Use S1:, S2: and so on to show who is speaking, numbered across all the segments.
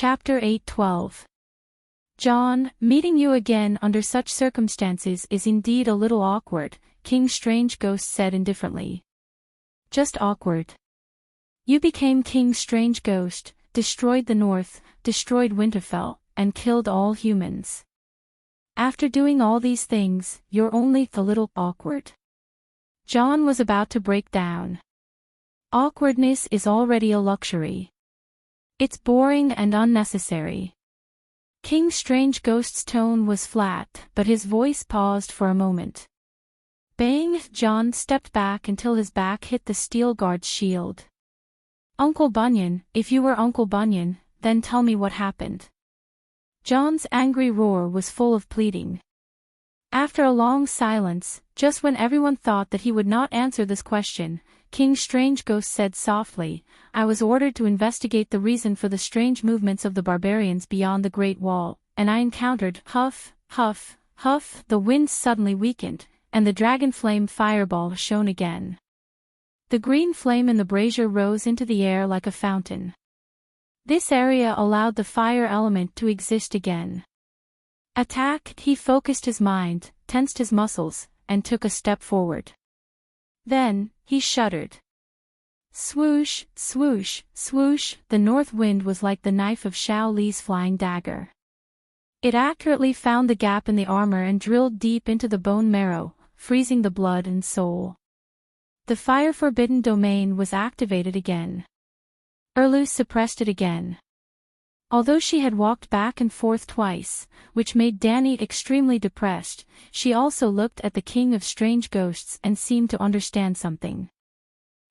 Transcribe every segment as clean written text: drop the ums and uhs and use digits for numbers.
S1: Chapter 8:12. John, meeting you again under such circumstances is indeed a little awkward, King Strange Ghost said indifferently. Just awkward. You became King Strange Ghost, destroyed the North, destroyed Winterfell, and killed all humans. After doing all these things, you're only a little awkward. John was about to break down. Awkwardness is already a luxury. It's boring and unnecessary. King Strange Ghost's tone was flat, but his voice paused for a moment. Bang! John stepped back until his back hit the steel guard's shield. Uncle Bunyan, if you were Uncle Bunyan, then tell me what happened. John's angry roar was full of pleading. After a long silence, just when everyone thought that he would not answer this question, King Strange Ghost said softly, I was ordered to investigate the reason for the strange movements of the barbarians beyond the Great Wall, and I encountered huff, huff, huff. The wind suddenly weakened, and the dragon flame fireball shone again. The green flame in the brazier rose into the air like a fountain. This area allowed the fire element to exist again. Attack! He focused his mind, tensed his muscles, and took a step forward. Then, he shuddered. Swoosh, swoosh, swoosh, the north wind was like the knife of Shao Li's flying dagger. It accurately found the gap in the armor and drilled deep into the bone marrow, freezing the blood and soul. The fire-forbidden domain was activated again. Erlu suppressed it again. Although she had walked back and forth twice, which made Dany extremely depressed, she also looked at the King of Strange Ghosts and seemed to understand something.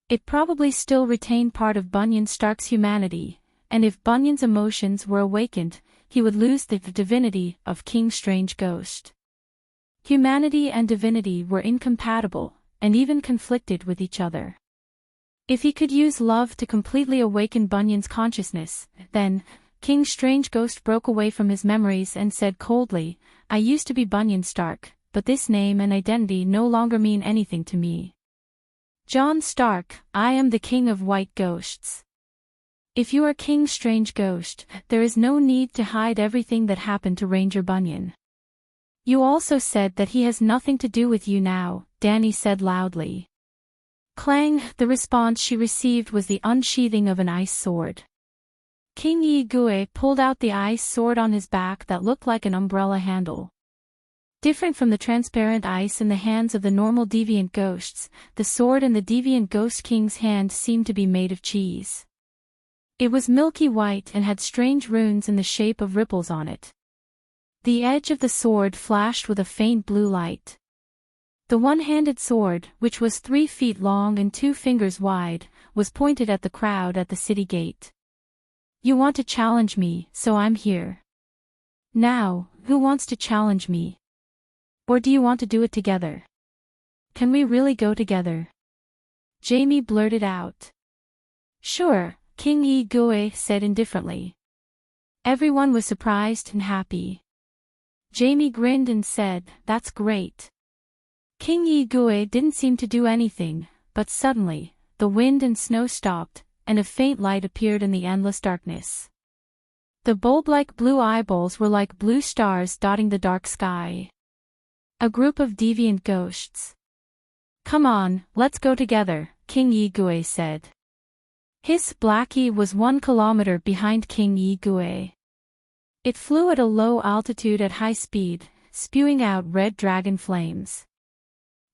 S1: It probably still retained part of Bunyan Stark's humanity, and if Bunyan's emotions were awakened, he would lose the divinity of King Strange Ghost. Humanity and divinity were incompatible, and even conflicted with each other. If he could use love to completely awaken Bunyan's consciousness, then, King Strange Ghost broke away from his memories and said coldly, I used to be Bunyan Stark, but this name and identity no longer mean anything to me. Jon Stark, I am the King of White Ghosts. If you are King Strange Ghost, there is no need to hide everything that happened to Ranger Bunyan. You also said that he has nothing to do with you now, Dany said loudly. Clang! The response she received was the unsheathing of an ice sword. King Ygue pulled out the ice sword on his back that looked like an umbrella handle. Different from the transparent ice in the hands of the normal deviant ghosts, the sword in the deviant ghost king's hand seemed to be made of cheese. It was milky white and had strange runes in the shape of ripples on it. The edge of the sword flashed with a faint blue light. The one-handed sword, which was 3 feet long and 2 fingers wide, was pointed at the crowd at the city gate. You want to challenge me, so I'm here. Now, who wants to challenge me? Or do you want to do it together? Can we really go together? Jaime blurted out. Sure, King Ygue said indifferently. Everyone was surprised and happy. Jaime grinned and said, that's great. King Ygue didn't seem to do anything, but suddenly, the wind and snow stopped, and a faint light appeared in the endless darkness. The bulb-like blue eyeballs were like blue stars dotting the dark sky. A group of deviant ghosts. Come on, let's go together, King Ygue said. His Blackie was 1 kilometer behind King Ygue. It flew at a low altitude at high speed, spewing out red dragon flames.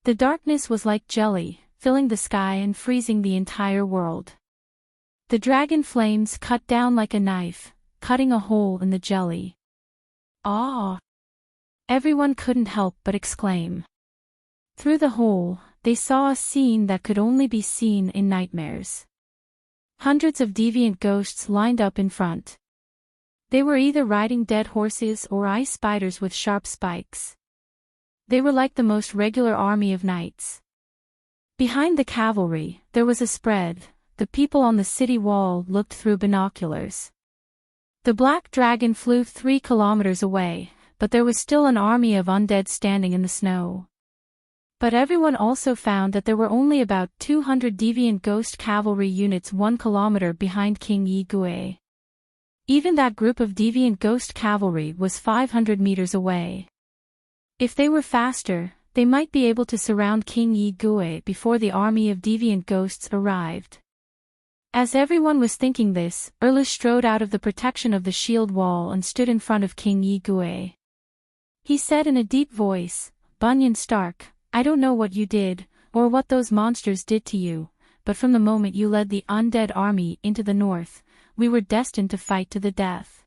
S1: The darkness was like jelly, filling the sky and freezing the entire world. The dragon flames cut down like a knife, cutting a hole in the jelly. Ah! Everyone couldn't help but exclaim. Through the hole, they saw a scene that could only be seen in nightmares. Hundreds of deviant ghosts lined up in front. They were either riding dead horses or ice spiders with sharp spikes. They were like the most regular army of knights. Behind the cavalry, there was a spread. The people on the city wall looked through binoculars. The black dragon flew 3 kilometers away, but there was still an army of undead standing in the snow. But everyone also found that there were only about 200 deviant ghost cavalry units 1 kilometer behind King Ygue. Even that group of deviant ghost cavalry was 500 meters away. If they were faster, they might be able to surround King Yi Gui before the army of deviant ghosts arrived. As everyone was thinking this, Erlu strode out of the protection of the shield wall and stood in front of King Yi Gui. He said in a deep voice, "Bunyan Stark, I don't know what you did, or what those monsters did to you, but from the moment you led the undead army into the north, we were destined to fight to the death."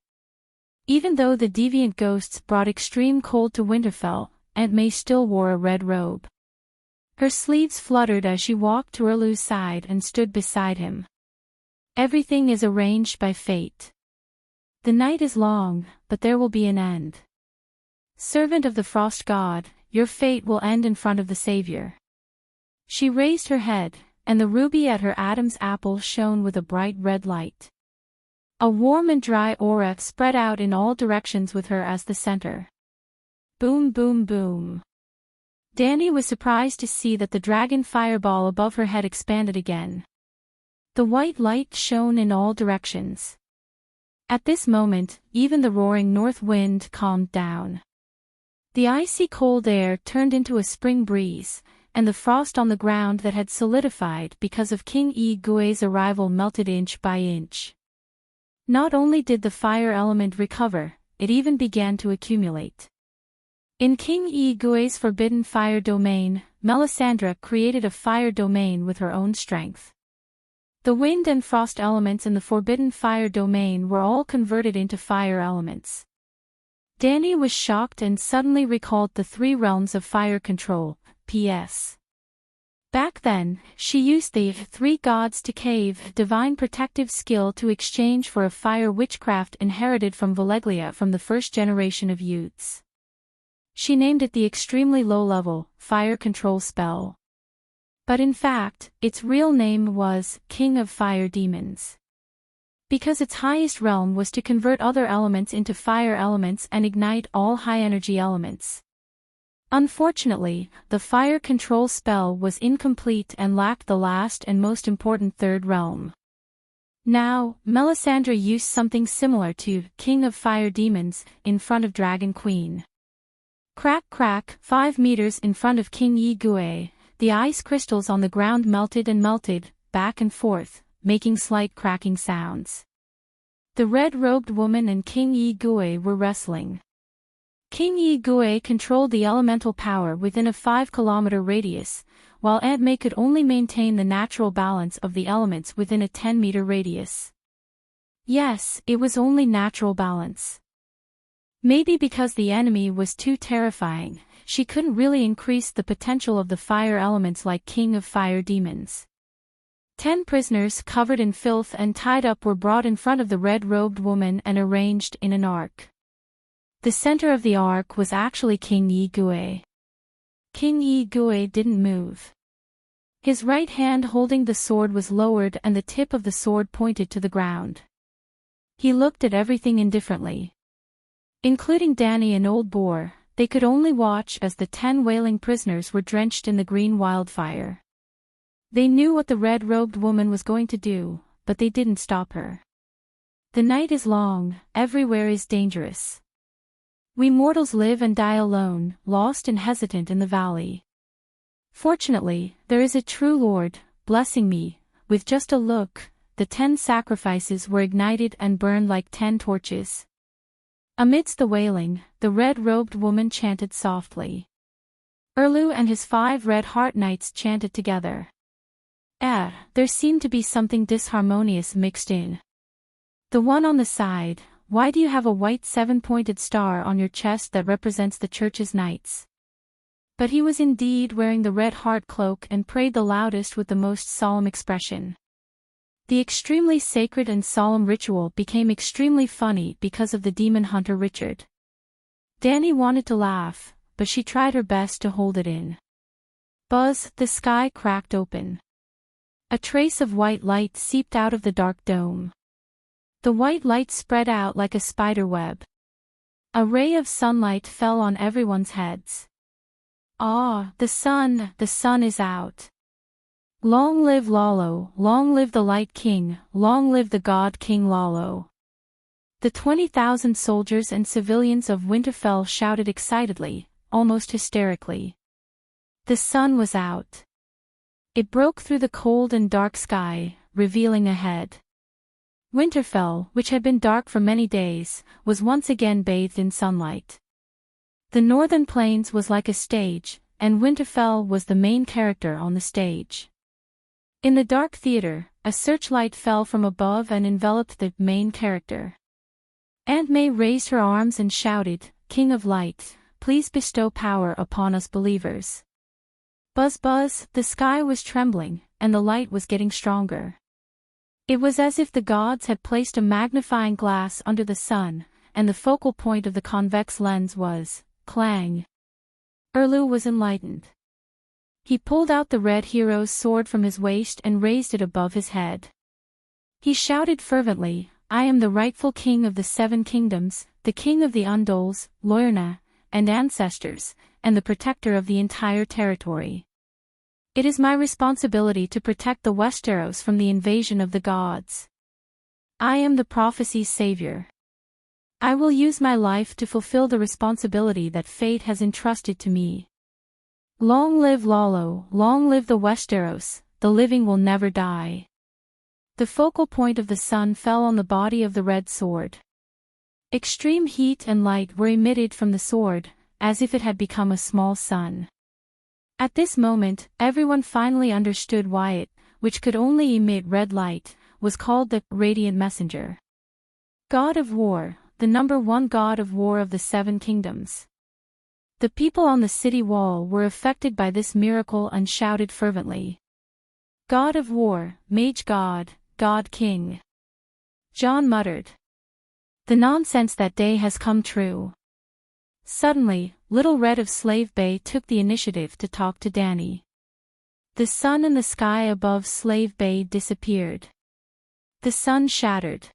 S1: Even though the deviant ghosts brought extreme cold to Winterfell, Aunt May still wore a red robe. Her sleeves fluttered as she walked to Erlu's side and stood beside him. "Everything is arranged by fate. The night is long, but there will be an end. Servant of the Frost God, your fate will end in front of the Savior." She raised her head, and the ruby at her Adam's apple shone with a bright red light. A warm and dry aura spread out in all directions with her as the center. Boom, boom, boom. Dany was surprised to see that the dragon fireball above her head expanded again. The white light shone in all directions. At this moment, even the roaring north wind calmed down. The icy cold air turned into a spring breeze, and the frost on the ground that had solidified because of King Yi Gui's arrival melted inch by inch. Not only did the fire element recover, it even began to accumulate. In King Yi Gui's forbidden fire domain, Melisandre created a fire domain with her own strength. The wind and frost elements in the forbidden fire domain were all converted into fire elements. Dany was shocked and suddenly recalled the 3 realms of fire control, PS. Back then, she used the 3 gods to cave divine protective skill to exchange for a fire witchcraft inherited from Valeglia from the first generation of youths. She named it the extremely low-level, fire control spell. But in fact, its real name was King of Fire Demons. Because its highest realm was to convert other elements into fire elements and ignite all high-energy elements. Unfortunately, the fire control spell was incomplete and lacked the last and most important 3rd realm. Now, Melisandre used something similar to King of Fire Demons in front of Dragon Queen. Crack crack, 5 meters in front of King Yi Gui, the ice crystals on the ground melted and melted, back and forth, making slight cracking sounds. The red-robed woman and King Yi Gui were wrestling. King Yi Gui controlled the elemental power within a 5-kilometer radius, while Aunt May could only maintain the natural balance of the elements within a 10-meter radius. Yes, it was only natural balance. Maybe because the enemy was too terrifying, she couldn't really increase the potential of the fire elements like King of Fire Demons. 10 prisoners covered in filth and tied up were brought in front of the red-robed woman and arranged in an arc. The center of the arc was actually King Yi Gui. King Yi Gui didn't move. His right hand holding the sword was lowered and the tip of the sword pointed to the ground. He looked at everything indifferently. Including Dany and Old Boar, they could only watch as the 10 wailing prisoners were drenched in the green wildfire. They knew what the red-robed woman was going to do, but they didn't stop her. The night is long, everywhere is dangerous. We mortals live and die alone, lost and hesitant in the valley. Fortunately, there is a true Lord, blessing me. With just a look, the 10 sacrifices were ignited and burned like 10 torches. Amidst the wailing, the red-robed woman chanted softly. Erlu and his 5 red heart knights chanted together. There seemed to be something disharmonious mixed in. The one on the side, "Why do you have a white 7-pointed star on your chest that represents the church's knights?" But he was indeed wearing the red heart cloak and prayed the loudest with the most solemn expression. The extremely sacred and solemn ritual became extremely funny because of the demon hunter Richard. Dany wanted to laugh, but she tried her best to hold it in. Buzz, the sky cracked open. A trace of white light seeped out of the dark dome. The white light spread out like a spider web. A ray of sunlight fell on everyone's heads. Ah, the sun is out. Long live Lalo, long live the Light King, long live the God King Lalo. The 20,000 soldiers and civilians of Winterfell shouted excitedly, almost hysterically. The sun was out. It broke through the cold and dark sky, revealing ahead. Winterfell, which had been dark for many days, was once again bathed in sunlight. The northern plains was like a stage, and Winterfell was the main character on the stage. In the dark theater, a searchlight fell from above and enveloped the main character. Aunt May raised her arms and shouted, "King of Light, please bestow power upon us believers." Buzz buzz, the sky was trembling, and the light was getting stronger. It was as if the gods had placed a magnifying glass under the sun, and the focal point of the convex lens was, clang. Erlu was enlightened. He pulled out the red hero's sword from his waist and raised it above his head. He shouted fervently, "I am the rightful king of the Seven Kingdoms, the king of the Undols, Loirna, and ancestors, and the protector of the entire territory. It is my responsibility to protect the Westeros from the invasion of the gods. I am the prophecy's savior. I will use my life to fulfill the responsibility that fate has entrusted to me. Long live Lalo, long live the Westeros, the living will never die." The focal point of the sun fell on the body of the red sword. Extreme heat and light were emitted from the sword, as if it had become a small sun. At this moment, everyone finally understood why it, which could only emit red light, was called the Radiant Messenger. God of War, the number one god of war of the Seven Kingdoms. The people on the city wall were affected by this miracle and shouted fervently, "God of War, Mage God, God King." Jon muttered, "The nonsense that day has come true." Suddenly, Little Red of Slave Bay took the initiative to talk to Dany. The sun in the sky above Slave Bay disappeared. The sun shattered.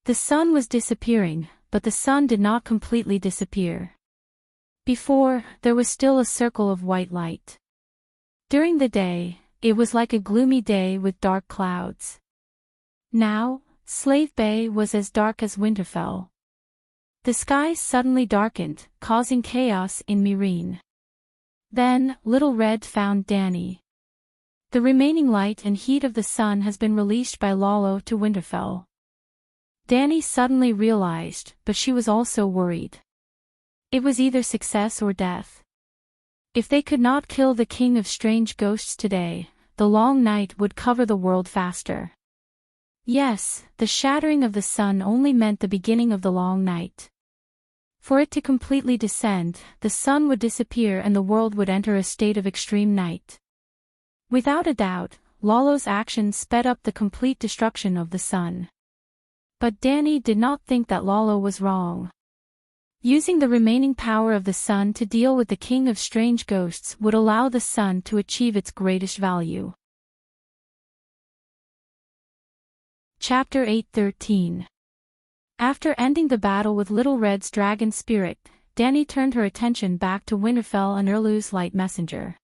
S1: The sun was disappearing, but the sun did not completely disappear. Before, there was still a circle of white light. During the day, it was like a gloomy day with dark clouds. Now, Slave Bay was as dark as Winterfell. The sky suddenly darkened, causing chaos in Meereen. Then, Little Red found Dany. The remaining light and heat of the sun has been released by Lalo to Winterfell. Dany suddenly realized, but she was also worried. It was either success or death. If they could not kill the King of Strange Ghosts today, the long night would cover the world faster. Yes, the shattering of the sun only meant the beginning of the long night. For it to completely descend, the sun would disappear and the world would enter a state of extreme night. Without a doubt, Lalo's actions sped up the complete destruction of the sun. But Dany did not think that Lalo was wrong. Using the remaining power of the sun to deal with the King of Strange Ghosts would allow the sun to achieve its greatest value. Chapter 8:13. After ending the battle with Little Red's dragon spirit, Dany turned her attention back to Winterfell and Erlu's light messenger.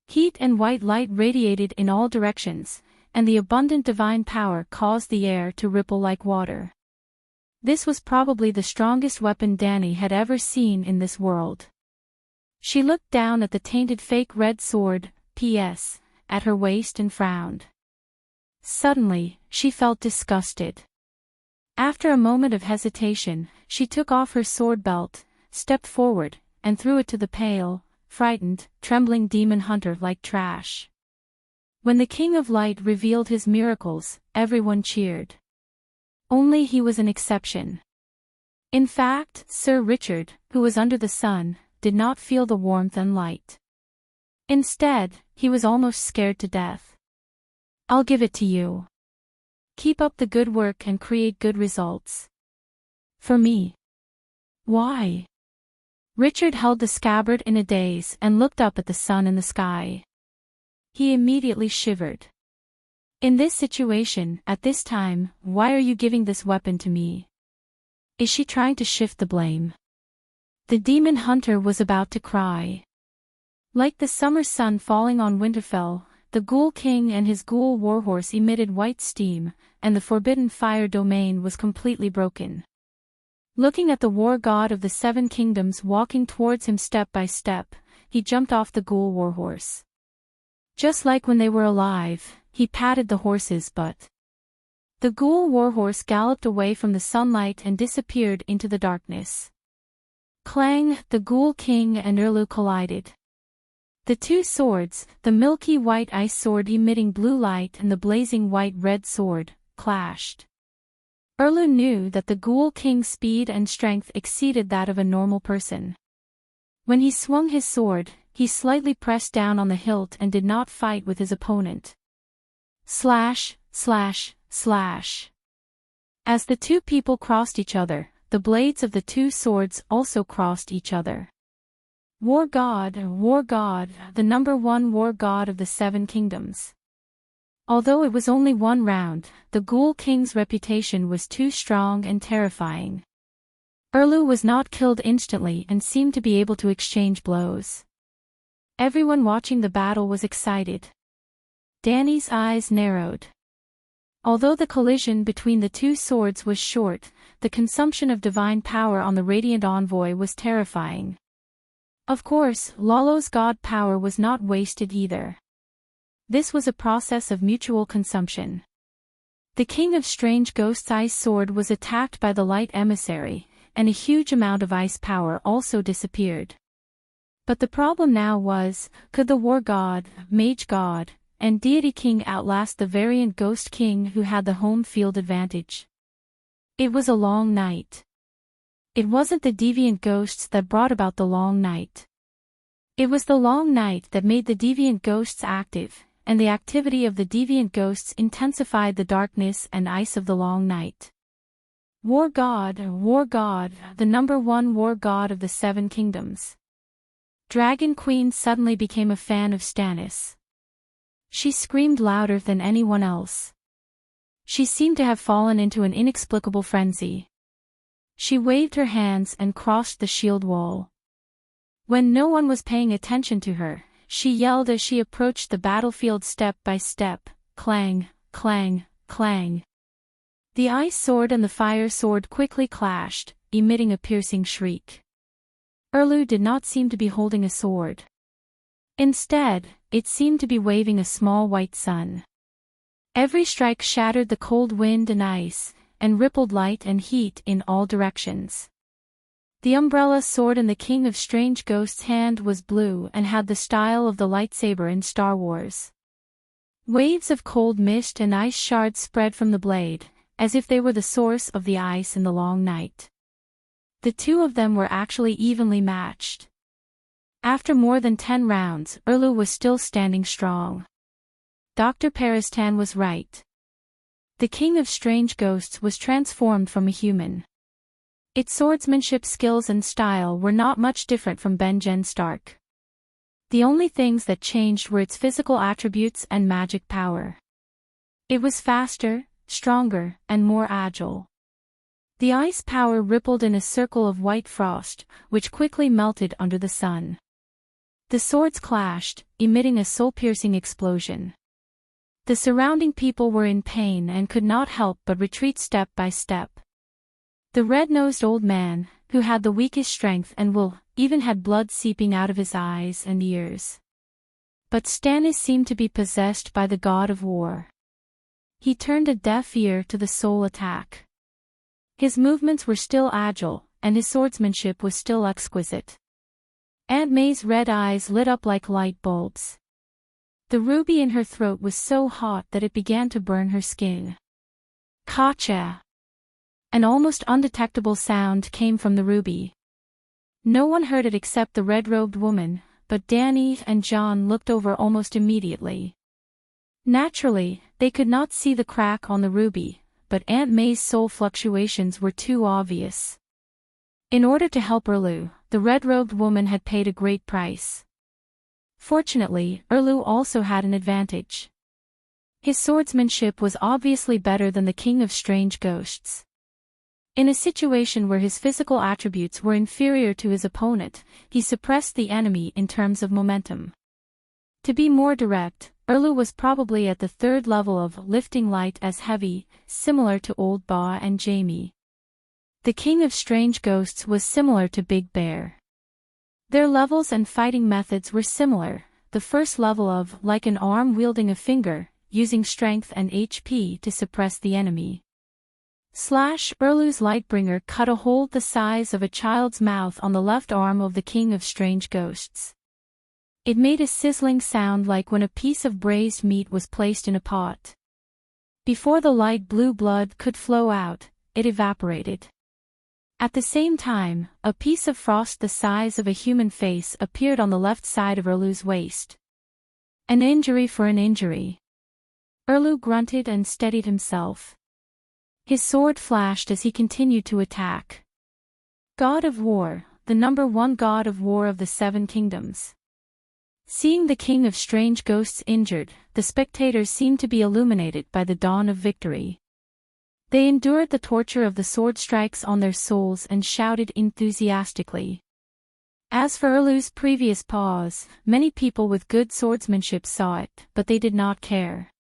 S1: Heat and white light radiated in all directions, and the abundant divine power caused the air to ripple like water. This was probably the strongest weapon Dany had ever seen in this world. She looked down at the tainted fake red sword, P.S., at her waist and frowned. Suddenly, she felt disgusted. After a moment of hesitation, she took off her sword belt, stepped forward, and threw it to the pale, frightened, trembling demon hunter like trash. When the King of Light revealed his miracles, everyone cheered. Only he was an exception. In fact, Sir Richard, who was under the sun, did not feel the warmth and light. Instead, he was almost scared to death. "I'll give it to you. Keep up the good work and create good results." "For me? Why?" Richard held the scabbard in a daze and looked up at the sun in the sky. He immediately shivered. "In this situation, at this time, why are you giving this weapon to me? Is she trying to shift the blame?" The demon hunter was about to cry. Like the summer sun falling on Winterfell, the Ghoul King and his ghoul warhorse emitted white steam, and the forbidden fire domain was completely broken. Looking at the war god of the Seven Kingdoms walking towards him step by step, he jumped off the ghoul warhorse. Just like when they were alive, he patted the horse's butt. The ghoul warhorse galloped away from the sunlight and disappeared into the darkness. Clang! The Ghoul King and Erlu collided. The two swords, the milky white ice sword emitting blue light and the blazing white-red sword, clashed. Erlu knew that the Ghoul King's speed and strength exceeded that of a normal person. When he swung his sword, he slightly pressed down on the hilt and did not fight with his opponent. Slash, slash, slash. As the two people crossed each other, the blades of the two swords also crossed each other. War God, the number one war god of the Seven Kingdoms. Although it was only one round, the Ghoul King's reputation was too strong and terrifying. Erlu was not killed instantly and seemed to be able to exchange blows. Everyone watching the battle was excited. Danny's eyes narrowed. Although the collision between the two swords was short, the consumption of divine power on the Radiant Envoy was terrifying. Of course, Lalo's god power was not wasted either. This was a process of mutual consumption. The King of Strange Ghosts' ice sword was attacked by the light emissary, and a huge amount of ice power also disappeared. But the problem now was, could the War God, Mage God, and Deity King outlast the Variant Ghost King who had the home field advantage? It was a long night. It wasn't the deviant ghosts that brought about the long night. It was the long night that made the deviant ghosts active, and the activity of the deviant ghosts intensified the darkness and ice of the long night. War God, the number one war god of the Seven Kingdoms. Dragon Queen suddenly became a fan of Stannis. She screamed louder than anyone else. She seemed to have fallen into an inexplicable frenzy. She waved her hands and crossed the shield wall. When no one was paying attention to her, she yelled as she approached the battlefield step by step, clang, clang, clang. The ice sword and the fire sword quickly clashed, emitting a piercing shriek. Erlu did not seem to be holding a sword. Instead, it seemed to be waving a small white sun. Every strike shattered the cold wind and ice, and rippled light and heat in all directions. The umbrella sword in the King of Strange Ghosts' hand was blue and had the style of the lightsaber in Star Wars. Waves of cold mist and ice shards spread from the blade, as if they were the source of the ice in the long night. The two of them were actually evenly matched. After more than 10 rounds, Erlu was still standing strong. Dr. Peristan was right. The King of Strange Ghosts was transformed from a human. Its swordsmanship skills and style were not much different from Benjen Stark. The only things that changed were its physical attributes and magic power. It was faster, stronger, and more agile. The ice power rippled in a circle of white frost, which quickly melted under the sun. The swords clashed, emitting a soul-piercing explosion. The surrounding people were in pain and could not help but retreat step by step. The red-nosed old man, who had the weakest strength and will, even had blood seeping out of his eyes and ears. But Stannis seemed to be possessed by the god of war. He turned a deaf ear to the soul attack. His movements were still agile, and his swordsmanship was still exquisite. Aunt May's red eyes lit up like light bulbs. The ruby in her throat was so hot that it began to burn her skin. Kacha! An almost undetectable sound came from the ruby. No one heard it except the red-robed woman, but Danny and John looked over almost immediately. Naturally, they could not see the crack on the ruby, but Aunt May's soul fluctuations were too obvious. In order to help Erlu, the red-robed woman had paid a great price. Fortunately, Erlu also had an advantage. His swordsmanship was obviously better than the King of Strange Ghosts. In a situation where his physical attributes were inferior to his opponent, he suppressed the enemy in terms of momentum. To be more direct, Erlu was probably at the third level of lifting light as heavy, similar to Old Ba and Jamie. The King of Strange Ghosts was similar to Big Bear. Their levels and fighting methods were similar, the first level of like an arm wielding a finger, using strength and HP to suppress the enemy. Erlu's Lightbringer cut a hole the size of a child's mouth on the left arm of the King of Strange Ghosts. It made a sizzling sound like when a piece of braised meat was placed in a pot. Before the light blue blood could flow out, it evaporated. At the same time, a piece of frost the size of a human face appeared on the left side of Erlu's waist. An injury for an injury. Erlu grunted and steadied himself. His sword flashed as he continued to attack. God of War, the number one God of War of the Seven Kingdoms. Seeing the King of Strange Ghosts injured, the spectators seemed to be illuminated by the dawn of victory. They endured the torture of the sword strikes on their souls and shouted enthusiastically. As for Erlu's previous pause, many people with good swordsmanship saw it, but they did not care.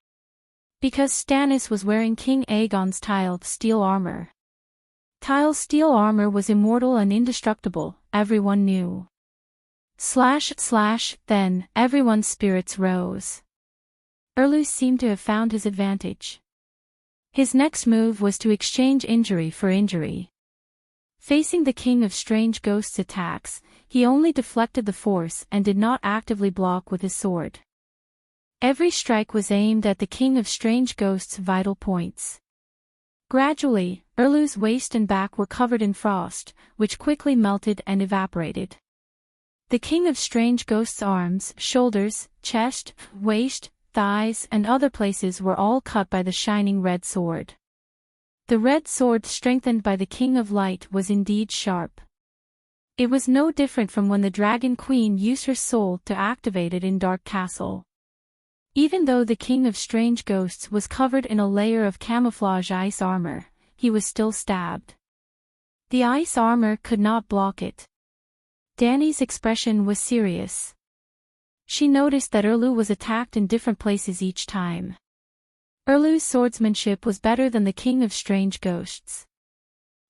S1: Because Stannis was wearing King Aegon's tiled steel armor. Tiled steel armor was immortal and indestructible, everyone knew. Then, everyone's spirits rose. Erlu seemed to have found his advantage. His next move was to exchange injury for injury. Facing the King of Strange Ghosts' attacks, he only deflected the force and did not actively block with his sword. Every strike was aimed at the King of Strange Ghosts' vital points. Gradually, Erlu's waist and back were covered in frost, which quickly melted and evaporated. The King of Strange Ghosts' arms, shoulders, chest, waist, thighs and other places were all cut by the shining red sword. The red sword strengthened by the King of Light was indeed sharp. It was no different from when the Dragon Queen used her soul to activate it in Dark Castle. Even though the King of Strange Ghosts was covered in a layer of camouflage ice armor, he was still stabbed. The ice armor could not block it. Dany's expression was serious. She noticed that Erlu was attacked in different places each time. Erlu's swordsmanship was better than the King of Strange Ghosts.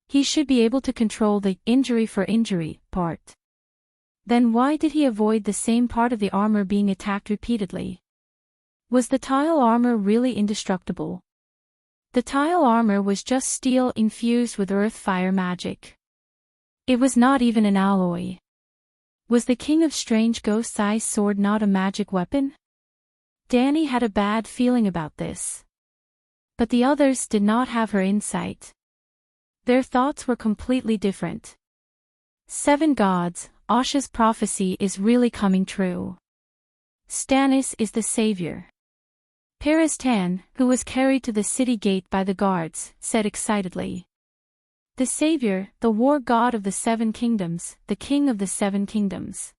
S1: He should be able to control the injury for injury part. Then why did he avoid the same part of the armor being attacked repeatedly? Was the tile armor really indestructible? The tile armor was just steel infused with earth-fire magic. It was not even an alloy. Was the King of Strange Ghosts' ice sword not a magic weapon? Dany had a bad feeling about this. But the others did not have her insight. Their thoughts were completely different. 7 gods, Asha's prophecy is really coming true. Stannis is the savior. Peristan, who was carried to the city gate by the guards, said excitedly. The savior, the war god of the 7 kingdoms, the king of the 7 kingdoms.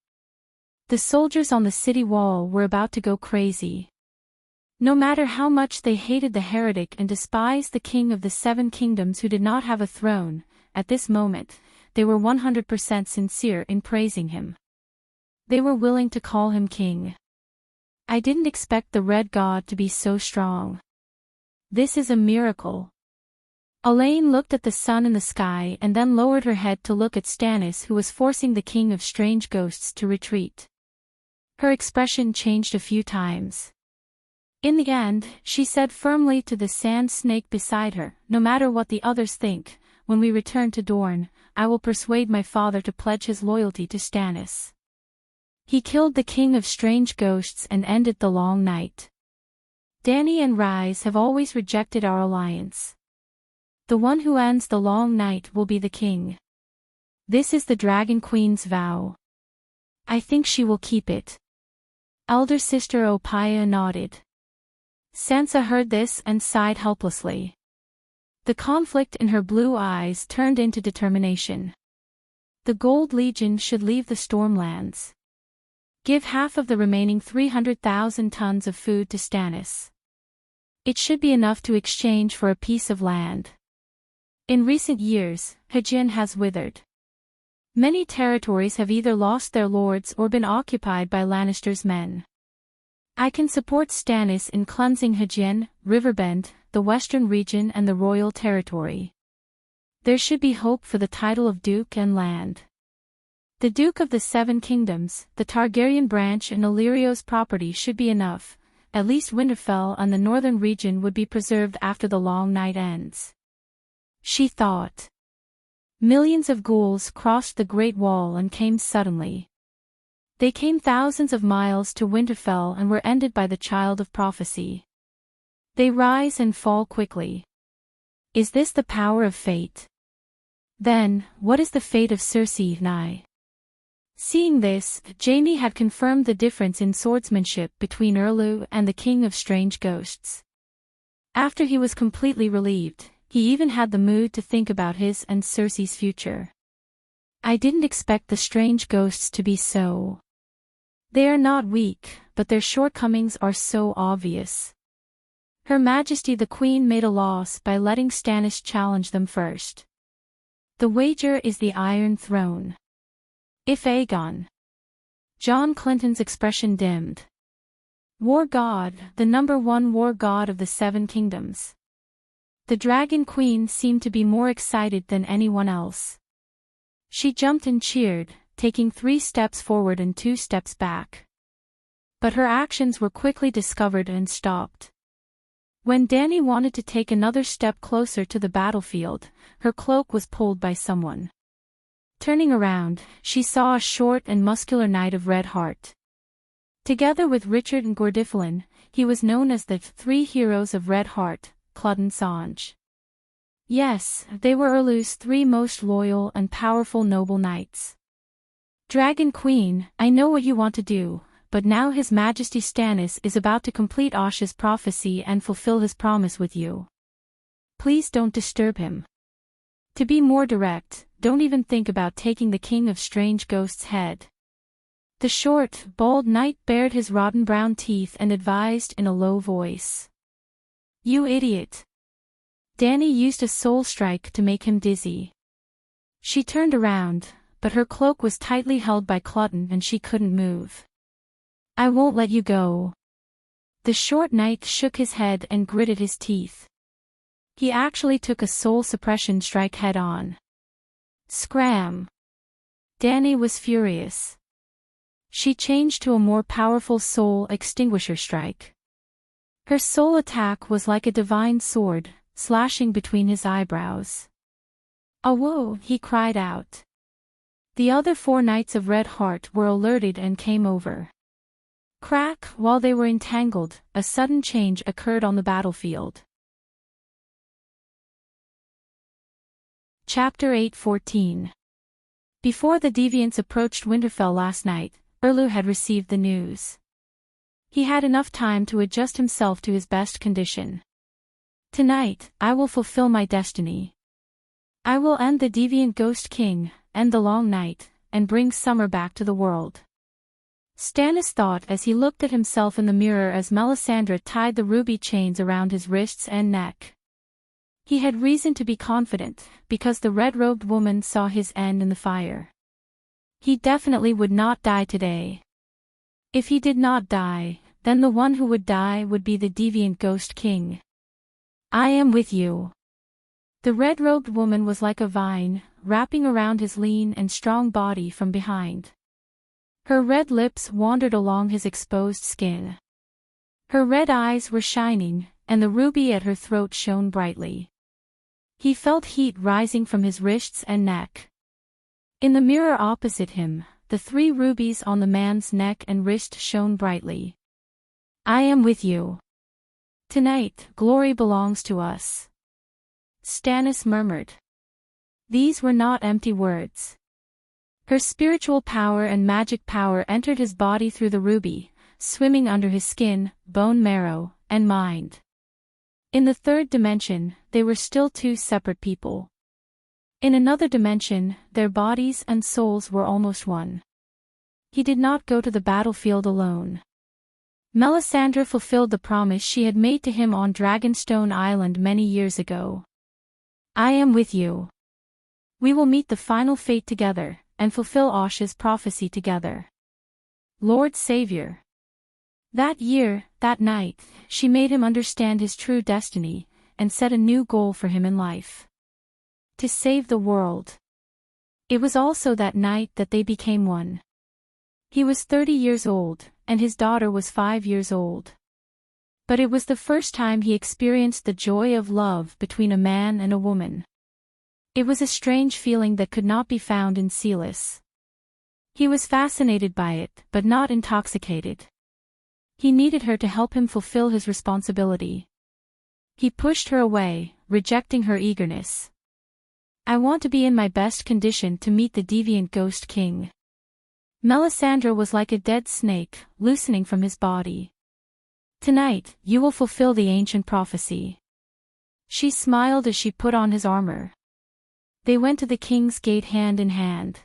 S1: The soldiers on the city wall were about to go crazy. No matter how much they hated the heretic and despised the king of the 7 kingdoms who did not have a throne, at this moment, they were 100% sincere in praising him. They were willing to call him king. I didn't expect the red god to be so strong. This is a miracle. Elaine looked at the sun in the sky and then lowered her head to look at Stannis, who was forcing the King of Strange Ghosts to retreat. Her expression changed a few times. In the end, she said firmly to the sand snake beside her, no matter what the others think, when we return to Dorne, I will persuade my father to pledge his loyalty to Stannis. He killed the King of Strange Ghosts and ended the long night. Dany and Rhys have always rejected our alliance. The one who ends the long night will be the king. This is the Dragon Queen's vow. I think she will keep it. Elder Sister Opaya nodded. Sansa heard this and sighed helplessly. The conflict in her blue eyes turned into determination. The Gold Legion should leave the Stormlands. Give half of the remaining 300,000 tons of food to Stannis. It should be enough to exchange for a piece of land. In recent years, Hajin has withered. Many territories have either lost their lords or been occupied by Lannister's men. I can support Stannis in cleansing Hejien, Riverbend, the Western region and the Royal Territory. There should be hope for the title of Duke and land. The Duke of the Seven Kingdoms, the Targaryen branch and Illyrio's property should be enough. At least Winterfell and the northern region would be preserved after the long night ends. She thought. Millions of ghouls crossed the Great Wall and came suddenly. They came thousands of miles to Winterfell and were ended by the Child of Prophecy. They rise and fall quickly. Is this the power of fate? Then, what is the fate of Cersei nigh? Seeing this, Jaime had confirmed the difference in swordsmanship between Erlu and the King of Strange Ghosts. After he was completely relieved, he even had the mood to think about his and Cersei's future. I didn't expect the strange ghosts to be so. They are not weak, but their shortcomings are so obvious. Her Majesty the Queen made a loss by letting Stannis challenge them first. The wager is the Iron Throne. If Aegon. John Clinton's expression dimmed. War God, the #1 war god of the Seven Kingdoms. The Dragon Queen seemed to be more excited than anyone else. She jumped and cheered, taking 3 steps forward and 2 steps back. But her actions were quickly discovered and stopped. When Dany wanted to take another step closer to the battlefield, her cloak was pulled by someone. Turning around, she saw a short and muscular knight of red heart. Together with Richard and Gordiffelin, he was known as the 3 heroes of Red Heart, Clodden Songe. Yes, they were Erlu's 3 most loyal and powerful noble knights. Dragon Queen, I know what you want to do, but now His Majesty Stannis is about to complete Asha's prophecy and fulfill his promise with you. Please don't disturb him. To be more direct, don't even think about taking the King of Strange Ghosts' head. The short, bald knight bared his rotten brown teeth and advised in a low voice. You idiot. Dany used a soul strike to make him dizzy. She turned around, but her cloak was tightly held by Clodden and she couldn't move. I won't let you go. The short knight shook his head and gritted his teeth. He actually took a soul suppression strike head-on. Scram! Dany was furious. She changed to a more powerful soul extinguisher strike. Her soul attack was like a divine sword, slashing between his eyebrows. Awoe! He cried out. The other 4 knights of Red Heart were alerted and came over. Crack! While they were entangled, a sudden change occurred on the battlefield. Chapter 8:14. Before the deviants approached Winterfell last night, Erlu had received the news. He had enough time to adjust himself to his best condition. Tonight, I will fulfill my destiny. I will end the deviant Ghost King, end the Long Night, and bring summer back to the world. Stannis thought as he looked at himself in the mirror as Melisandre tied the ruby chains around his wrists and neck. He had reason to be confident, because the red-robed woman saw his end in the fire. He definitely would not die today. If he did not die, then the one who would die would be the deviant Ghost King. I am with you. The red-robed woman was like a vine, wrapping around his lean and strong body from behind. Her red lips wandered along his exposed skin. Her red eyes were shining, and the ruby at her throat shone brightly. He felt heat rising from his wrists and neck. In the mirror opposite him, the 3 rubies on the man's neck and wrist shone brightly. I am with you. Tonight, glory belongs to us. Stannis murmured. These were not empty words. Her spiritual power and magic power entered his body through the ruby, swimming under his skin, bone marrow, and mind. In the 3rd dimension, they were still 2 separate people. In another dimension, their bodies and souls were almost one. He did not go to the battlefield alone. Melisandre fulfilled the promise she had made to him on Dragonstone Island many years ago. I am with you. We will meet the final fate together, and fulfill Asha's prophecy together. Lord Savior. That year, that night, she made him understand his true destiny, and set a new goal for him in life. To save the world. It was also that night that they became one. He was 30 years old, and his daughter was 5 years old. But it was the first time he experienced the joy of love between a man and a woman. It was a strange feeling that could not be found in Celis. He was fascinated by it, but not intoxicated. He needed her to help him fulfill his responsibility. He pushed her away, rejecting her eagerness. I want to be in my best condition to meet the deviant Ghost King. Melisandre was like a dead snake, loosening from his body. Tonight, you will fulfill the ancient prophecy. She smiled as she put on his armor. They went to the king's gate hand in hand.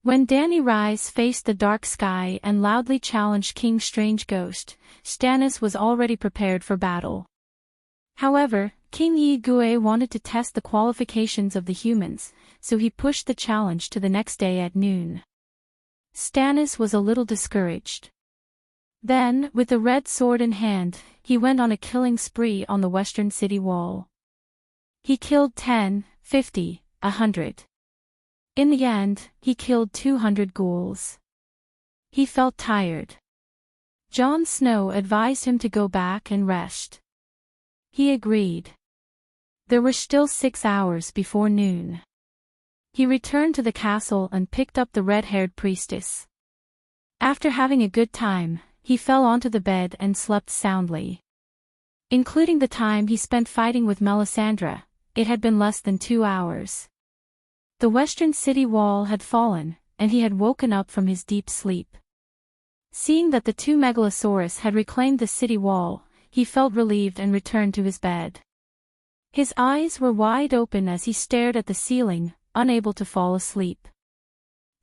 S1: When Dany Rhys faced the dark sky and loudly challenged King Strange Ghost, Stannis was already prepared for battle. However, King Ygue wanted to test the qualifications of the humans, so he pushed the challenge to the next day at noon. Stannis was a little discouraged. Then, with the red sword in hand, he went on a killing spree on the western city wall. He killed 10, 50, 100. In the end, he killed 200 ghouls. He felt tired. Jon Snow advised him to go back and rest. He agreed. There were still 6 hours before noon. He returned to the castle and picked up the red-haired priestess. After having a good time, he fell onto the bed and slept soundly. Including the time he spent fighting with Melisandre, it had been less than 2 hours. The western city wall had fallen, and he had woken up from his deep sleep. Seeing that the 2 Megalosaurus had reclaimed the city wall, he felt relieved and returned to his bed. His eyes were wide open as he stared at the ceiling, unable to fall asleep.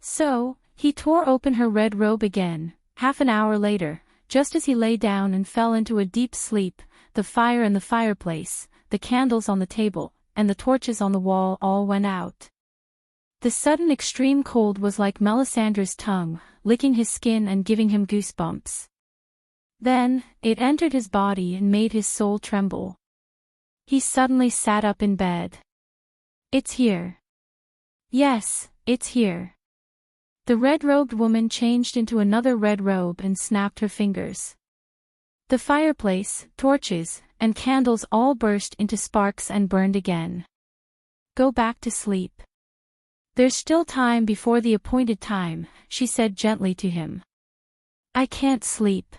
S1: So, he tore open her red robe again. Half an hour later, just as he lay down and fell into a deep sleep, the fire in the fireplace, the candles on the table, and the torches on the wall all went out. The sudden extreme cold was like Melisandre's tongue, licking his skin and giving him goosebumps. Then, it entered his body and made his soul tremble. He suddenly sat up in bed. It's here. Yes, it's here. The red-robed woman changed into another red robe and snapped her fingers. The fireplace, torches, and candles all burst into sparks and burned again. Go back to sleep. There's still time before the appointed time, she said gently to him. I can't sleep.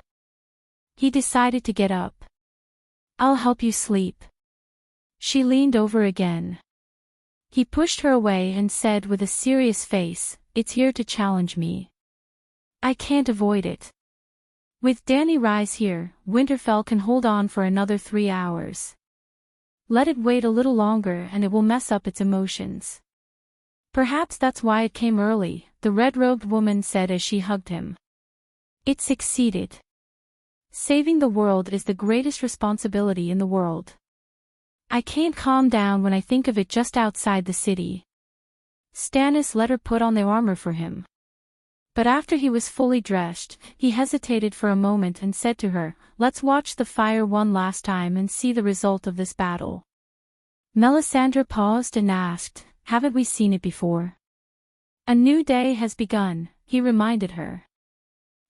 S1: He decided to get up. I'll help you sleep. She leaned over again. He pushed her away and said with a serious face, It's here to challenge me. I can't avoid it. With Dany Rhys here, Winterfell can hold on for another 3 hours. Let it wait a little longer and it will mess up its emotions. Perhaps that's why it came early, the red-robed woman said as she hugged him. It succeeded. Saving the world is the greatest responsibility in the world. I can't calm down when I think of it just outside the city. Stannis let her put on the armor for him. But after he was fully dressed, he hesitated for a moment and said to her, Let's watch the fire one last time and see the result of this battle. Melisandre paused and asked, Haven't we seen it before? A new day has begun, he reminded her.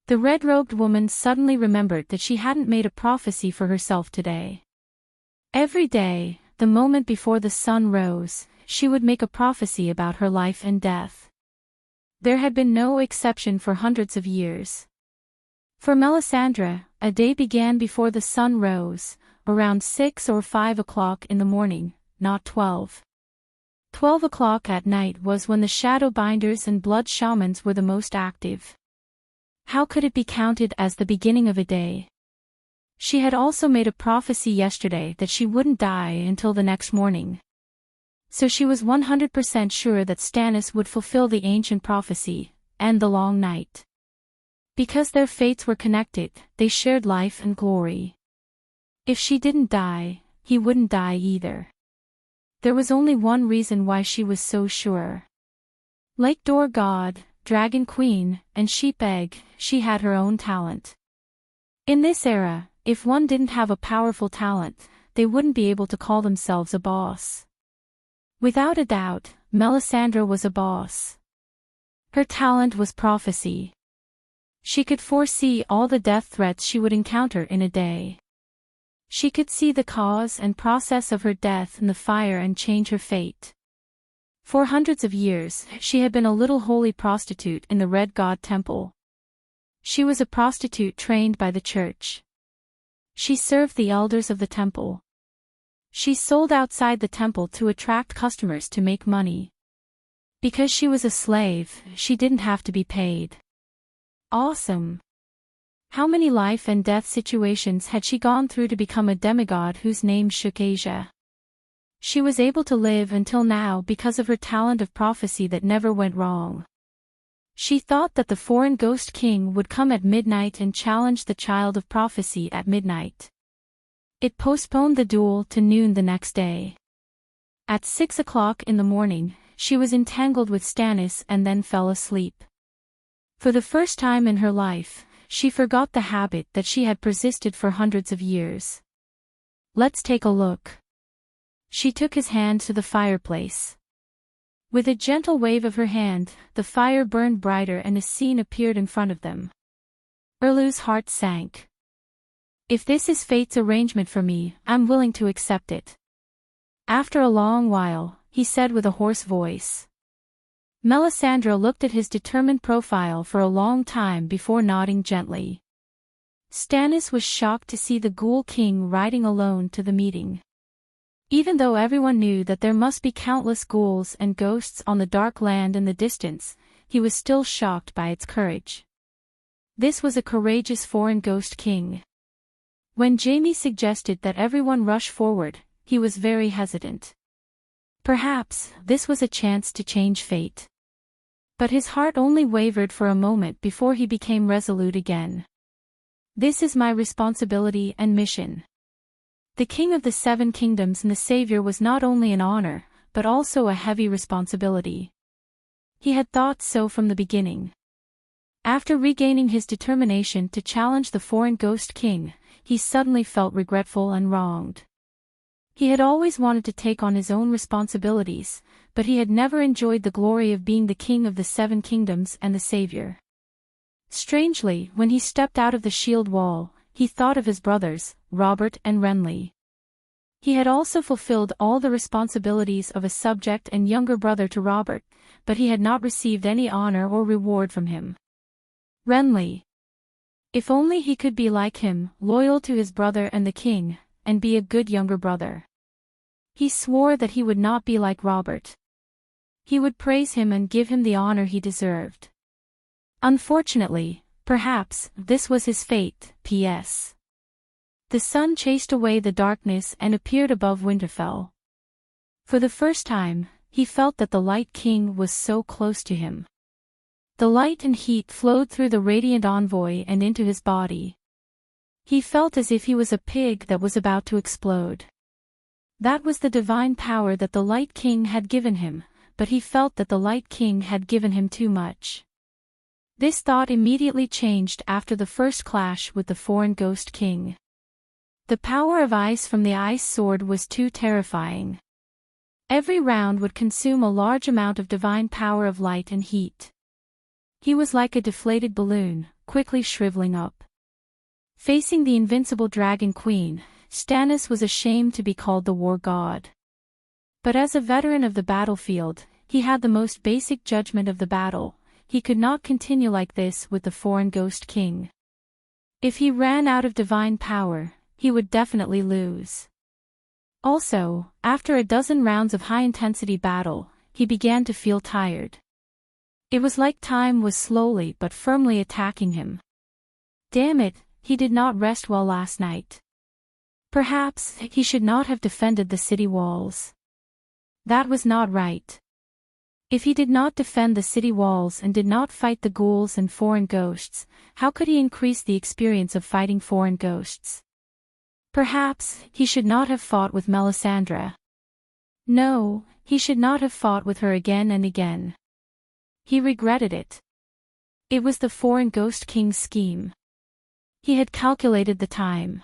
S1: The red-robed woman suddenly remembered that she hadn't made a prophecy for herself today. Every day, the moment before the sun rose, she would make a prophecy about her life and death. There had been no exception for hundreds of years. For Melisandre, a day began before the sun rose, around 6 or 5 o'clock in the morning, not 12. 12 o'clock at night was when the Shadowbinders and Blood Shamans were the most active. How could it be counted as the beginning of a day? She had also made a prophecy yesterday that she wouldn't die until the next morning. So she was 100% sure that Stannis would fulfill the ancient prophecy, end the long night. Because their fates were connected, they shared life and glory. If she didn't die, he wouldn't die either. There was only one reason why she was so sure. Like Door God, Dragon Queen, and Sheep Egg, she had her own talent. In this era, if one didn't have a powerful talent, they wouldn't be able to call themselves a boss. Without a doubt, Melisandre was a boss. Her talent was prophecy. She could foresee all the death threats she would encounter in a day. She could see the cause and process of her death in the fire and change her fate. For hundreds of years, she had been a little holy prostitute in the Red God Temple. She was a prostitute trained by the church. She served the elders of the temple. She sold outside the temple to attract customers to make money. Because she was a slave, she didn't have to be paid. Awesome! How many life and death situations had she gone through to become a demigod whose name shook Asia? She was able to live until now because of her talent of prophecy that never went wrong. She thought that the foreign ghost king would come at midnight and challenge the child of prophecy at midnight. It postponed the duel to noon the next day. At 6 o'clock in the morning, she was entangled with Stannis and then fell asleep. For the first time in her life, she forgot the habit that she had persisted for hundreds of years. Let's take a look. She took his hand to the fireplace. With a gentle wave of her hand, the fire burned brighter and a scene appeared in front of them. Erlu's heart sank. If this is fate's arrangement for me, I'm willing to accept it. After a long while, he said with a hoarse voice. Melisandre looked at his determined profile for a long time before nodding gently. Stannis was shocked to see the Ghoul King riding alone to the meeting. Even though everyone knew that there must be countless ghouls and ghosts on the dark land in the distance, he was still shocked by its courage. This was a courageous foreign ghost king. When Jaime suggested that everyone rush forward, he was very hesitant. Perhaps, this was a chance to change fate. But his heart only wavered for a moment before he became resolute again. This is my responsibility and mission. The King of the Seven Kingdoms and the Savior was not only an honor, but also a heavy responsibility. He had thought so from the beginning. After regaining his determination to challenge the foreign ghost king, he suddenly felt regretful and wronged. He had always wanted to take on his own responsibilities, but he had never enjoyed the glory of being the King of the Seven Kingdoms and the Savior. Strangely, when he stepped out of the shield wall, he thought of his brothers, Robert and Renly. He had also fulfilled all the responsibilities of a subject and younger brother to Robert, but he had not received any honor or reward from him. Renly. If only he could be like him, loyal to his brother and the king, and be a good younger brother. He swore that he would not be like Robert. He would praise him and give him the honor he deserved. Unfortunately, perhaps, this was his fate. P.S. The sun chased away the darkness and appeared above Winterfell. For the first time, he felt that the Light King was so close to him. The light and heat flowed through the radiant envoy and into his body. He felt as if he was a pig that was about to explode. That was the divine power that the Light King had given him, but he felt that the Light King had given him too much. This thought immediately changed after the first clash with the foreign ghost king. The power of ice from the ice sword was too terrifying. Every round would consume a large amount of divine power of light and heat. He was like a deflated balloon, quickly shriveling up. Facing the invincible Dragon Queen, Stannis was ashamed to be called the war god. But as a veteran of the battlefield, he had the most basic judgment of the battle. He could not continue like this with the foreign ghost king. If he ran out of divine power, he would definitely lose. Also, after a dozen rounds of high-intensity battle, he began to feel tired. It was like time was slowly but firmly attacking him. Damn it, he did not rest well last night. Perhaps he should not have defended the city walls. That was not right. If he did not defend the city walls and did not fight the ghouls and foreign ghosts, how could he increase the experience of fighting foreign ghosts? Perhaps he should not have fought with Melisandre. No, he should not have fought with her again and again. He regretted it. It was the foreign ghost king's scheme. He had calculated the time.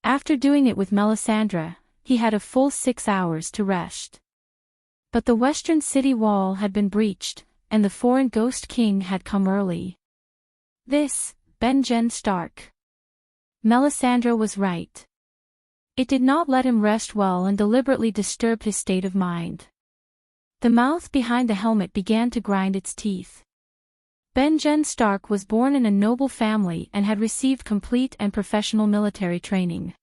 S1: After doing it with Melisandre, he had a full 6 hours to rest. But the western city wall had been breached, and the foreign ghost king had come early. This, Benjen Stark. Melisandre was right. It did not let him rest well and deliberately disturbed his state of mind. The mouth behind the helmet began to grind its teeth. Benjen Stark was born in a noble family and had received complete and professional military training.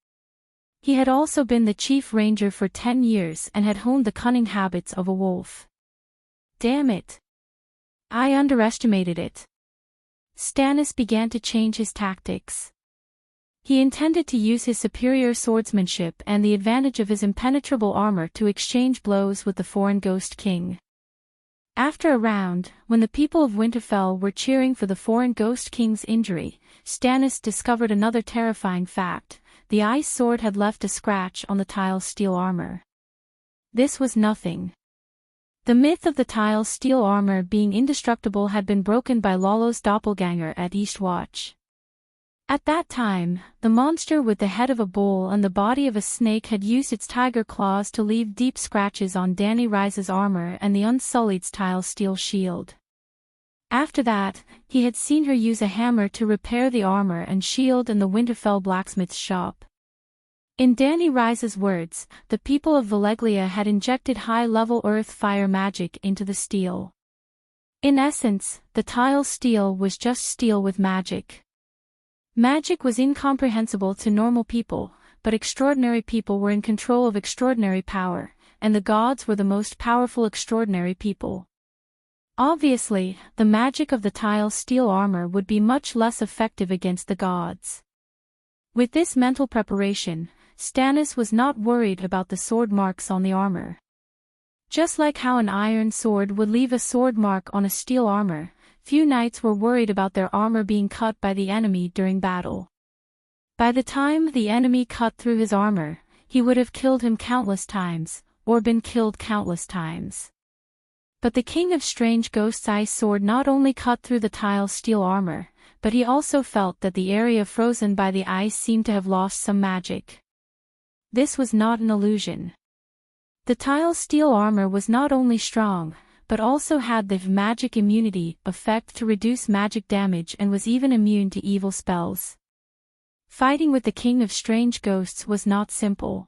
S1: He had also been the chief ranger for 10 years and had honed the cunning habits of a wolf. Damn it! I underestimated it. Stannis began to change his tactics. He intended to use his superior swordsmanship and the advantage of his impenetrable armor to exchange blows with the foreign ghost king. After a round, when the people of Winterfell were cheering for the foreign ghost king's injury, Stannis discovered another terrifying fact: the ice sword had left a scratch on the tile's steel armor. This was nothing. The myth of the tile's steel armor being indestructible had been broken by Lollo's doppelganger at Eastwatch. At that time, the monster with the head of a bull and the body of a snake had used its tiger claws to leave deep scratches on Dany Rise's armor and the Unsullied's tile steel shield. After that, he had seen her use a hammer to repair the armor and shield in the Winterfell blacksmith's shop. In Dany Rise's words, the people of Valeglia had injected high-level earth-fire magic into the steel. In essence, the tile steel was just steel with magic. Magic was incomprehensible to normal people, but extraordinary people were in control of extraordinary power, and the gods were the most powerful extraordinary people. Obviously, the magic of the tile steel armor would be much less effective against the gods. With this mental preparation, Stannis was not worried about the sword marks on the armor. Just like how an iron sword would leave a sword mark on a steel armor, few knights were worried about their armor being cut by the enemy during battle. By the time the enemy cut through his armor, he would have killed him countless times, or been killed countless times. But the King of Strange Ghost's ice sword not only cut through the tile steel armor, but he also felt that the area frozen by the ice seemed to have lost some magic. This was not an illusion. The tile steel armor was not only strong, but also had the magic immunity effect to reduce magic damage and was even immune to evil spells. Fighting with the King of Strange Ghosts was not simple.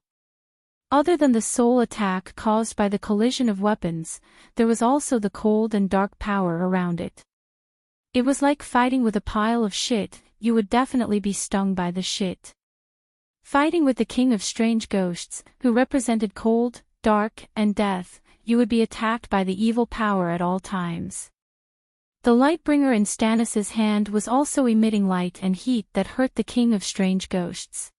S1: Other than the soul attack caused by the collision of weapons, there was also the cold and dark power around it. It was like fighting with a pile of shit, you would definitely be stung by the shit. Fighting with the King of Strange Ghosts, who represented cold, dark, and death, you would be attacked by the evil power at all times. The Lightbringer in Stannis' hand was also emitting light and heat that hurt the King of Strange Ghosts.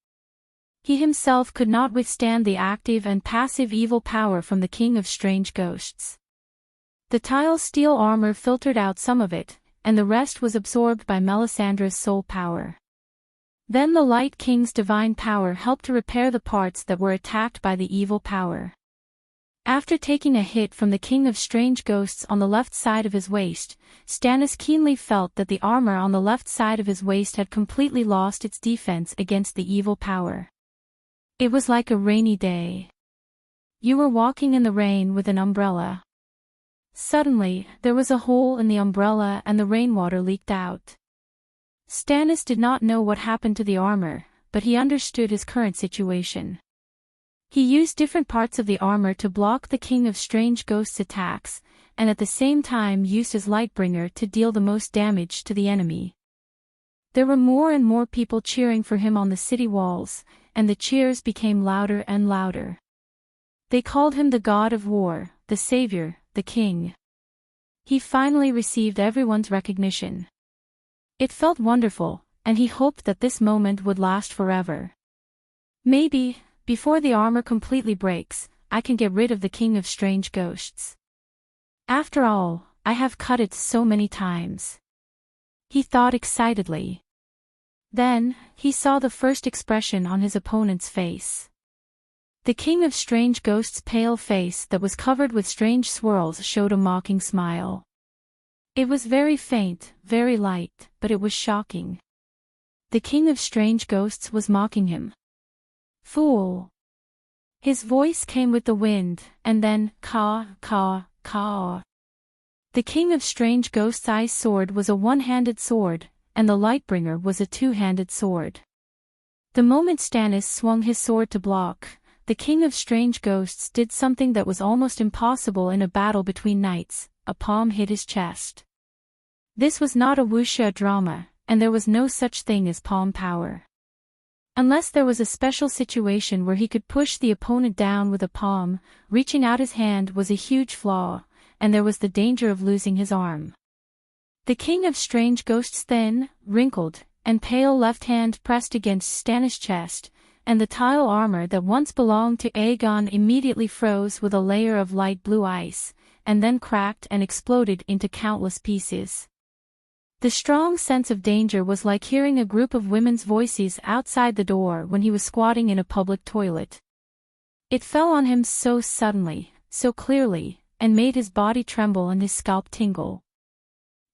S1: He himself could not withstand the active and passive evil power from the King of Strange Ghosts. The tile steel armor filtered out some of it, and the rest was absorbed by Melisandre's soul power. Then the Light King's divine power helped to repair the parts that were attacked by the evil power. After taking a hit from the King of Strange Ghosts on the left side of his waist, Stannis keenly felt that the armor on the left side of his waist had completely lost its defense against the evil power. It was like a rainy day. You were walking in the rain with an umbrella. Suddenly, there was a hole in the umbrella and the rainwater leaked out. Stannis did not know what happened to the armor, but he understood his current situation. He used different parts of the armor to block the King of Strange Ghosts' attacks, and at the same time used his Lightbringer to deal the most damage to the enemy. There were more and more people cheering for him on the city walls, and the cheers became louder and louder. They called him the God of War, the Savior, the King. He finally received everyone's recognition. It felt wonderful, and he hoped that this moment would last forever. Maybe, before the armor completely breaks, I can get rid of the King of Strange Ghosts. After all, I have cut it so many times. He thought excitedly. Then, he saw the first expression on his opponent's face. The King of Strange Ghosts' pale face that was covered with strange swirls showed a mocking smile. It was very faint, very light, but it was shocking. The king of strange ghosts was mocking him. Fool! His voice came with the wind, and then, caw, caw, caw. The king of strange ghosts' ice sword was a one-handed sword, and the Lightbringer was a two-handed sword. The moment Stannis swung his sword to block, the king of strange ghosts did something that was almost impossible in a battle between knights. A palm hit his chest. This was not a wuxia drama, and there was no such thing as palm power. Unless there was a special situation where he could push the opponent down with a palm, reaching out his hand was a huge flaw, and there was the danger of losing his arm. The king of strange ghosts' thin, wrinkled, and pale left hand pressed against Stannis' chest, and the tile armor that once belonged to Aegon immediately froze with a layer of light blue ice, and then cracked and exploded into countless pieces. The strong sense of danger was like hearing a group of women's voices outside the door when he was squatting in a public toilet. It fell on him so suddenly, so clearly, and made his body tremble and his scalp tingle.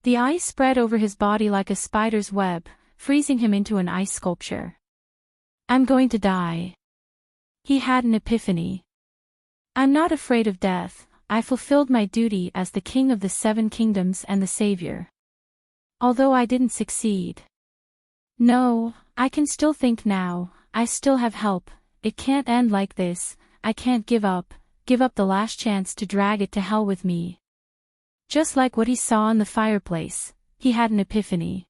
S1: The ice spread over his body like a spider's web, freezing him into an ice sculpture. I'm going to die. He had an epiphany. I'm not afraid of death. I fulfilled my duty as the king of the Seven Kingdoms and the savior. Although I didn't succeed. No, I can still think now, I still have help, it can't end like this, I can't give up the last chance to drag it to hell with me. Just like what he saw in the fireplace, he had an epiphany.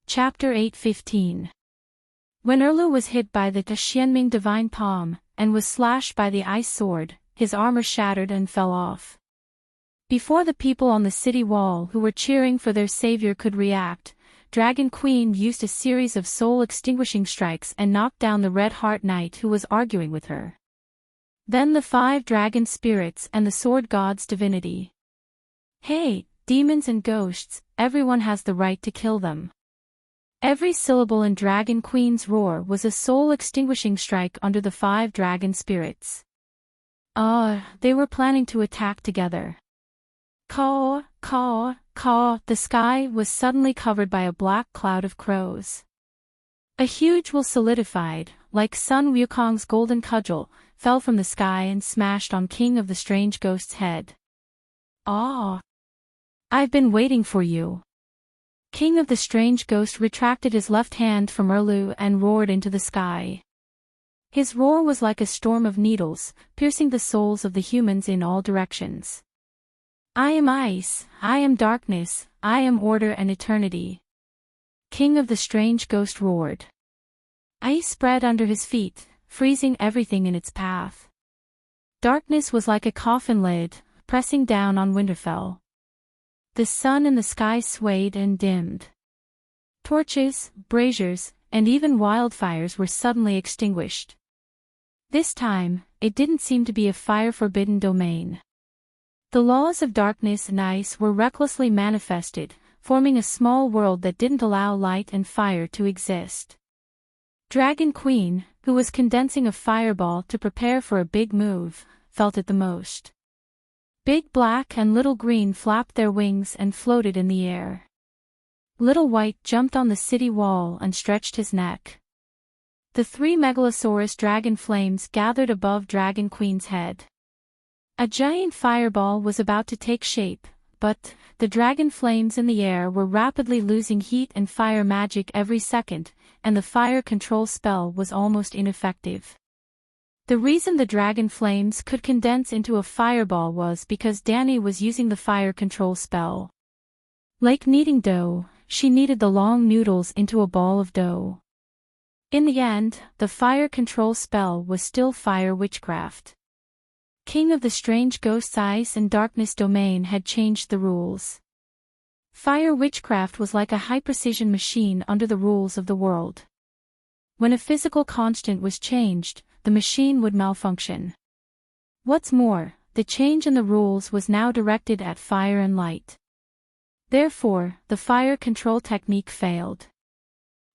S1: Chapter 8:15. When Erlu was hit by the Xianming divine palm, and was slashed by the ice sword, his armor shattered and fell off. Before the people on the city wall who were cheering for their savior could react, Dragon Queen used a series of soul-extinguishing strikes and knocked down the Red Heart Knight who was arguing with her. Then the 5 dragon spirits and the sword god's divinity. Hey, demons and ghosts, everyone has the right to kill them. Every syllable in Dragon Queen's roar was a soul-extinguishing strike under the 5 dragon spirits. They were planning to attack together. Caw, caw, caw, the sky was suddenly covered by a black cloud of crows. A huge will solidified, like Sun Wukong's golden cudgel, fell from the sky and smashed on King of the Strange Ghost's head. I've been waiting for you. King of the Strange Ghost retracted his left hand from Erlu and roared into the sky. His roar was like a storm of needles, piercing the souls of the humans in all directions. I am ice, I am darkness, I am order and eternity. King of the Strange Ghost roared. Ice spread under his feet, freezing everything in its path. Darkness was like a coffin lid, pressing down on Winterfell. The sun in the sky swayed and dimmed. Torches, braziers, and even wildfires were suddenly extinguished. This time, it didn't seem to be a fire-forbidden domain. The laws of darkness and ice were recklessly manifested, forming a small world that didn't allow light and fire to exist. Dragon Queen, who was condensing a fireball to prepare for a big move, felt it the most. Big Black and Little Green flapped their wings and floated in the air. Little White jumped on the city wall and stretched his neck. The 3 Megalosaurus dragon flames gathered above Dragon Queen's head. A giant fireball was about to take shape, but the dragon flames in the air were rapidly losing heat and fire magic every second, and the fire control spell was almost ineffective. The reason the dragon flames could condense into a fireball was because Dany was using the fire control spell. Like kneading dough, she kneaded the long noodles into a ball of dough. In the end, the fire control spell was still fire witchcraft. King of the Strange Ghost's ice and darkness domain had changed the rules. Fire witchcraft was like a high-precision machine under the rules of the world. When a physical constant was changed, the machine would malfunction. What's more, the change in the rules was now directed at fire and light. Therefore, the fire control technique failed.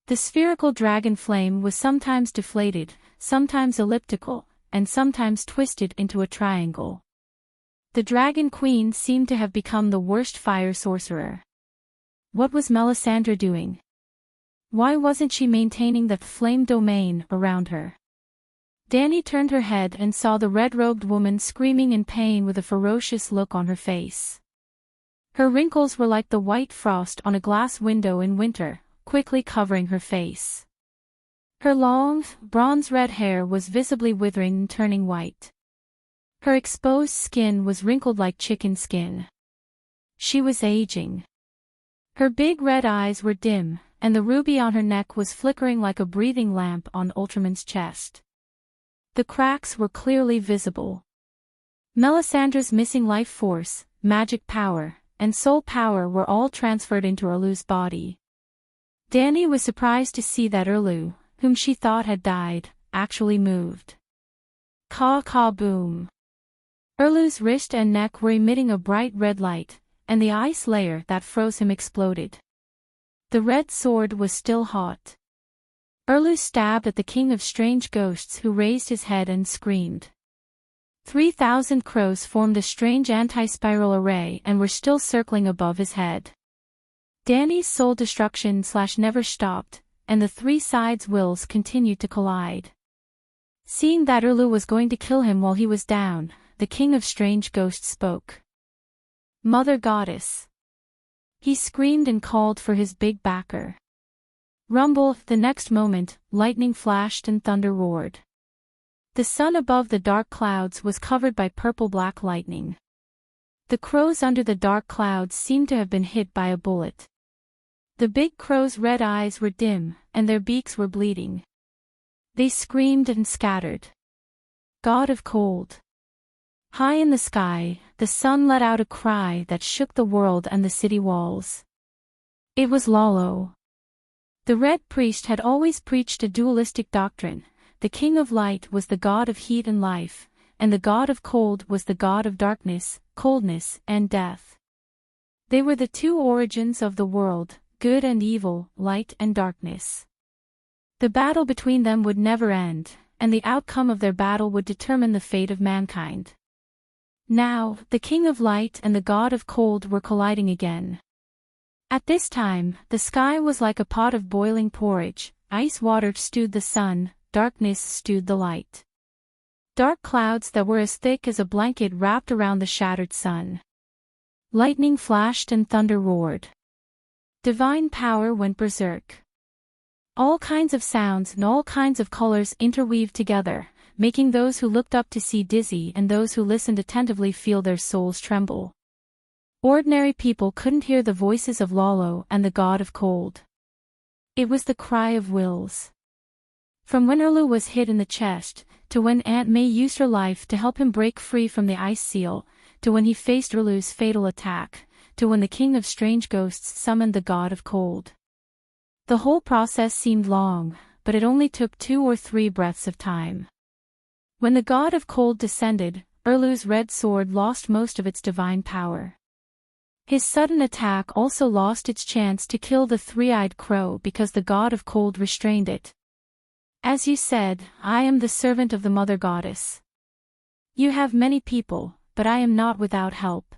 S1: The spherical dragon flame was sometimes deflated, sometimes elliptical, and sometimes twisted into a triangle. The Dragon Queen seemed to have become the worst fire sorcerer. What was Melisandre doing? Why wasn't she maintaining the flame domain around her? Dany turned her head and saw the red-robed woman screaming in pain with a ferocious look on her face. Her wrinkles were like the white frost on a glass window in winter, quickly covering her face. Her long, bronze-red hair was visibly withering and turning white. Her exposed skin was wrinkled like chicken skin. She was aging. Her big red eyes were dim, and the ruby on her neck was flickering like a breathing lamp on Ultraman's chest. The cracks were clearly visible. Melisandre's missing life force, magic power, and soul power were all transferred into Erlu's body. Dany was surprised to see that Erlu, whom she thought had died, actually moved. Caw-caw-boom. Erlu's wrist and neck were emitting a bright red light, and the ice layer that froze him exploded. The red sword was still hot. Erlu stabbed at the king of strange ghosts, who raised his head and screamed. 3,000 crows formed a strange anti-spiral array and were still circling above his head. Dany's soul destruction never stopped, and the three sides' wills continued to collide. Seeing that Erlu was going to kill him while he was down, the king of strange ghosts spoke. Mother Goddess. He screamed and called for his big backer. Rumble, the next moment, lightning flashed and thunder roared. The sun above the dark clouds was covered by purple-black lightning. The crows under the dark clouds seemed to have been hit by a bullet. The big crows' red eyes were dim, and their beaks were bleeding. They screamed and scattered. God of Cold. High in the sky, the sun let out a cry that shook the world and the city walls. It was LoveLore. The Red Priest had always preached a dualistic doctrine. The King of Light was the god of heat and life, and the god of cold was the god of darkness, coldness, and death. They were the two origins of the world, good and evil, light and darkness. The battle between them would never end, and the outcome of their battle would determine the fate of mankind. Now, the King of Light and the god of cold were colliding again. At this time, the sky was like a pot of boiling porridge, ice water stewed the sun, darkness stewed the light. Dark clouds that were as thick as a blanket wrapped around the shattered sun. Lightning flashed and thunder roared. Divine power went berserk. All kinds of sounds and all kinds of colors interweaved together, making those who looked up to see dizzy and those who listened attentively feel their souls tremble. Ordinary people couldn't hear the voices of LoveLore and the god of cold. It was the cry of wills. From when Erlu was hit in the chest, to when Aunt May used her life to help him break free from the ice seal, to when he faced Erlu's fatal attack, to when the King of Strange Ghosts summoned the god of cold. The whole process seemed long, but it only took 2 or 3 breaths of time. When the god of cold descended, Erlu's red sword lost most of its divine power. His sudden attack also lost its chance to kill the three-eyed crow because the god of cold restrained it. As you said, I am the servant of the Mother Goddess. You have many people, but I am not without help.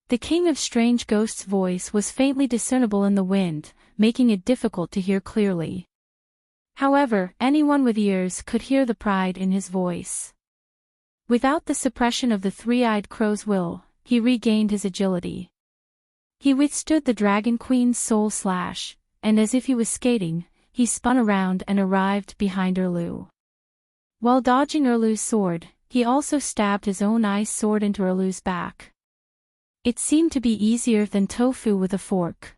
S1: The King of Strange Ghosts' voice was faintly discernible in the wind, making it difficult to hear clearly. However, anyone with ears could hear the pride in his voice. Without the suppression of the three-eyed crow's will, he regained his agility. He withstood the Dragon Queen's soul slash, and as if he was skating, he spun around and arrived behind Erlu. While dodging Erlu's sword, he also stabbed his own ice sword into Erlu's back. It seemed to be easier than tofu with a fork.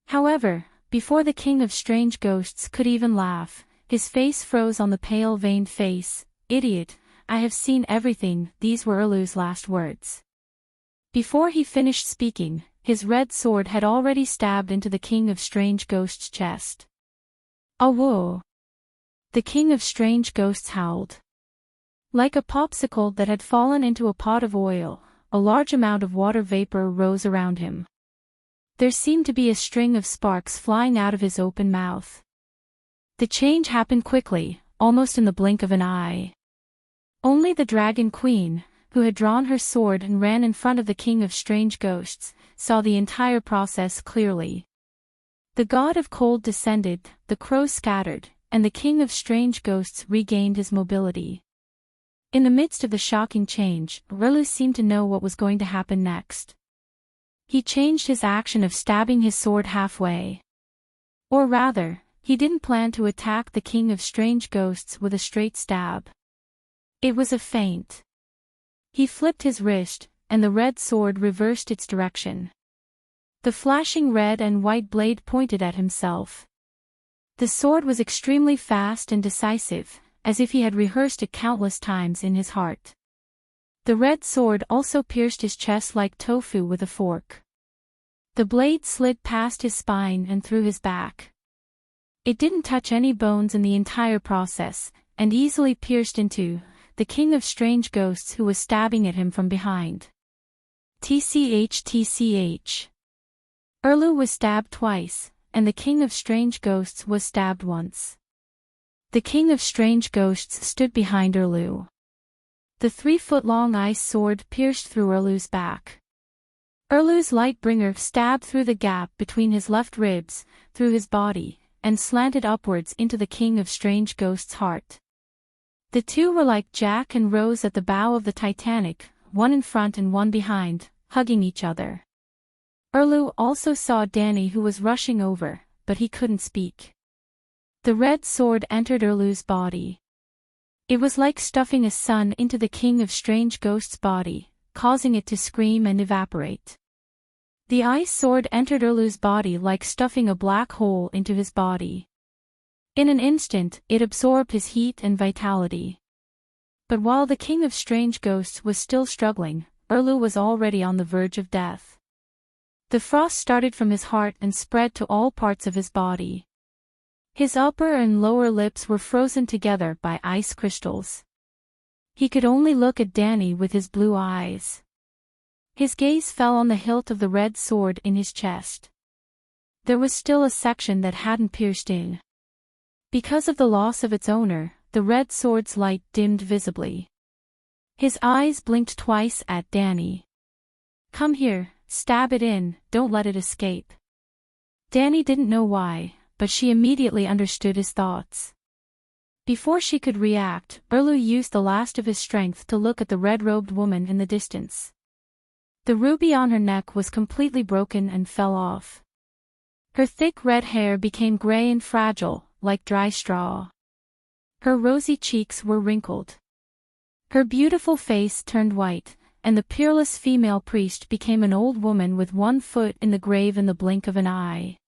S1: However, before the King of Strange Ghosts could even laugh, his face froze on the pale veined face. Idiot, I have seen everything, these were Erlu's last words. Before he finished speaking, his red sword had already stabbed into the King of Strange Ghosts' chest. Awoo! The King of Strange Ghosts howled. Like a popsicle that had fallen into a pot of oil, a large amount of water vapor rose around him. There seemed to be a string of sparks flying out of his open mouth. The change happened quickly, almost in the blink of an eye. Only the Dragon Queen, who had drawn her sword and ran in front of the King of Strange Ghosts, saw the entire process clearly. The god of cold descended, the crows scattered, and the king of strange ghosts regained his mobility. In the midst of the shocking change, Relu seemed to know what was going to happen next. He changed his action of stabbing his sword halfway. Or rather, he didn't plan to attack the king of strange ghosts with a straight stab. It was a feint. He flipped his wrist, and the red sword reversed its direction. The flashing red and white blade pointed at himself. The sword was extremely fast and decisive, as if he had rehearsed it countless times in his heart. The red sword also pierced his chest like tofu with a fork. The blade slid past his spine and through his back. It didn't touch any bones in the entire process, and easily pierced into the king of strange ghosts who was stabbing at him from behind. TCH. Erlu was stabbed twice, and the king of strange ghosts was stabbed once. The king of strange ghosts stood behind Erlu. The 3-foot-long ice sword pierced through Erlu's back. Erlu's Lightbringer stabbed through the gap between his left ribs, through his body, and slanted upwards into the king of strange ghosts' heart. The two were like Jack and Rose at the bow of the Titanic, one in front and one behind, hugging each other. Erlu also saw Danny, who was rushing over, but he couldn't speak. The red sword entered Erlu's body. It was like stuffing a sun into the king of strange ghosts' body, causing it to scream and evaporate. The ice sword entered Erlu's body like stuffing a black hole into his body. In an instant, it absorbed his heat and vitality. But while the king of strange ghosts was still struggling, Erlu was already on the verge of death. The frost started from his heart and spread to all parts of his body. His upper and lower lips were frozen together by ice crystals. He could only look at Danny with his blue eyes. His gaze fell on the hilt of the red sword in his chest. There was still a section that hadn't pierced in. Because of the loss of its owner, the red sword's light dimmed visibly. His eyes blinked twice at Danny. "Come here, stab it in, don't let it escape." Danny didn't know why, but she immediately understood his thoughts. Before she could react, Erlu used the last of his strength to look at the red-robed woman in the distance. The ruby on her neck was completely broken and fell off. Her thick red hair became gray and fragile, like dry straw. Her rosy cheeks were wrinkled. Her beautiful face turned white, and the peerless female priest became an old woman with one foot in the grave in the blink of an eye.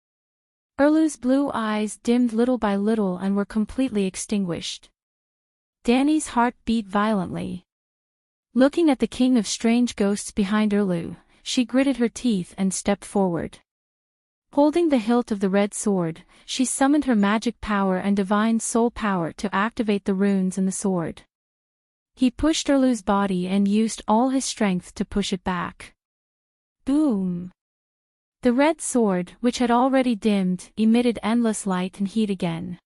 S1: Erlu's blue eyes dimmed little by little and were completely extinguished. Danny's heart beat violently. Looking at the king of strange ghosts behind Erlu, she gritted her teeth and stepped forward. Holding the hilt of the red sword, she summoned her magic power and divine soul power to activate the runes in the sword. He pushed Erlu's body and used all his strength to push it back. Boom! The red sword, which had already dimmed, emitted endless light and heat again.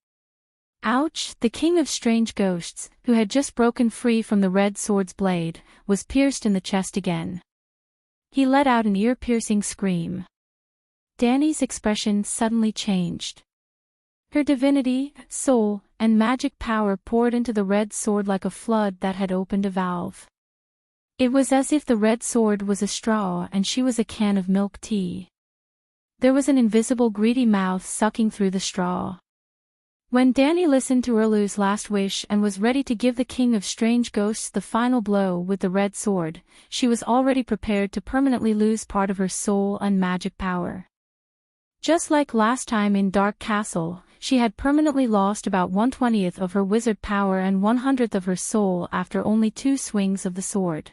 S1: Ouch! The king of strange ghosts, who had just broken free from the red sword's blade, was pierced in the chest again. He let out an ear-piercing scream. Danny's expression suddenly changed. Her divinity, soul, and magic power poured into the red sword like a flood that had opened a valve. It was as if the red sword was a straw and she was a can of milk tea. There was an invisible greedy mouth sucking through the straw. When Danny listened to Erlu's last wish and was ready to give the king of strange ghosts the final blow with the red sword, she was already prepared to permanently lose part of her soul and magic power. Just like last time in Dark Castle, she had permanently lost about 1/20th of her wizard power and 1/100th of her soul after only 2 swings of the sword.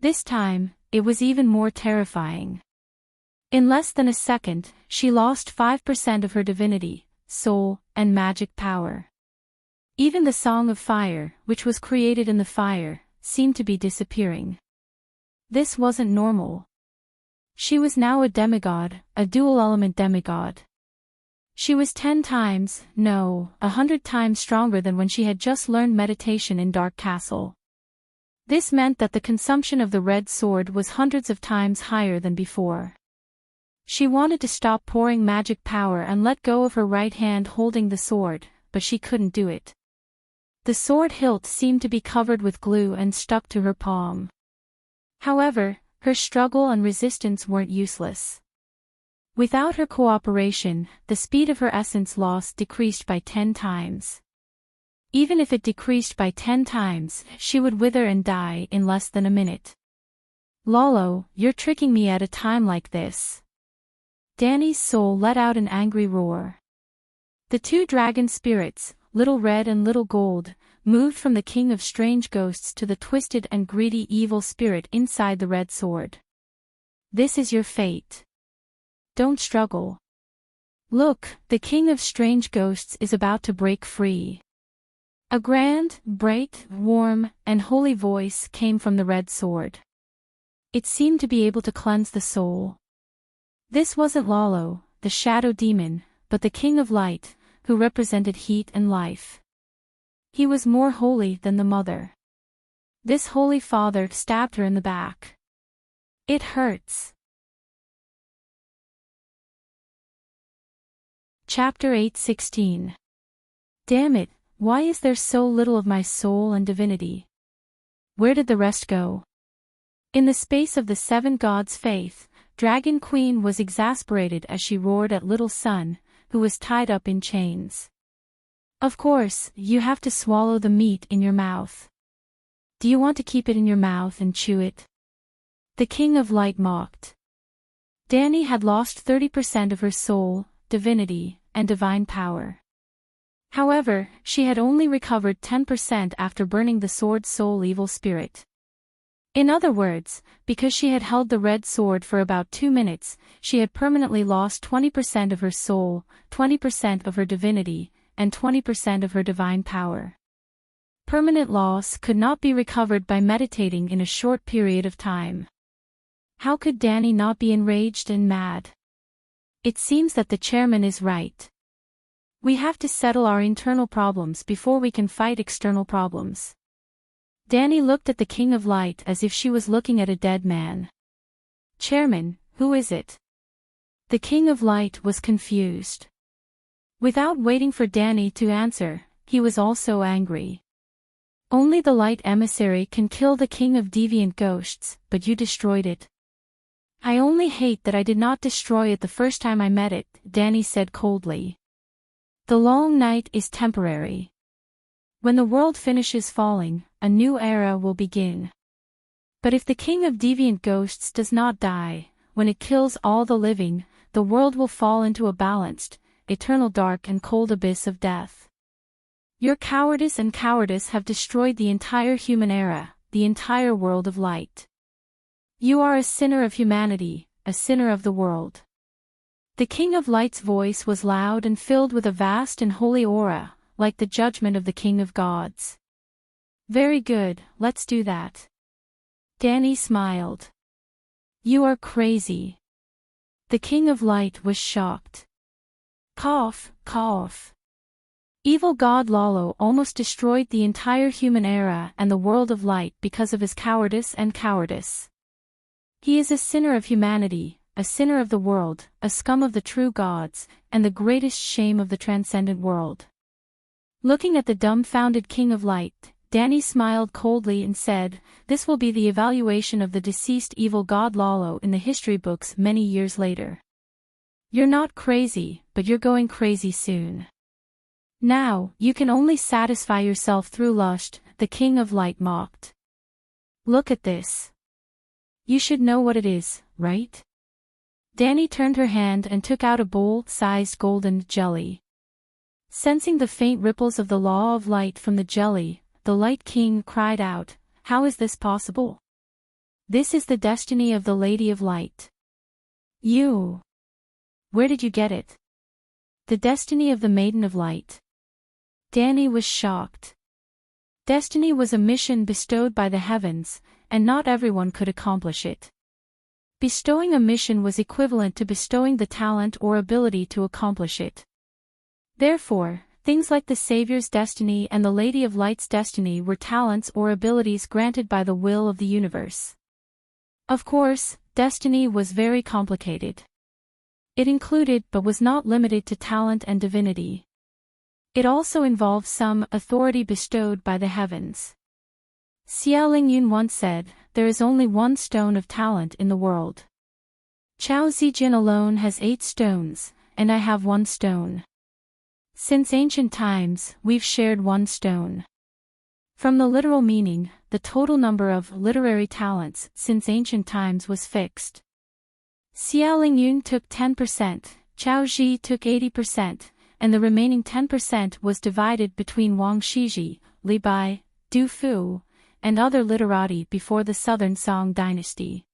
S1: This time, it was even more terrifying. In less than a second, she lost 5% of her divinity, soul, and magic power. Even the Song of Fire, which was created in the fire, seemed to be disappearing. This wasn't normal. She was now a demigod, a dual-element demigod. She was 10 times, no, 100 times stronger than when she had just learned meditation in Dark Castle. This meant that the consumption of the red sword was hundreds of times higher than before. She wanted to stop pouring magic power and let go of her right hand holding the sword, but she couldn't do it. The sword hilt seemed to be covered with glue and stuck to her palm. However, her struggle and resistance weren't useless. Without her cooperation, the speed of her essence loss decreased by 10 times. Even if it decreased by 10 times, she would wither and die in less than a minute. Lolo, you're tricking me at a time like this. Danny's soul let out an angry roar. The two dragon spirits, Little Red and Little Gold, moved from the king of strange ghosts to the twisted and greedy evil spirit inside the red sword. This is your fate. Don't struggle. Look, the king of strange ghosts is about to break free. A grand, bright, warm, and holy voice came from the red sword. It seemed to be able to cleanse the soul. This wasn't Lolo, the shadow demon, but the king of light, who represented heat and life. He was more holy than the mother. This holy father stabbed her in the back. It hurts. Chapter 8:16. Damn it, why is there so little of my soul and divinity? Where did the rest go? In the space of the 7 gods' faith, Dragon Queen was exasperated as she roared at Little Sun, who was tied up in chains. Of course, you have to swallow the meat in your mouth. Do you want to keep it in your mouth and chew it? The King of Light mocked. Danny had lost 30% of her soul, divinity, and divine power. However, she had only recovered 10% after burning the sword's soul evil spirit. In other words, because she had held the red sword for about 2 minutes, she had permanently lost 20% of her soul, 20% of her divinity, and 20% of her divine power. Permanent loss could not be recovered by meditating in a short period of time. How could Danny not be enraged and mad? It seems that the chairman is right. We have to settle our internal problems before we can fight external problems. Danny looked at the King of Light as if she was looking at a dead man. Chairman, who is it? The King of Light was confused. Without waiting for Danny to answer, he was also angry. Only the Light Emissary can kill the King of Deviant Ghosts, but you destroyed it. I only hate that I did not destroy it the first time I met it, Danny said coldly. The long night is temporary. When the world finishes falling, a new era will begin. But if the King of Deviant Ghosts does not die, when it kills all the living, the world will fall into a balanced, eternal dark and cold abyss of death. Your cowardice and cowardice have destroyed the entire human era, the entire world of light. You are a sinner of humanity, a sinner of the world. The King of Light's voice was loud and filled with a vast and holy aura, like the judgment of the King of Gods. Very good, let's do that. Danny smiled. You are crazy. The King of Light was shocked. Cough, cough. Evil God Lolo almost destroyed the entire human era and the world of light because of his cowardice and cowardice. He is a sinner of humanity, a sinner of the world, a scum of the true gods, and the greatest shame of the transcendent world. Looking at the dumbfounded King of Light, Danny smiled coldly and said, "This will be the evaluation of the deceased evil god Lolo in the history books many years later. You're not crazy, but you're going crazy soon. Now, you can only satisfy yourself through lust," the King of Light mocked. Look at this. You should know what it is, right? Danny turned her hand and took out a bowl-sized golden jelly. Sensing the faint ripples of the law of light from the jelly, the Light King cried out, "How is this possible? This is the destiny of the Lady of Light." You! Where did you get it? The destiny of the Maiden of Light. Danny was shocked. Destiny was a mission bestowed by the heavens, and not everyone could accomplish it. Bestowing a mission was equivalent to bestowing the talent or ability to accomplish it. Therefore, Things like the Savior's destiny and the Lady of Light's destiny were talents or abilities granted by the will of the universe. Of course, destiny was very complicated. It included but was not limited to talent and divinity. It also involved some authority bestowed by the heavens. Xia Lingyun once said, "There is only one stone of talent in the world. Chao Zijin alone has 8 stones, and I have 1 stone. Since ancient times, we've shared 1 stone." From the literal meaning, the total number of literary talents since ancient times was fixed. Xia Lingyun took 10%, Chao Ji took 80%, and the remaining 10% was divided between Wang Shiji, Li Bai, Du Fu, and other literati before the Southern Song dynasty.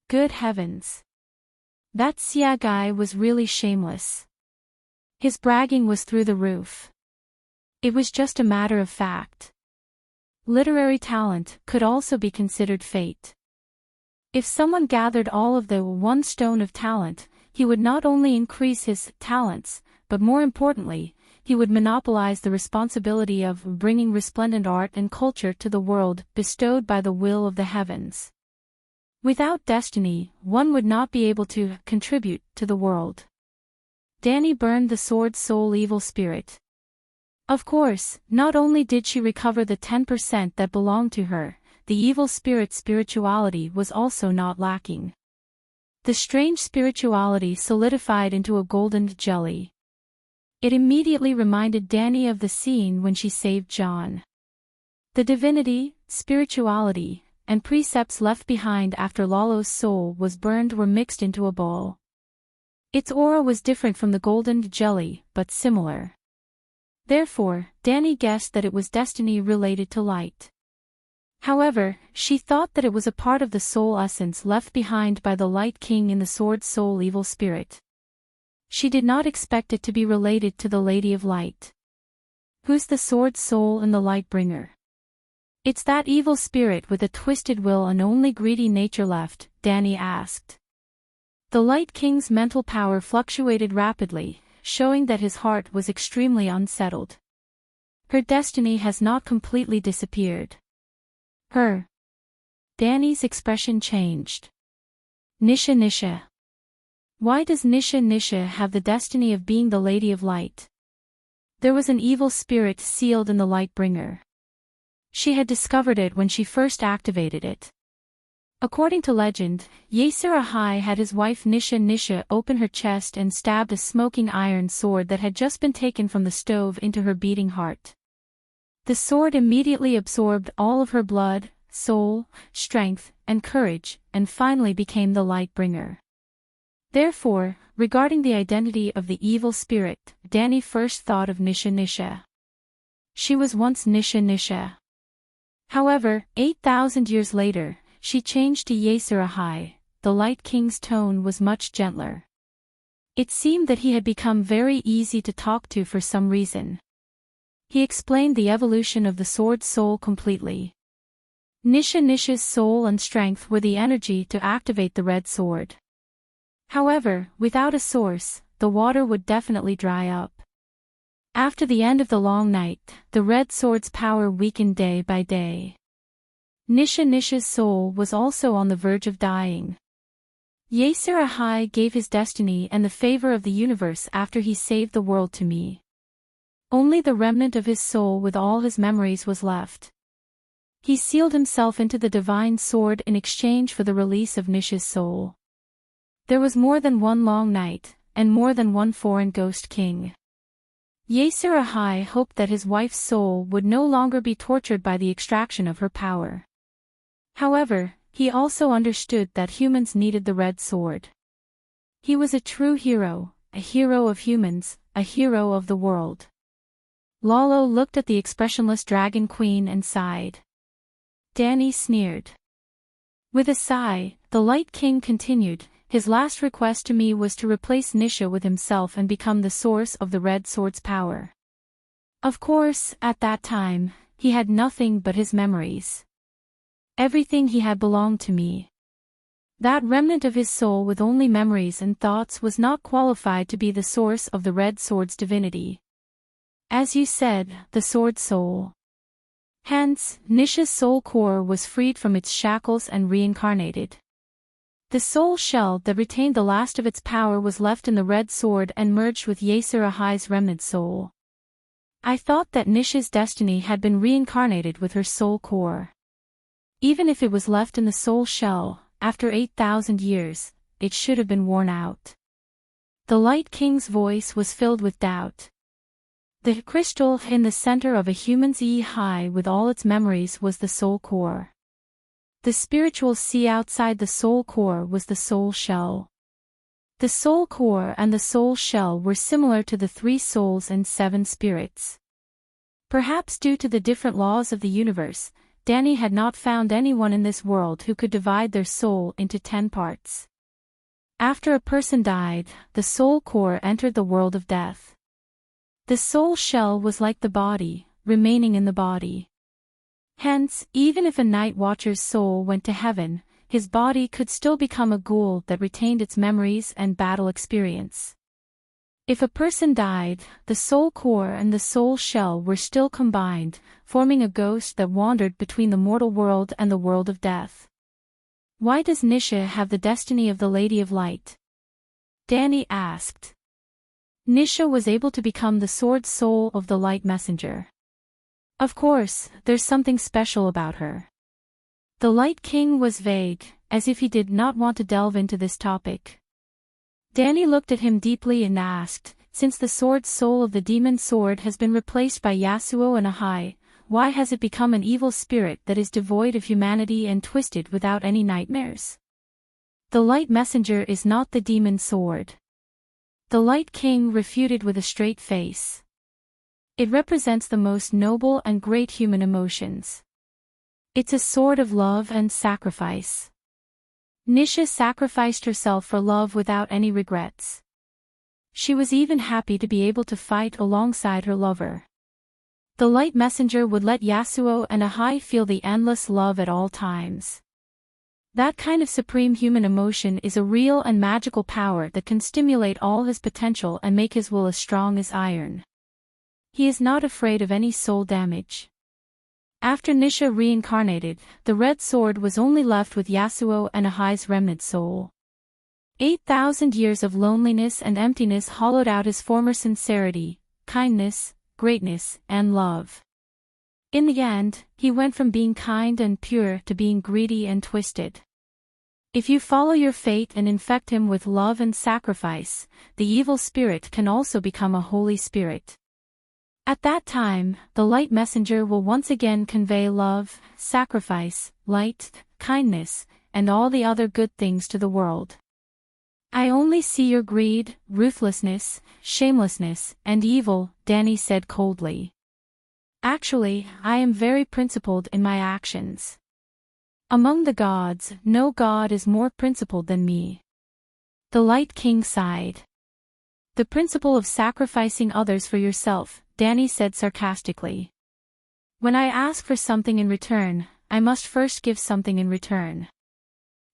S1: Good heavens! That Xia guy was really shameless. His bragging was through the roof. It was just a matter of fact. Literary talent could also be considered fate. If someone gathered all of the 1 stone of talent, he would not only increase his talents, but more importantly, he would monopolize the responsibility of bringing resplendent art and culture to the world bestowed by the will of the heavens. Without destiny, one would not be able to contribute to the world. Danny burned the sword's soul evil spirit. Of course, not only did she recover the 10% that belonged to her, the evil spirit's spirituality was also not lacking. The strange spirituality solidified into a golden jelly. It immediately reminded Danny of the scene when she saved John. The divinity, spirituality, and precepts left behind after Lalo's soul was burned were mixed into a bowl. Its aura was different from the golden jelly, but similar. Therefore, Danny guessed that it was destiny related to light. However, she thought that it was a part of the soul essence left behind by the Light King in the sword's soul evil spirit. She did not expect it to be related to the Lady of Light. Who's the sword's soul and the light bringer? It's that evil spirit with a twisted will and only greedy nature left, Danny asked. The Light King's mental power fluctuated rapidly, showing that his heart was extremely unsettled. Her destiny has not completely disappeared. Danny's expression changed. Nisha Nisha. Why does Nisha Nisha have the destiny of being the Lady of Light? There was an evil spirit sealed in the light bringer. She had discovered it when she first activated it. According to legend, Yeser Ahai had his wife Nisha Nisha open her chest and stabbed a smoking iron sword that had just been taken from the stove into her beating heart. The sword immediately absorbed all of her blood, soul, strength, and courage, and finally became the light bringer. Therefore, regarding the identity of the evil spirit, Danny first thought of Nisha Nisha. She was once Nisha Nisha. However, 8,000 years later, she changed to Yeser Ahai. The Light King's tone was much gentler. It seemed that he had become very easy to talk to for some reason. He explained the evolution of the sword's soul completely. Nisha Nisha's soul and strength were the energy to activate the red sword. However, without a source, the water would definitely dry up. After the end of the long night, the red sword's power weakened day by day. Nisha Nisha's soul was also on the verge of dying. Yeser Ahai gave his destiny and the favor of the universe after he saved the world to me. Only the remnant of his soul with all his memories was left. He sealed himself into the divine sword in exchange for the release of Nisha's soul. There was more than one long night, and more than one foreign ghost king. Yeser Ahai hoped that his wife's soul would no longer be tortured by the extraction of her power. However, he also understood that humans needed the red sword. He was a true hero, a hero of humans, a hero of the world. Lalo looked at the expressionless dragon queen and sighed. Danny sneered. With a sigh, the Light King continued, his last request to me was to replace Nisha with himself and become the source of the red sword's power. Of course, at that time, he had nothing but his memories. Everything he had belonged to me. That remnant of his soul with only memories and thoughts was not qualified to be the source of the red sword's divinity. As you said, the sword soul. Hence, Nisha's soul core was freed from its shackles and reincarnated. The soul shell that retained the last of its power was left in the red sword and merged with Yasir Ahai's remnant soul. I thought that Nisha's destiny had been reincarnated with her soul core. Even if it was left in the soul shell, after 8,000 years, it should have been worn out. The Light King's voice was filled with doubt. The crystal in the center of a human's eye with all its memories was the soul core. The spiritual sea outside the soul core was the soul shell. The soul core and the soul shell were similar to the 3 souls and 7 spirits. Perhaps due to the different laws of the universe, Danny had not found anyone in this world who could divide their soul into 10 parts. After a person died, the soul core entered the world of death. The soul shell was like the body, remaining in the body. Hence, even if a night watcher's soul went to heaven, his body could still become a ghoul that retained its memories and battle experience. If a person died, the soul core and the soul shell were still combined, forming a ghost that wandered between the mortal world and the world of death. Why does Nisha have the destiny of the Lady of Light? Danny asked. Nisha was able to become the sword soul of the Light Messenger. Of course, there's something special about her. The Light King was vague, as if he did not want to delve into this topic. Danny looked at him deeply and asked, since the sword soul of the demon sword has been replaced by Yasuo and Ahai, why has it become an evil spirit that is devoid of humanity and twisted without any nightmares? The Light Messenger is not the demon sword. The Light King refuted with a straight face. It represents the most noble and great human emotions. It's a sword of love and sacrifice. Nisha sacrificed herself for love without any regrets. She was even happy to be able to fight alongside her lover. The Light Messenger would let Yasuo and Ahai feel the endless love at all times. That kind of supreme human emotion is a real and magical power that can stimulate all his potential and make his will as strong as iron. He is not afraid of any soul damage. After Nisha reincarnated, the red sword was only left with Yasuo and Ahai's remnant soul. 8,000 years of loneliness and emptiness hollowed out his former sincerity, kindness, greatness, and love. In the end, he went from being kind and pure to being greedy and twisted. If you follow your fate and infect him with love and sacrifice, the evil spirit can also become a holy spirit. At that time, the Light Messenger will once again convey love, sacrifice, light, kindness, and all the other good things to the world. I only see your greed, ruthlessness, shamelessness, and evil, Danny said coldly. Actually, I am very principled in my actions. Among the gods, no god is more principled than me. The Light King sighed. The principle of sacrificing others for yourself, Danny said sarcastically. When I ask for something in return, I must first give something in return.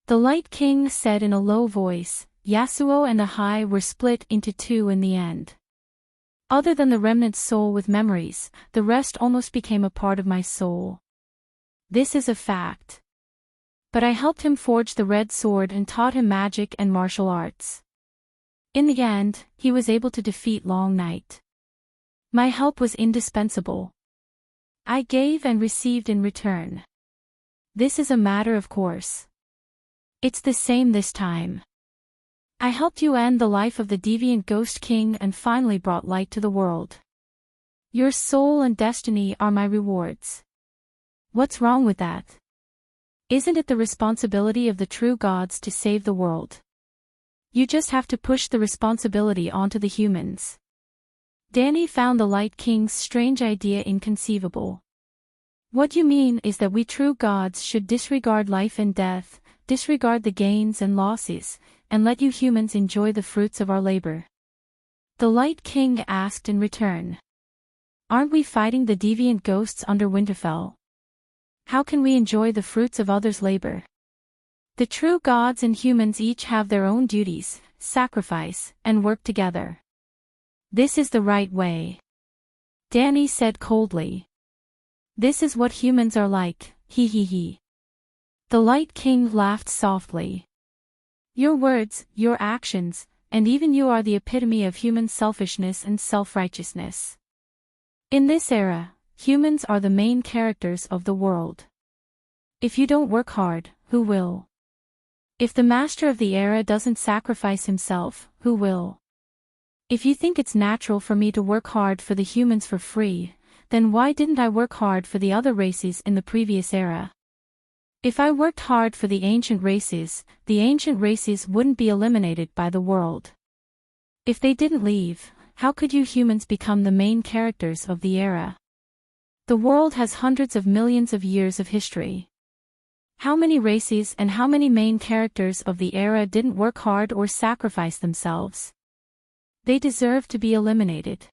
S1: The Light King said in a low voice, Yasuo and Ahai were split into 2 in the end. Other than the remnant soul with memories, the rest almost became a part of my soul. This is a fact. But I helped him forge the red sword and taught him magic and martial arts. In the end, he was able to defeat Long Night. My help was indispensable. I gave and received in return. This is a matter of course. It's the same this time. I helped you end the life of the deviant Ghost King and finally brought light to the world. Your soul and destiny are my rewards. What's wrong with that? Isn't it the responsibility of the true gods to save the world? You just have to push the responsibility onto the humans. Danny found the Light King's strange idea inconceivable. What you mean is that we true gods should disregard life and death, disregard the gains and losses, and let you humans enjoy the fruits of our labor. The Light King asked in return. Aren't we fighting the deviant ghosts under Winterfell? How can we enjoy the fruits of others' labor? The true gods and humans each have their own duties, sacrifice, and work together. This is the right way. Danny said coldly. This is what humans are like, he he he. The Light King laughed softly. Your words, your actions, and even you are the epitome of human selfishness and self-righteousness. In this era, humans are the main characters of the world. If you don't work hard, who will? If the master of the era doesn't sacrifice himself, who will? If you think it's natural for me to work hard for the humans for free, then why didn't I work hard for the other races in the previous era? If I worked hard for the ancient races wouldn't be eliminated by the world. If they didn't leave, how could you humans become the main characters of the era? The world has hundreds of millions of years of history. How many races and how many main characters of the era didn't work hard or sacrifice themselves? They deserve to be eliminated.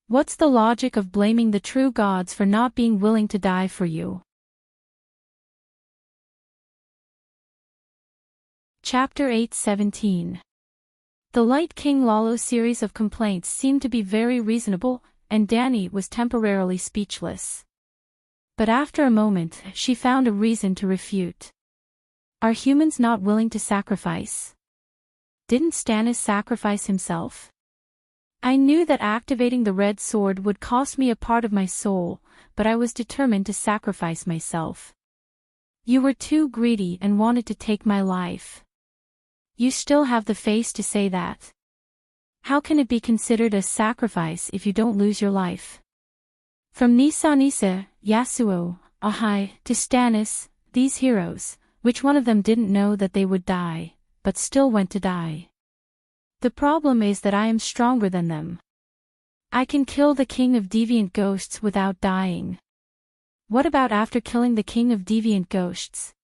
S1: What's the logic of blaming the true gods for not being willing to die for you? Chapter 8:17. The Light King Lalo's series of complaints seemed to be very reasonable, and Danny was temporarily speechless. But after a moment, she found a reason to refute. Are humans not willing to sacrifice? Didn't Stannis sacrifice himself? I knew that activating the red sword would cost me a part of my soul, but I was determined to sacrifice myself. You were too greedy and wanted to take my life. You still have the face to say that. How can it be considered a sacrifice if you don't lose your life? From Nisa, Yasuo, Ahai, to Stannis, these heroes, which one of them didn't know that they would die, but still went to die? The problem is that I am stronger than them. I can kill the king of deviant ghosts without dying. What about after killing the king of deviant ghosts?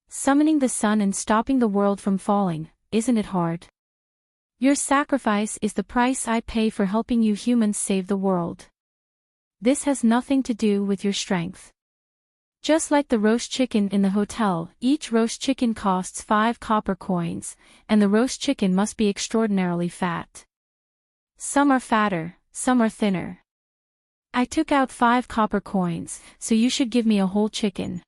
S1: Summoning the sun and stopping the world from falling, isn't it hard? Your sacrifice is the price I pay for helping you humans save the world. This has nothing to do with your strength. Just like the roast chicken in the hotel, each roast chicken costs 5 copper coins, and the roast chicken must be extraordinarily fat. Some are fatter, some are thinner. I took out 5 copper coins, so you should give me a whole chicken.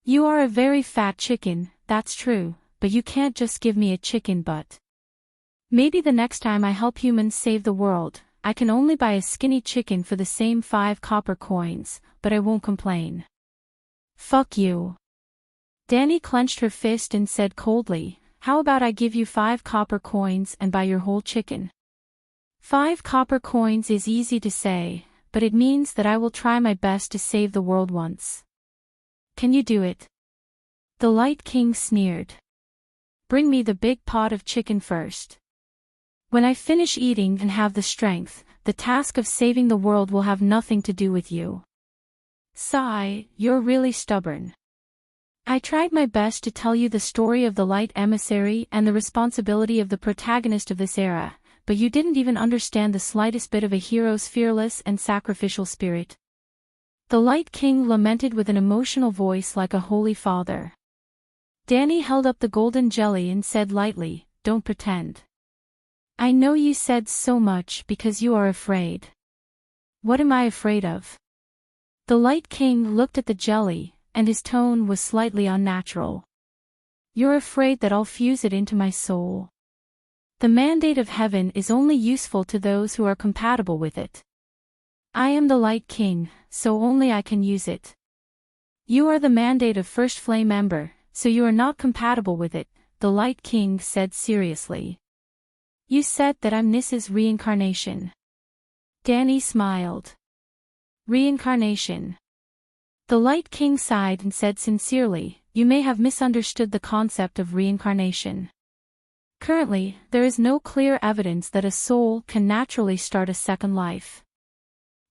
S1: You are a very fat chicken, that's true, but you can't just give me a chicken butt. Maybe the next time I help humans save the world, I can only buy a skinny chicken for the same 5 copper coins, but I won't complain. Fuck you. Danny clenched her fist and said coldly, how about I give you 5 copper coins and buy your whole chicken? 5 copper coins is easy to say, but it means that I will try my best to save the world once. Can you do it? The Light King sneered. Bring me the big pot of chicken first. When I finish eating and have the strength, the task of saving the world will have nothing to do with you. Sigh, you're really stubborn. I tried my best to tell you the story of the Light Emissary and the responsibility of the protagonist of this era, but you didn't even understand the slightest bit of a hero's fearless and sacrificial spirit. The Light King lamented with an emotional voice like a holy father. Danny held up the golden jelly and said lightly, don't pretend. I know you said so much because you are afraid. What am I afraid of? The Light King looked at the jelly, and his tone was slightly unnatural. You're afraid that I'll fuse it into my soul. The mandate of heaven is only useful to those who are compatible with it. I am the Light King, so only I can use it. You are the mandate of First Flame Ember, so you are not compatible with it, the Light King said seriously. You said that I'm Nissa's reincarnation. Danny smiled. Reincarnation. The Light King sighed and said sincerely, you may have misunderstood the concept of reincarnation. Currently, there is no clear evidence that a soul can naturally start a second life.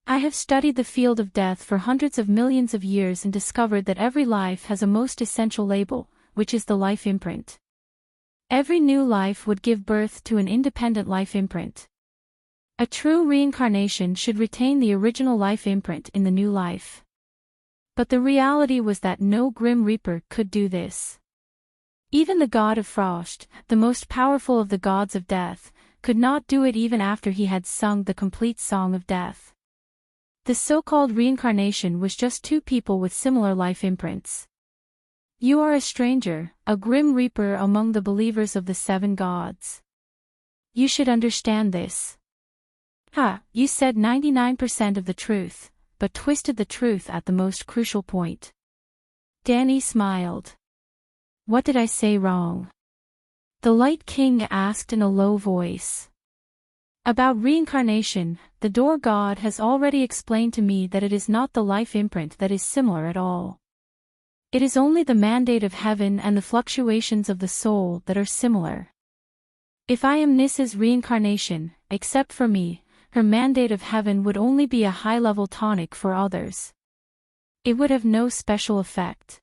S1: I have studied the field of death for hundreds of millions of years and discovered that every life has a most essential label, which is the life imprint. Every new life would give birth to an independent life imprint. A true reincarnation should retain the original life imprint in the new life. But the reality was that no Grim Reaper could do this. Even the god of Frost, the most powerful of the gods of death, could not do it even after he had sung the complete song of death. The so-called reincarnation was just two people with similar life imprints. You are a stranger, a grim reaper among the believers of the seven gods. You should understand this. Ha, you said 99% of the truth, but twisted the truth at the most crucial point. Danny smiled. What did I say wrong? The Light King asked in a low voice. About reincarnation, the door god has already explained to me that it is not the life imprint that is similar at all. It is only the mandate of heaven and the fluctuations of the soul that are similar. If I am Nissa's reincarnation, except for me, her mandate of heaven would only be a high-level tonic for others. It would have no special effect.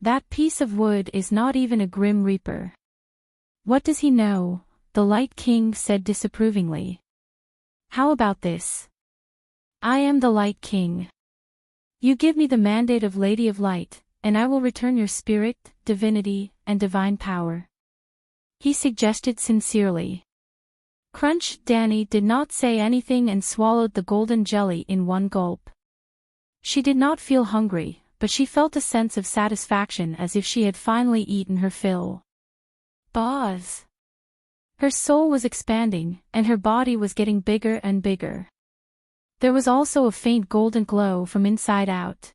S1: That piece of wood is not even a grim reaper. What does he know? The Light King said disapprovingly. How about this? I am the Light King. You give me the mandate of Lady of Light, and I will return your spirit, divinity, and divine power. He suggested sincerely. Crunch. Danny did not say anything and swallowed the golden jelly in one gulp. She did not feel hungry, but she felt a sense of satisfaction as if she had finally eaten her fill. Buzz. Her soul was expanding, and her body was getting bigger and bigger. There was also a faint golden glow from inside out.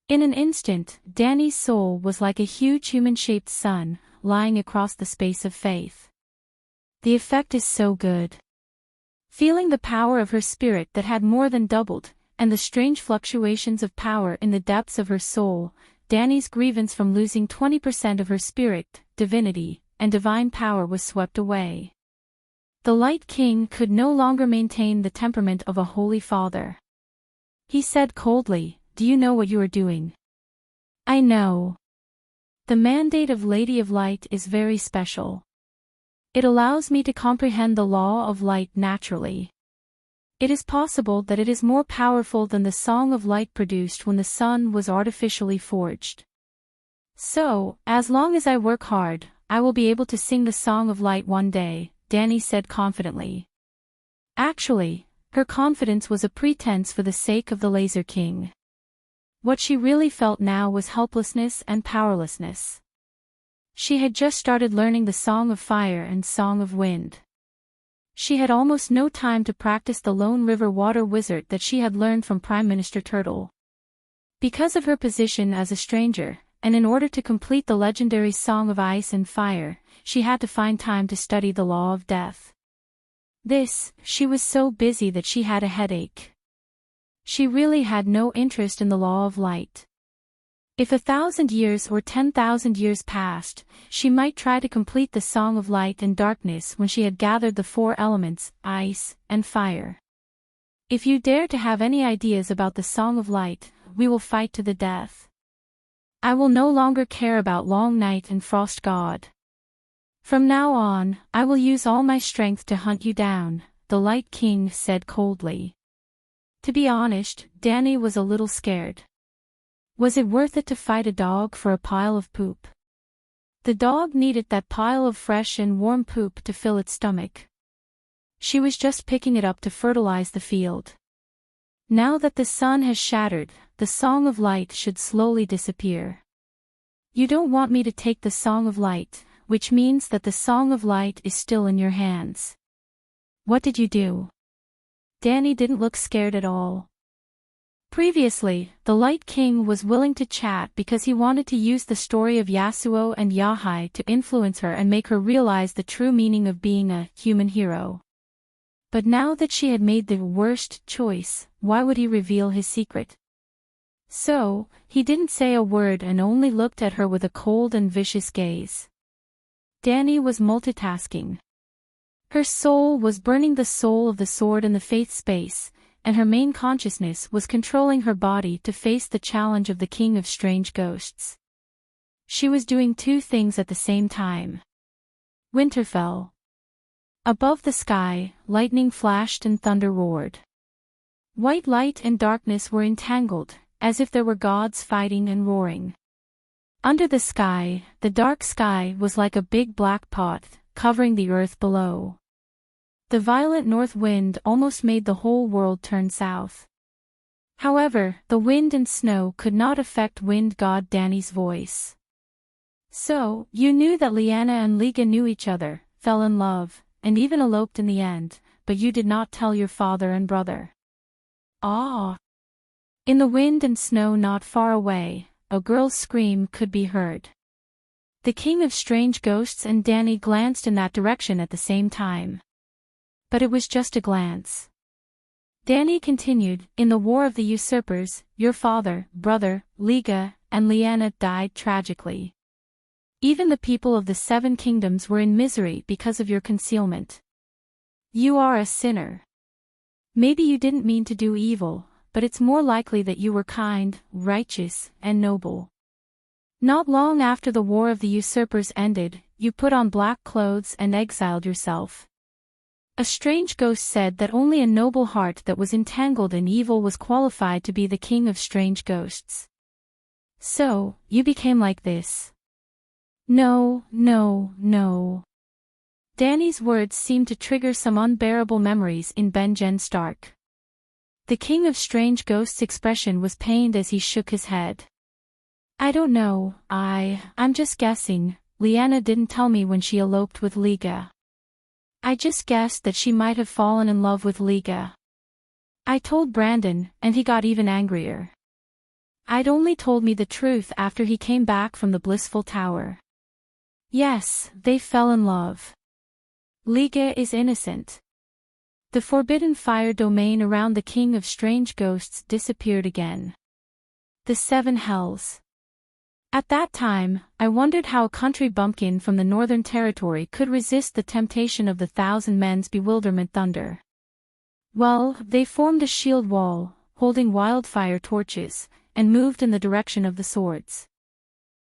S1: In an instant, Danny's soul was like a huge human-shaped sun, lying across the space of faith. The effect is so good. Feeling the power of her spirit that had more than doubled, and the strange fluctuations of power in the depths of her soul, Danny's grievance from losing 20% of her spirit, divinity, and divine power was swept away. The Light King could no longer maintain the temperament of a holy father. He said coldly, Do you know what you are doing? I know. The mandate of Lady of Light is very special. It allows me to comprehend the law of light naturally. It is possible that it is more powerful than the song of light produced when the sun was artificially forged. So, as long as I work hard, I will be able to sing the song of light one day, Danny said confidently. Actually, her confidence was a pretense for the sake of the Laser King. What she really felt now was helplessness and powerlessness. She had just started learning the Song of Fire and Song of Wind. She had almost no time to practice the Lone River Water Wizard that she had learned from Prime Minister Turtle. Because of her position as a stranger, and in order to complete the legendary Song of Ice and Fire, she had to find time to study the Law of Death. She was so busy that she had a headache. She really had no interest in the Law of Light. If 1,000 years or 10,000 years passed, she might try to complete the Song of Light and Darkness when she had gathered the four elements, ice and fire. If you dare to have any ideas about the Song of Light, we will fight to the death. I will no longer care about Long Night and Frost God. From now on, I will use all my strength to hunt you down, the Light King said coldly. To be honest, Danny was a little scared. Was it worth it to fight a dog for a pile of poop? The dog needed that pile of fresh and warm poop to fill its stomach. She was just picking it up to fertilize the field. Now that the sun has shattered, the Song of Light should slowly disappear. You don't want me to take the Song of Light, which means that the Song of Light is still in your hands. What did you do? Danny didn't look scared at all. Previously, the Light King was willing to chat because he wanted to use the story of Yasuo and Yahai to influence her and make her realize the true meaning of being a human hero. But now that she had made the worst choice, why would he reveal his secret? So, he didn't say a word and only looked at her with a cold and vicious gaze. Danny was multitasking. Her soul was burning the soul of the sword in the faith space, and her main consciousness was controlling her body to face the challenge of the King of Strange Ghosts. She was doing two things at the same time. Winter fell. Above the sky, lightning flashed and thunder roared. White light and darkness were entangled, as if there were gods fighting and roaring. Under the sky, the dark sky was like a big black pot, covering the earth below. The violent north wind almost made the whole world turn south. However, the wind and snow could not affect wind god Danny's voice. So, you knew that Leanna and Liga knew each other, fell in love, and even eloped in the end, but you did not tell your father and brother. Ah! In the wind and snow not far away, a girl's scream could be heard. The King of Strange Ghosts and Danny glanced in that direction at the same time. But it was just a glance. Danny continued, in the War of the Usurpers, your father, brother, Liga, and Leanna died tragically. Even the people of the Seven Kingdoms were in misery because of your concealment. You are a sinner. Maybe you didn't mean to do evil, but it's more likely that you were kind, righteous, and noble. Not long after the War of the Usurpers ended, you put on black clothes and exiled yourself. A strange ghost said that only a noble heart that was entangled in evil was qualified to be the King of Strange Ghosts. So, you became like this. No, no, no. Danny's words seemed to trigger some unbearable memories in Benjen Stark. The King of Strange Ghosts' expression was pained as he shook his head. I don't know, I'm just guessing. Leanna didn't tell me when she eloped with Liga. I just guessed that she might have fallen in love with Liga. I told Brandon, and he got even angrier. I'd only told me the truth after he came back from the blissful tower. Yes, they fell in love. Liga is innocent. The forbidden fire domain around the King of Strange Ghosts disappeared again. The Seven Hells. At that time, I wondered how a country bumpkin from the Northern Territory could resist the temptation of the Thousand Men's bewilderment thunder. Well, they formed a shield wall, holding wildfire torches, and moved in the direction of the swords.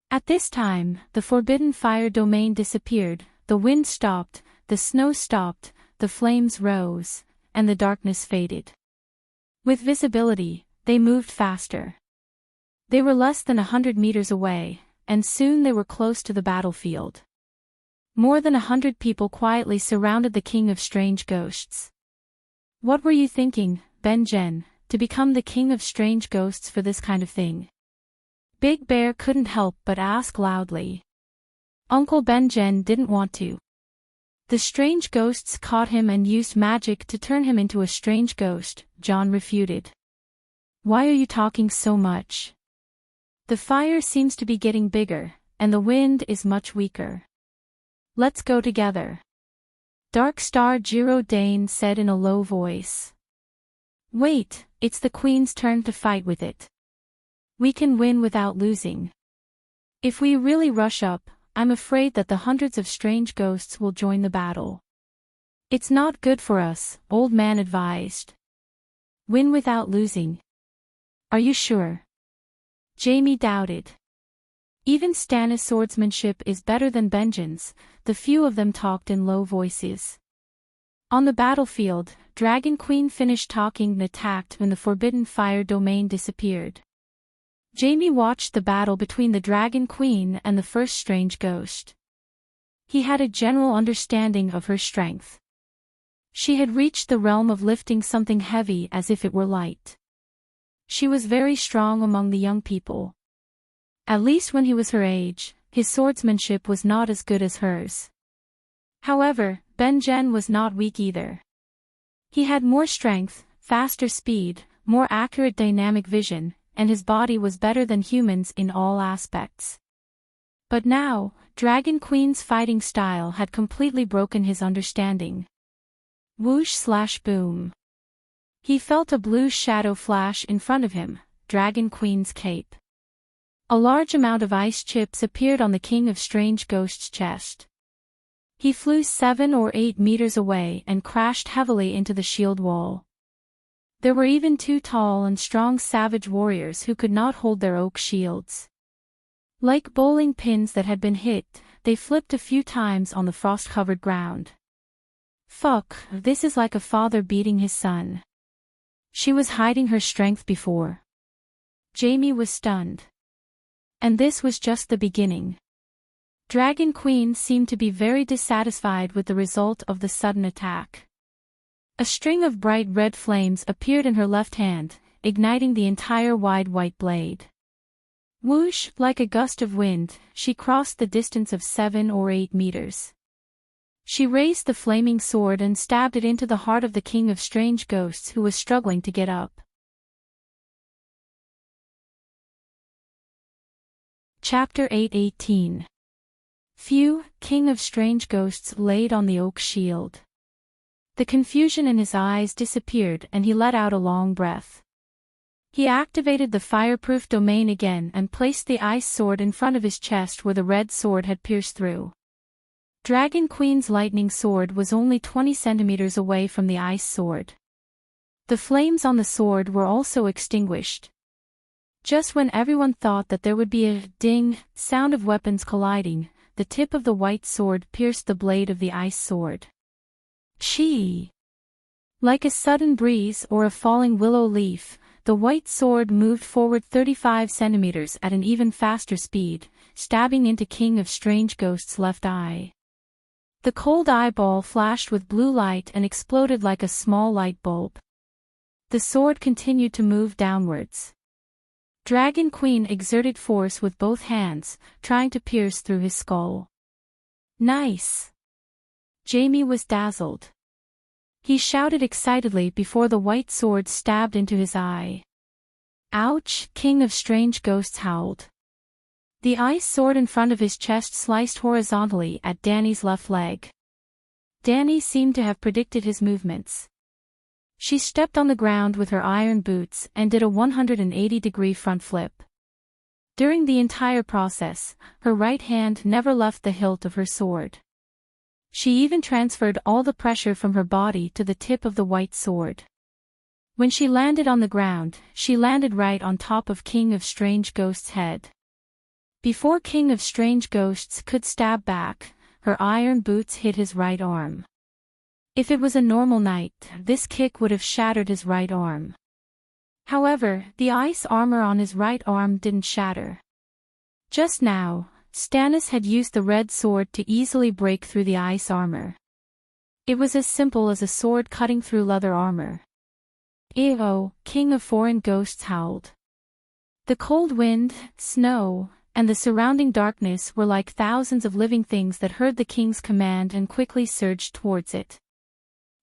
S1: At this time, the forbidden fire domain disappeared, the wind stopped, the snow stopped, the flames rose, and the darkness faded. With visibility, they moved faster. They were less than 100 meters away, and soon they were close to the battlefield. More than 100 people quietly surrounded the King of Strange Ghosts. What were you thinking, Benjen, to become the King of Strange Ghosts for this kind of thing? Big Bear couldn't help but ask loudly. Uncle Benjen didn't want to. The strange ghosts caught him and used magic to turn him into a strange ghost, John refuted. Why are you talking so much? The fire seems to be getting bigger, and the wind is much weaker. Let's go together. Dark Star Jiro Dane said in a low voice. Wait, it's the Queen's turn to fight with it. We can win without losing. If we really rush up, I'm afraid that the hundreds of strange ghosts will join the battle. It's not good for us, Old Man advised. Win without losing. Are you sure? Jamie doubted. Even Stannis' swordsmanship is better than Benjen's, the few of them talked in low voices. On the battlefield, Dragon Queen finished talking and attacked when the forbidden fire domain disappeared. Jamie watched the battle between the Dragon Queen and the first strange ghost. He had a general understanding of her strength. She had reached the realm of lifting something heavy as if it were light. She was very strong among the young people. At least when he was her age, his swordsmanship was not as good as hers. However, Benjen was not weak either. He had more strength, faster speed, more accurate dynamic vision, and his body was better than humans in all aspects. But now, Dragon Queen's fighting style had completely broken his understanding. Whoosh/boom. He felt a blue shadow flash in front of him, Dragon Queen's cape. A large amount of ice chips appeared on the King of Strange Ghosts' chest. He flew 7 or 8 meters away and crashed heavily into the shield wall. There were even 2 tall and strong savage warriors who could not hold their oak shields. Like bowling pins that had been hit, they flipped a few times on the frost-covered ground. Fuck, this is like a father beating his son. She was hiding her strength before. Jamie was stunned. And this was just the beginning. Dragon Queen seemed to be very dissatisfied with the result of the sudden attack. A string of bright red flames appeared in her left hand, igniting the entire wide white blade. Whoosh, like a gust of wind, she crossed the distance of 7 or 8 meters. She raised the flaming sword and stabbed it into the heart of the King of Strange Ghosts, who was struggling to get up. Chapter 8:18. Phew, King of Strange Ghosts laid on the oak shield. The confusion in his eyes disappeared and he let out a long breath. He activated the fireproof domain again and placed the ice sword in front of his chest where the red sword had pierced through. Dragon Queen's lightning sword was only 20 centimeters away from the ice sword. The flames on the sword were also extinguished. Just when everyone thought that there would be a ding sound of weapons colliding, the tip of the white sword pierced the blade of the ice sword. Chee! Like a sudden breeze or a falling willow leaf, the white sword moved forward 35 centimeters at an even faster speed, stabbing into King of Strange Ghosts' left eye. The cold eyeball flashed with blue light and exploded like a small light bulb. The sword continued to move downwards. Dragon Queen exerted force with both hands, trying to pierce through his skull. Nice! Jamie was dazzled. He shouted excitedly before the white sword stabbed into his eye. Ouch! King of Strange Ghosts howled. The ice sword in front of his chest sliced horizontally at Danny's left leg. Danny seemed to have predicted his movements. She stepped on the ground with her iron boots and did a 180-degree front flip. During the entire process, her right hand never left the hilt of her sword. She even transferred all the pressure from her body to the tip of the white sword. When she landed on the ground, she landed right on top of King of Strange Ghosts' head. Before King of Strange Ghosts could stab back, her iron boots hit his right arm. If it was a normal night, this kick would have shattered his right arm. However, the ice armor on his right arm didn't shatter. Just now, Stannis had used the red sword to easily break through the ice armor. It was as simple as a sword cutting through leather armor. Ew, King of Foreign Ghosts howled. The cold wind, snow, and the surrounding darkness were like thousands of living things that heard the king's command and quickly surged towards it.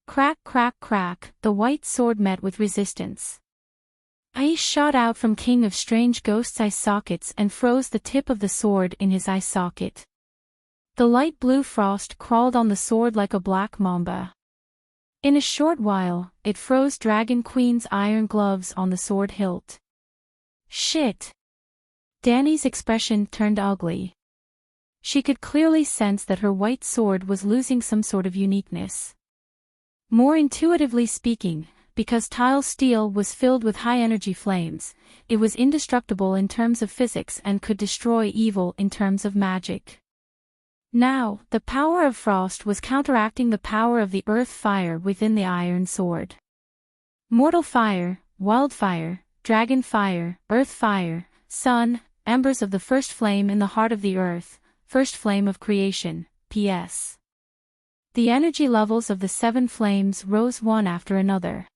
S1: Crack, crack, crack, the white sword met with resistance. Ice shot out from King of Strange Ghosts' eye sockets and froze the tip of the sword in his eye socket. The light blue frost crawled on the sword like a black mamba. In a short while, it froze Dragon Queen's iron gloves on the sword hilt. Shit! Danny's expression turned ugly. She could clearly sense that her white sword was losing some sort of uniqueness. More intuitively speaking, because tile steel was filled with high-energy flames, it was indestructible in terms of physics and could destroy evil in terms of magic. Now, the power of frost was counteracting the power of the earth fire within the iron sword. Mortal fire, wildfire, dragon fire, earth fire, sun, embers of the first flame in the heart of the earth, first flame of creation, P.S. The energy levels of the 7 flames rose one after another.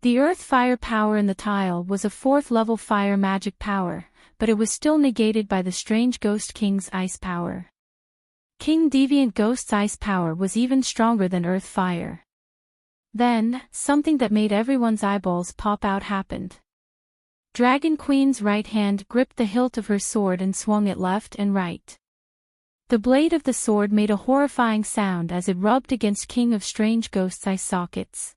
S1: The earth fire power in the tile was a 4th level fire magic power, but it was still negated by the strange ghost king's ice power. King Deviant Ghost's ice power was even stronger than earth fire. Then, something that made everyone's eyeballs pop out happened. Dragon Queen's right hand gripped the hilt of her sword and swung it left and right. The blade of the sword made a horrifying sound as it rubbed against King of Strange Ghosts' eye sockets.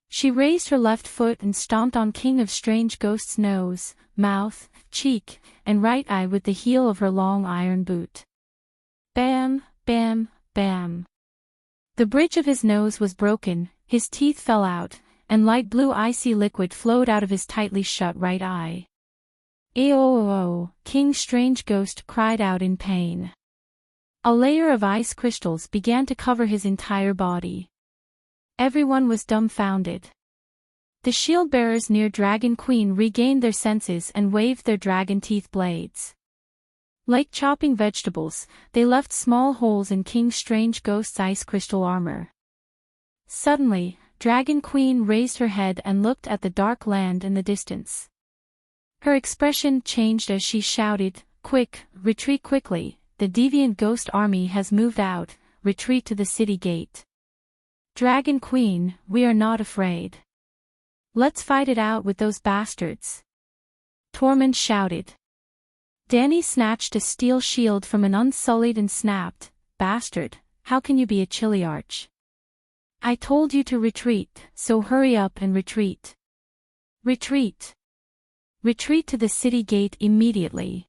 S1: She raised her left foot and stomped on King of Strange Ghosts' nose, mouth, cheek, and right eye with the heel of her long iron boot. Bam, bam, bam. The bridge of his nose was broken, his teeth fell out, and light blue icy liquid flowed out of his tightly shut right eye. Ew, King Strange Ghost cried out in pain. A layer of ice crystals began to cover his entire body. Everyone was dumbfounded. The shield bearers near Dragon Queen regained their senses and waved their dragon teeth blades. Like chopping vegetables, they left small holes in King Strange Ghost's ice crystal armor. Suddenly, Dragon Queen raised her head and looked at the dark land in the distance. Her expression changed as she shouted, "Quick, retreat quickly, the deviant ghost army has moved out, retreat to the city gate." "Dragon Queen, we are not afraid. Let's fight it out with those bastards," Tormund shouted. Dany snatched a steel shield from an unsullied and snapped, "Bastard, how can you be a Chiliarch? I told you to retreat, so hurry up and retreat. Retreat. Retreat to the city gate immediately."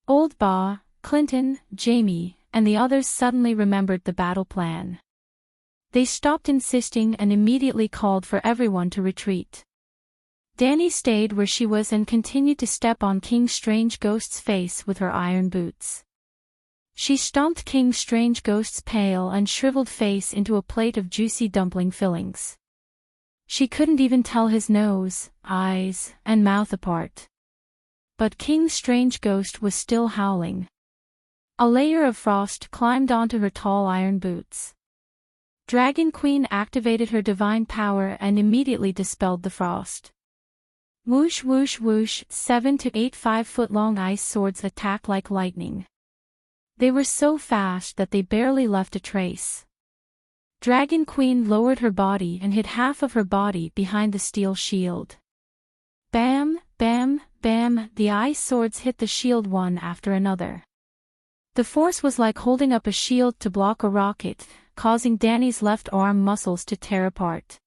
S1: Old Ba, Clinton, Jaime, and the others suddenly remembered the battle plan. They stopped insisting and immediately called for everyone to retreat. Dany stayed where she was and continued to step on King Strange Ghost's face with her iron boots. She stomped King Strange Ghost's pale and shriveled face into a plate of juicy dumpling fillings. She couldn't even tell his nose, eyes, and mouth apart. But King Strange Ghost was still howling. A layer of frost climbed onto her tall iron boots. Dragon Queen activated her divine power and immediately dispelled the frost. Whoosh whoosh whoosh, 7 to 8 5-foot-long ice swords attacked like lightning. They were so fast that they barely left a trace. Dragon Queen lowered her body and hid half of her body behind the steel shield. Bam, bam, bam, the ice swords hit the shield one after another. The force was like holding up a shield to block a rocket, causing Dany's left arm muscles to tear apart.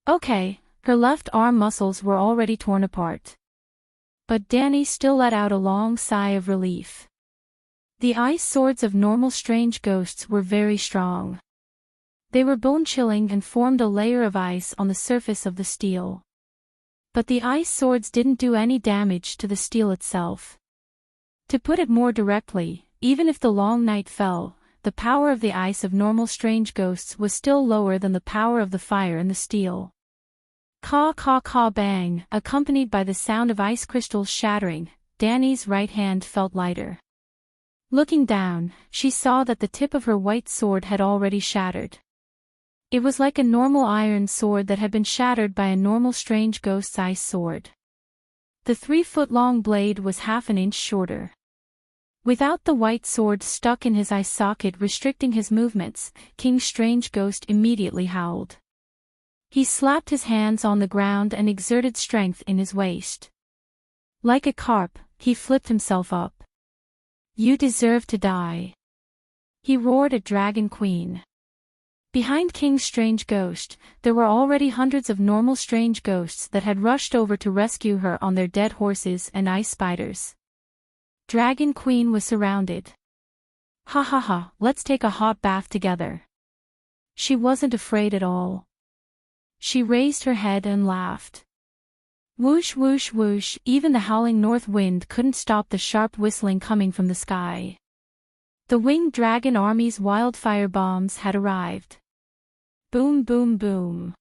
S1: Okay, her left arm muscles were already torn apart. But Dany still let out a long sigh of relief. The ice swords of normal strange ghosts were very strong. They were bone-chilling and formed a layer of ice on the surface of the steel. But the ice swords didn't do any damage to the steel itself. To put it more directly, even if the long night fell, the power of the ice of normal strange ghosts was still lower than the power of the fire in the steel. Caw caw caw bang, accompanied by the sound of ice crystals shattering, Dany's right hand felt lighter. Looking down, she saw that the tip of her white sword had already shattered. It was like a normal iron sword that had been shattered by a normal strange ghost's ice sword. The 3-foot-long blade was half an inch shorter. Without the white sword stuck in his eye socket restricting his movements, King Strange Ghost immediately howled. He slapped his hands on the ground and exerted strength in his waist. Like a carp, he flipped himself up. "You deserve to die," he roared at Dragon Queen. Behind King Strange Ghost, there were already hundreds of normal strange ghosts that had rushed over to rescue her on their dead horses and ice spiders. Dragon Queen was surrounded. "Ha ha ha, let's take a hot bath together." She wasn't afraid at all. She raised her head and laughed. Whoosh whoosh whoosh, even the howling north wind couldn't stop the sharp whistling coming from the sky. The winged dragon army's wildfire bombs had arrived. Boom boom boom.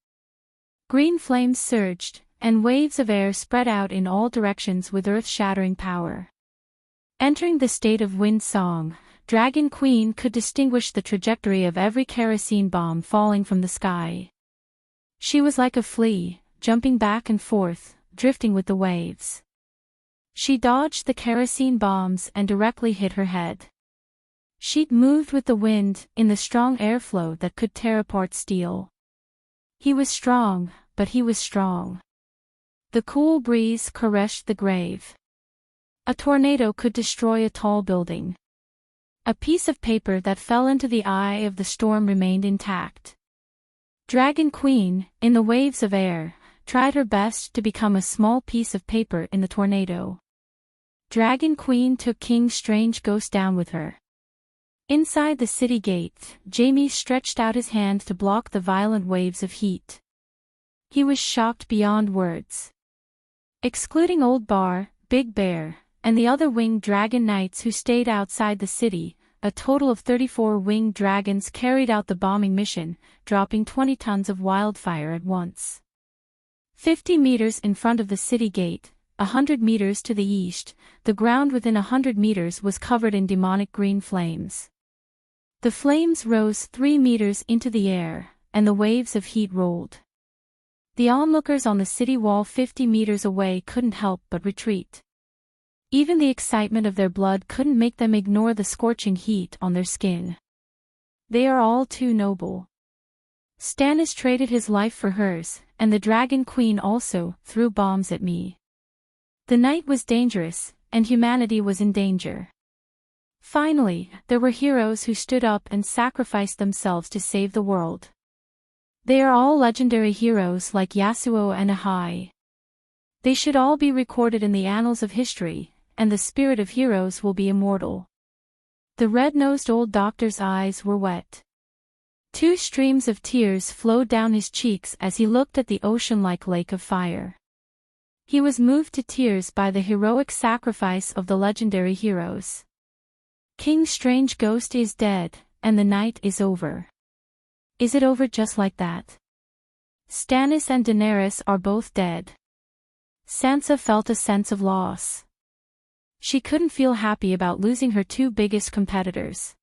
S1: Green flames surged, and waves of air spread out in all directions with earth-shattering power. Entering the state of wind song, Dragon Queen could distinguish the trajectory of every kerosene bomb falling from the sky. She was like a flea, jumping back and forth, drifting with the waves. She dodged the kerosene bombs and directly hit her head. She'd moved with the wind, in the strong airflow that could tear apart steel. He was strong, but he was strong. The cool breeze caressed the grave. A tornado could destroy a tall building. A piece of paper that fell into the eye of the storm remained intact. Dragon Queen, in the waves of air, tried her best to become a small piece of paper in the tornado. Dragon Queen took King Strange Ghost down with her. Inside the city gate, Jaime stretched out his hand to block the violent waves of heat. He was shocked beyond words. Excluding Old Bar, Big Bear, and the other winged dragon knights who stayed outside the city, a total of 34 winged dragons carried out the bombing mission, dropping 20 tons of wildfire at once. 50 meters in front of the city gate, 100 meters to the east, the ground within 100 meters was covered in demonic green flames. The flames rose 3 meters into the air, and the waves of heat rolled. The onlookers on the city wall 50 meters away couldn't help but retreat. Even the excitement of their blood couldn't make them ignore the scorching heat on their skin. They are all too noble. Stannis traded his life for hers, and the Dragon Queen also threw bombs at me. The night was dangerous, and humanity was in danger. Finally, there were heroes who stood up and sacrificed themselves to save the world. They are all legendary heroes like Yasuo and Ahai. They should all be recorded in the annals of history, and the spirit of heroes will be immortal. The red-nosed old doctor's eyes were wet. 2 streams of tears flowed down his cheeks as he looked at the ocean-like lake of fire. He was moved to tears by the heroic sacrifice of the legendary heroes. King Strange Ghost is dead, and the night is over. Is it over just like that? Stannis and Daenerys are both dead. Sansa felt a sense of loss. She couldn't feel happy about losing her 2 biggest competitors.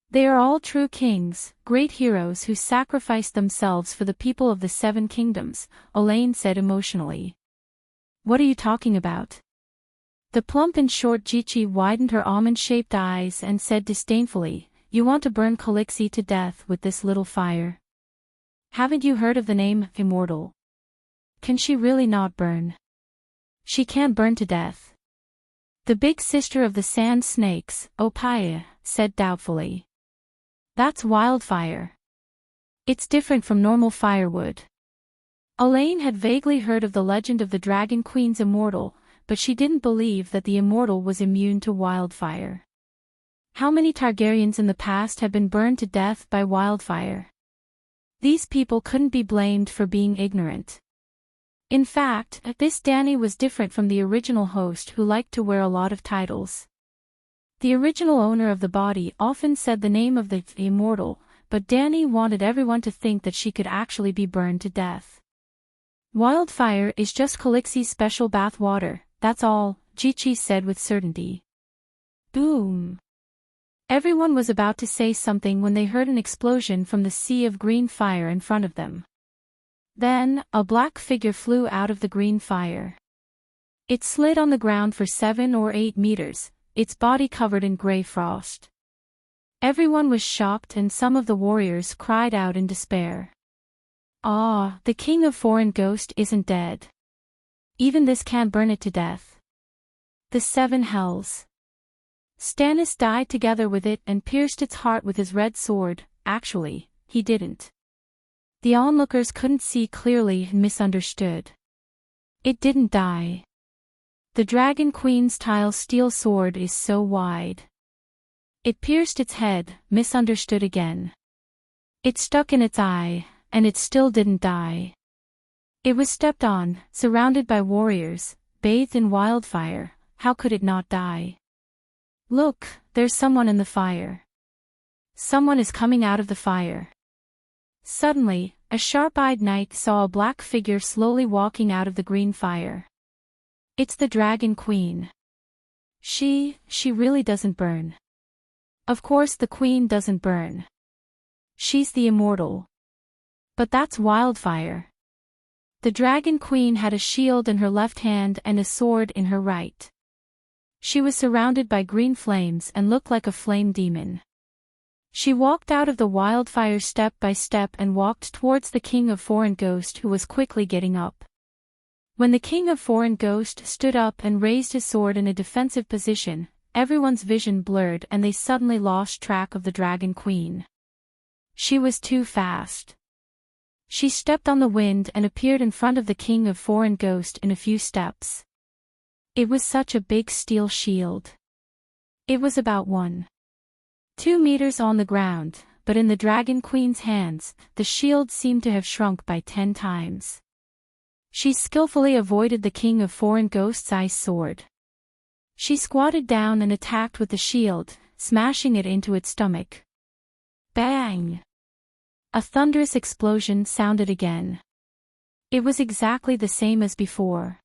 S1: They are all true kings, great heroes who sacrificed themselves for the people of the 7 kingdoms, Olayne said emotionally. What are you talking about? The plump and short Gigi widened her almond-shaped eyes and said disdainfully, You want to burn Khaleesi to death with this little fire? Haven't you heard of the name Immortal? Can she really not burn? She can't burn to death. The big sister of the sand snakes, Opaya, said doubtfully. That's wildfire. It's different from normal firewood. Olayne had vaguely heard of the legend of the Dragon Queen's immortal, but she didn't believe that the immortal was immune to wildfire. How many Targaryens in the past have been burned to death by wildfire? These people couldn't be blamed for being ignorant. In fact, this Dany was different from the original host who liked to wear a lot of titles. The original owner of the body often said the name of the immortal, but Dany wanted everyone to think that she could actually be burned to death. Wildfire is just Khaleesi's special bath water, that's all, Gigi said with certainty. Boom! Everyone was about to say something when they heard an explosion from the sea of green fire in front of them. Then, a black figure flew out of the green fire. It slid on the ground for 7 or 8 meters, its body covered in gray frost. Everyone was shocked and some of the warriors cried out in despair. Ah, the king of Foreign Ghost isn't dead. Even this can't burn it to death. The 7 hells. Stannis died together with it and pierced its heart with his red sword. Actually, he didn't. The onlookers couldn't see clearly and misunderstood. It didn't die. The Dragon Queen's tile steel sword is so wide. It pierced its head, misunderstood again. It stuck in its eye, and it still didn't die. It was stepped on, surrounded by warriors, bathed in wildfire. How could it not die? Look, there's someone in the fire. Someone is coming out of the fire. Suddenly, a sharp-eyed knight saw a black figure slowly walking out of the green fire. It's the Dragon Queen. She really doesn't burn. Of course the queen doesn't burn. She's the immortal. But that's wildfire. The Dragon Queen had a shield in her left hand and a sword in her right. She was surrounded by green flames and looked like a flame demon. She walked out of the wildfire step by step and walked towards the King of Foreign Ghost, who was quickly getting up. When the King of Foreign Ghost stood up and raised his sword in a defensive position, everyone's vision blurred and they suddenly lost track of the Dragon Queen. She was too fast. She stepped on the wind and appeared in front of the King of Foreign Ghost in a few steps. It was such a big steel shield. It was about 1.2 meters on the ground, but in the Dragon Queen's hands, the shield seemed to have shrunk by 10 times. She skillfully avoided the King of Foreign Ghost's ice sword. She squatted down and attacked with the shield, smashing it into its stomach. Bang! A thunderous explosion sounded again. It was exactly the same as before.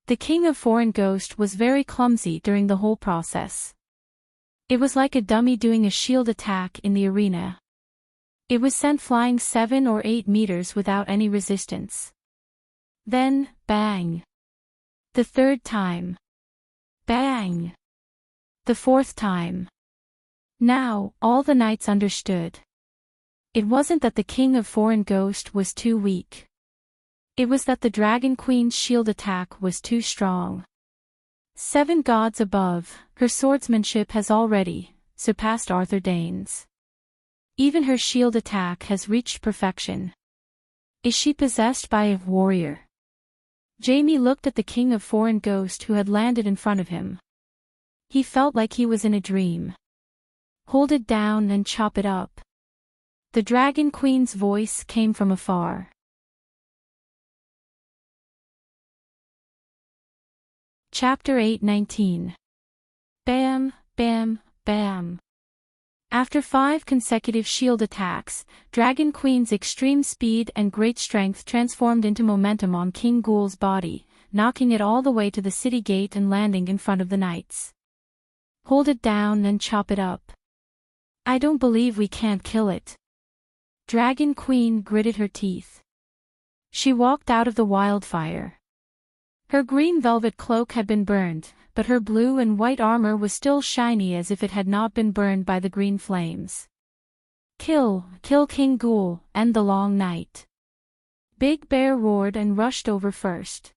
S1: The King of Foreign Ghost was very clumsy during the whole process. It was like a dummy doing a shield attack in the arena. It was sent flying 7 or 8 meters without any resistance. Then, bang. The third time. Bang. The fourth time. Now, all the knights understood. It wasn't that the king of foreign ghost was too weak. It was that the Dragon Queen's shield attack was too strong. 7 gods above, her swordsmanship has already surpassed Arthur Dane's. Even her shield attack has reached perfection. Is she possessed by a warrior? Jamie looked at the king of foreign ghost who had landed in front of him. He felt like he was in a dream. Hold it down and chop it up. The Dragon Queen's voice came from afar. Chapter 8:19. Bam, bam, bam. After 5 consecutive shield attacks, Dragon Queen's extreme speed and great strength transformed into momentum on King Ghoul's body, knocking it all the way to the city gate and landing in front of the knights. Hold it down and chop it up. I don't believe we can't kill it. Dragon Queen gritted her teeth. She walked out of the wildfire. Her green velvet cloak had been burned, but her blue and white armor was still shiny as if it had not been burned by the green flames. Kill King Ghoul, and the Long Night. Big Bear roared and rushed over first.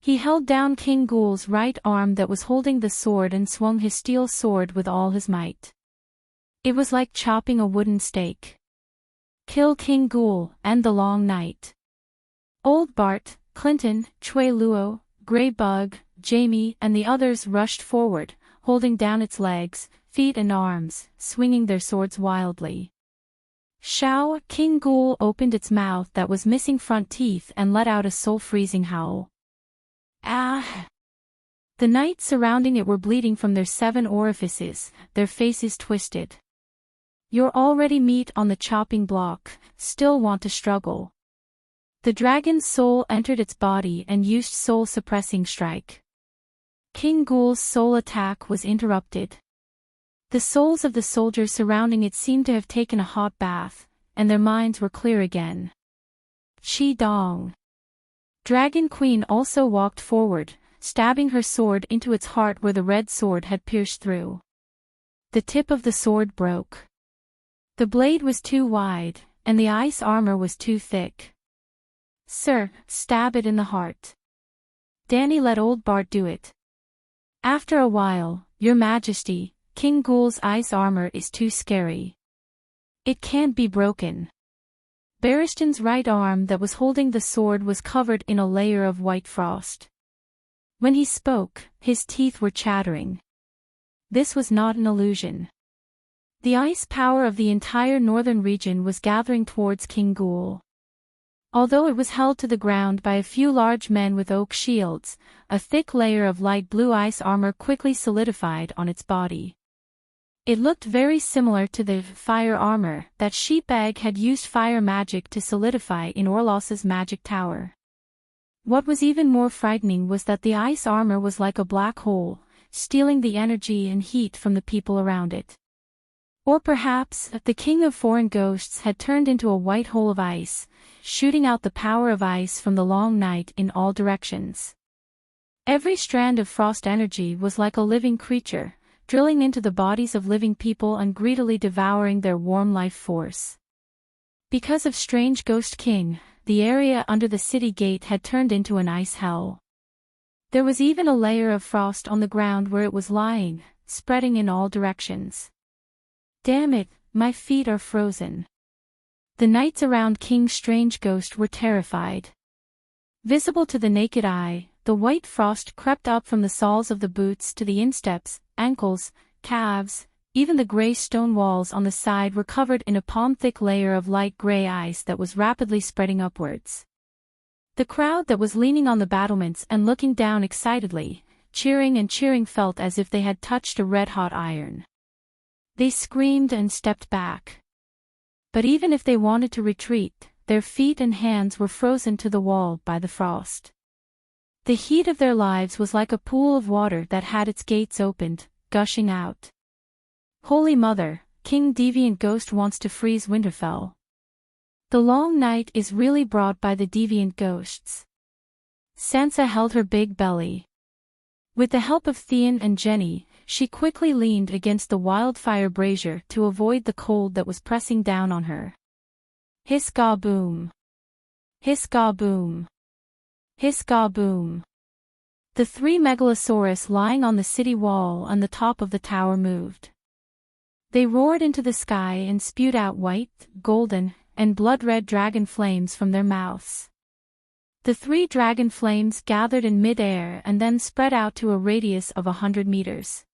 S1: He held down King Ghoul's right arm that was holding the sword and swung his steel sword with all his might. It was like chopping a wooden stake. Kill King Ghoul, and the Long Night. Old Bart, Clinton, Chui Luo, Grey Bug, Jamie and the others rushed forward, holding down its legs, feet and arms, swinging their swords wildly. Shao, King Ghoul opened its mouth that was missing front teeth and let out a soul-freezing howl. Ah! The knights surrounding it were bleeding from their 7 orifices, their faces twisted. You're already meat on the chopping block, still want to struggle. The dragon's soul entered its body and used soul-suppressing strike. King Ghoul's soul attack was interrupted. The souls of the soldiers surrounding it seemed to have taken a hot bath, and their minds were clear again. Chi Dong. Dragon Queen also walked forward, stabbing her sword into its heart where the red sword had pierced through. The tip of the sword broke. The blade was too wide, and the ice armor was too thick. Sir, stab it in the heart. Danny let old Bart do it. After a while, Your Majesty, King Ghoul's ice armor is too scary. It can't be broken. Barristan's right arm that was holding the sword was covered in a layer of white frost. When he spoke, his teeth were chattering. This was not an illusion. The ice power of the entire northern region was gathering towards King Ghoul. Although it was held to the ground by a few large men with oak shields, a thick layer of light blue ice armor quickly solidified on its body. It looked very similar to the fire armor that Sheepbag had used fire magic to solidify in Orlos's magic tower. What was even more frightening was that the ice armor was like a black hole, stealing the energy and heat from the people around it. Or perhaps, the King of Foreign Ghosts had turned into a white hole of ice, shooting out the power of ice from the Long Night in all directions. Every strand of frost energy was like a living creature, drilling into the bodies of living people and greedily devouring their warm life force. Because of Strange Ghost King, the area under the city gate had turned into an ice hell. There was even a layer of frost on the ground where it was lying, spreading in all directions. Damn it, my feet are frozen. The knights around King Strange Ghost were terrified. Visible to the naked eye, the white frost crept up from the soles of the boots to the insteps, ankles, calves, even the gray stone walls on the side were covered in a palm-thick layer of light gray ice that was rapidly spreading upwards. The crowd that was leaning on the battlements and looking down excitedly, cheering and cheering felt as if they had touched a red-hot iron. They screamed and stepped back. But even if they wanted to retreat, their feet and hands were frozen to the wall by the frost. The heat of their lives was like a pool of water that had its gates opened, gushing out. Holy Mother, King Deviant Ghost wants to freeze Winterfell. The long night is really brought by the deviant ghosts. Sansa held her big belly. With the help of Theon and Jenny, she quickly leaned against the wildfire brazier to avoid the cold that was pressing down on her. Hiss-gaw-boom. Hiss-gaw-boom. Hiss-gaw-boom. The three megalosaurus lying on the city wall and the top of the tower moved. They roared into the sky and spewed out white, golden, and blood-red dragon flames from their mouths. The three dragon flames gathered in mid-air and then spread out to a radius of 100 meters.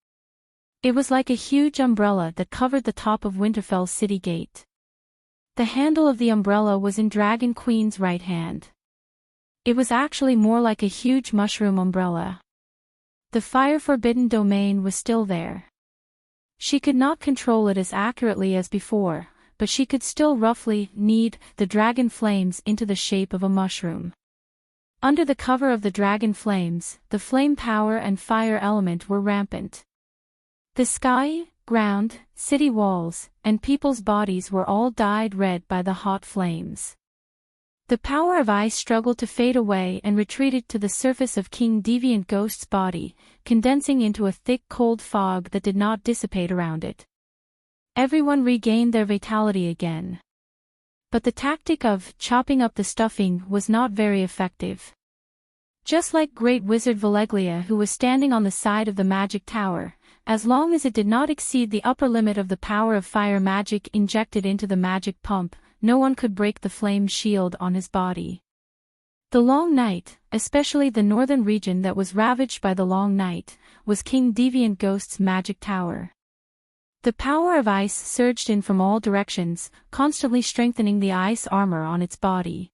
S1: It was like a huge umbrella that covered the top of Winterfell's city gate. The handle of the umbrella was in Dragon Queen's right hand. It was actually more like a huge mushroom umbrella. The fire-forbidden domain was still there. She could not control it as accurately as before, but she could still roughly knead the dragon flames into the shape of a mushroom. Under the cover of the dragon flames, the flame power and fire element were rampant. The sky, ground, city walls, and people's bodies were all dyed red by the hot flames. The power of ice struggled to fade away and retreated to the surface of King Deviant Ghost's body, condensing into a thick cold fog that did not dissipate around it. Everyone regained their vitality again. But the tactic of chopping up the stuffing was not very effective. Just like Great Wizard Valeglia, who was standing on the side of the magic tower, as long as it did not exceed the upper limit of the power of fire magic injected into the magic pump, no one could break the flame shield on his body. The Long Night, especially the northern region that was ravaged by the Long Night, was King Deviant Ghost's magic tower. The power of ice surged in from all directions, constantly strengthening the ice armor on its body.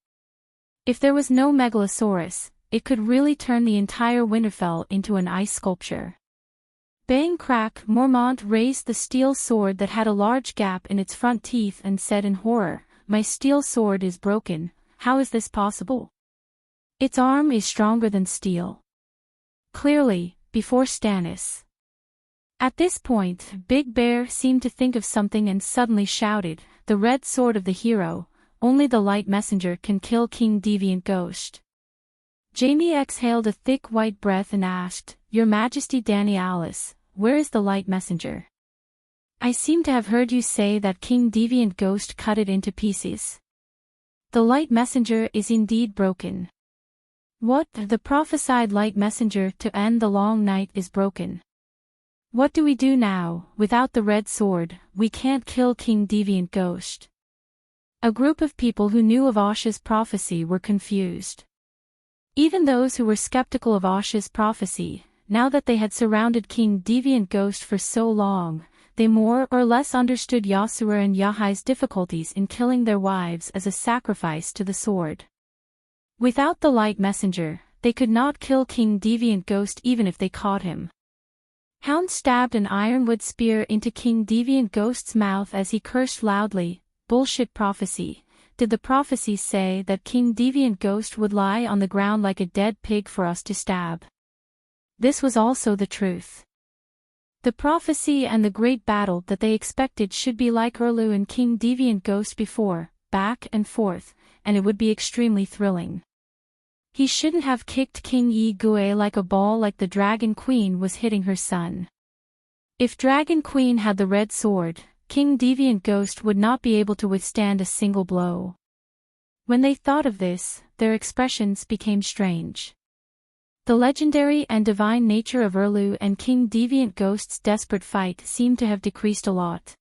S1: If there was no megalosaurus, it could really turn the entire Winterfell into an ice sculpture. Bang crack, Mormont raised the steel sword that had a large gap in its front teeth and said in horror, "My steel sword is broken, how is this possible? Its arm is stronger than steel." Clearly, before Stannis. At this point, Big Bear seemed to think of something and suddenly shouted, "The red sword of the hero, only the light messenger can kill King Deviant Ghost." Jaime exhaled a thick white breath and asked, "Your Majesty Dany Alice, where is the light messenger? I seem to have heard you say that King Deviant Ghost cut it into pieces. The light messenger is indeed broken." "What? The prophesied light messenger to end the long night is broken. What do we do now? Without the red sword, we can't kill King Deviant Ghost." A group of people who knew of Asha's prophecy were confused. Even those who were skeptical of Asha's prophecy, now that they had surrounded King Deviant Ghost for so long, they more or less understood Yasura and Yahai's difficulties in killing their wives as a sacrifice to the sword. Without the light messenger, they could not kill King Deviant Ghost even if they caught him. Hound stabbed an ironwood spear into King Deviant Ghost's mouth as he cursed loudly, "Bullshit prophecy. Did the prophecy say that King Deviant Ghost would lie on the ground like a dead pig for us to stab?" This was also the truth. The prophecy and the great battle that they expected should be like Urlu and King Deviant Ghost before, back and forth, and it would be extremely thrilling. He shouldn't have kicked King Yi-Gue like a ball like the Dragon Queen was hitting her son. If Dragon Queen had the red sword, King Deviant Ghost would not be able to withstand a single blow. When they thought of this, their expressions became strange. The legendary and divine nature of Urlu and King Deviant Ghost's desperate fight seemed to have decreased a lot.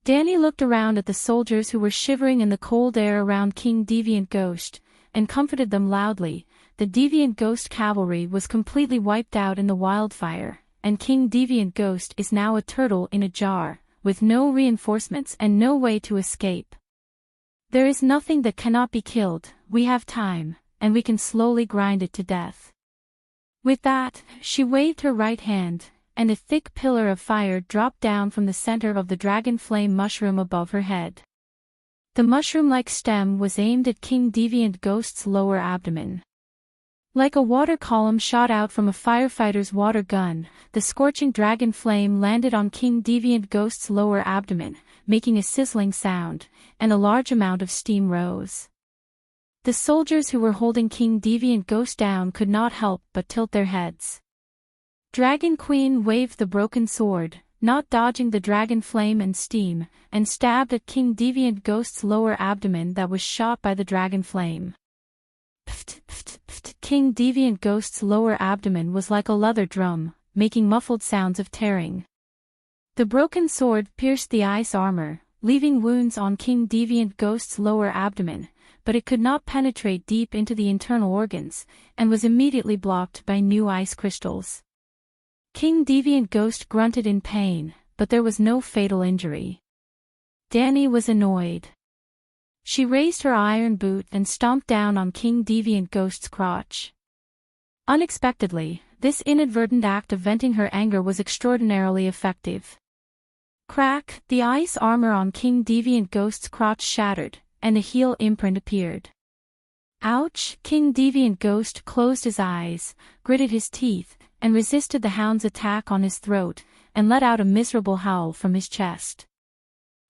S1: Dany looked around at the soldiers who were shivering in the cold air around King Deviant Ghost, and comforted them loudly. The Deviant Ghost cavalry was completely wiped out in the wildfire, and King Deviant Ghost is now a turtle in a jar, with no reinforcements and no way to escape. There is nothing that cannot be killed, we have time, and we can slowly grind it to death. With that, she waved her right hand, and a thick pillar of fire dropped down from the center of the dragon flame mushroom above her head. The mushroom-like stem was aimed at King Deviant Ghost's lower abdomen. Like a water column shot out from a firefighter's water gun, the scorching dragon flame landed on King Deviant Ghost's lower abdomen, making a sizzling sound, and a large amount of steam rose. The soldiers who were holding King Deviant Ghost down could not help but tilt their heads. Dragon Queen waved the broken sword, not dodging the dragon flame and steam, and stabbed at King Deviant Ghost's lower abdomen that was shot by the dragon flame. Pft, pft, pft. King Deviant Ghost's lower abdomen was like a leather drum, making muffled sounds of tearing. The broken sword pierced the ice armor, leaving wounds on King Deviant Ghost's lower abdomen, but it could not penetrate deep into the internal organs, and was immediately blocked by new ice crystals. King Deviant Ghost grunted in pain, but there was no fatal injury. Dani was annoyed. She raised her iron boot and stomped down on King Deviant Ghost's crotch. Unexpectedly, this inadvertent act of venting her anger was extraordinarily effective. Crack! The ice armor on King Deviant Ghost's crotch shattered, and a heel imprint appeared. Ouch! King Deviant Ghost closed his eyes, gritted his teeth, and resisted the hound's attack on his throat, and let out a miserable howl from his chest.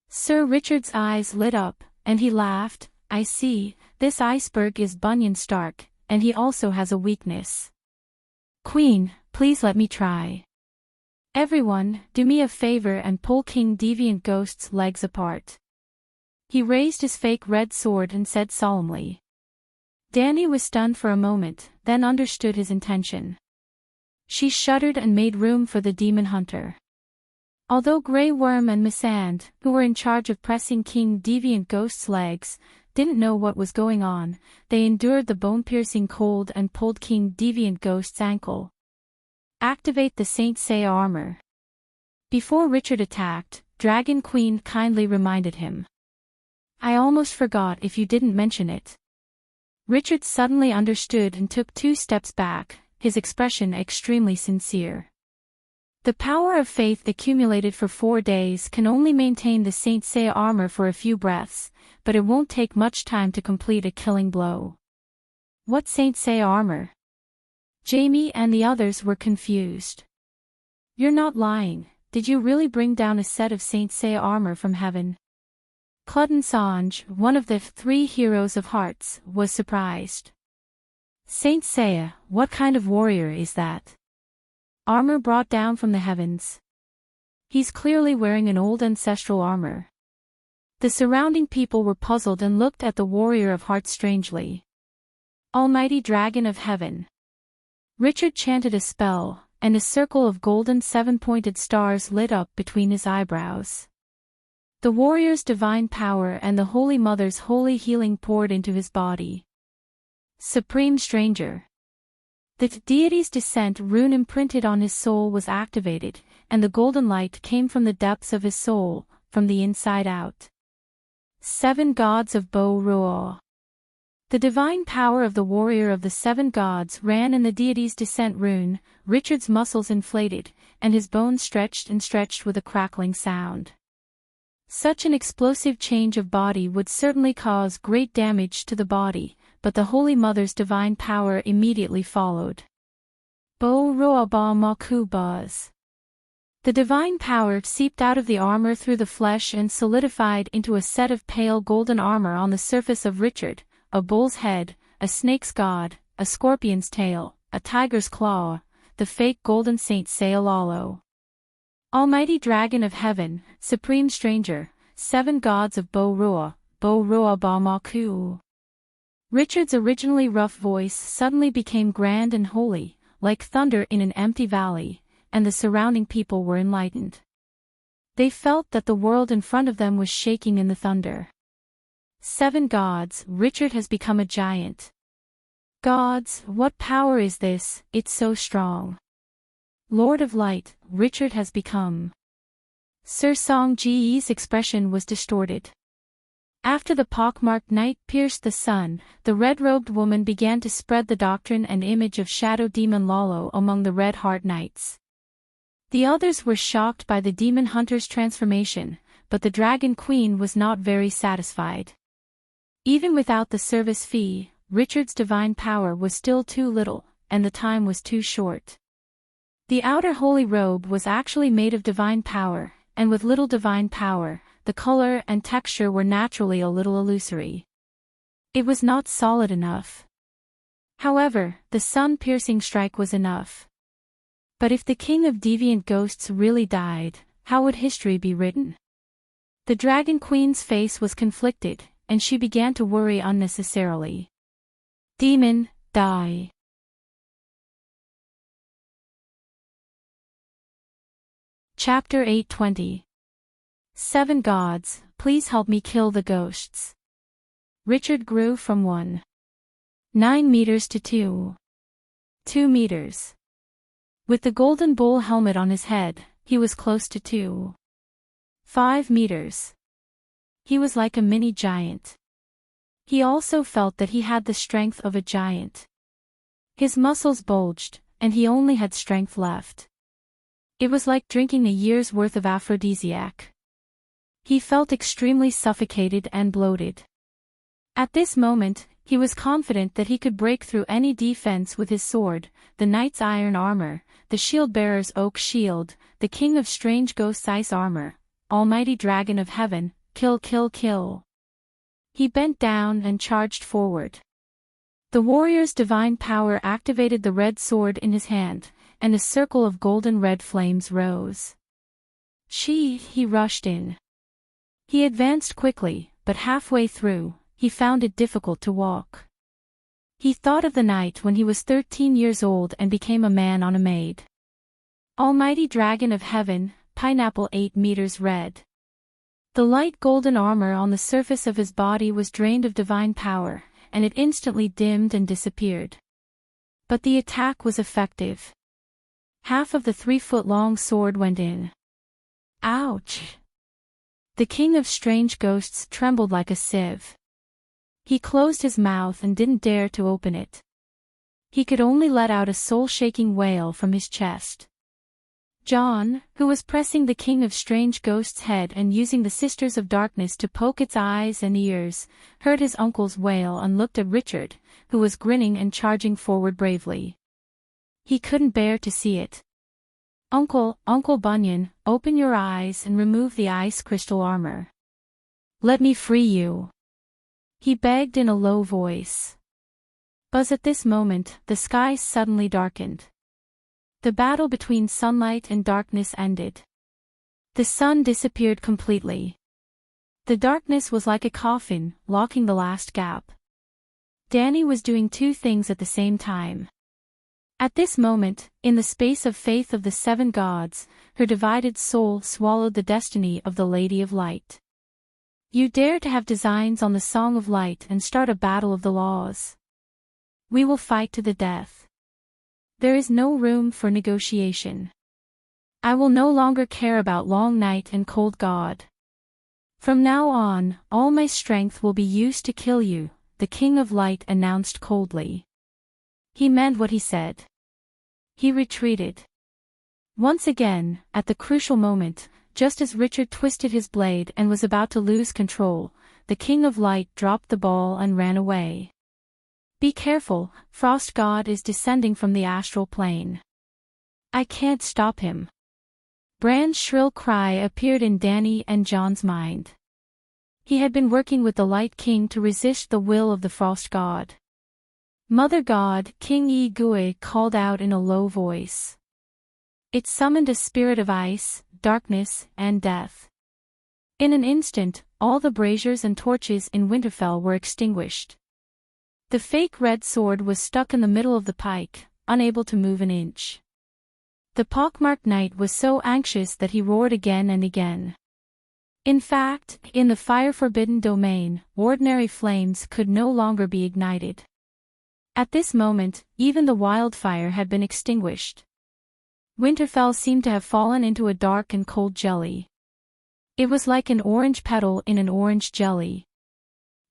S1: Sir Richard's eyes lit up, and he laughed. I see, this iceberg is Bunyan Stark, and he also has a weakness. Queen, please let me try. Everyone, do me a favor and pull King Deviant Ghost's legs apart. He raised his fake red sword and said solemnly. Dani was stunned for a moment, then understood his intention. She shuddered and made room for the demon hunter. Although Grey Worm and Missand, who were in charge of pressing King Deviant Ghost's legs, didn't know what was going on, they endured the bone-piercing cold and pulled King Deviant Ghost's ankle. Activate the Saint Seiya armor. Before Richard attacked, Dragon Queen kindly reminded him. I almost forgot if you didn't mention it. Richard suddenly understood and took 2 steps back, his expression extremely sincere. The power of faith accumulated for 4 days can only maintain the Saint Seiya armor for a few breaths, but it won't take much time to complete a killing blow. What Saint Seiya armor? Jamie and the others were confused. You're not lying, did you really bring down a set of Saint Seiya armor from heaven? Cludden Sanj, one of the 3 heroes of hearts, was surprised. Saint Seiya, what kind of warrior is that? Armor brought down from the heavens. He's clearly wearing an old ancestral armor. The surrounding people were puzzled and looked at the warrior of hearts strangely. Almighty Dragon of Heaven. Richard chanted a spell, and a circle of golden 7-pointed stars lit up between his eyebrows. The warrior's divine power and the Holy Mother's holy healing poured into his body. Supreme Stranger. The deity's descent rune imprinted on his soul was activated, and the golden light came from the depths of his soul, from the inside out. 7 Gods of Bo-Ruo. The divine power of the warrior of the 7 gods ran in the deity's descent rune. Richard's muscles inflated, and his bones stretched and stretched with a crackling sound. Such an explosive change of body would certainly cause great damage to the body, but the Holy Mother's divine power immediately followed. Bo-Ruo Ba-Maku Buzz. The divine power seeped out of the armor through the flesh and solidified into a set of pale golden armor on the surface of Richard, a bull's head, a snake's god, a scorpion's tail, a tiger's claw, the fake golden Saint Seiya Lalo. Almighty Dragon of Heaven, Supreme Stranger, 7 Gods of Bo-Ruo, Bo-Ruo Ba-Maku. Richard's originally rough voice suddenly became grand and holy, like thunder in an empty valley, and the surrounding people were enlightened. They felt that the world in front of them was shaking in the thunder. 7 gods, Richard has become a giant. Gods, what power is this? It's so strong. Lord of Light, Richard has become. Sir Song Ji's expression was distorted. After the pockmarked night pierced the sun, the red-robed woman began to spread the doctrine and image of Shadow Demon Lalo among the Red Heart Knights. The others were shocked by the demon hunter's transformation, but the Dragon Queen was not very satisfied. Even without the service fee, Richard's divine power was still too little, and the time was too short. The outer holy robe was actually made of divine power, and with little divine power, the color and texture were naturally a little illusory. It was not solid enough. However, the sun-piercing strike was enough. But if the king of deviant ghosts really died, how would history be written? The Dragon Queen's face was conflicted, and she began to worry unnecessarily. Demon, die. Chapter 820. 7 gods, please help me kill the ghosts. Richard grew from 1.9 meters to 2 meters. With the golden bull helmet on his head, he was close to 2.5 meters. He was like a mini giant. He also felt that he had the strength of a giant. His muscles bulged, and he only had strength left. It was like drinking a year's worth of aphrodisiac. He felt extremely suffocated and bloated. At this moment, he was confident that he could break through any defense with his sword, the knight's iron armor, the shield-bearer's oak shield, the king of strange ghosts' ice armor, almighty dragon of heaven, kill kill kill. He bent down and charged forward. The warrior's divine power activated the red sword in his hand, and a circle of golden red flames rose. He rushed in. He advanced quickly, but halfway through, he found it difficult to walk. He thought of the night when he was 13 years old and became a man on a maid. Almighty dragon of heaven, pineapple 8 meters red. The light golden armor on the surface of his body was drained of divine power, and it instantly dimmed and disappeared. But the attack was effective. Half of the 3-foot-long sword went in. Ouch! The king of strange ghosts trembled like a sieve. He closed his mouth and didn't dare to open it. He could only let out a soul-shaking wail from his chest. John, who was pressing the king of strange ghosts' head and using the Sisters of Darkness to poke its eyes and ears, heard his uncle's wail and looked at Richard, who was grinning and charging forward bravely. He couldn't bear to see it. Uncle Bunyan, open your eyes and remove the ice crystal armor. Let me free you. He begged in a low voice. But at this moment, the sky suddenly darkened. The battle between sunlight and darkness ended. The sun disappeared completely. The darkness was like a coffin, locking the last gap. Danny was doing 2 things at the same time. At this moment, in the space of faith of the 7 gods, her divided soul swallowed the destiny of the Lady of Light. You dare to have designs on the Song of Light and start a battle of the laws. We will fight to the death. There is no room for negotiation. I will no longer care about long night and cold God. From now on, all my strength will be used to kill you, the King of Light announced coldly. He meant what he said. He retreated. Once again, at the crucial moment, just as Richard twisted his blade and was about to lose control, the King of Light dropped the ball and ran away. Be careful, Frost God is descending from the astral plane. I can't stop him. Bran's shrill cry appeared in Danny and John's mind. He had been working with the Light King to resist the will of the Frost God. Mother God, King Yi-Gui called out in a low voice. It summoned a spirit of ice, darkness, and death. In an instant, all the braziers and torches in Winterfell were extinguished. The fake red sword was stuck in the middle of the pike, unable to move an inch. The pockmarked knight was so anxious that he roared again and again. In fact, in the fire-forbidden domain, ordinary flames could no longer be ignited. At this moment, even the wildfire had been extinguished. Winterfell seemed to have fallen into a dark and cold jelly. It was like an orange petal in an orange jelly.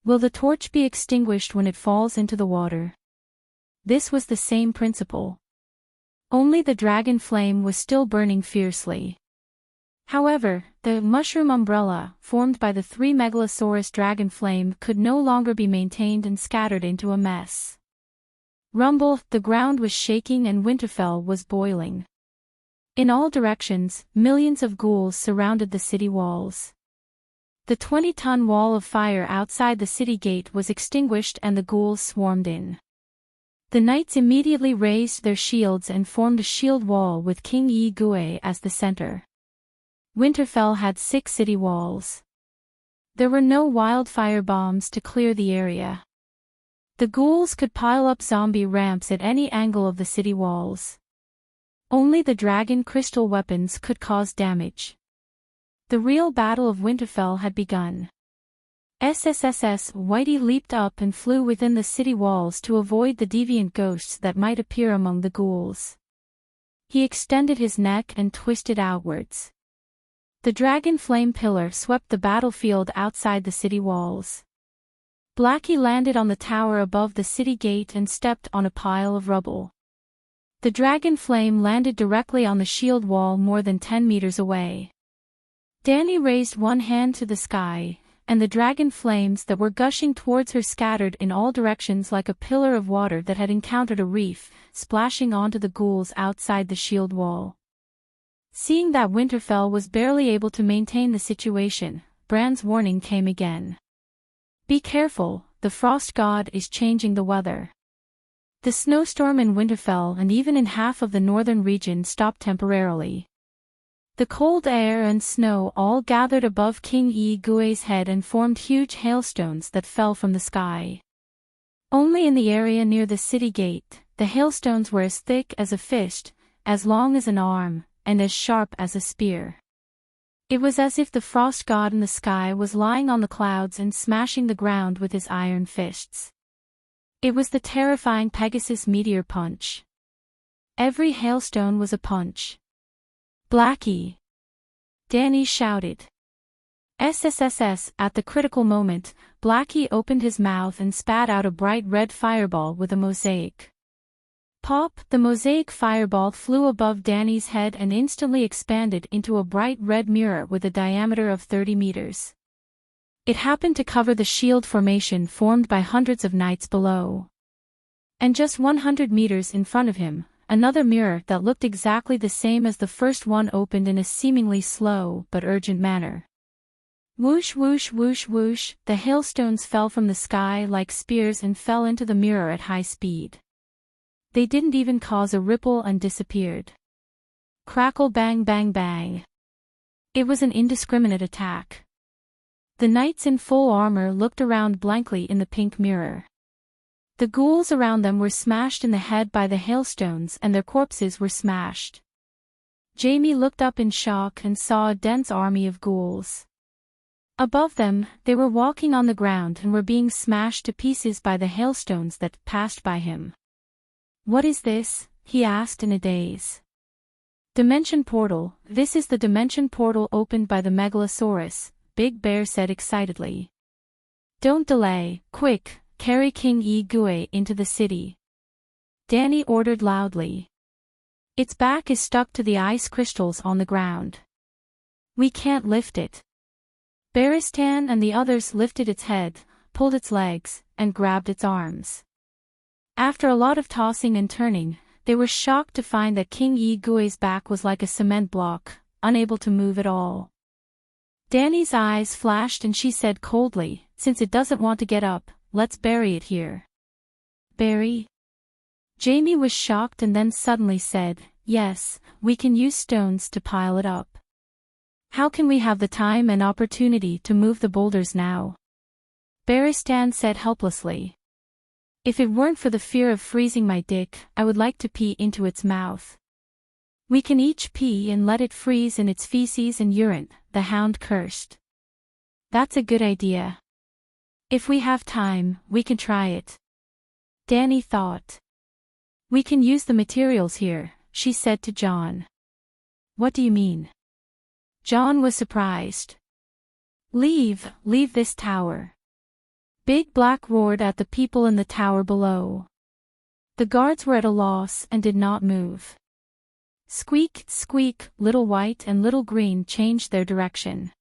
S1: Will the torch be extinguished when it falls into the water? This was the same principle. Only the dragon flame was still burning fiercely. However, the mushroom umbrella, formed by the three megalosaurus dragon flame, could no longer be maintained and scattered into a mess. Rumble, the ground was shaking and Winterfell was boiling. In all directions, millions of ghouls surrounded the city walls. The 20-ton wall of fire outside the city gate was extinguished and the ghouls swarmed in. The knights immediately raised their shields and formed a shield wall with King Yi-Gui as the center. Winterfell had 6 city walls. There were no wildfire bombs to clear the area. The ghouls could pile up zombie ramps at any angle of the city walls. Only the dragon crystal weapons could cause damage. The real battle of Winterfell had begun. SSSS Whitey leaped up and flew within the city walls to avoid the deviant ghosts that might appear among the ghouls. He extended his neck and twisted outwards. The dragon flame pillar swept the battlefield outside the city walls. Blackie landed on the tower above the city gate and stepped on a pile of rubble. The dragon flame landed directly on the shield wall more than 10 meters away. Dany raised one hand to the sky, and the dragon flames that were gushing towards her scattered in all directions like a pillar of water that had encountered a reef, splashing onto the ghouls outside the shield wall. Seeing that Winterfell was barely able to maintain the situation, Bran's warning came again. Be careful, the frost god is changing the weather. The snowstorm in Winterfell and even in half of the northern region stopped temporarily. The cold air and snow all gathered above King Yi-Gui's head and formed huge hailstones that fell from the sky. Only in the area near the city gate, the hailstones were as thick as a fist, as long as an arm, and as sharp as a spear. It was as if the frost god in the sky was lying on the clouds and smashing the ground with his iron fists. It was the terrifying Pegasus meteor punch. Every hailstone was a punch. Blackie! Dany shouted. SSSS. At the critical moment, Blackie opened his mouth and spat out a bright red fireball with a mosaic. Pop! The mosaic fireball flew above Dany's head and instantly expanded into a bright red mirror with a diameter of 30 meters. It happened to cover the shield formation formed by hundreds of knights below. And just 100 meters in front of him, another mirror that looked exactly the same as the first one opened in a seemingly slow but urgent manner. Whoosh whoosh whoosh whoosh, the hailstones fell from the sky like spears and fell into the mirror at high speed. They didn't even cause a ripple and disappeared. Crackle bang bang bang. It was an indiscriminate attack. The knights in full armor looked around blankly in the pink mirror. The ghouls around them were smashed in the head by the hailstones and their corpses were smashed. Jaime looked up in shock and saw a dense army of ghouls. Above them, they were walking on the ground and were being smashed to pieces by the hailstones that passed by him. What is this? He asked in a daze. Dimension portal. This is the dimension portal opened by the Megalosaurus, Big Bear said excitedly. Don't delay, quick, carry King Yi-Gui into the city. Dany ordered loudly. Its back is stuck to the ice crystals on the ground. We can't lift it. Barristan and the others lifted its head, pulled its legs, and grabbed its arms. After a lot of tossing and turning, they were shocked to find that King Yi-Gui's back was like a cement block, unable to move at all. Dany's eyes flashed and she said coldly, since it doesn't want to get up, let's bury it here. Bury? Jaime was shocked and then suddenly said, yes, we can use stones to pile it up. How can we have the time and opportunity to move the boulders now? Barristan said helplessly. If it weren't for the fear of freezing my dick, I would like to pee into its mouth. We can each pee and let it freeze in its feces and urine, the hound cursed. That's a good idea. If we have time, we can try it. Dany thought. We can use the materials here, she said to Jon. What do you mean? Jon was surprised. Leave this tower. Big Black roared at the people in the tower below. The guards were at a loss and did not move. Squeak, squeak, Little White and Little Green changed their direction.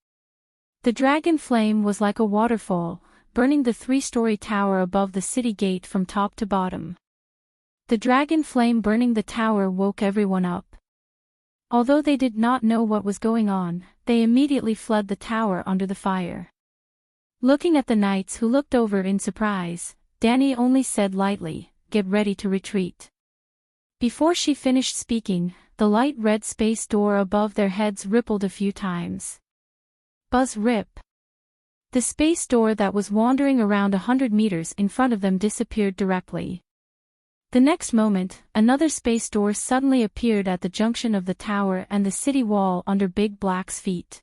S1: The dragon flame was like a waterfall, burning the 3-story tower above the city gate from top to bottom. The dragon flame burning the tower woke everyone up. Although they did not know what was going on, they immediately fled the tower under the fire. Looking at the knights who looked over in surprise, Dani only said lightly, "Get ready to retreat." Before she finished speaking, the light red space door above their heads rippled a few times. Buzz rip. The space door that was wandering around 100 meters in front of them disappeared directly. The next moment, another space door suddenly appeared at the junction of the tower and the city wall under Big Black's feet.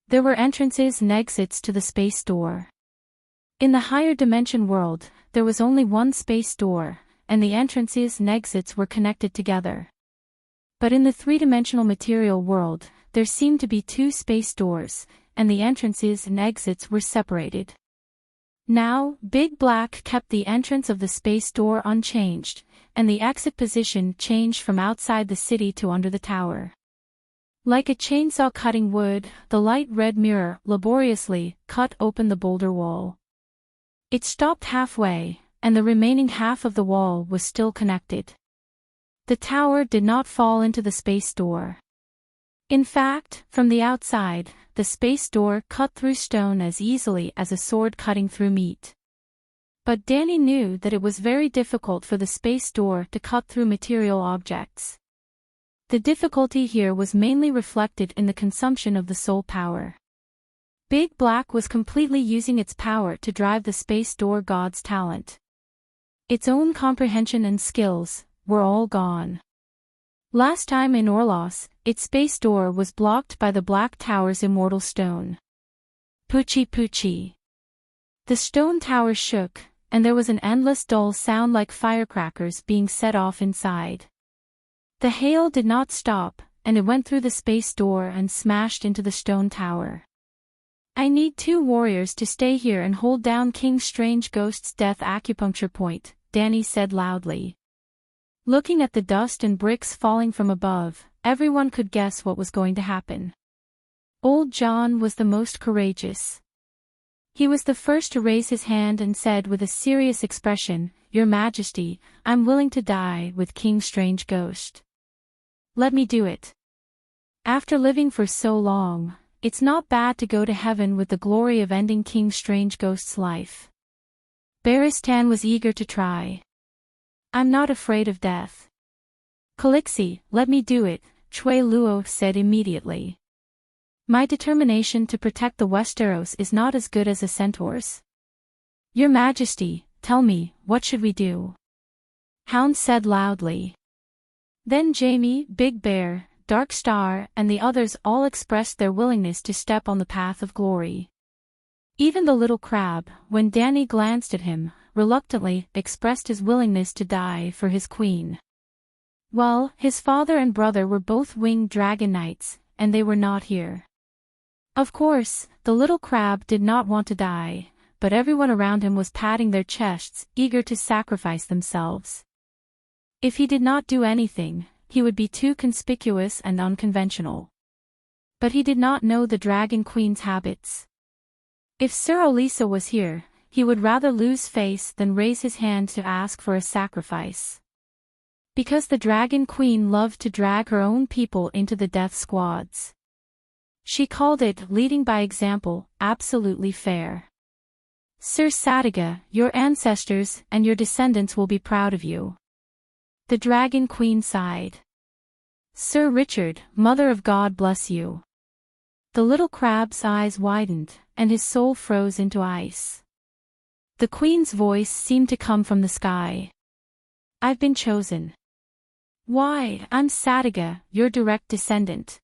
S1: There were entrances and exits to the space door. In the higher dimension world, there was only one space door, and the entrances and exits were connected together. But in the 3-dimensional material world, there seemed to be 2 space doors, and the entrances and exits were separated. Now, Big Black kept the entrance of the space door unchanged, and the exit position changed from outside the city to under the tower. Like a chainsaw cutting wood, the light red mirror laboriously cut open the boulder wall. It stopped halfway, and the remaining half of the wall was still connected. The tower did not fall into the space door. In fact, from the outside, the space door cut through stone as easily as a sword cutting through meat. But Dani knew that it was very difficult for the space door to cut through material objects. The difficulty here was mainly reflected in the consumption of the soul power. Big Black was completely using its power to drive the space door god's talent. Its own comprehension and skills were all gone. Last time in Orlos, its space door was blocked by the Black Tower's immortal stone. Poochie poochie. The stone tower shook, and there was an endless dull sound like firecrackers being set off inside. The hail did not stop, and it went through the space door and smashed into the stone tower. "I need 2 warriors to stay here and hold down King Strange Ghost's death acupuncture point," Dani said loudly. Looking at the dust and bricks falling from above, everyone could guess what was going to happen. Old John was the most courageous. He was the first to raise his hand and said with a serious expression, "Your Majesty, I'm willing to die with King Strange Ghost. Let me do it. After living for so long, it's not bad to go to heaven with the glory of ending King Strange Ghost's life." Baristan was eager to try. "I'm not afraid of death." "Calixi, let me do it," Chui Luo said immediately. "My determination to protect the Westeros is not as good as a centaur's." "Your Majesty, tell me, what should we do?" Hound said loudly. Then Jaime, Big Bear, Dark Star, and the others all expressed their willingness to step on the path of glory. Even the little crab, when Dani glanced at him, reluctantly expressed his willingness to die for his queen. Well, his father and brother were both winged dragon knights, and they were not here. Of course, the little crab did not want to die, but everyone around him was patting their chests, eager to sacrifice themselves. If he did not do anything, he would be too conspicuous and unconventional. But he did not know the Dragon Queen's habits. If Sir Olisa was here, he would rather lose face than raise his hand to ask for a sacrifice. Because the Dragon Queen loved to drag her own people into the death squads. She called it, leading by example, absolutely fair. "Sir Sadiga, your ancestors and your descendants will be proud of you." The Dragon Queen sighed. "Sir Richard, Mother of God bless you." The little crab's eyes widened, and his soul froze into ice. The Queen's voice seemed to come from the sky. "I've been chosen. Why, I'm Sadiga, your direct descendant.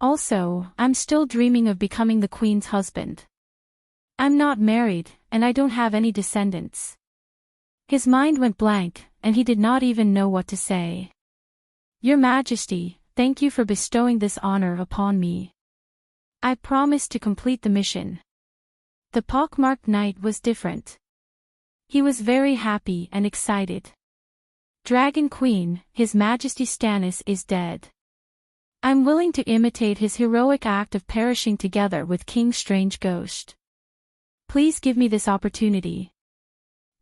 S1: Also, I'm still dreaming of becoming the Queen's husband. I'm not married, and I don't have any descendants." His mind went blank, and he did not even know what to say. "Your Majesty, thank you for bestowing this honor upon me. I promise to complete the mission." The pockmarked knight was different. He was very happy and excited. Dragon Queen, His Majesty Stannis is dead. I'm willing to imitate his heroic act of perishing together with King Strange Ghost. Please give me this opportunity.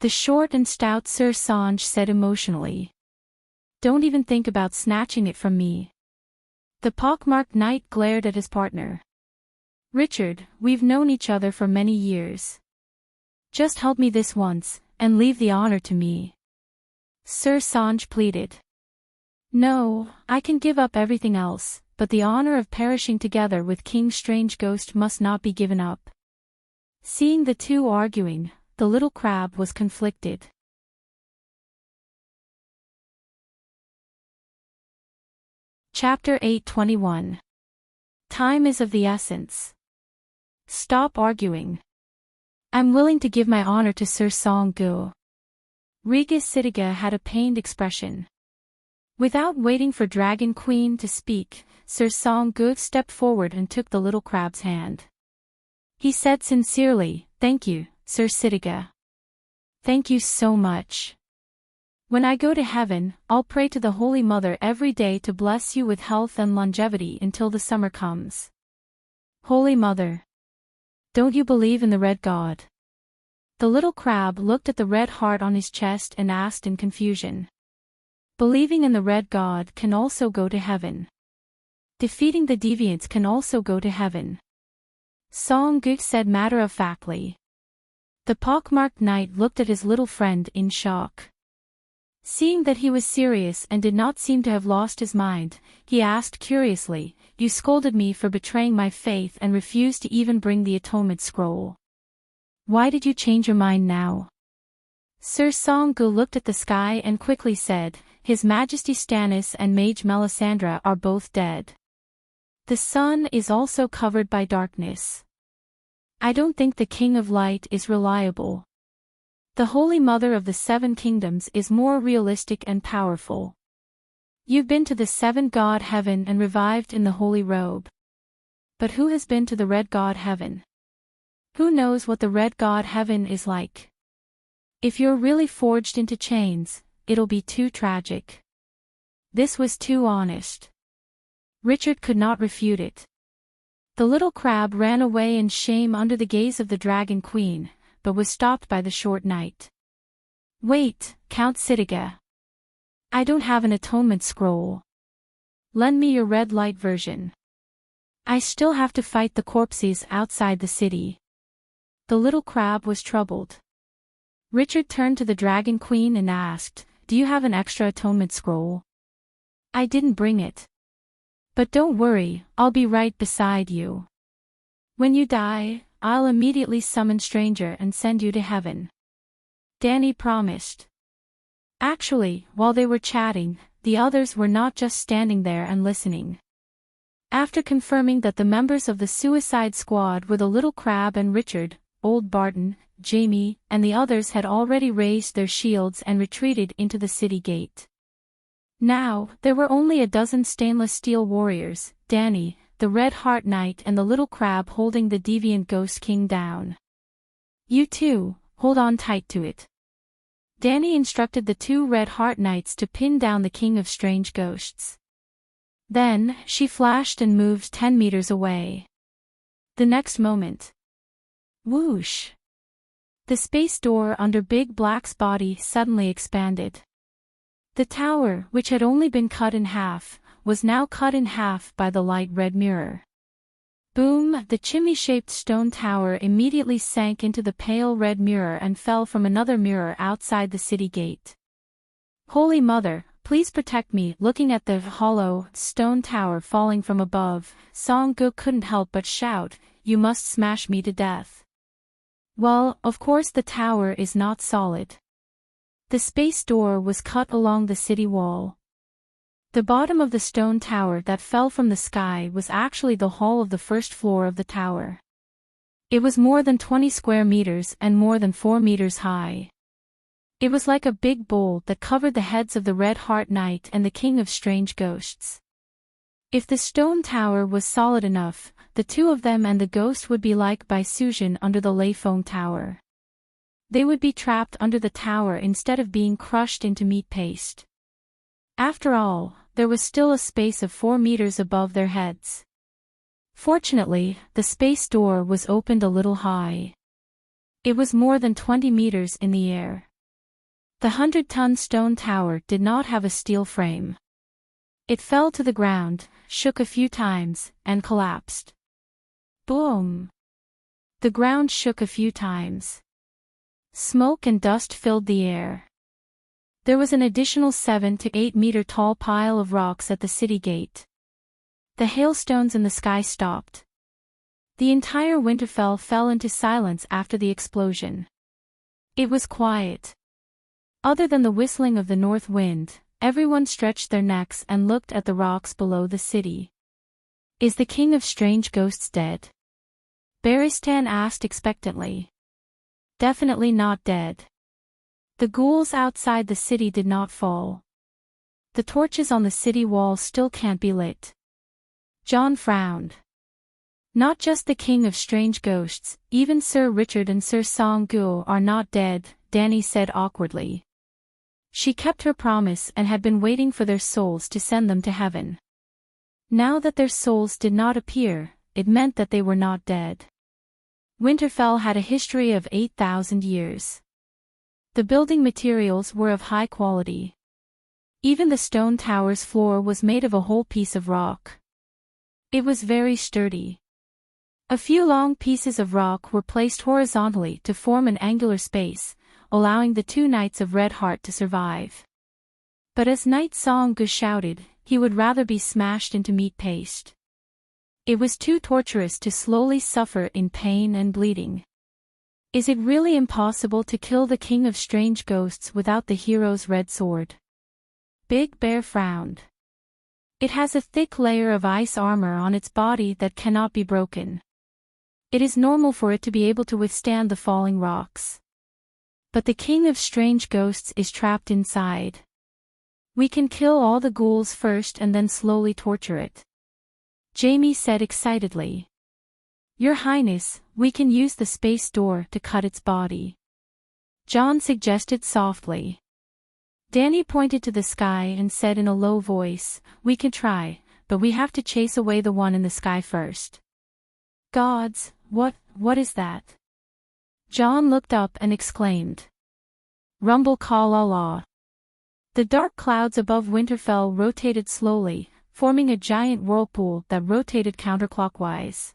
S1: The short and stout Sir Sanj said emotionally. Don't even think about snatching it from me. The pockmarked knight glared at his partner. Richard, we've known each other for many years. Just help me this once, and leave the honor to me. Sir Sanj pleaded. No, I can give up everything else, but the honor of perishing together with King Strange Ghost must not be given up. Seeing the two arguing, the little crab was conflicted. Chapter 8:21. Time is of the essence. Stop arguing. I'm willing to give my honor to Sir Song-gu. Regis Sitiga had a pained expression. Without waiting for Dragon Queen to speak, Sir Song-gu stepped forward and took the little crab's hand. He said sincerely, "Thank you, Sir Sitiga. Thank you so much. When I go to heaven, I'll pray to the Holy Mother every day to bless you with health and longevity until the summer comes." Holy Mother. Don't you believe in the Red God? The little crab looked at the red heart on his chest and asked in confusion. Believing in the Red God can also go to heaven. Defeating the deviants can also go to heaven. Song-gu said matter-of-factly. The pockmarked knight looked at his little friend in shock. Seeing that he was serious and did not seem to have lost his mind, he asked curiously, "You scolded me for betraying my faith and refused to even bring the atonement scroll. Why did you change your mind now?" Sir Song-gu looked at the sky and quickly said, "His Majesty Stannis and Mage Melisandre are both dead. The sun is also covered by darkness. I don't think the King of Light is reliable. The Holy Mother of the Seven Kingdoms is more realistic and powerful. You've been to the Seven God Heaven and revived in the Holy Robe. But who has been to the Red God Heaven? Who knows what the Red God Heaven is like? If you're really forged into chains, it'll be too tragic." This was too honest. Richard could not refute it. The little crab ran away in shame under the gaze of the Dragon Queen, but was stopped by the short knight. "Wait, Count Sitiga. I don't have an atonement scroll. Lend me your red light version. I still have to fight the corpses outside the city." The little crab was troubled. Richard turned to the Dragon Queen and asked, "Do you have an extra atonement scroll?" "I didn't bring it. But don't worry, I'll be right beside you. When you die, I'll immediately summon Stranger and send you to heaven," Dany promised. Actually, while they were chatting, the others were not just standing there and listening. After confirming that the members of the Suicide Squad were the little crab and Richard, Old Barton, Jamie, and the others had already raised their shields and retreated into the city gate. Now, there were only a dozen stainless steel warriors, Dany, the Red Heart Knight and the little crab holding the deviant Ghost King down. "You two, hold on tight to it." Dany instructed the two Red Heart Knights to pin down the King of Strange Ghosts. Then, she flashed and moved 10 meters away. The next moment. Whoosh! The space door under Big Black's body suddenly expanded. The tower, which had only been cut in half, was now cut in half by the light red mirror. Boom! The chimney-shaped stone tower immediately sank into the pale red mirror and fell from another mirror outside the city gate. "Holy Mother, please protect me." Looking at the hollow, stone tower falling from above, Song-gu couldn't help but shout, "You must smash me to death." Well, of course the tower is not solid. The space door was cut along the city wall. The bottom of the stone tower that fell from the sky was actually the hall of the first floor of the tower. It was more than 20 square meters and more than 4 meters high. It was like a big bowl that covered the heads of the Red Heart Knight and the King of Strange Ghosts. If the stone tower was solid enough, the two of them and the ghost would be like Baisujan under the Leifong Tower. They would be trapped under the tower instead of being crushed into meat paste. After all, there was still a space of 4 meters above their heads. Fortunately, the space door was opened a little high. It was more than 20 meters in the air. The 100-ton stone tower did not have a steel frame. It fell to the ground, shook a few times, and collapsed. Boom! The ground shook a few times. Smoke and dust filled the air. There was an additional 7 to 8 meter tall pile of rocks at the city gate. The hailstones in the sky stopped. The entire Winterfell fell into silence after the explosion. It was quiet. Other than the whistling of the north wind, everyone stretched their necks and looked at the rocks below the city. "Is the king of strange ghosts dead?" Barristan asked expectantly. "Definitely not dead. The ghouls outside the city did not fall. The torches on the city wall still can't be lit." Jon frowned. "Not just the king of strange ghosts, even Sir Richard and Sir Song-gu are not dead," Dany said awkwardly. She kept her promise and had been waiting for their souls to send them to heaven. Now that their souls did not appear, it meant that they were not dead. Winterfell had a history of 8,000 years. The building materials were of high quality. Even the stone tower's floor was made of a whole piece of rock. It was very sturdy. A few long pieces of rock were placed horizontally to form an angular space, allowing the 2 Knights of Red Heart to survive. But as Knight Song-gu shouted, he would rather be smashed into meat paste. It was too torturous to slowly suffer in pain and bleeding. Is it really impossible to kill the king of strange ghosts without the hero's red sword? Big Bear frowned. It has a thick layer of ice armor on its body that cannot be broken. It is normal for it to be able to withstand the falling rocks. But the king of strange ghosts is trapped inside. We can kill all the ghouls first and then slowly torture it. Jaime said excitedly. Your Highness, we can use the space door to cut its body. Jon suggested softly. Dany pointed to the sky and said in a low voice, we can try, but we have to chase away the one in the sky first. Gods, what is that? Jon looked up and exclaimed. Rumble call Allah. The dark clouds above Winterfell rotated slowly, forming a giant whirlpool that rotated counterclockwise.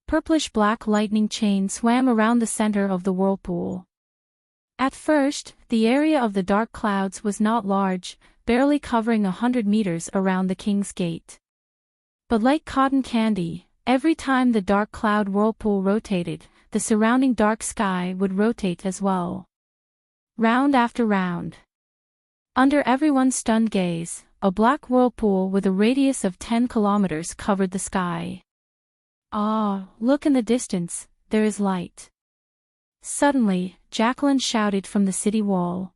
S1: Purplish-black lightning chain swam around the center of the whirlpool. At first, the area of the dark clouds was not large, barely covering 100 meters around the King's Gate. But like cotton candy, every time the dark cloud whirlpool rotated, the surrounding dark sky would rotate as well. Round after round. Under everyone's stunned gaze, a black whirlpool with a radius of 10 kilometers covered the sky. Ah, look in the distance, there is light. Suddenly, Jacqueline shouted from the city wall.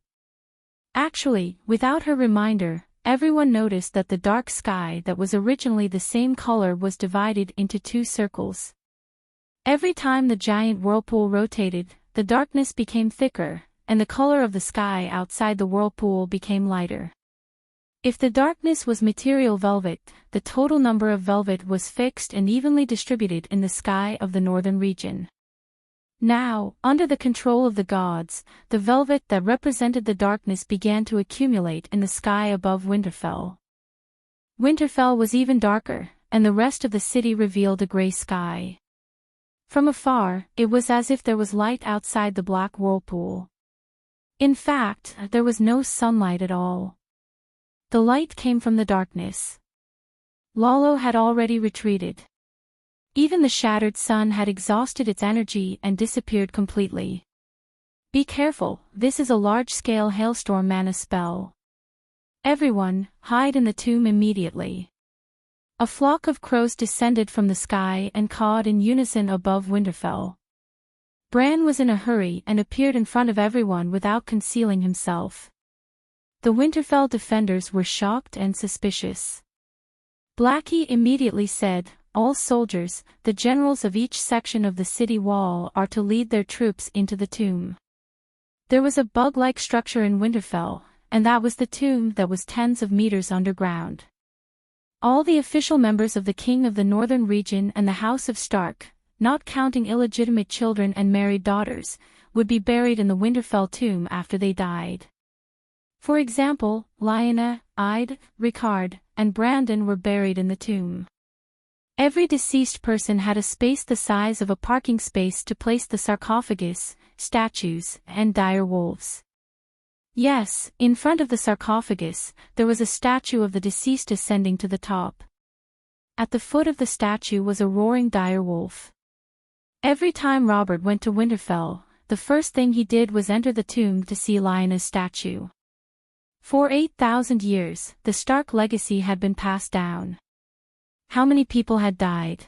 S1: Actually, without her reminder, everyone noticed that the dark sky that was originally the same color was divided into 2 circles. Every time the giant whirlpool rotated, the darkness became thicker, and the color of the sky outside the whirlpool became lighter. If the darkness was material velvet, the total number of velvet was fixed and evenly distributed in the sky of the northern region. Now, under the control of the gods, the velvet that represented the darkness began to accumulate in the sky above Winterfell. Winterfell was even darker, and the rest of the city revealed a gray sky. From afar, it was as if there was light outside the black whirlpool. In fact, there was no sunlight at all. The light came from the darkness. Lalo had already retreated. Even the shattered sun had exhausted its energy and disappeared completely. Be careful, this is a large-scale hailstorm mana spell. Everyone, hide in the tomb immediately. A flock of crows descended from the sky and cawed in unison above Winterfell. Bran was in a hurry and appeared in front of everyone without concealing himself. The Winterfell defenders were shocked and suspicious. Blackie immediately said, all soldiers, the generals of each section of the city wall are to lead their troops into the tomb. There was a bug-like structure in Winterfell, and that was the tomb that was tens of meters underground. All the official members of the king of the northern region and the House of Stark, not counting illegitimate children and married daughters, would be buried in the Winterfell tomb after they died. For example, Lyanna, Ide, Rickard, and Brandon were buried in the tomb. Every deceased person had a space the size of a parking space to place the sarcophagus, statues, and dire wolves. Yes, in front of the sarcophagus, there was a statue of the deceased ascending to the top. At the foot of the statue was a roaring dire wolf. Every time Robert went to Winterfell, the first thing he did was enter the tomb to see Lyanna's statue. For 8,000 years, the Stark legacy had been passed down. How many people had died?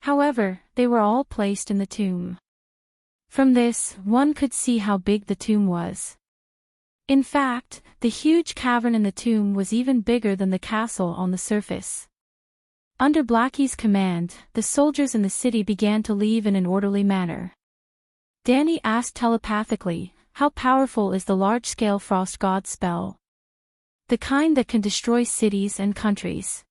S1: However, they were all placed in the tomb. From this, one could see how big the tomb was. In fact, the huge cavern in the tomb was even bigger than the castle on the surface. Under Blackie's command, the soldiers in the city began to leave in an orderly manner. Dany asked telepathically, "How powerful is the large-scale frost god spell? The kind that can destroy cities and countries."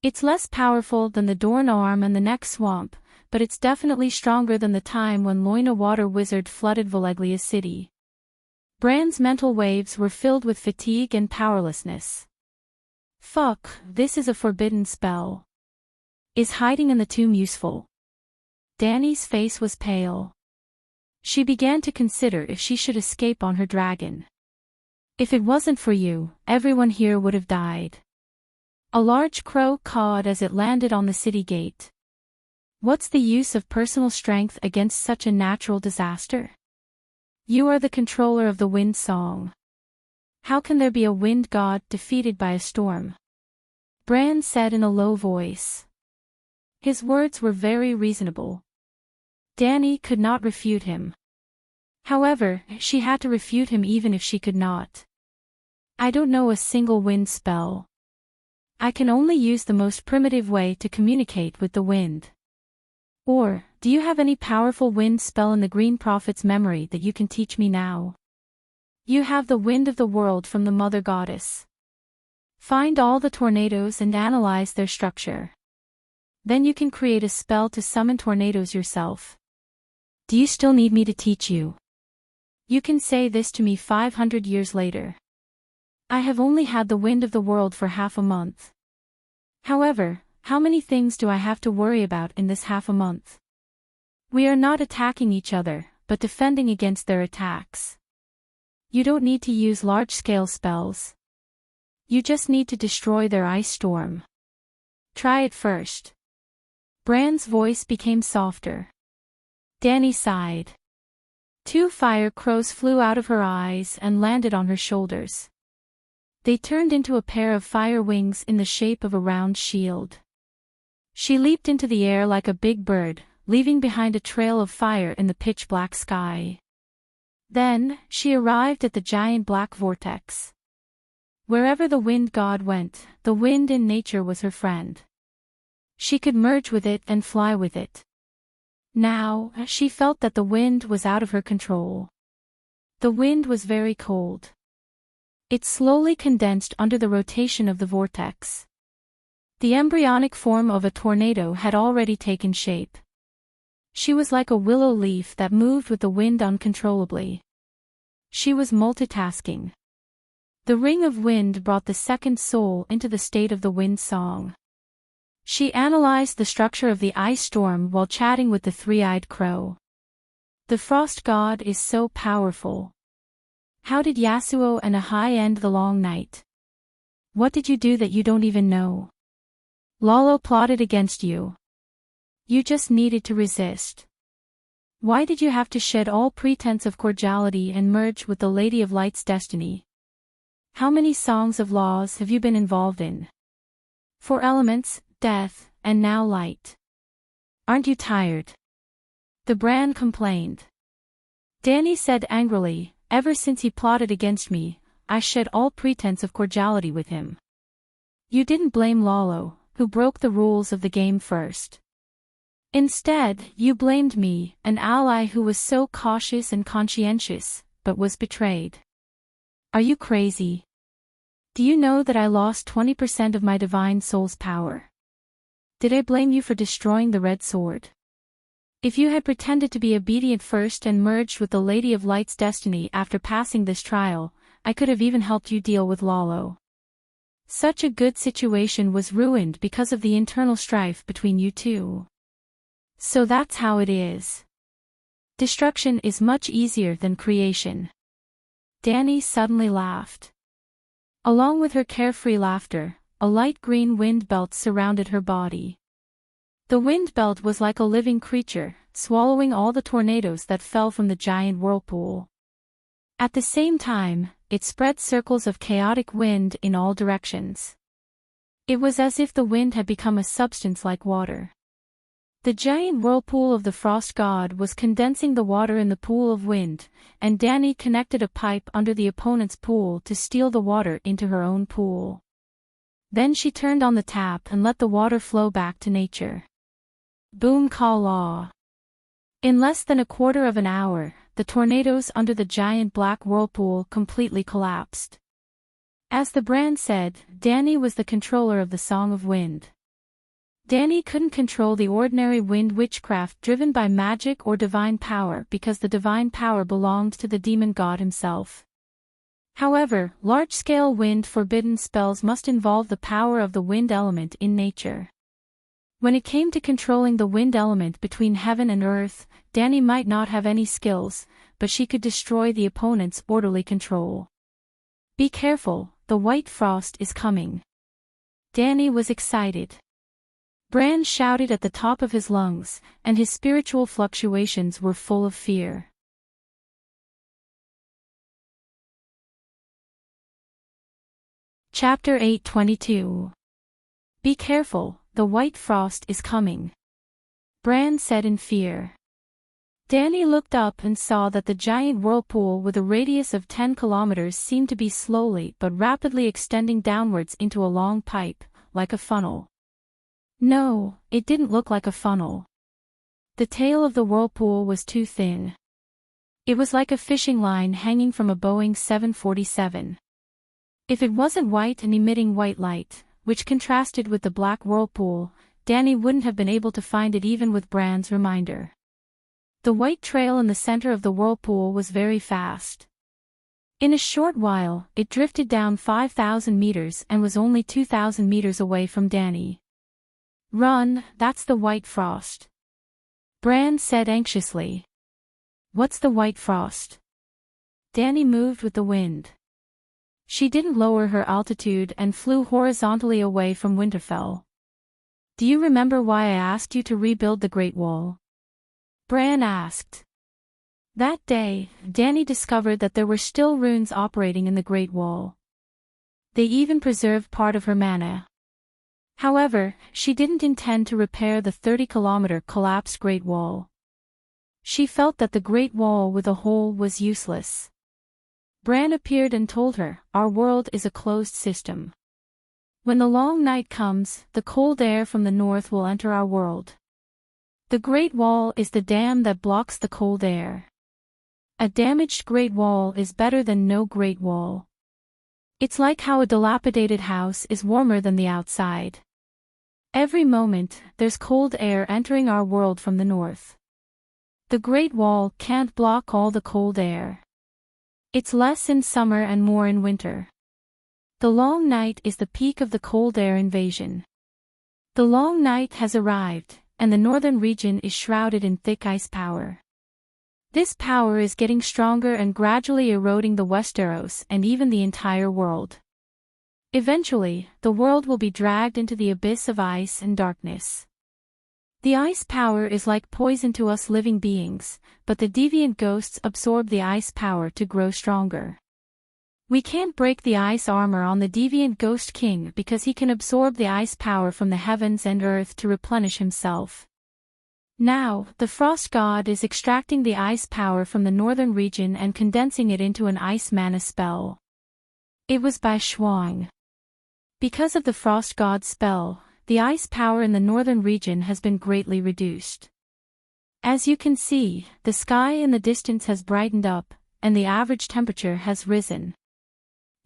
S1: "It's less powerful than the Dorn Arm and the Neck Swamp, but it's definitely stronger than the time when Loina Water Wizard flooded Valeglia City." Bran's mental waves were filled with fatigue and powerlessness. Fuck, this is a forbidden spell. Is hiding in the tomb useful? Dany's face was pale. She began to consider if she should escape on her dragon. "If it wasn't for you, everyone here would have died." A large crow cawed as it landed on the city gate. "What's the use of personal strength against such a natural disaster? You are the controller of the wind song. How can there be a wind god defeated by a storm?" Bran said in a low voice. His words were very reasonable. Dany could not refute him. However, she had to refute him even if she could not. "I don't know a single wind spell. I can only use the most primitive way to communicate with the wind." "Or, do you have any powerful wind spell in the Green Prophet's memory that you can teach me now?" "You have the wind of the world from the Mother Goddess. Find all the tornadoes and analyze their structure. Then you can create a spell to summon tornadoes yourself." "Do you still need me to teach you?" "You can say this to me 500 years later. I have only had the wind of the world for half a month. However, how many things do I have to worry about in this half a month? We are not attacking each other, but defending against their attacks. You don't need to use large-scale spells. You just need to destroy their ice storm. Try it first." Bran's voice became softer. Dany sighed. 2 fire crows flew out of her eyes and landed on her shoulders. They turned into a pair of fire wings in the shape of a round shield. She leaped into the air like a big bird, leaving behind a trail of fire in the pitch-black sky. Then, she arrived at the giant black vortex. Wherever the wind god went, the wind in nature was her friend. She could merge with it and fly with it. Now, she felt that the wind was out of her control. The wind was very cold. It slowly condensed under the rotation of the vortex. The embryonic form of a tornado had already taken shape. She was like a willow leaf that moved with the wind uncontrollably. She was multitasking. The ring of wind brought the second soul into the state of the wind song. She analyzed the structure of the ice storm while chatting with the three-eyed crow. "The frost god is so powerful. How did Yasuo and Ahai end the long night? What did you do that you don't even know? Lalo plotted against you. You just needed to resist. Why did you have to shed all pretense of cordiality and merge with the Lady of Light's destiny? How many songs of laws have you been involved in? 4 elements, death, and now light. Aren't you tired?" The Bran complained. Dany said angrily, "Ever since he plotted against me, I shed all pretense of cordiality with him. You didn't blame Lalo, who broke the rules of the game first. Instead, you blamed me, an ally who was so cautious and conscientious, but was betrayed. Are you crazy? Do you know that I lost 20% of my divine soul's power? Did I blame you for destroying the red sword? If you had pretended to be obedient first and merged with the Lady of Light's destiny after passing this trial, I could have even helped you deal with Lalo. Such a good situation was ruined because of the internal strife between you two. So that's how it is. Destruction is much easier than creation. Danny suddenly laughed. Along with her carefree laughter, a light green wind belt surrounded her body. The wind belt was like a living creature, swallowing all the tornadoes that fell from the giant whirlpool. At the same time, it spread circles of chaotic wind in all directions. It was as if the wind had become a substance like water. The giant whirlpool of the frost god was condensing the water in the pool of wind, and Danny connected a pipe under the opponent's pool to steal the water into her own pool. Then she turned on the tap and let the water flow back to nature. Boom ka-law. In less than a quarter of an hour, the tornadoes under the giant black whirlpool completely collapsed. As the brand said, Danny was the controller of the Song of Wind. Danny couldn't control the ordinary wind witchcraft driven by magic or divine power because the divine power belonged to the demon god himself. However, large-scale wind forbidden spells must involve the power of the wind element in nature. When it came to controlling the wind element between heaven and earth, Danny might not have any skills, but she could destroy the opponent's orderly control. Be careful, the white frost is coming. Danny was excited. Bran shouted at the top of his lungs, and his spiritual fluctuations were full of fear. Chapter 8:22. Be careful, the white frost is coming. Bran said in fear. Danny looked up and saw that the giant whirlpool with a radius of 10 kilometers seemed to be slowly but rapidly extending downwards into a long pipe, like a funnel. No, it didn't look like a funnel. The tail of the whirlpool was too thin. It was like a fishing line hanging from a Boeing 747. If it wasn't white and emitting white light, which contrasted with the black whirlpool, Danny wouldn't have been able to find it even with Bran's reminder. The white trail in the center of the whirlpool was very fast. In a short while, it drifted down 5,000 meters and was only 2,000 meters away from Danny. Run, that's the white frost. Bran said anxiously. What's the white frost? Danny moved with the wind. She didn't lower her altitude and flew horizontally away from Winterfell. Do you remember why I asked you to rebuild the Great Wall? Bran asked. That day, Danny discovered that there were still runes operating in the Great Wall. They even preserved part of her mana. However, she didn't intend to repair the 30-kilometer collapsed Great Wall. She felt that the Great Wall with a hole was useless. Bran appeared and told her, our world is a closed system. When the long night comes, the cold air from the north will enter our world. The Great Wall is the dam that blocks the cold air. A damaged Great Wall is better than no Great Wall. It's like how a dilapidated house is warmer than the outside. Every moment, there's cold air entering our world from the north. The Great Wall can't block all the cold air. It's less in summer and more in winter. The long night is the peak of the cold air invasion. The long night has arrived, and the northern region is shrouded in thick ice power. This power is getting stronger and gradually eroding the Westeros and even the entire world. Eventually, the world will be dragged into the abyss of ice and darkness. The ice power is like poison to us living beings, but the deviant ghosts absorb the ice power to grow stronger. We can't break the ice armor on the deviant ghost king because he can absorb the ice power from the heavens and earth to replenish himself. Now, the frost god is extracting the ice power from the northern region and condensing it into an ice mana spell. It was by Shuang. Because of the frost god's spell, the ice power in the northern region has been greatly reduced. As you can see, the sky in the distance has brightened up, and the average temperature has risen.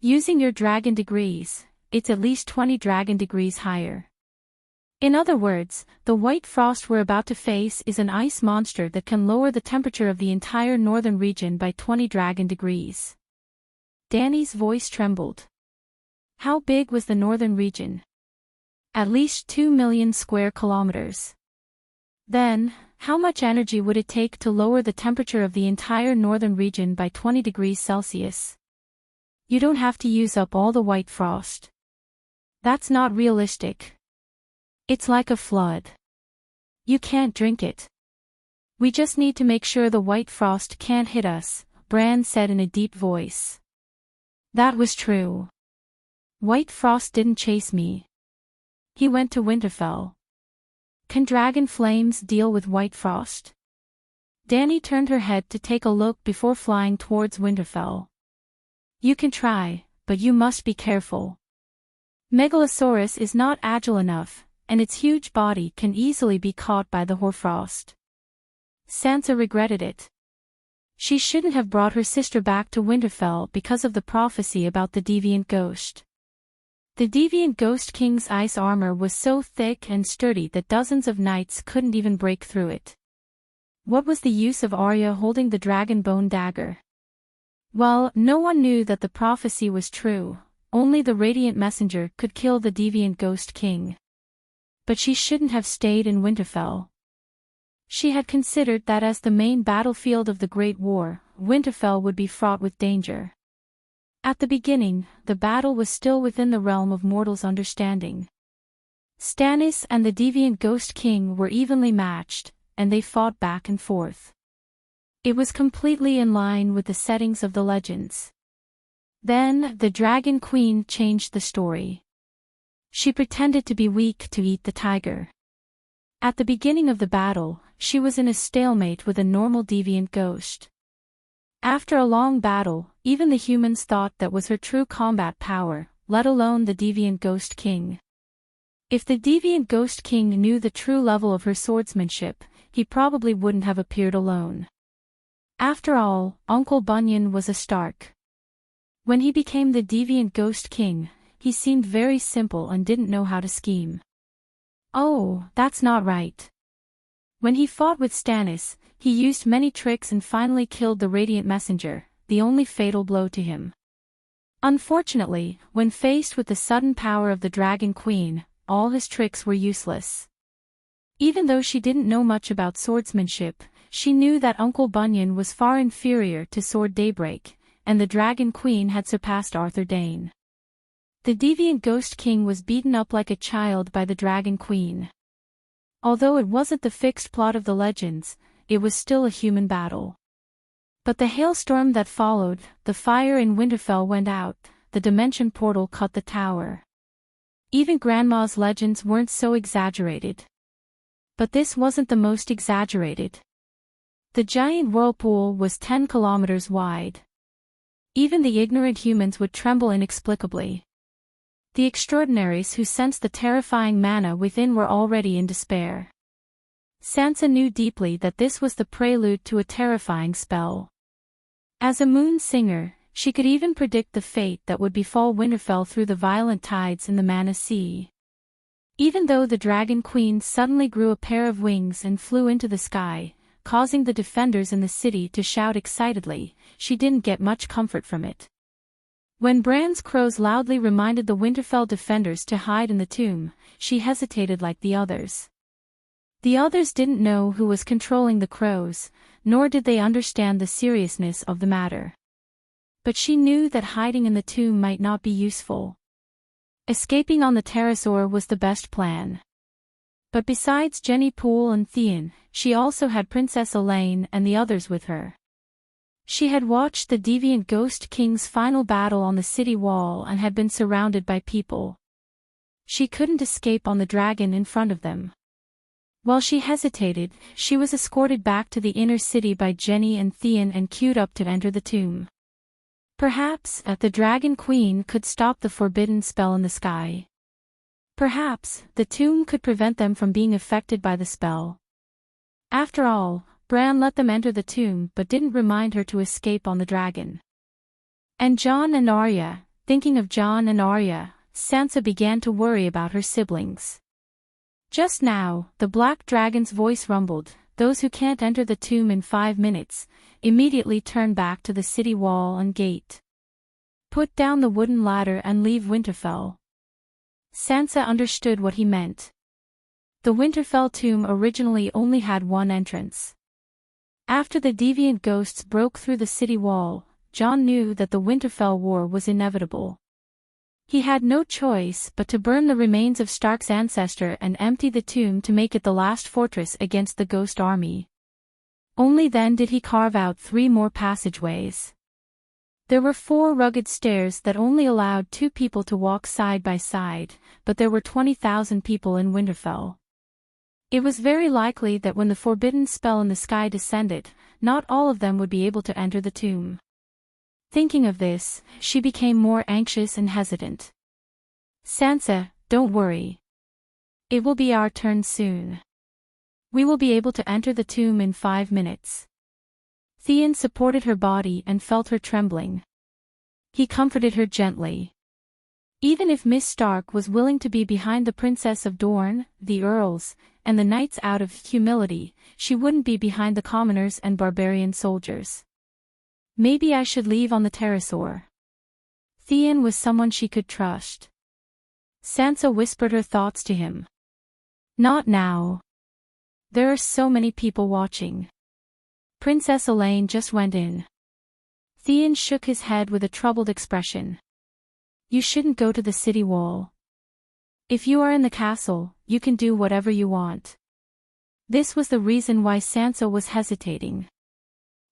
S1: Using your dragon degrees, it's at least 20 dragon degrees higher. In other words, the white frost we're about to face is an ice monster that can lower the temperature of the entire northern region by 20 dragon degrees. Danny's voice trembled. How big was the northern region? At least 2 million square kilometers. Then, how much energy would it take to lower the temperature of the entire northern region by 20 degrees Celsius? You don't have to use up all the white frost. That's not realistic. It's like a flood. You can't drink it. We just need to make sure the white frost can't hit us, Bran said in a deep voice. That was true. White frost didn't chase me. He went to Winterfell. Can dragon flames deal with white frost? Dany turned her head to take a look before flying towards Winterfell. You can try, but you must be careful. Megalosaurus is not agile enough, and its huge body can easily be caught by the hoarfrost. Sansa regretted it. She shouldn't have brought her sister back to Winterfell because of the prophecy about the deviant ghost. The deviant ghost king's ice armor was so thick and sturdy that dozens of knights couldn't even break through it. What was the use of Arya holding the dragon bone dagger? Well, no one knew that the prophecy was true, only the radiant messenger could kill the deviant ghost king. But she shouldn't have stayed in Winterfell. She had considered that as the main battlefield of the Great War, Winterfell would be fraught with danger. At the beginning, the battle was still within the realm of mortals' understanding. Stannis and the deviant ghost king were evenly matched, and they fought back and forth. It was completely in line with the settings of the legends. Then, the Dragon Queen changed the story. She pretended to be weak to eat the tiger. At the beginning of the battle, she was in a stalemate with a normal deviant ghost. After a long battle, even the humans thought that was her true combat power, let alone the deviant ghost king. If the deviant ghost king knew the true level of her swordsmanship, he probably wouldn't have appeared alone. After all, Uncle Bunyan was a Stark. When he became the deviant ghost king, he seemed very simple and didn't know how to scheme. Oh, that's not right. When he fought with Stannis, he used many tricks and finally killed the Radiant Messenger, the only fatal blow to him. Unfortunately, when faced with the sudden power of the Dragon Queen, all his tricks were useless. Even though she didn't know much about swordsmanship, she knew that Uncle Bunyan was far inferior to Sword Daybreak, and the Dragon Queen had surpassed Arthur Dayne. The deviant ghost king was beaten up like a child by the Dragon Queen. Although it wasn't the fixed plot of the legends, it was still a human battle. But the hailstorm that followed, the fire in Winterfell went out, the dimension portal cut the tower. Even Grandma's legends weren't so exaggerated. But this wasn't the most exaggerated. The giant whirlpool was 10 kilometers wide. Even the ignorant humans would tremble inexplicably. The extraordinaries who sensed the terrifying mana within were already in despair. Sansa knew deeply that this was the prelude to a terrifying spell. As a moon singer, she could even predict the fate that would befall Winterfell through the violent tides in the Mana Sea. Even though the Dragon Queen suddenly grew a pair of wings and flew into the sky, causing the defenders in the city to shout excitedly, she didn't get much comfort from it. When Bran's crows loudly reminded the Winterfell defenders to hide in the tomb, she hesitated like the others. The others didn't know who was controlling the crows, nor did they understand the seriousness of the matter. But she knew that hiding in the tomb might not be useful. Escaping on the Terrasaur was the best plan. But besides Jenny Poole and Theon, she also had Princess Elaine and the others with her. She had watched the deviant ghost king's final battle on the city wall and had been surrounded by people. She couldn't escape on the dragon in front of them. While she hesitated, she was escorted back to the inner city by Jenny and Theon and queued up to enter the tomb. Perhaps the Dragon Queen could stop the forbidden spell in the sky. Perhaps the tomb could prevent them from being affected by the spell. After all, Bran let them enter the tomb but didn't remind her to escape on the dragon. And Jon and Arya, Thinking of John and Arya, Sansa began to worry about her siblings. Just now, the black dragon's voice rumbled, "Those who can't enter the tomb in 5 minutes, immediately turn back to the city wall and gate. Put down the wooden ladder and leave Winterfell." Sansa understood what he meant. The Winterfell tomb originally only had one entrance. After the deviant ghosts broke through the city wall, Jon knew that the Winterfell war was inevitable. He had no choice but to burn the remains of Stark's ancestor and empty the tomb to make it the last fortress against the ghost army. Only then did he carve out 3 more passageways. There were 4 rugged stairs that only allowed 2 people to walk side by side, but there were 20,000 people in Winterfell. It was very likely that when the forbidden spell in the sky descended, not all of them would be able to enter the tomb. Thinking of this, she became more anxious and hesitant. "Sansa, don't worry. It will be our turn soon. We will be able to enter the tomb in 5 minutes." Theon supported her body and felt her trembling. He comforted her gently. Even if Miss Stark was willing to be behind the Princess of Dorne, the Earls, and the Knights out of humility, she wouldn't be behind the commoners and barbarian soldiers. "Maybe I should leave on the pterosaur." Theon was someone she could trust. Sansa whispered her thoughts to him. "Not now. There are so many people watching. Princess Elaine just went in." Theon shook his head with a troubled expression. "You shouldn't go to the city wall. If you are in the castle, you can do whatever you want." This was the reason why Sansa was hesitating.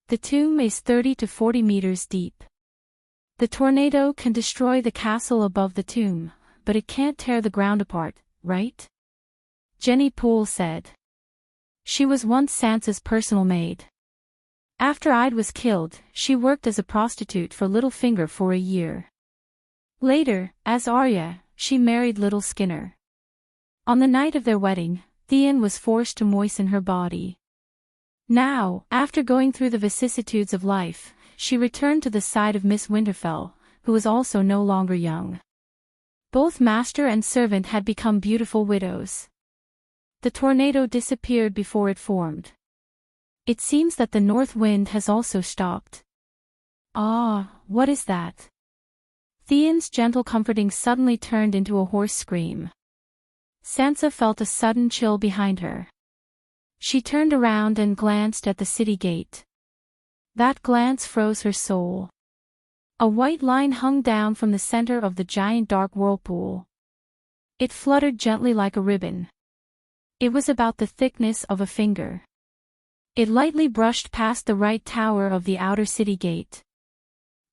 S1: The tomb is 30 to 40 meters deep. The tornado can destroy the castle above the tomb, but it can't tear the ground apart, right? Jenny Poole said. She was once Sansa's personal maid. After Ide was killed, she worked as a prostitute for Littlefinger for a year. Later, as Arya, she married Little Skinner. On the night of their wedding, Theon was forced to moisten her body. Now, after going through the vicissitudes of life, she returned to the side of Miss Winterfell, who was also no longer young. Both master and servant had become beautiful widows. The tornado disappeared before it formed. It seems that the north wind has also stopped. "Ah, what is that?" Theon's gentle comforting suddenly turned into a hoarse scream. Sansa felt a sudden chill behind her. She turned around and glanced at the city gate. That glance froze her soul. A white line hung down from the center of the giant dark whirlpool. It fluttered gently like a ribbon. It was about the thickness of a finger. It lightly brushed past the right tower of the outer city gate.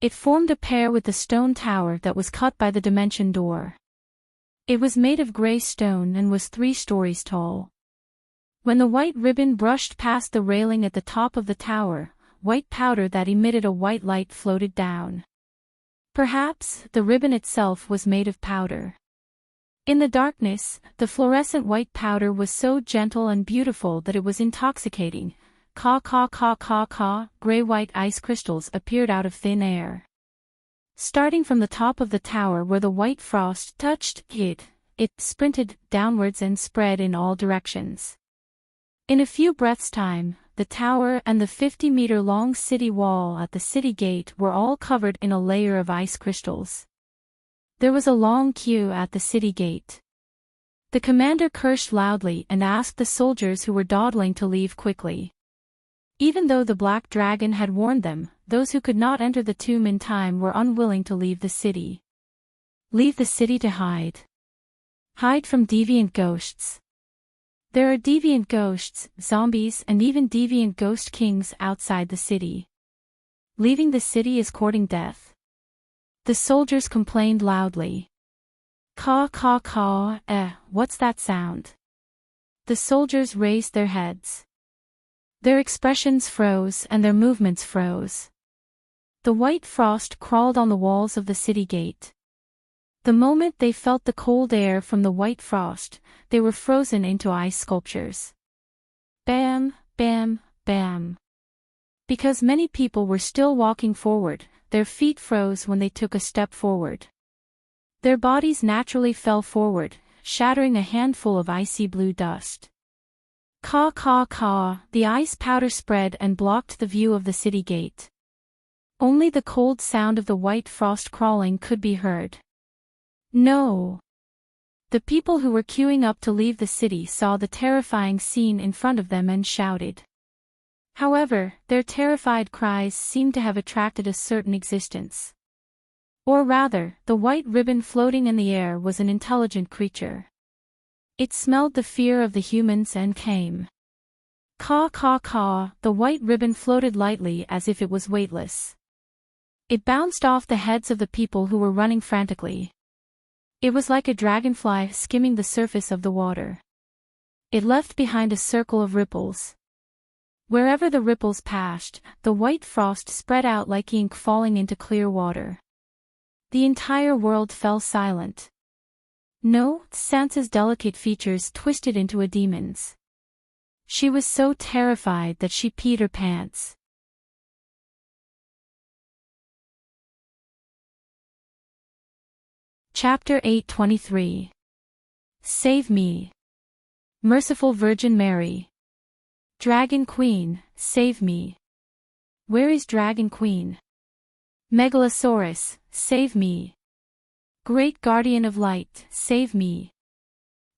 S1: It formed a pair with the stone tower that was cut by the dimension door. It was made of gray stone and was 3 stories tall. When the white ribbon brushed past the railing at the top of the tower, white powder that emitted a white light floated down. Perhaps the ribbon itself was made of powder. In the darkness, the fluorescent white powder was so gentle and beautiful that it was intoxicating. Caw caw caw caw caw, gray-white ice crystals appeared out of thin air. Starting from the top of the tower where the white frost touched it sprinted downwards and spread in all directions. In a few breaths' time, the tower and the 50-meter-long city wall at the city gate were all covered in a layer of ice crystals. There was a long queue at the city gate. The commander cursed loudly and asked the soldiers who were dawdling to leave quickly. Even though the Black Dragon had warned them, those who could not enter the tomb in time were unwilling to leave the city. Leave the city to hide. Hide from deviant ghosts. There are deviant ghosts, zombies, and even deviant ghost kings outside the city. Leaving the city is courting death. The soldiers complained loudly. Caw caw caw, what's that sound? The soldiers raised their heads. Their expressions froze and their movements froze. The white frost crawled on the walls of the city gate. The moment they felt the cold air from the white frost, they were frozen into ice sculptures. Bam, bam, bam. Because many people were still walking forward, their feet froze when they took a step forward. Their bodies naturally fell forward, shattering a handful of icy blue dust. Caw caw caw, the ice powder spread and blocked the view of the city gate. Only the cold sound of the white frost crawling could be heard. No! The people who were queuing up to leave the city saw the terrifying scene in front of them and shouted. However, their terrified cries seemed to have attracted a certain existence. Or rather, the white ribbon floating in the air was an intelligent creature. It smelled the fear of the humans and came. Caw caw caw, the white ribbon floated lightly as if it was weightless. It bounced off the heads of the people who were running frantically. It was like a dragonfly skimming the surface of the water. It left behind a circle of ripples. Wherever the ripples passed, the white frost spread out like ink falling into clear water. The entire world fell silent. No, Sansa's delicate features twisted into a demon's. She was so terrified that she peed her pants. Chapter 8:23. Save me. Merciful Virgin Mary. Dragon Queen, save me. Where is Dragon Queen? Megalosaurus, save me. Great Guardian of Light, save me.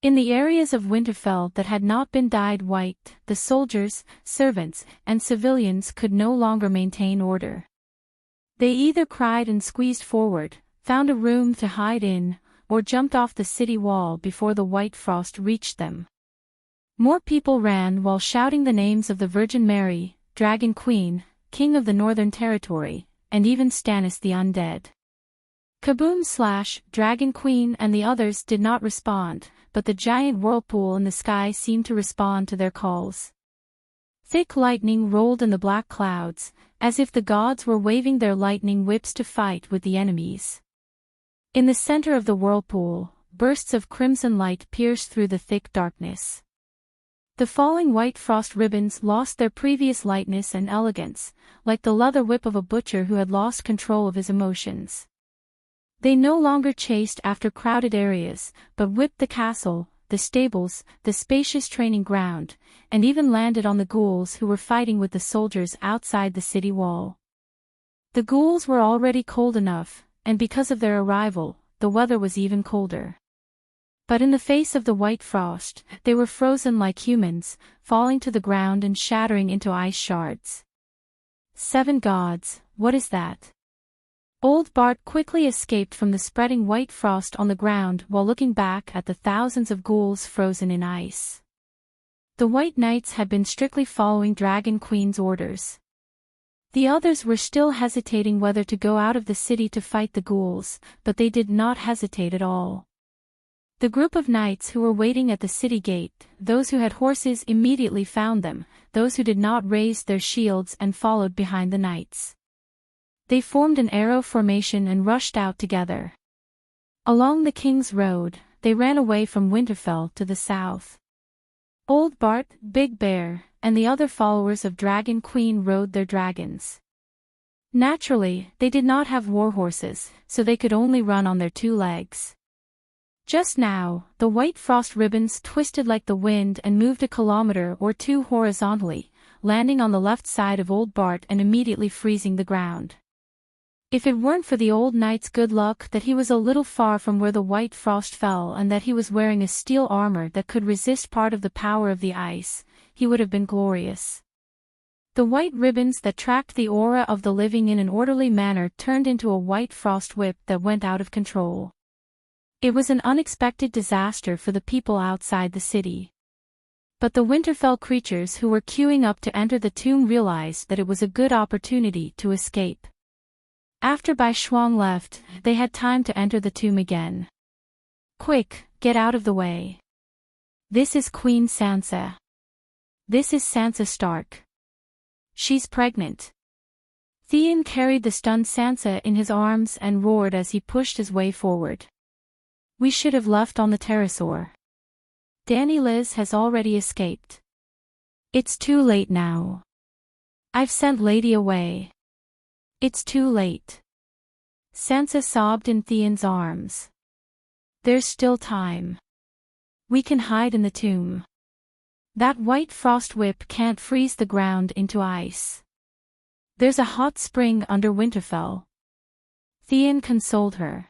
S1: In the areas of Winterfell that had not been dyed white, the soldiers, servants, and civilians could no longer maintain order. They either cried and squeezed forward, found a room to hide in, or jumped off the city wall before the white frost reached them. More people ran while shouting the names of the Virgin Mary, Dragon Queen, King of the Northern Territory, and even Stannis the Undead. Kaboom! Dragon Queen and the others did not respond, but the giant whirlpool in the sky seemed to respond to their calls. Thick lightning rolled in the black clouds, as if the gods were waving their lightning whips to fight with the enemies. In the center of the whirlpool, bursts of crimson light pierced through the thick darkness. The falling white frost ribbons lost their previous lightness and elegance, like the leather whip of a butcher who had lost control of his emotions. They no longer chased after crowded areas, but whipped the castle, the stables, the spacious training ground, and even landed on the ghouls who were fighting with the soldiers outside the city wall. The ghouls were already cold enough, and because of their arrival, the weather was even colder. But in the face of the white frost, they were frozen like humans, falling to the ground and shattering into ice shards. 7 gods, what is that? Old Bart quickly escaped from the spreading white frost on the ground while looking back at the thousands of ghouls frozen in ice. The White Knights had been strictly following Dragon Queen's orders. The others were still hesitating whether to go out of the city to fight the ghouls, but they did not hesitate at all. The group of knights who were waiting at the city gate, those who had horses immediately found them, those who did not raised their shields and followed behind the knights. They formed an arrow formation and rushed out together. Along the King's Road, they ran away from Winterfell to the south. Old Bart, Big Bear, and the other followers of Dragon Queen rode their dragons. Naturally, they did not have war horses, so they could only run on their 2 legs. Just now, the white frost ribbons twisted like the wind and moved a kilometer or 2 horizontally, landing on the left side of Old Bart and immediately freezing the ground. If it weren't for the old knight's good luck that he was a little far from where the white frost fell and that he was wearing a steel armor that could resist part of the power of the ice, he would have been glorious. The white ribbons that tracked the aura of the living in an orderly manner turned into a white frost whip that went out of control. It was an unexpected disaster for the people outside the city. But the Winterfell creatures who were queuing up to enter the tomb realized that it was a good opportunity to escape. After Bai Shuang left, they had time to enter the tomb again. Quick, get out of the way. This is Queen Sansa. This is Sansa Stark. She's pregnant. Theon carried the stunned Sansa in his arms and roared as he pushed his way forward. We should have left on the pterosaur. Danny Liz has already escaped. It's too late now. I've sent Lady away. It's too late. Sansa sobbed in Theon's arms. There's still time. We can hide in the tomb. That white frost whip can't freeze the ground into ice. There's a hot spring under Winterfell. Theon consoled her.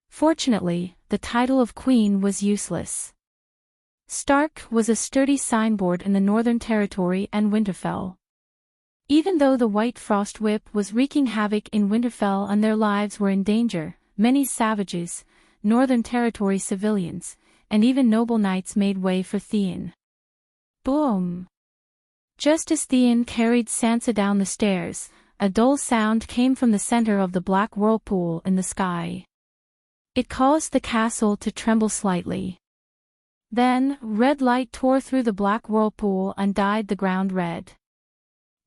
S1: Fortunately, the title of queen was useless. Stark was a sturdy signboard in the Northern Territory and Winterfell. Even though the white frost whip was wreaking havoc in Winterfell and their lives were in danger, many savages, Northern Territory civilians, and even noble knights made way for Theon. Boom! Just as Theon carried Sansa down the stairs, a dull sound came from the center of the black whirlpool in the sky. It caused the castle to tremble slightly. Then, red light tore through the black whirlpool and dyed the ground red.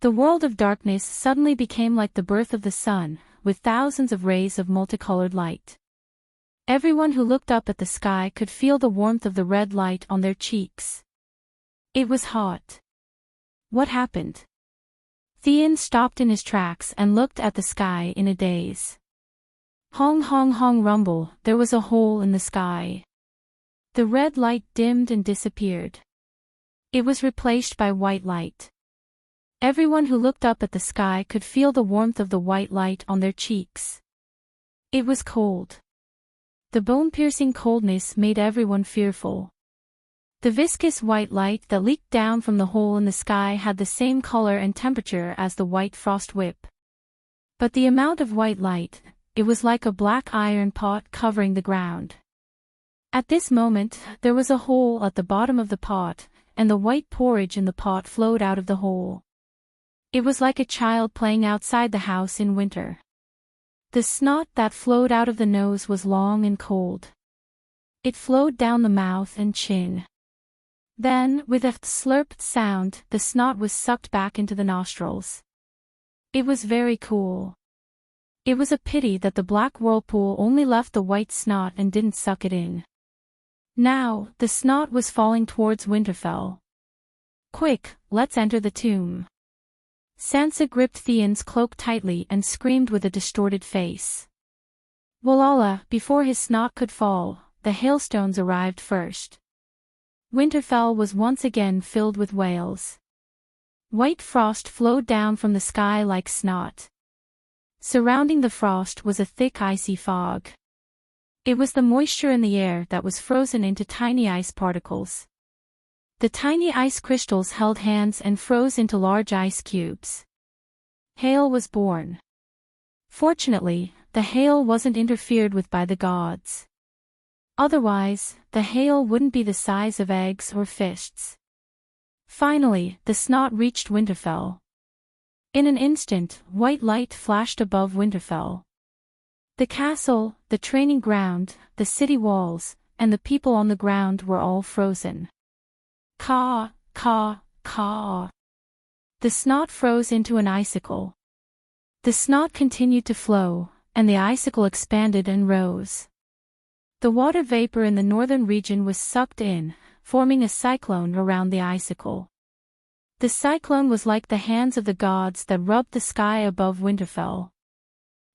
S1: The world of darkness suddenly became like the birth of the sun, with thousands of rays of multicolored light. Everyone who looked up at the sky could feel the warmth of the red light on their cheeks. It was hot. What happened? Theon stopped in his tracks and looked at the sky in a daze. Hong hong hong rumble, there was a hole in the sky. The red light dimmed and disappeared. It was replaced by white light. Everyone who looked up at the sky could feel the warmth of the white light on their cheeks. It was cold. The bone-piercing coldness made everyone fearful. The viscous white light that leaked down from the hole in the sky had the same color and temperature as the white frost whip. But the amount of white light, it was like a black iron pot covering the ground. At this moment, there was a hole at the bottom of the pot, and the white porridge in the pot flowed out of the hole. It was like a child playing outside the house in winter. The snot that flowed out of the nose was long and cold. It flowed down the mouth and chin. Then, with a slurped sound, the snot was sucked back into the nostrils. It was very cool. It was a pity that the black whirlpool only left the white snot and didn't suck it in. Now, the snot was falling towards Winterfell. Quick, let's enter the tomb. Sansa gripped Theon's cloak tightly and screamed with a distorted face. Walhalla, before his snot could fall, the hailstones arrived first. Winterfell was once again filled with wails. White frost flowed down from the sky like snot. Surrounding the frost was a thick icy fog. It was the moisture in the air that was frozen into tiny ice particles. The tiny ice crystals held hands and froze into large ice cubes. Hail was born. Fortunately, the hail wasn't interfered with by the gods. Otherwise, the hail wouldn't be the size of eggs or fists. Finally, the snot reached Winterfell. In an instant, white light flashed above Winterfell. The castle, the training ground, the city walls, and the people on the ground were all frozen. Caw, caw, caw. The snot froze into an icicle. The snot continued to flow, and the icicle expanded and rose. The water vapor in the northern region was sucked in, forming a cyclone around the icicle. The cyclone was like the hands of the gods that rubbed the sky above Winterfell.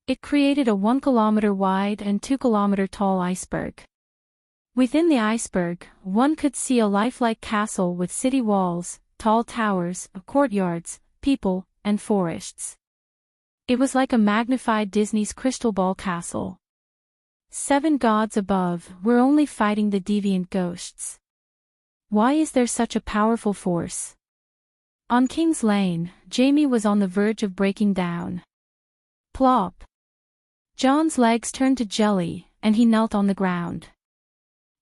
S1: It created a 1 kilometer wide and 2 kilometer tall iceberg. Within the iceberg, one could see a lifelike castle with city walls, tall towers, courtyards, people, and forests. It was like a magnified Disney's Crystal Ball castle. 7 gods above were only fighting the deviant ghosts. Why is there such a powerful force? On King's Lane, Jaime was on the verge of breaking down. Plop! Jon's legs turned to jelly, and he knelt on the ground.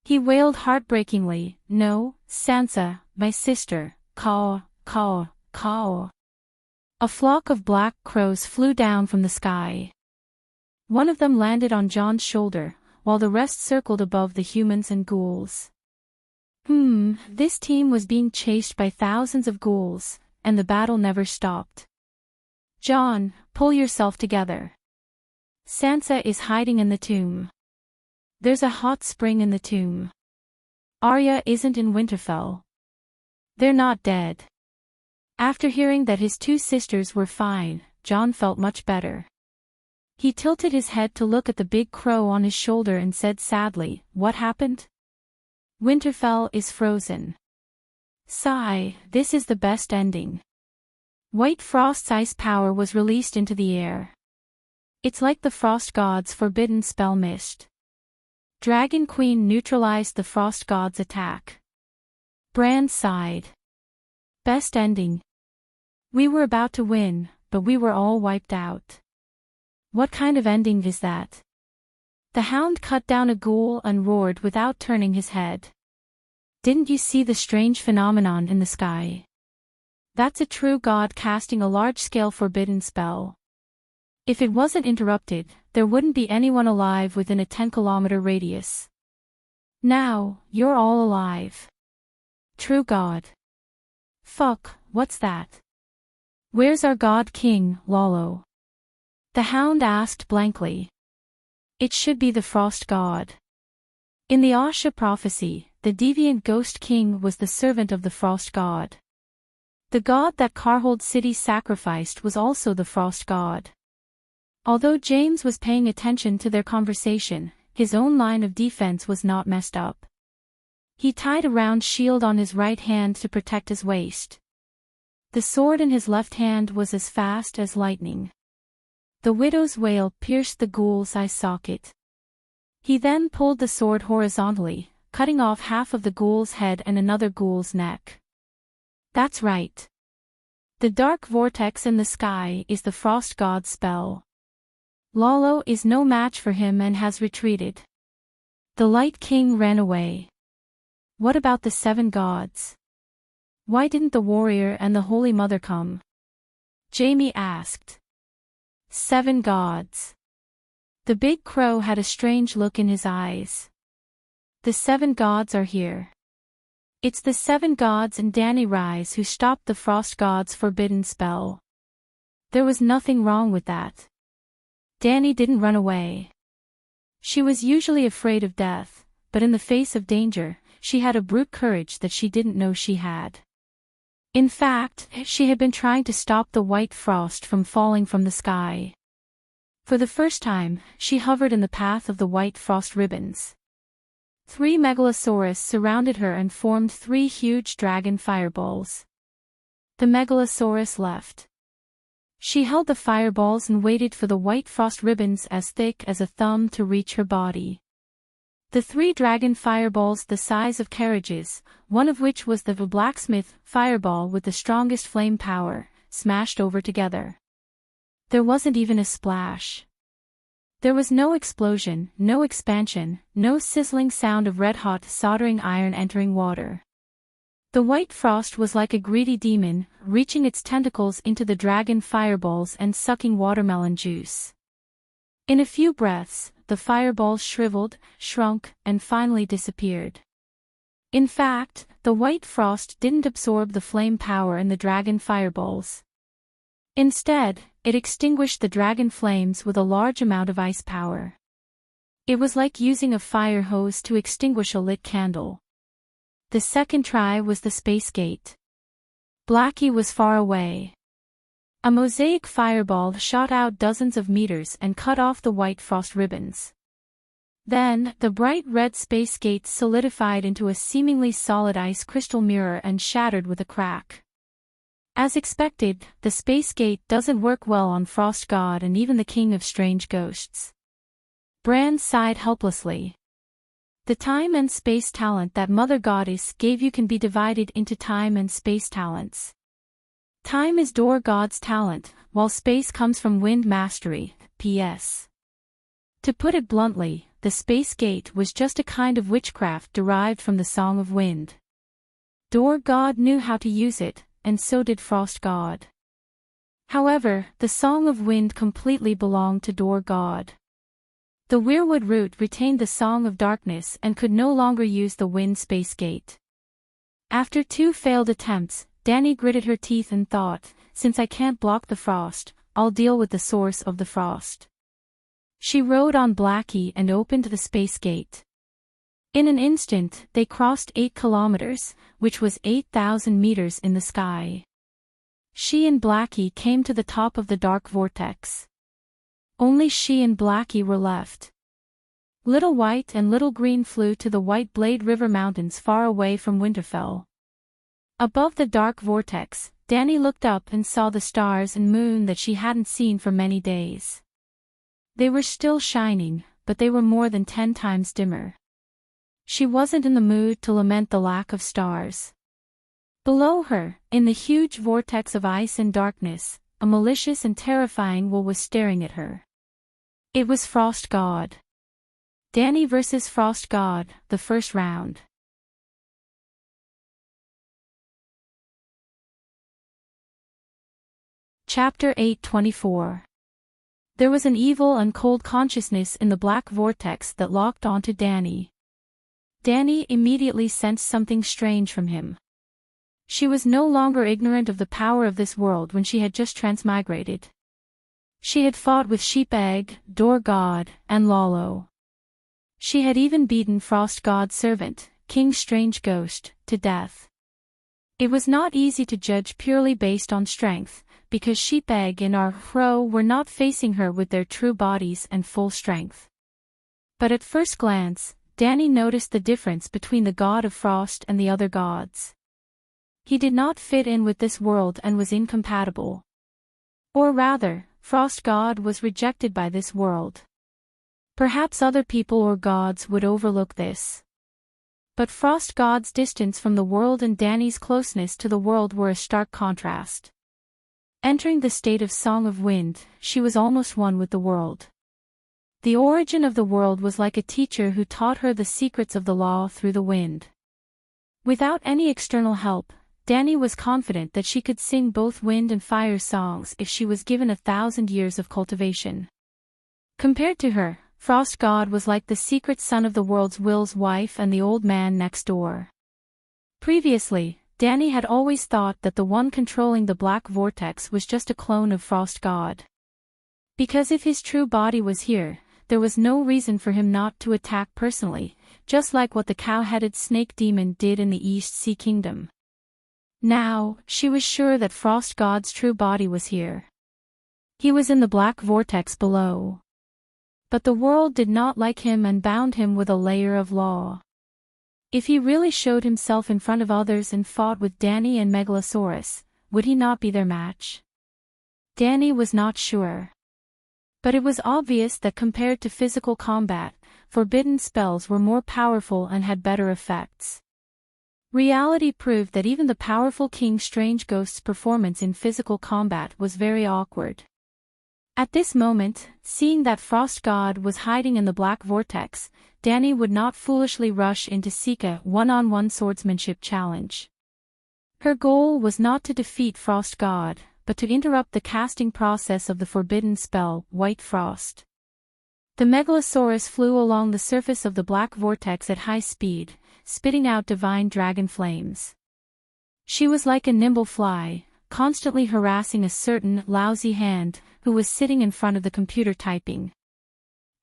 S1: He wailed heartbreakingly, "No, Sansa, my sister, caw, caw, caw." A flock of black crows flew down from the sky. One of them landed on Jon's shoulder, while the rest circled above the humans and ghouls. This team was being chased by thousands of ghouls, and the battle never stopped. Jon, pull yourself together. Sansa is hiding in the tomb. There's a hot spring in the tomb. Arya isn't in Winterfell. They're not dead. After hearing that his 2 sisters were fine, Jon felt much better. He tilted his head to look at the big crow on his shoulder and said sadly, "What happened?" "Winterfell is frozen." Sigh, this is the best ending. White Frost's ice power was released into the air. It's like the Frost God's forbidden spell mist. Dragon Queen neutralized the Frost God's attack. Bran sighed. Best ending. We were about to win, but we were all wiped out. What kind of ending is that? The hound cut down a ghoul and roared without turning his head. Didn't you see the strange phenomenon in the sky? That's a true god casting a large-scale forbidden spell. If it wasn't interrupted, there wouldn't be anyone alive within a 10-kilometer radius. Now, you're all alive. True god. Fuck, what's that? Where's our god king, Lolo? The hound asked blankly. It should be the frost god. In the Asha prophecy, the deviant ghost king was the servant of the frost god. The god that Carhold City sacrificed was also the frost god. Although James was paying attention to their conversation, his own line of defense was not messed up. He tied a round shield on his right hand to protect his waist. The sword in his left hand was as fast as lightning. The widow's wail pierced the ghoul's eye socket. He then pulled the sword horizontally, cutting off half of the ghoul's head and another ghoul's neck. That's right. The dark vortex in the sky is the frost god's spell. Lolo is no match for him and has retreated. The Light King ran away. What about the 7 gods? Why didn't the warrior and the Holy Mother come? Jaime asked. 7 gods. The big crow had a strange look in his eyes. The 7 gods are here. It's the 7 gods and Dany Rise who stopped the frost god's forbidden spell. There was nothing wrong with that. Dany didn't run away. She was usually afraid of death, but in the face of danger, she had a brute courage that she didn't know she had. In fact, she had been trying to stop the white frost from falling from the sky. For the first time, she hovered in the path of the white frost ribbons. 3 megalosaurus surrounded her and formed 3 huge dragon fireballs. The megalosaurus left. She held the fireballs and waited for the white frost ribbons as thick as a thumb to reach her body. The 3 dragon fireballs the size of carriages, one of which was the blacksmith fireball with the strongest flame power, smashed over together. There wasn't even a splash. There was no explosion, no expansion, no sizzling sound of red-hot soldering iron entering water. The white frost was like a greedy demon, reaching its tentacles into the dragon fireballs and sucking watermelon juice. In a few breaths, the fireballs shriveled, shrunk, and finally disappeared. In fact, the white frost didn't absorb the flame power in the dragon fireballs. Instead, it extinguished the dragon flames with a large amount of ice power. It was like using a fire hose to extinguish a lit candle. The second try was the space gate. Blackie was far away. A mosaic fireball shot out dozens of meters and cut off the white frost ribbons. Then, the bright red space gate solidified into a seemingly solid ice crystal mirror and shattered with a crack. As expected, the space gate doesn't work well on Frost God and even the King of Strange Ghosts. Bran sighed helplessly. The time and space talent that Mother Goddess gave you can be divided into time and space talents. Time is Door God's talent, while space comes from wind mastery, PS. To put it bluntly, the space gate was just a kind of witchcraft derived from the Song of Wind. Door God knew how to use it, and so did Frost God. However, the Song of Wind completely belonged to Door God. The Weirwood Root retained the Song of Darkness and could no longer use the Wind Space Gate. After 2 failed attempts, Dany gritted her teeth and thought, since I can't block the frost, I'll deal with the source of the frost. She rode on Blackie and opened the space gate. In an instant, they crossed 8 kilometers, which was 8,000 meters in the sky. She and Blackie came to the top of the dark vortex. Only she and Blackie were left. Little White and Little Green flew to the White Blade River Mountains far away from Winterfell. Above the dark vortex, Dany looked up and saw the stars and moon that she hadn't seen for many days. They were still shining, but they were more than 10 times dimmer. She wasn't in the mood to lament the lack of stars. Below her, in the huge vortex of ice and darkness, a malicious and terrifying will was staring at her. It was Frost God. Dany vs. Frost God, the first round. Chapter 8:24. There was an evil and cold consciousness in the black vortex that locked onto Dany. Dany immediately sensed something strange from him. She was no longer ignorant of the power of this world when she had just transmigrated. She had fought with Sheep-Egg, Door God, and Lollo. She had even beaten Frost God's servant, King Strange Ghost, to death. It was not easy to judge purely based on strength, because Sheep-Egg and Crow were not facing her with their true bodies and full strength. But at first glance, Dany noticed the difference between the God of Frost and the other gods. He did not fit in with this world and was incompatible. Or rather, Frost God was rejected by this world. Perhaps other people or gods would overlook this. But Frost God's distance from the world and Dany's closeness to the world were a stark contrast. Entering the state of Song of Wind, she was almost one with the world. The origin of the world was like a teacher who taught her the secrets of the law through the wind. Without any external help, Dany was confident that she could sing both wind and fire songs if she was given 1,000 years of cultivation. Compared to her, Frost God was like the secret son of the world's Will's wife and the old man next door. Previously, Dany had always thought that the one controlling the black vortex was just a clone of Frost God. Because if his true body was here, there was no reason for him not to attack personally, just like what the cow-headed snake demon did in the East Sea Kingdom. Now, she was sure that Frost God's true body was here. He was in the black vortex below. But the world did not like him and bound him with a layer of law. If he really showed himself in front of others and fought with Dany and Megalosaurus, would he not be their match? Dany was not sure. But it was obvious that compared to physical combat, forbidden spells were more powerful and had better effects. Reality proved that even the powerful King Strange Ghost's performance in physical combat was very awkward. At this moment, seeing that Frost God was hiding in the black vortex, Dany would not foolishly rush in to seek a one-on-one swordsmanship challenge. Her goal was not to defeat Frost God, but to interrupt the casting process of the forbidden spell, White Frost. The Megalosaurus flew along the surface of the black vortex at high speed, spitting out divine dragon flames. She was like a nimble fly, constantly harassing a certain lousy hand, who was sitting in front of the computer typing.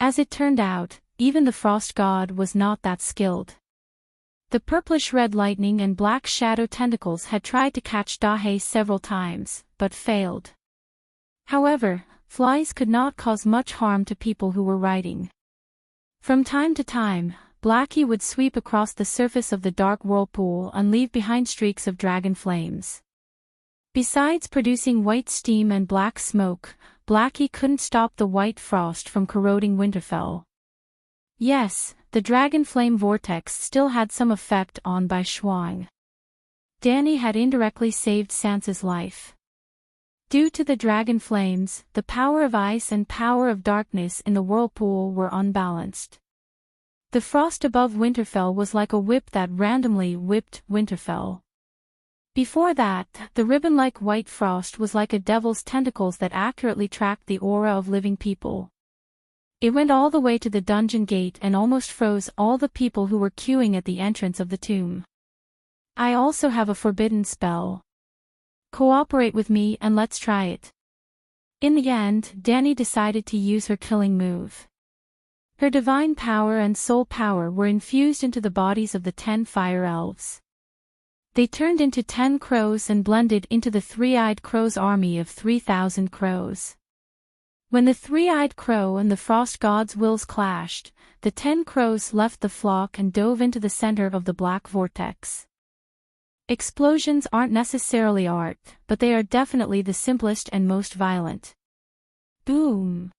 S1: As it turned out, even the Frost God was not that skilled. The purplish-red lightning and black shadow tentacles had tried to catch Dahe several times, but failed. However, flies could not cause much harm to people who were writing. From time to time, Blackie would sweep across the surface of the dark whirlpool and leave behind streaks of dragon flames. Besides producing white steam and black smoke, Blackie couldn't stop the white frost from corroding Winterfell. Yes, the dragon flame vortex still had some effect on Bai Shuang. Dany had indirectly saved Sansa's life. Due to the dragon flames, the power of ice and power of darkness in the whirlpool were unbalanced. The frost above Winterfell was like a whip that randomly whipped Winterfell. Before that, the ribbon-like white frost was like a devil's tentacles that accurately tracked the aura of living people. It went all the way to the dungeon gate and almost froze all the people who were queuing at the entrance of the tomb. I also have a forbidden spell. Cooperate with me and let's try it. In the end, Dany decided to use her killing move. Her divine power and soul power were infused into the bodies of the 10 fire elves. They turned into 10 crows and blended into the three-eyed crows army of 3,000 crows. When the three-eyed crow and the frost god's wills clashed, the 10 crows left the flock and dove into the center of the black vortex. Explosions aren't necessarily art, but they are definitely the simplest and most violent. Boom!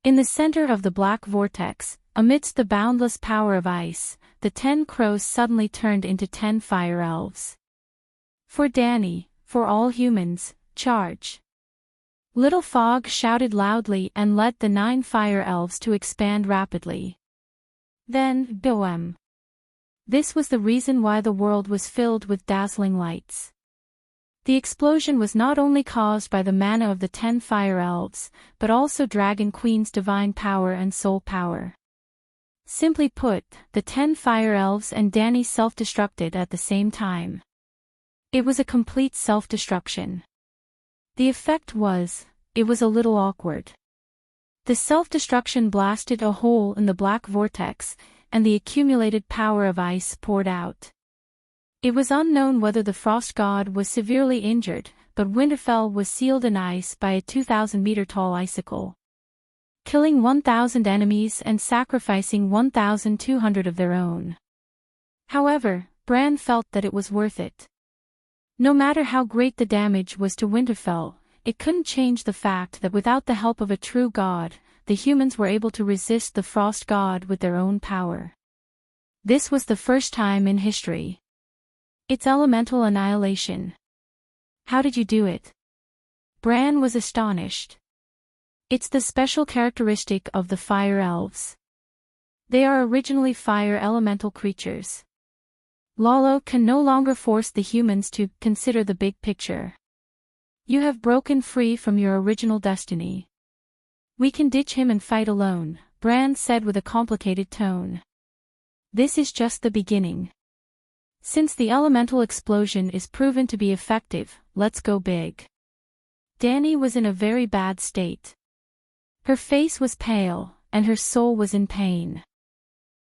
S1: In the center of the black vortex, amidst the boundless power of ice, the 10 crows suddenly turned into 10 fire elves. For Danny, for all humans, charge! Little Fog shouted loudly and led the 9 fire elves to expand rapidly. Then, boom! This was the reason why the world was filled with dazzling lights. The explosion was not only caused by the mana of the 10 fire elves, but also Dragon Queen's divine power and soul power. Simply put, the 10 fire elves and Danny self-destructed at the same time. It was a complete self-destruction. The effect was, it was a little awkward. The self-destruction blasted a hole in the black vortex, and the accumulated power of ice poured out. It was unknown whether the frost god was severely injured, but Winterfell was sealed in ice by a 2,000-meter-tall icicle, killing 1,000 enemies and sacrificing 1,200 of their own. However, Bran felt that it was worth it. No matter how great the damage was to Winterfell, it couldn't change the fact that without the help of a true god, the humans were able to resist the frost god with their own power. This was the first time in history. It's elemental annihilation. How did you do it? Bran was astonished. It's the special characteristic of the fire elves. They are originally fire elemental creatures. Lalo can no longer force the humans to consider the big picture. You have broken free from your original destiny. We can ditch him and fight alone, Bran said with a complicated tone. This is just the beginning. Since the elemental explosion is proven to be effective, let's go big. Danny was in a very bad state. Her face was pale, and her soul was in pain.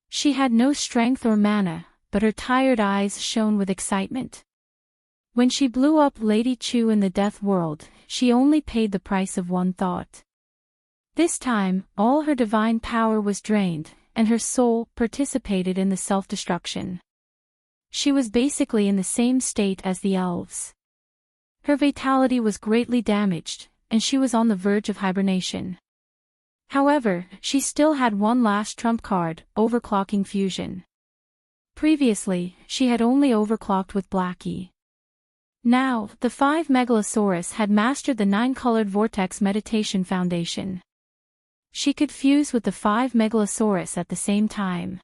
S1: She had no strength or mana, but her tired eyes shone with excitement. When she blew up Lady Chu in the Death World, she only paid the price of one thought. This time, all her divine power was drained, and her soul participated in the self-destruction. She was basically in the same state as the elves. Her vitality was greatly damaged, and she was on the verge of hibernation. However, she still had one last trump card, overclocking fusion. Previously, she had only overclocked with Blackie. Now, the 5 Megalosaurus had mastered the 9-colored vortex meditation foundation. She could fuse with the 5 Megalosaurus at the same time.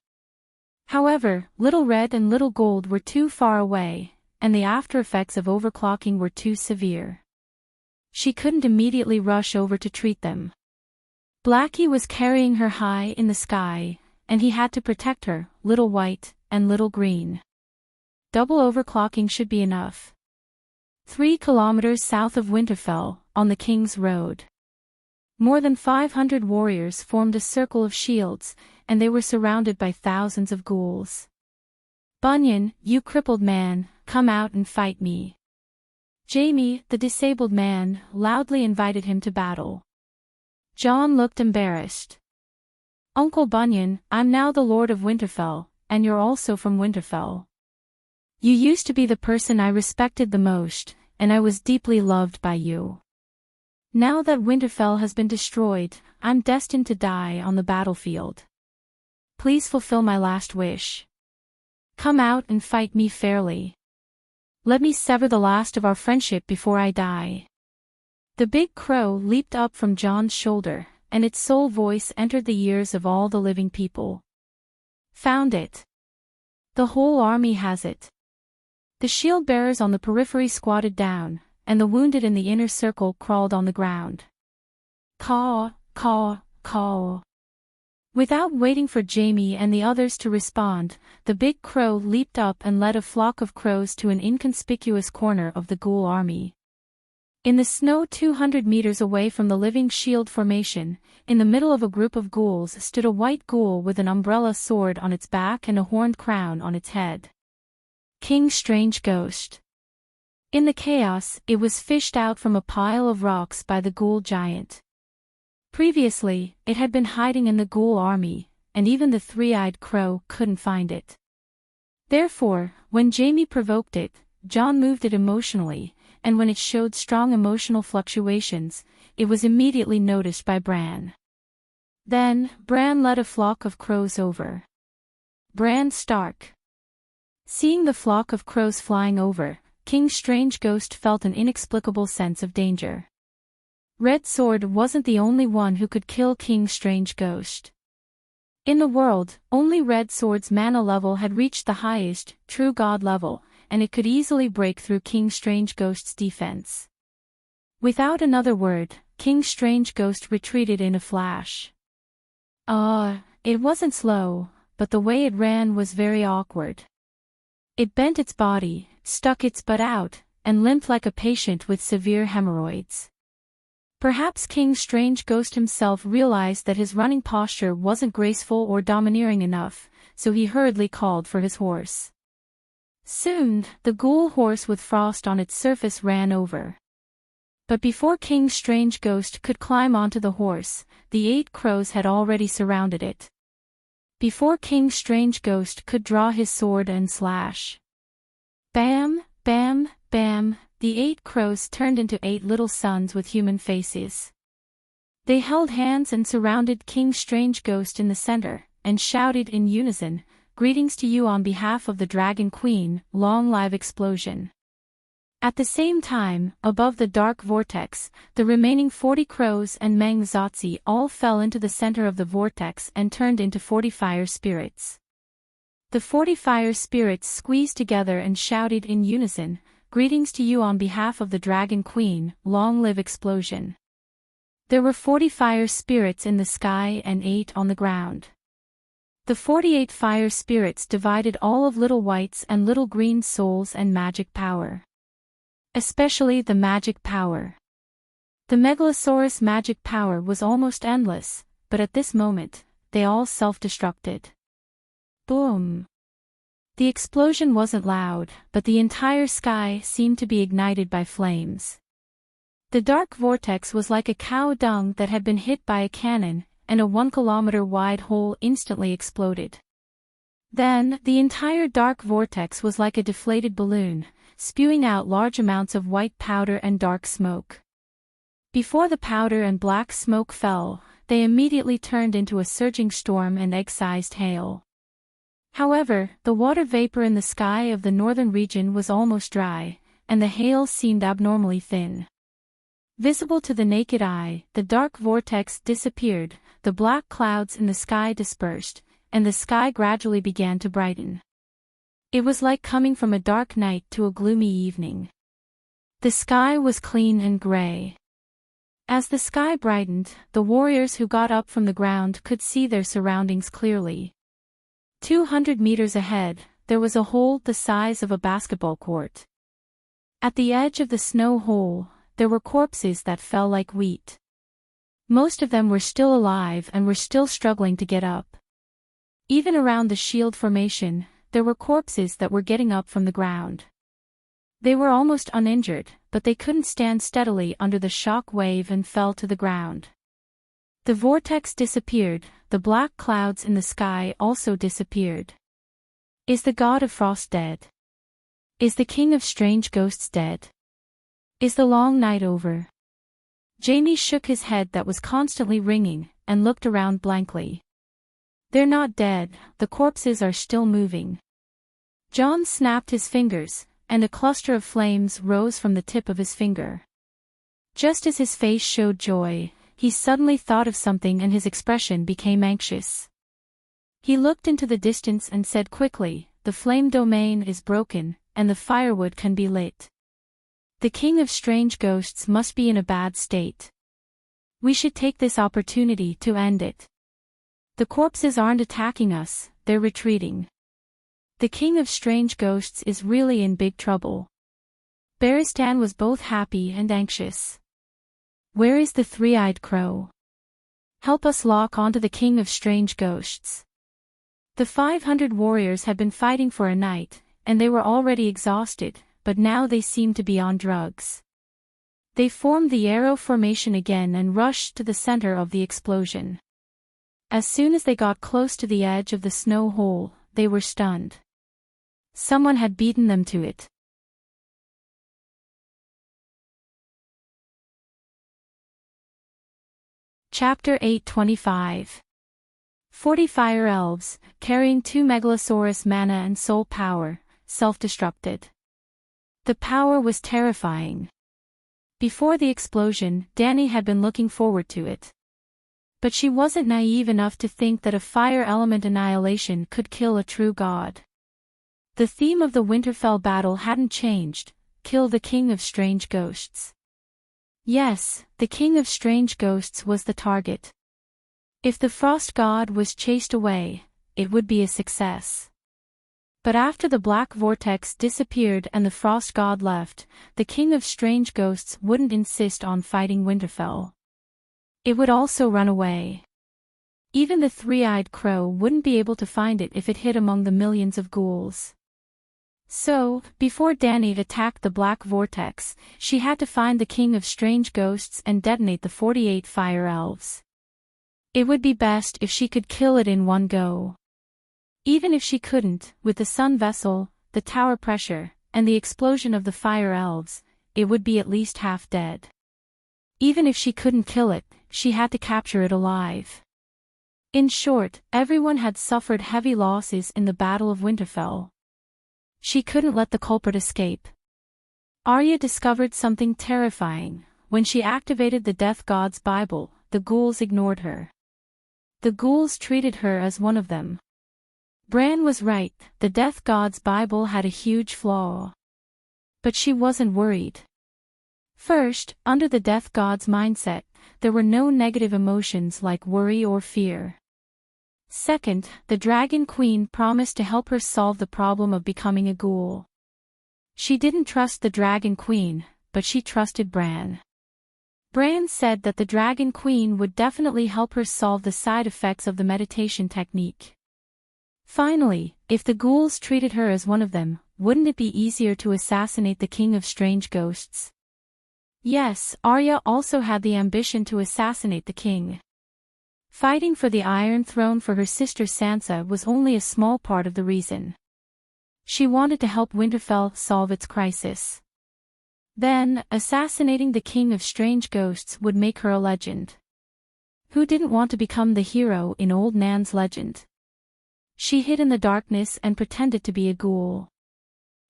S1: However, Little Red and Little Gold were too far away, and the after-effects of overclocking were too severe. She couldn't immediately rush over to treat them. Blackie was carrying her high in the sky, and he had to protect her, Little White, and Little Green. Double overclocking should be enough. 3 kilometers south of Winterfell, on the King's Road. More than 500 warriors formed a circle of shields, and they were surrounded by thousands of ghouls. Bunyan, you crippled man, come out and fight me. Jaime, the disabled man, loudly invited him to battle. Jon looked embarrassed. Uncle Bunyan, I'm now the Lord of Winterfell, and you're also from Winterfell. You used to be the person I respected the most, and I was deeply loved by you. Now that Winterfell has been destroyed, I'm destined to die on the battlefield. Please fulfill my last wish. Come out and fight me fairly. Let me sever the last of our friendship before I die. The big crow leaped up from Jon's shoulder, and its soul voice entered the ears of all the living people. Found it. The whole army has it. The shield bearers on the periphery squatted down, and the wounded in the inner circle crawled on the ground. Caw, caw, caw. Without waiting for Jaime and the others to respond, the big crow leaped up and led a flock of crows to an inconspicuous corner of the ghoul army. In the snow 200 meters away from the living shield formation, in the middle of a group of ghouls stood a white ghoul with an umbrella sword on its back and a horned crown on its head. King Strange Ghost. In the chaos, it was fished out from a pile of rocks by the ghoul giant. Previously, it had been hiding in the ghoul army, and even the three-eyed crow couldn't find it. Therefore, when Jamie provoked it, John moved it emotionally, and when it showed strong emotional fluctuations, it was immediately noticed by Bran. Then, Bran led a flock of crows over. Bran Stark. Seeing the flock of crows flying over, King Strange Ghost felt an inexplicable sense of danger. Red Sword wasn't the only one who could kill King Strange Ghost. In the world, only Red Sword's mana level had reached the highest, true god level, and it could easily break through King Strange Ghost's defense. Without another word, King Strange Ghost retreated in a flash. It wasn't slow, but the way it ran was very awkward. It bent its body, stuck its butt out, and limped like a patient with severe hemorrhoids. Perhaps King Strange Ghost himself realized that his running posture wasn't graceful or domineering enough, so he hurriedly called for his horse. Soon, the ghoul horse with frost on its surface ran over. But before King Strange Ghost could climb onto the horse, the 8 crows had already surrounded it. Before King Strange Ghost could draw his sword and slash. Bam, bam, bam, the 8 crows turned into 8 little suns with human faces. They held hands and surrounded King Strange Ghost in the center, and shouted in unison, "Greetings to you on behalf of the Dragon Queen, long live Explosion." At the same time, above the dark vortex, the remaining 40 crows and Meng Zotzi all fell into the center of the vortex and turned into 40 fire spirits. The 40 fire spirits squeezed together and shouted in unison, "Greetings to you on behalf of the Dragon Queen, long live Explosion." There were 40 fire spirits in the sky and 8 on the ground. The 48 fire spirits divided all of Little White's and Little Green's souls and magic power. Especially the magic power. The Megalosaurus' magic power was almost endless, but at this moment, they all self-destructed. Boom! The explosion wasn't loud, but the entire sky seemed to be ignited by flames. The dark vortex was like a cow dung that had been hit by a cannon, and a 1-kilometer-wide hole instantly exploded. Then, the entire dark vortex was like a deflated balloon, spewing out large amounts of white powder and dark smoke. Before the powder and black smoke fell, they immediately turned into a surging storm and egg-sized hail. However, the water vapor in the sky of the northern region was almost dry, and the hail seemed abnormally thin. Visible to the naked eye, the dark vortex disappeared, the black clouds in the sky dispersed, and the sky gradually began to brighten. It was like coming from a dark night to a gloomy evening. The sky was clean and gray. As the sky brightened, the warriors who got up from the ground could see their surroundings clearly. 200 meters ahead, there was a hole the size of a basketball court. At the edge of the snow hole, there were corpses that fell like wheat. Most of them were still alive and were still struggling to get up. Even around the shield formation, there were corpses that were getting up from the ground. They were almost uninjured, but they couldn't stand steadily under the shock wave and fell to the ground. The vortex disappeared, the black clouds in the sky also disappeared. Is the god of frost dead? Is the king of strange ghosts dead? Is the long night over? Jamie shook his head that was constantly ringing, and looked around blankly. They're not dead, the corpses are still moving. John snapped his fingers, and a cluster of flames rose from the tip of his finger. Just as his face showed joy, he suddenly thought of something and his expression became anxious. He looked into the distance and said quickly, "The flame domain is broken, and the firewood can be lit. The king of strange ghosts must be in a bad state. We should take this opportunity to end it. The corpses aren't attacking us, they're retreating. The king of strange ghosts is really in big trouble." Barristan was both happy and anxious. Where is the three-eyed crow? Help us lock onto the king of strange ghosts. The 500 warriors had been fighting for a night, and they were already exhausted, but now they seemed to be on drugs. They formed the arrow formation again and rushed to the center of the explosion. As soon as they got close to the edge of the snow hole, they were stunned. Someone had beaten them to it. Chapter 8:25. 40 Fire Elves, carrying 2 Megalosaurus mana and soul power, self-destructed. The power was terrifying. Before the explosion, Dani had been looking forward to it. But she wasn't naive enough to think that a fire element annihilation could kill a true god. The theme of the Winterfell battle hadn't changed: kill the King of Strange Ghosts. Yes, the King of Strange Ghosts was the target. If the Frost God was chased away, it would be a success. But after the Black Vortex disappeared and the Frost God left, the King of Strange Ghosts wouldn't insist on fighting Winterfell. It would also run away. Even the three-eyed crow wouldn't be able to find it if it hid among the millions of ghouls. So, before Dani attacked the Black Vortex, she had to find the King of Strange Ghosts and detonate the 48 Fire Elves. It would be best if she could kill it in one go. Even if she couldn't, with the Sun Vessel, the tower pressure, and the explosion of the Fire Elves, it would be at least half dead. Even if she couldn't kill it, she had to capture it alive. In short, everyone had suffered heavy losses in the Battle of Winterfell. She couldn't let the culprit escape. Arya discovered something terrifying. When she activated the Death God's Bible, the ghouls ignored her. The ghouls treated her as one of them. Bran was right, the Death God's Bible had a huge flaw. But she wasn't worried. First, under the Death God's mindset, there were no negative emotions like worry or fear. Second, the Dragon Queen promised to help her solve the problem of becoming a ghoul. She didn't trust the Dragon Queen, but she trusted Bran. Bran said that the Dragon Queen would definitely help her solve the side effects of the meditation technique. Finally, if the ghouls treated her as one of them, wouldn't it be easier to assassinate the King of Strange Ghosts? Yes, Arya also had the ambition to assassinate the king. Fighting for the Iron Throne for her sister Sansa was only a small part of the reason. She wanted to help Winterfell solve its crisis. Then, assassinating the King of Strange Ghosts would make her a legend. Who didn't want to become the hero in Old Nan's legend? She hid in the darkness and pretended to be a ghoul.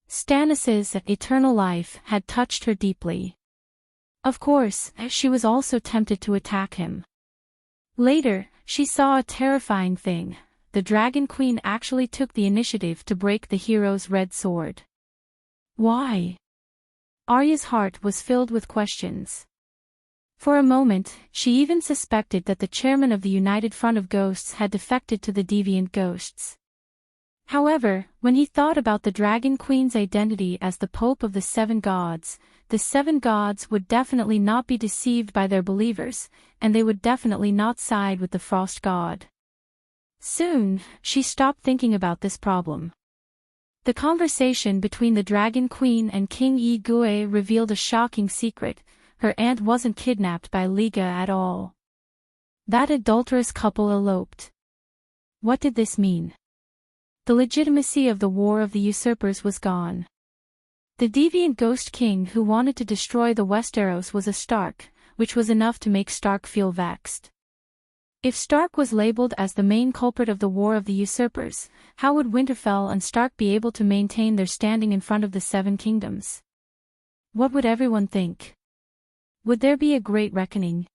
S1: Stannis's eternal life had touched her deeply. Of course, she was also tempted to attack him. Later, she saw a terrifying thing: the Dragon Queen actually took the initiative to break the hero's red sword. Why? Arya's heart was filled with questions. For a moment, she even suspected that the chairman of the United Front of Ghosts had defected to the Deviant Ghosts. However, when he thought about the Dragon Queen's identity as the Pope of the Seven Gods, the Seven Gods would definitely not be deceived by their believers, and they would definitely not side with the Frost God. Soon, she stopped thinking about this problem. The conversation between the Dragon Queen and King Ygue revealed a shocking secret: her aunt wasn't kidnapped by Liga at all. That adulterous couple eloped. What did this mean? The legitimacy of the War of the Usurpers was gone. The deviant Ghost King who wanted to destroy the Westeros was a Stark, which was enough to make Stark feel vexed. If Stark was labeled as the main culprit of the War of the Usurpers, how would Winterfell and Stark be able to maintain their standing in front of the Seven Kingdoms? What would everyone think? Would there be a great reckoning?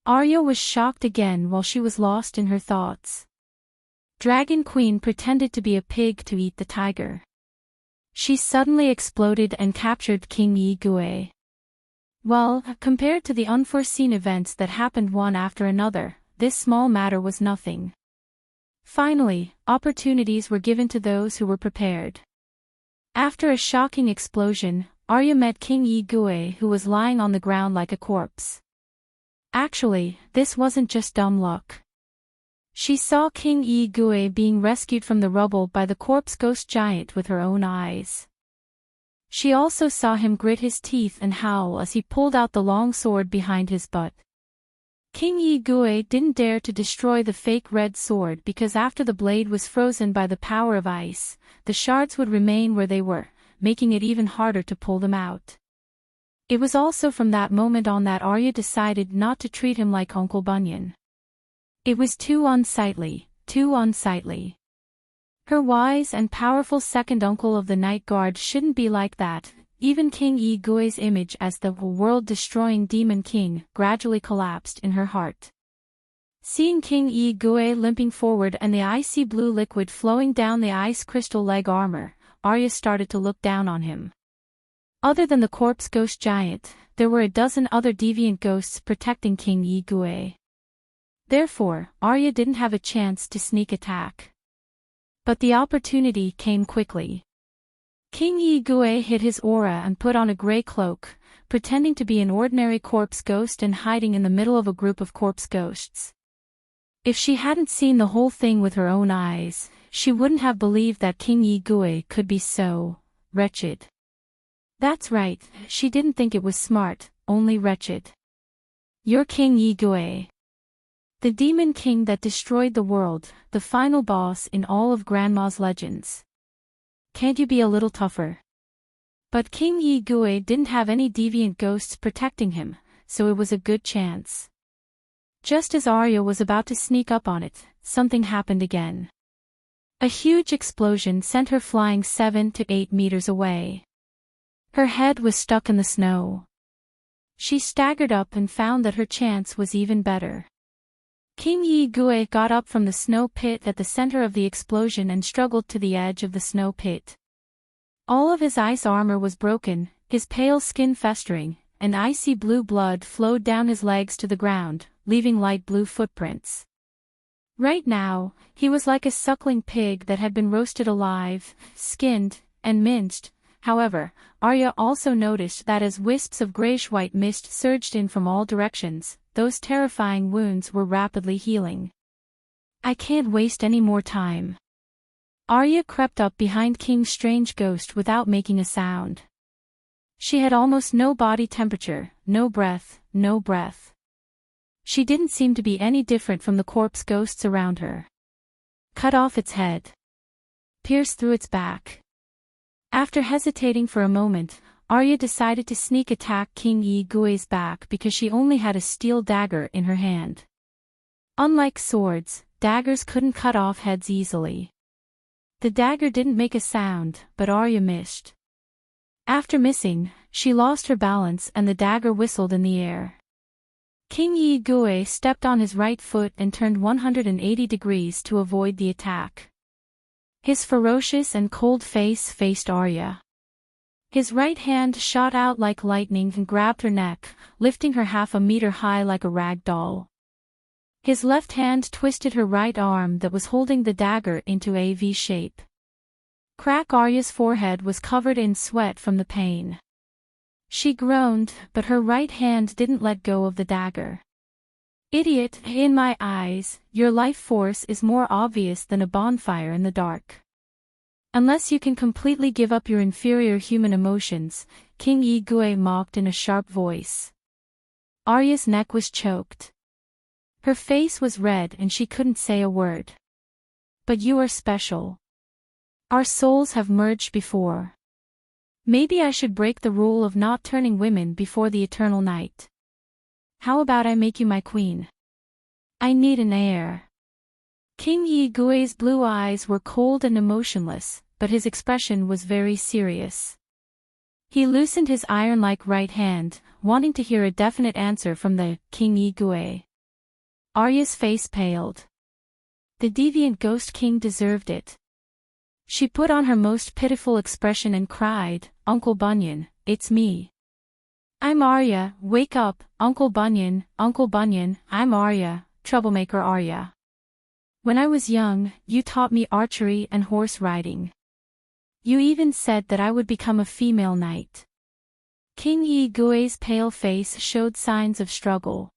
S1: Arya was shocked again while she was lost in her thoughts. Dragon Queen pretended to be a pig to eat the tiger. She suddenly exploded and captured King Ygue. Well, compared to the unforeseen events that happened one after another, this small matter was nothing. Finally, opportunities were given to those who were prepared. After a shocking explosion, Arya met King Ygue, who was lying on the ground like a corpse. Actually, this wasn't just dumb luck. She saw King Ygue being rescued from the rubble by the corpse ghost giant with her own eyes. She also saw him grit his teeth and howl as he pulled out the long sword behind his butt. King Yi-Gui didn't dare to destroy the fake red sword because after the blade was frozen by the power of ice, the shards would remain where they were, making it even harder to pull them out. It was also from that moment on that Arya decided not to treat him like Uncle Bunyan. It was too unsightly, too unsightly. Her wise and powerful second uncle of the Night Guard shouldn't be like that. Even King Yi-Gui's image as the world-destroying demon king gradually collapsed in her heart. Seeing King Yi-Gui limping forward and the icy blue liquid flowing down the ice crystal leg armor, Arya started to look down on him. Other than the corpse ghost giant, there were a dozen other deviant ghosts protecting King Yi-Gui. Therefore, Arya didn't have a chance to sneak attack. But the opportunity came quickly. King Yi-Gui hid his aura and put on a gray cloak, pretending to be an ordinary corpse ghost and hiding in the middle of a group of corpse ghosts. If she hadn't seen the whole thing with her own eyes, she wouldn't have believed that King Yi-Gui could be so wretched. That's right, she didn't think it was smart, only wretched. You're King Yi-Gui, the demon king that destroyed the world, the final boss in all of Grandma's legends. Can't you be a little tougher? But King Yi-Gui didn't have any deviant ghosts protecting him, so it was a good chance. Just as Arya was about to sneak up on it, something happened again. A huge explosion sent her flying 7 to 8 meters away. Her head was stuck in the snow. She staggered up and found that her chance was even better. King Yi-Gui got up from the snow pit at the center of the explosion and struggled to the edge of the snow pit. All of his ice armor was broken, his pale skin festering, and icy blue blood flowed down his legs to the ground, leaving light blue footprints. Right now, he was like a suckling pig that had been roasted alive, skinned, and minced. However, Arya also noticed that as wisps of grayish-white mist surged in from all directions, those terrifying wounds were rapidly healing. I can't waste any more time. Arya crept up behind King's strange ghost without making a sound. She had almost no body temperature, no breath, no breath. She didn't seem to be any different from the corpse ghosts around her. Cut off its head. Pierce through its back. After hesitating for a moment, Arya decided to sneak attack King Yi-Gui's back because she only had a steel dagger in her hand. Unlike swords, daggers couldn't cut off heads easily. The dagger didn't make a sound, but Arya missed. After missing, she lost her balance and the dagger whistled in the air. King Yi-Gui stepped on his right foot and turned 180 degrees to avoid the attack. His ferocious and cold face faced Arya. His right hand shot out like lightning and grabbed her neck, lifting her half a meter high like a rag doll. His left hand twisted her right arm that was holding the dagger into a V shape. Crack. Arya's forehead was covered in sweat from the pain. She groaned, but her right hand didn't let go of the dagger. Idiot, in my eyes, your life force is more obvious than a bonfire in the dark. Unless you can completely give up your inferior human emotions, King Yi-Gui mocked in a sharp voice. Arya's neck was choked. Her face was red and she couldn't say a word. But you are special. Our souls have merged before. Maybe I should break the rule of not turning women before the eternal night. How about I make you my queen? I need an heir. King Yi-Gui's blue eyes were cold and emotionless, but his expression was very serious. He loosened his iron-like right hand, wanting to hear a definite answer from the King Yi-Gui. Arya's face paled. The deviant ghost king deserved it. She put on her most pitiful expression and cried, "Uncle Bunyan, it's me. I'm Arya, wake up, Uncle Bunyan, I'm Arya, troublemaker Arya. When I was young, you taught me archery and horse riding. You even said that I would become a female knight." King Yi-Gui's pale face showed signs of struggle.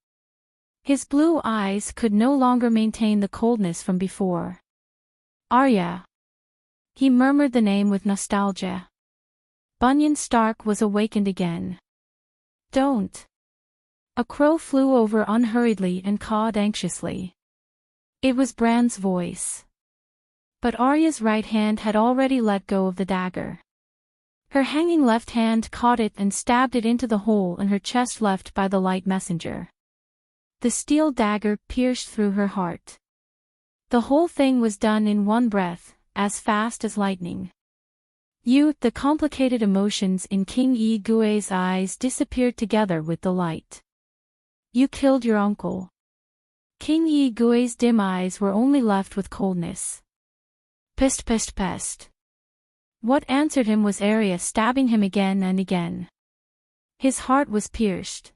S1: His blue eyes could no longer maintain the coldness from before. Arya. He murmured the name with nostalgia. Bunyan Stark was awakened again. Don't. A crow flew over unhurriedly and cawed anxiously. It was Bran's voice. But Arya's right hand had already let go of the dagger. Her hanging left hand caught it and stabbed it into the hole in her chest left by the light messenger. The steel dagger pierced through her heart. The whole thing was done in one breath, as fast as lightning. The complicated emotions in King Igue's eyes disappeared together with the light. You killed your uncle. King Igue's dim eyes were only left with coldness. Pest, pest, pest. What answered him was Arya stabbing him again and again. His heart was pierced.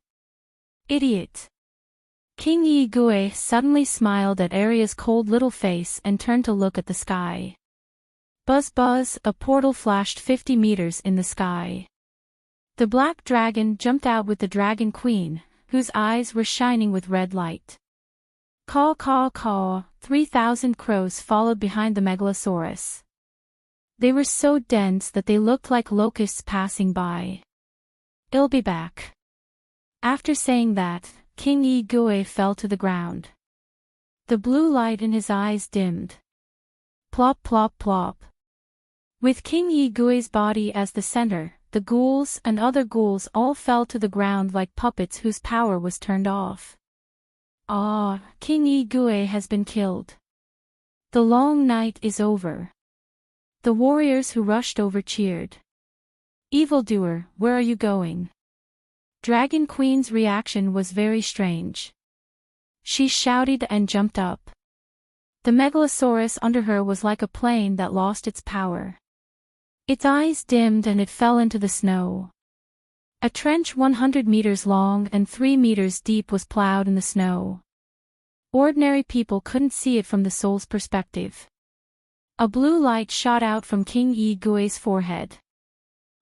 S1: Idiot. King Igue suddenly smiled at Arya's cold little face and turned to look at the sky. Buzz buzz, a portal flashed 50 meters in the sky. The black dragon jumped out with the dragon queen, whose eyes were shining with red light. Caw caw caw, 3,000 crows followed behind the megalosaurus. They were so dense that they looked like locusts passing by. I'll be back. After saying that, King Igue fell to the ground. The blue light in his eyes dimmed. Plop plop plop. With King Igue's body as the center, the ghouls and other ghouls all fell to the ground like puppets whose power was turned off. Ah, King Igue has been killed. The long night is over. The warriors who rushed over cheered. Evildoer, where are you going? Dragon Queen's reaction was very strange. She shouted and jumped up. The megalosaurus under her was like a plane that lost its power. Its eyes dimmed and it fell into the snow. A trench 100 meters long and 3 meters deep was plowed in the snow. Ordinary people couldn't see it from the soul's perspective. A blue light shot out from King Igue's forehead.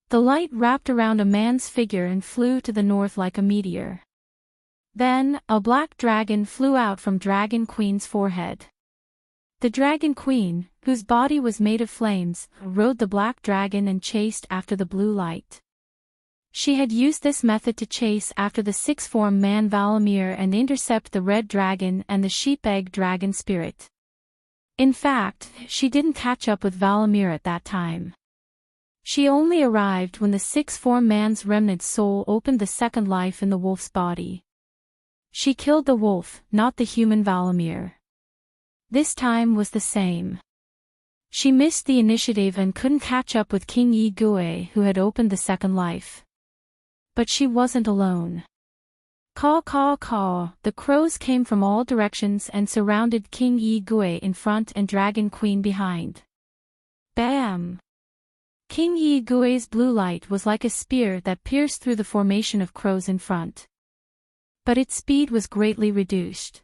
S1: The light wrapped around a man's figure and flew to the north like a meteor. Then, a black dragon flew out from Dragon Queen's forehead. The Dragon Queen, whose body was made of flames, rode the black dragon and chased after the blue light. She had used this method to chase after the six-form man Valamir and intercept the red dragon and the sheep-egg dragon spirit. In fact, she didn't catch up with Valamir at that time. She only arrived when the six-form man's remnant soul opened the second life in the wolf's body. She killed the wolf, not the human Valamir. This time was the same. She missed the initiative and couldn't catch up with King Igue, who had opened the second life. But she wasn't alone. Caw caw caw, the crows came from all directions and surrounded King Igue in front and Dragon Queen behind. Bam! King Igue's blue light was like a spear that pierced through the formation of crows in front. But its speed was greatly reduced.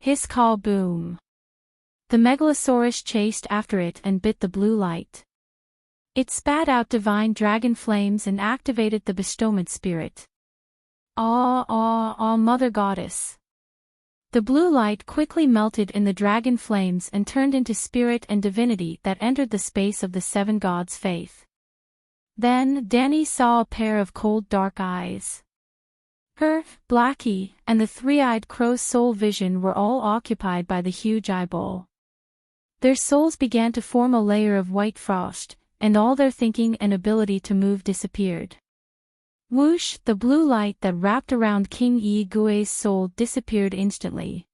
S1: Hiss caw boom. The megalosaurus chased after it and bit the blue light. It spat out divine dragon flames and activated the bestowment spirit. Ah ah ah, Mother Goddess. The blue light quickly melted in the dragon flames and turned into spirit and divinity that entered the space of the seven gods' faith. Then Dany saw a pair of cold dark eyes. Her, Blackie, and the three-eyed crow's soul vision were all occupied by the huge eyeball. Their souls began to form a layer of white frost, and all their thinking and ability to move disappeared. Whoosh, the blue light that wrapped around King Igue's soul disappeared instantly.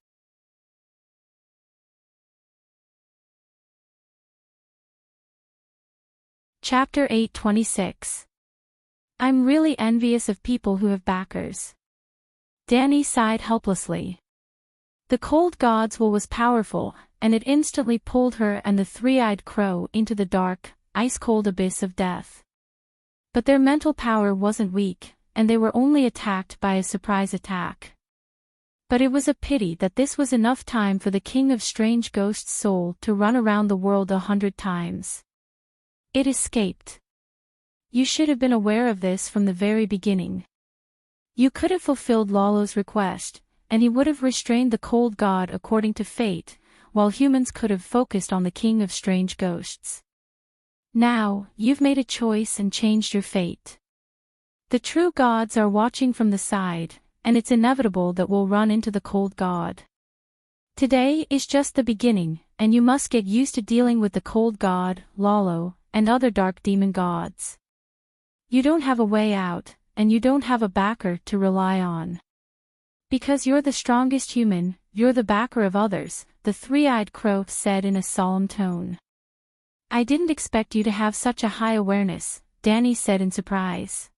S1: Chapter 826. I'm really envious of people who have backers. Dany sighed helplessly. The cold god's will was powerful, and it instantly pulled her and the three-eyed crow into the dark, ice-cold abyss of death. But their mental power wasn't weak, and they were only attacked by a surprise attack. But it was a pity that this was enough time for the King of Strange Ghosts' soul to run around the world 100 times. It escaped. You should have been aware of this from the very beginning. You could have fulfilled Lalo's request, and he would have restrained the cold god according to fate, while humans could have focused on the King of Strange Ghosts. Now, you've made a choice and changed your fate. The true gods are watching from the side, and it's inevitable that we'll run into the cold god. Today is just the beginning, and you must get used to dealing with the cold god, Lalo, and other dark demon gods. You don't have a way out, and you don't have a backer to rely on. Because you're the strongest human, you're the backer of others, the three-eyed crow said in a solemn tone. I didn't expect you to have such a high awareness, Danny said in surprise.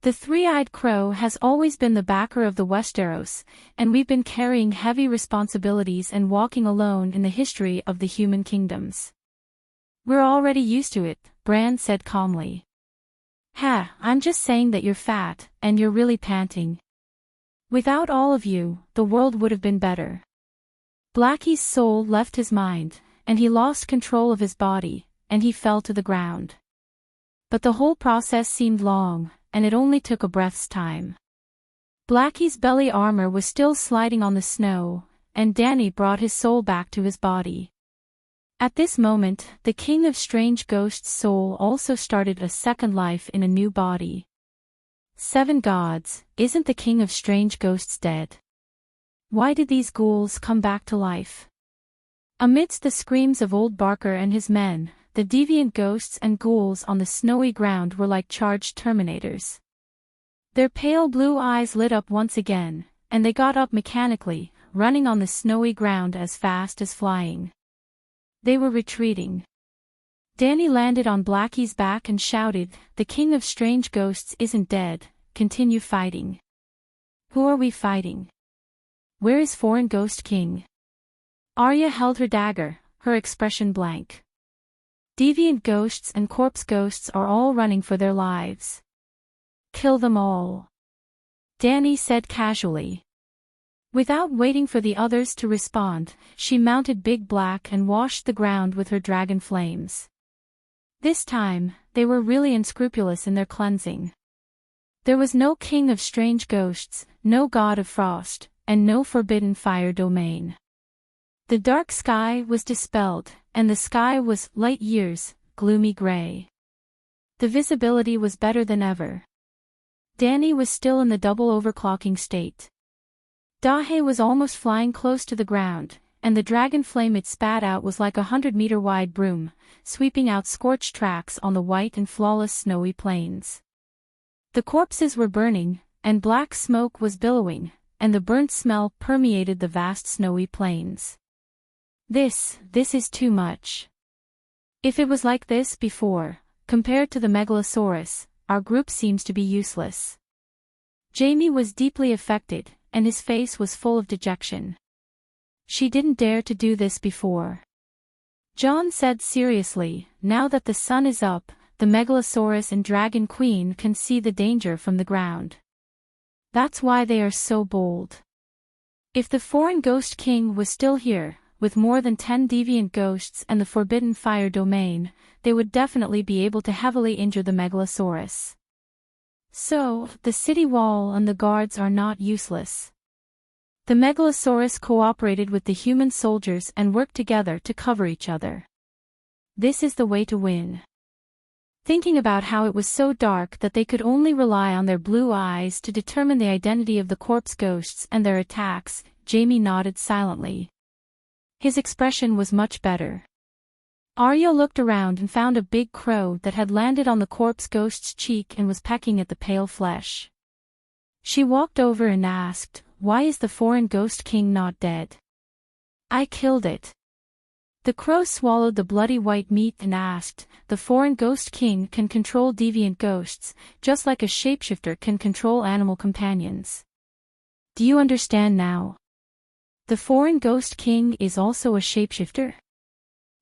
S1: The three-eyed crow has always been the backer of the Westeros, and we've been carrying heavy responsibilities and walking alone in the history of the human kingdoms. We're already used to it, Bran said calmly. I'm just saying that you're fat, and you're really panting. Without all of you, the world would have been better. Blackie's soul left his mind, and he lost control of his body, and he fell to the ground. But the whole process seemed long, and it only took a breath's time. Blackie's belly armor was still sliding on the snow, and Danny brought his soul back to his body. At this moment, the King of Strange Ghosts' soul also started a second life in a new body. 7 gods, isn't the King of Strange Ghosts dead? Why did these ghouls come back to life? Amidst the screams of old Barker and his men, the deviant ghosts and ghouls on the snowy ground were like charged terminators. Their pale blue eyes lit up once again, and they got up mechanically, running on the snowy ground as fast as flying. They were retreating. Danny landed on Blackie's back and shouted, "The King of Strange Ghosts isn't dead, continue fighting." "Who are we fighting? Where is Foreign Ghost King?" Arya held her dagger, her expression blank. Deviant ghosts and corpse ghosts are all running for their lives. Kill them all, Danny said casually. Without waiting for the others to respond, she mounted Big Black and washed the ground with her dragon flames. This time, they were really unscrupulous in their cleansing. There was no King of Strange Ghosts, no God of Frost, and no forbidden fire domain. The dark sky was dispelled, and the sky was, light years, gloomy gray. The visibility was better than ever. Danny was still in the double overclocking state. Dahe was almost flying close to the ground, and the dragon flame it spat out was like a 100-meter wide broom, sweeping out scorched tracks on the white and flawless snowy plains. The corpses were burning, and black smoke was billowing, and the burnt smell permeated the vast snowy plains. This is too much. If it was like this before, compared to the Megalosaurus, our group seems to be useless. Jaime was deeply affected, and his face was full of dejection. She didn't dare to do this before. Jon said seriously, now that the sun is up, the Megalosaurus and Dragon Queen can see the danger from the ground. That's why they are so bold. If the Foreign Ghost King was still here, with more than 10 deviant ghosts and the forbidden fire domain, they would definitely be able to heavily injure the Megalosaurus. So, the city wall and the guards are not useless. The Megalosaurus cooperated with the human soldiers and worked together to cover each other. This is the way to win. Thinking about how it was so dark that they could only rely on their blue eyes to determine the identity of the corpse ghosts and their attacks, Jaime nodded silently. His expression was much better. Arya looked around and found a big crow that had landed on the corpse ghost's cheek and was pecking at the pale flesh. She walked over and asked, "Why is the Foreign Ghost King not dead?" "I killed it." The crow swallowed the bloody white meat and asked, "The Foreign Ghost King can control deviant ghosts, just like a shapeshifter can control animal companions. Do you understand now? The Foreign Ghost King is also a shapeshifter?"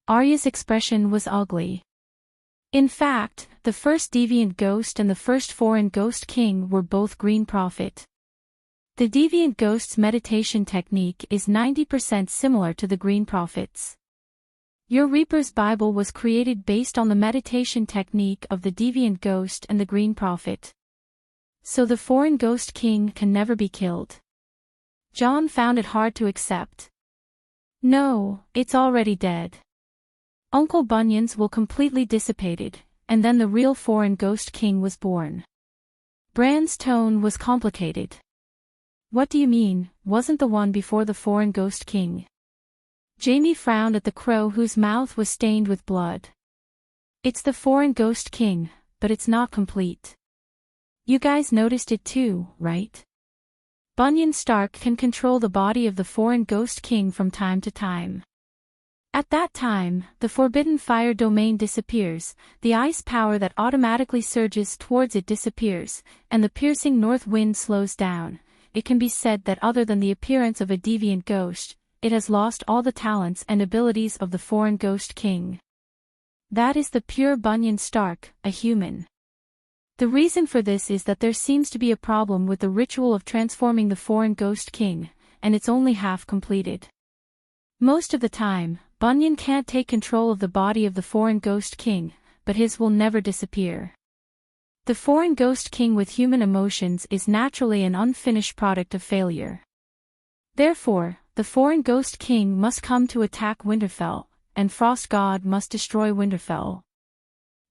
S1: Arya's expression was ugly. In fact, the first deviant ghost and the first Foreign Ghost King were both Green Prophet. The deviant ghost's meditation technique is 90% similar to the Green Prophet's. Your Reaper's Bible was created based on the meditation technique of the deviant ghost and the Green Prophet. So the Foreign Ghost King can never be killed. Jon found it hard to accept. No, it's already dead. Uncle Bunyan's will completely dissipated, and then the real foreign ghost king was born. Bran's tone was complicated. What do you mean, wasn't the one before the foreign ghost king? Jamie frowned at the crow whose mouth was stained with blood. It's the foreign ghost king, but it's not complete. You guys noticed it too, right? Bunyan Stark can control the body of the foreign ghost king from time to time. At that time, the forbidden fire domain disappears, the ice power that automatically surges towards it disappears, and the piercing north wind slows down. It can be said that other than the appearance of a deviant ghost, it has lost all the talents and abilities of the foreign ghost king. That is the pure Bunyan Stark, a human. The reason for this is that there seems to be a problem with the ritual of transforming the foreign ghost king, and it's only half completed. Most of the time, Bunyan can't take control of the body of the foreign ghost king, but his will never disappear. The foreign ghost king with human emotions is naturally an unfinished product of failure. Therefore, the foreign ghost king must come to attack Winterfell, and Frost God must destroy Winterfell.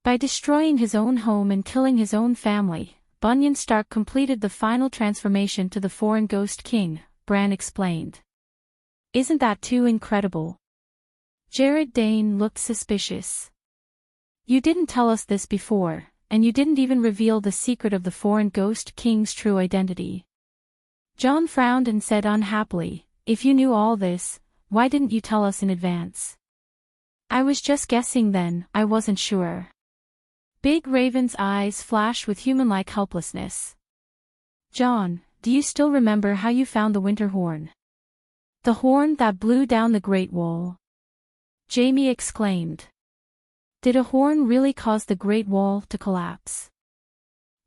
S1: By destroying his own home and killing his own family, Bunyan Stark completed the final transformation to the foreign ghost king, Bran explained. Isn't that too incredible? Jared Dane looked suspicious. You didn't tell us this before, and you didn't even reveal the secret of the foreign ghost king's true identity. Jon frowned and said unhappily, if you knew all this, why didn't you tell us in advance? I was just guessing then, I wasn't sure. Big Raven's eyes flashed with human-like helplessness. Jon, do you still remember how you found the winter horn? The horn that blew down the Great Wall? Jamie exclaimed. Did a horn really cause the Great Wall to collapse?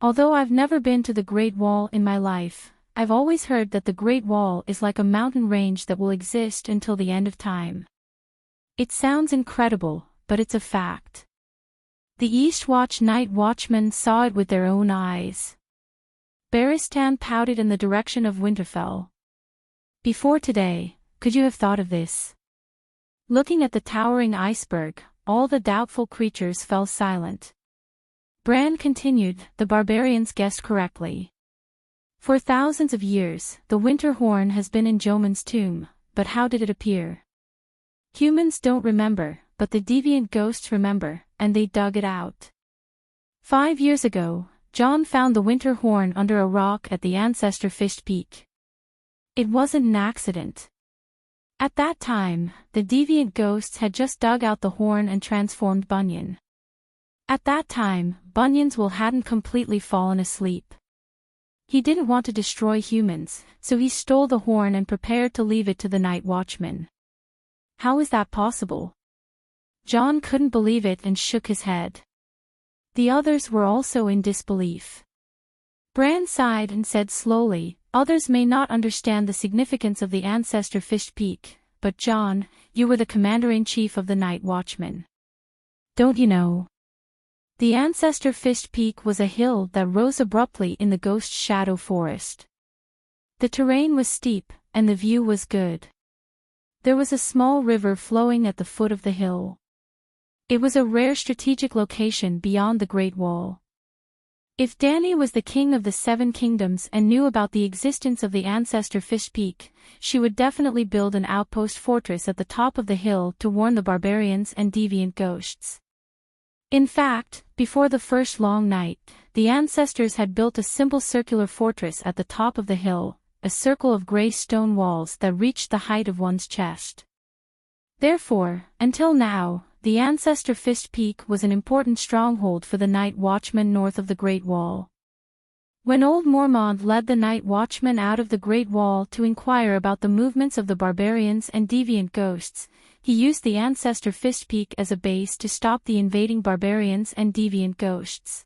S1: Although I've never been to the Great Wall in my life, I've always heard that the Great Wall is like a mountain range that will exist until the end of time. It sounds incredible, but it's a fact. The Eastwatch night watchmen saw it with their own eyes. Barristan pouted in the direction of Winterfell. Before today, could you have thought of this? Looking at the towering iceberg, all the doubtful creatures fell silent. Bran continued, the barbarians guessed correctly. For thousands of years, the winter horn has been in Jomun's tomb, but how did it appear? Humans don't remember, but the deviant ghosts remember, and they dug it out. 5 years ago, Jon found the winter horn under a rock at the Ancestor Fished Peak. It wasn't an accident. At that time, the deviant ghosts had just dug out the horn and transformed Bunyan. At that time, Bunyan's will hadn't completely fallen asleep. He didn't want to destroy humans, so he stole the horn and prepared to leave it to the night watchman. How is that possible? Jon couldn't believe it and shook his head. The others were also in disbelief. Bran sighed and said slowly, others may not understand the significance of the Ancestor Fished Peak, but Jon, you were the commander-in-chief of the Night Watchmen. Don't you know? The Ancestor Fished Peak was a hill that rose abruptly in the Ghost Shadow Forest. The terrain was steep, and the view was good. There was a small river flowing at the foot of the hill. It was a rare strategic location beyond the Great Wall. If Dany was the king of the Seven Kingdoms and knew about the existence of the Ancestor Fished Peak, she would definitely build an outpost fortress at the top of the hill to warn the barbarians and deviant ghosts. In fact, before the first long night, the ancestors had built a simple circular fortress at the top of the hill, a circle of grey stone walls that reached the height of one's chest. Therefore, until now, the Ancestor Fished Peak was an important stronghold for the Night Watchmen north of the Great Wall. When Old Mormont led the Night Watchmen out of the Great Wall to inquire about the movements of the barbarians and deviant ghosts, he used the Ancestor Fished Peak as a base to stop the invading barbarians and deviant ghosts.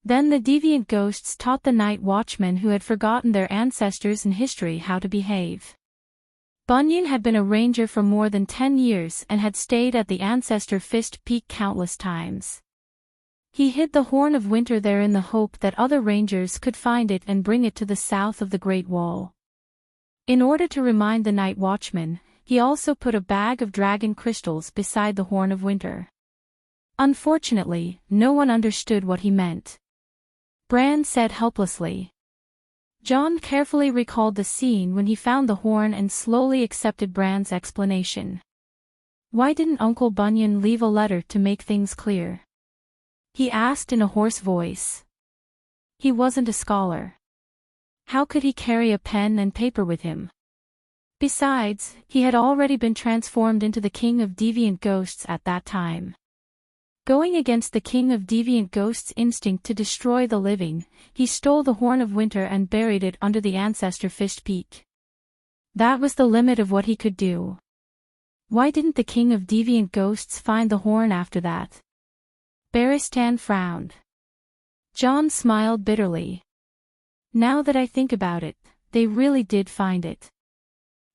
S1: Then the deviant ghosts taught the Night Watchmen who had forgotten their ancestors and history how to behave. Bunyan had been a ranger for more than 10 years and had stayed at the Ancestor Fished Peak countless times. He hid the Horn of Winter there in the hope that other rangers could find it and bring it to the south of the Great Wall. In order to remind the Night Watchmen, he also put a bag of dragon crystals beside the Horn of Winter. Unfortunately, no one understood what he meant. Bran said helplessly. Jon carefully recalled the scene when he found the horn and slowly accepted Bran's explanation. Why didn't Uncle Bunyan leave a letter to make things clear? He asked in a hoarse voice. He wasn't a scholar. How could he carry a pen and paper with him? Besides, he had already been transformed into the King of Deviant Ghosts at that time. Going against the King of Deviant Ghosts' instinct to destroy the living, he stole the Horn of Winter and buried it under the Ancestor Fist Peak. That was the limit of what he could do. Why didn't the King of Deviant Ghosts find the horn after that? Barristan frowned. Jon smiled bitterly. Now that I think about it, they really did find it.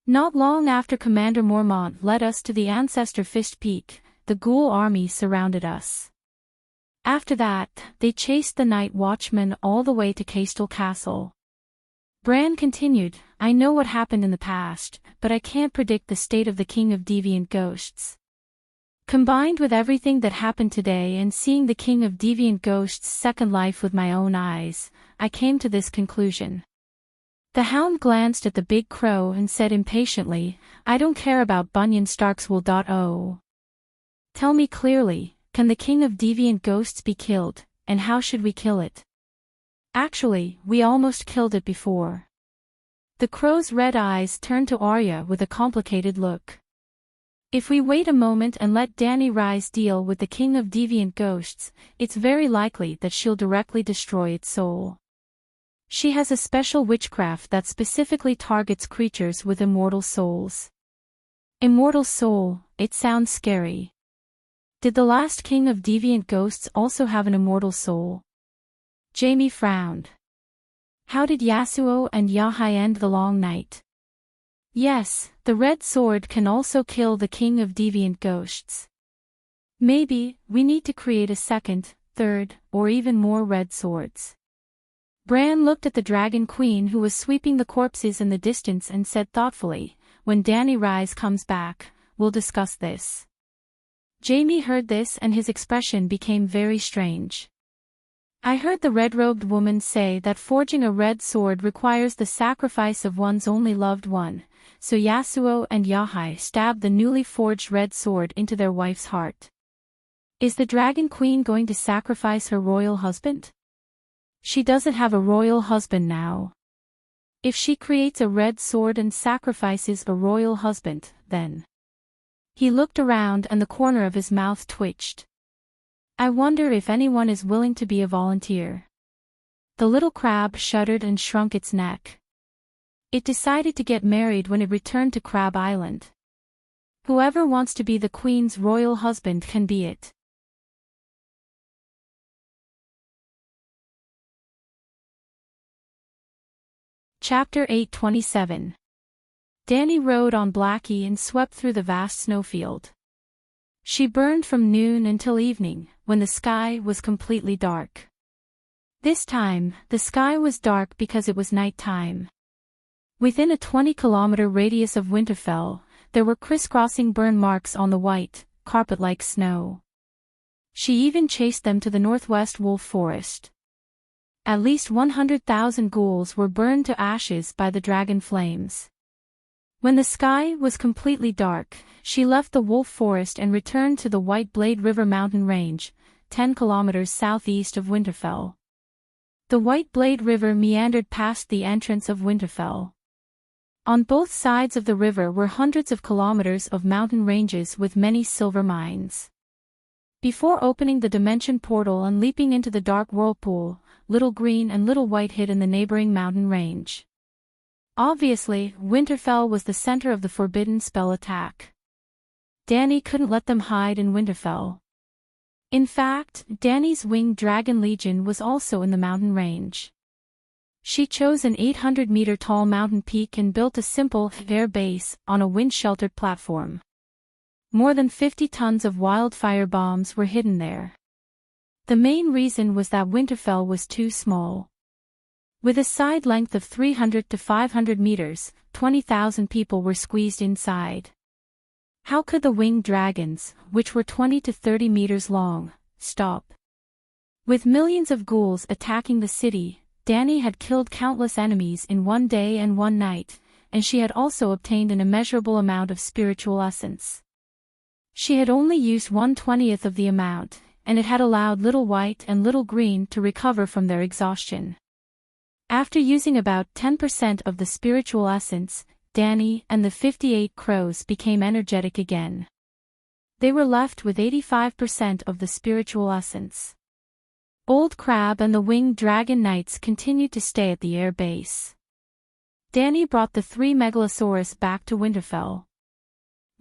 S1: Not long after Commander Mormont led us to the Ancestor Fist Peak, the ghoul army surrounded us. After that, they chased the Night Watchman all the way to Castle Castle. Bran continued, I know what happened in the past, but I can't predict the state of the King of Deviant Ghosts. Combined with everything that happened today and seeing the King of Deviant Ghosts' second life with my own eyes, I came to this conclusion. The Hound glanced at the big crow and said impatiently, I don't care about Bunyan Stark's wool. Tell me clearly, can the King of Deviant Ghosts be killed, and how should we kill it? Actually, we almost killed it before. The crow's red eyes turned to Arya with a complicated look. If we wait a moment and let Dany Rise deal with the King of Deviant Ghosts, it's very likely that she'll directly destroy its soul. She has a special witchcraft that specifically targets creatures with immortal souls. Immortal soul, it sounds scary. Did the last King of Deviant Ghosts also have an immortal soul? Jaime frowned. How did Yasuo and Yahai end the long night? Yes, the red sword can also kill the King of Deviant Ghosts. Maybe, we need to create a second, third, or even more red swords. Bran looked at the Dragon Queen who was sweeping the corpses in the distance and said thoughtfully, when Dany Rise comes back, we'll discuss this. Jaime heard this and his expression became very strange. I heard the red-robed woman say that forging a red sword requires the sacrifice of one's only loved one, so Yasuo and Yahai stabbed the newly forged red sword into their wife's heart. Is the Dragon Queen going to sacrifice her royal husband? She doesn't have a royal husband now. If she creates a red sword and sacrifices a royal husband, then... He looked around and the corner of his mouth twitched. I wonder if anyone is willing to be a volunteer. The little crab shuddered and shrunk its neck. It decided to get married when it returned to Crab Island. Whoever wants to be the Queen's royal husband can be it. Chapter 827. Dany rode on Blackie and swept through the vast snowfield. She burned from noon until evening, when the sky was completely dark. This time, the sky was dark because it was night time. Within a 20-kilometer radius of Winterfell, there were crisscrossing burn marks on the white, carpet-like snow. She even chased them to the northwest wolf forest. At least 100,000 ghouls were burned to ashes by the dragon flames. When the sky was completely dark, she left the wolf forest and returned to the White Blade River mountain range, 10 kilometers southeast of Winterfell. The White Blade River meandered past the entrance of Winterfell. On both sides of the river were hundreds of kilometers of mountain ranges with many silver mines. Before opening the dimension portal and leaping into the dark whirlpool, Little Green and Little White hid in the neighboring mountain range. Obviously, Winterfell was the center of the forbidden spell attack. Dany couldn't let them hide in Winterfell. In fact, Dany's winged dragon legion was also in the mountain range. She chose an 800-meter-tall mountain peak and built a simple, air base on a wind-sheltered platform. More than 50 tons of wildfire bombs were hidden there. The main reason was that Winterfell was too small. With a side length of 300 to 500 meters, 20,000 people were squeezed inside. How could the winged dragons, which were 20 to 30 meters long, stop? With millions of ghouls attacking the city, Dani had killed countless enemies in one day and one night, and she had also obtained an immeasurable amount of spiritual essence. She had only used 1/20th of the amount, and it had allowed Little White and Little Green to recover from their exhaustion. After using about 10% of the spiritual essence, Dani and the 58 crows became energetic again. They were left with 85% of the spiritual essence. Old Crab and the Winged Dragon Knights continued to stay at the air base. Dani brought the 3 Megalosaurus back to Winterfell.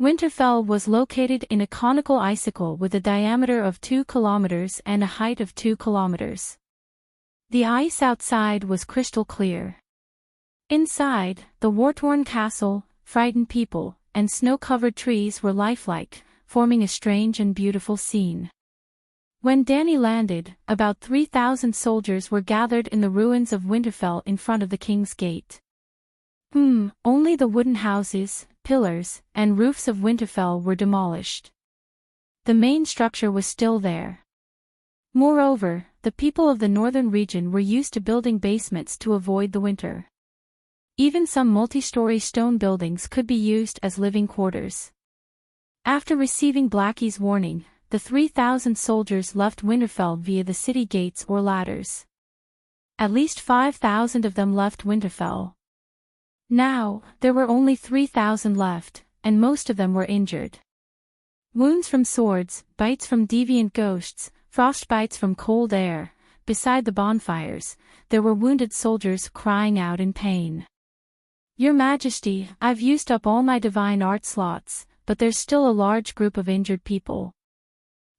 S1: Winterfell was located in a conical icicle with a diameter of 2 kilometers and a height of 2 kilometers. The ice outside was crystal clear. Inside, the war-torn castle, frightened people, and snow-covered trees were lifelike, forming a strange and beautiful scene. When Dani landed, about 3,000 soldiers were gathered in the ruins of Winterfell in front of the King's Gate. Only the wooden houses, pillars, and roofs of Winterfell were demolished. The main structure was still there. Moreover, the people of the northern region were used to building basements to avoid the winter. Even some multi-story stone buildings could be used as living quarters. After receiving Blackie's warning, the 3,000 soldiers left Winterfell via the city gates or ladders. At least 5,000 of them left Winterfell. Now, there were only 3,000 left, and most of them were injured. Wounds from swords, bites from deviant ghosts, frostbites from cold air. Beside the bonfires, there were wounded soldiers crying out in pain. "Your Majesty, I've used up all my divine art slots, but there's still a large group of injured people.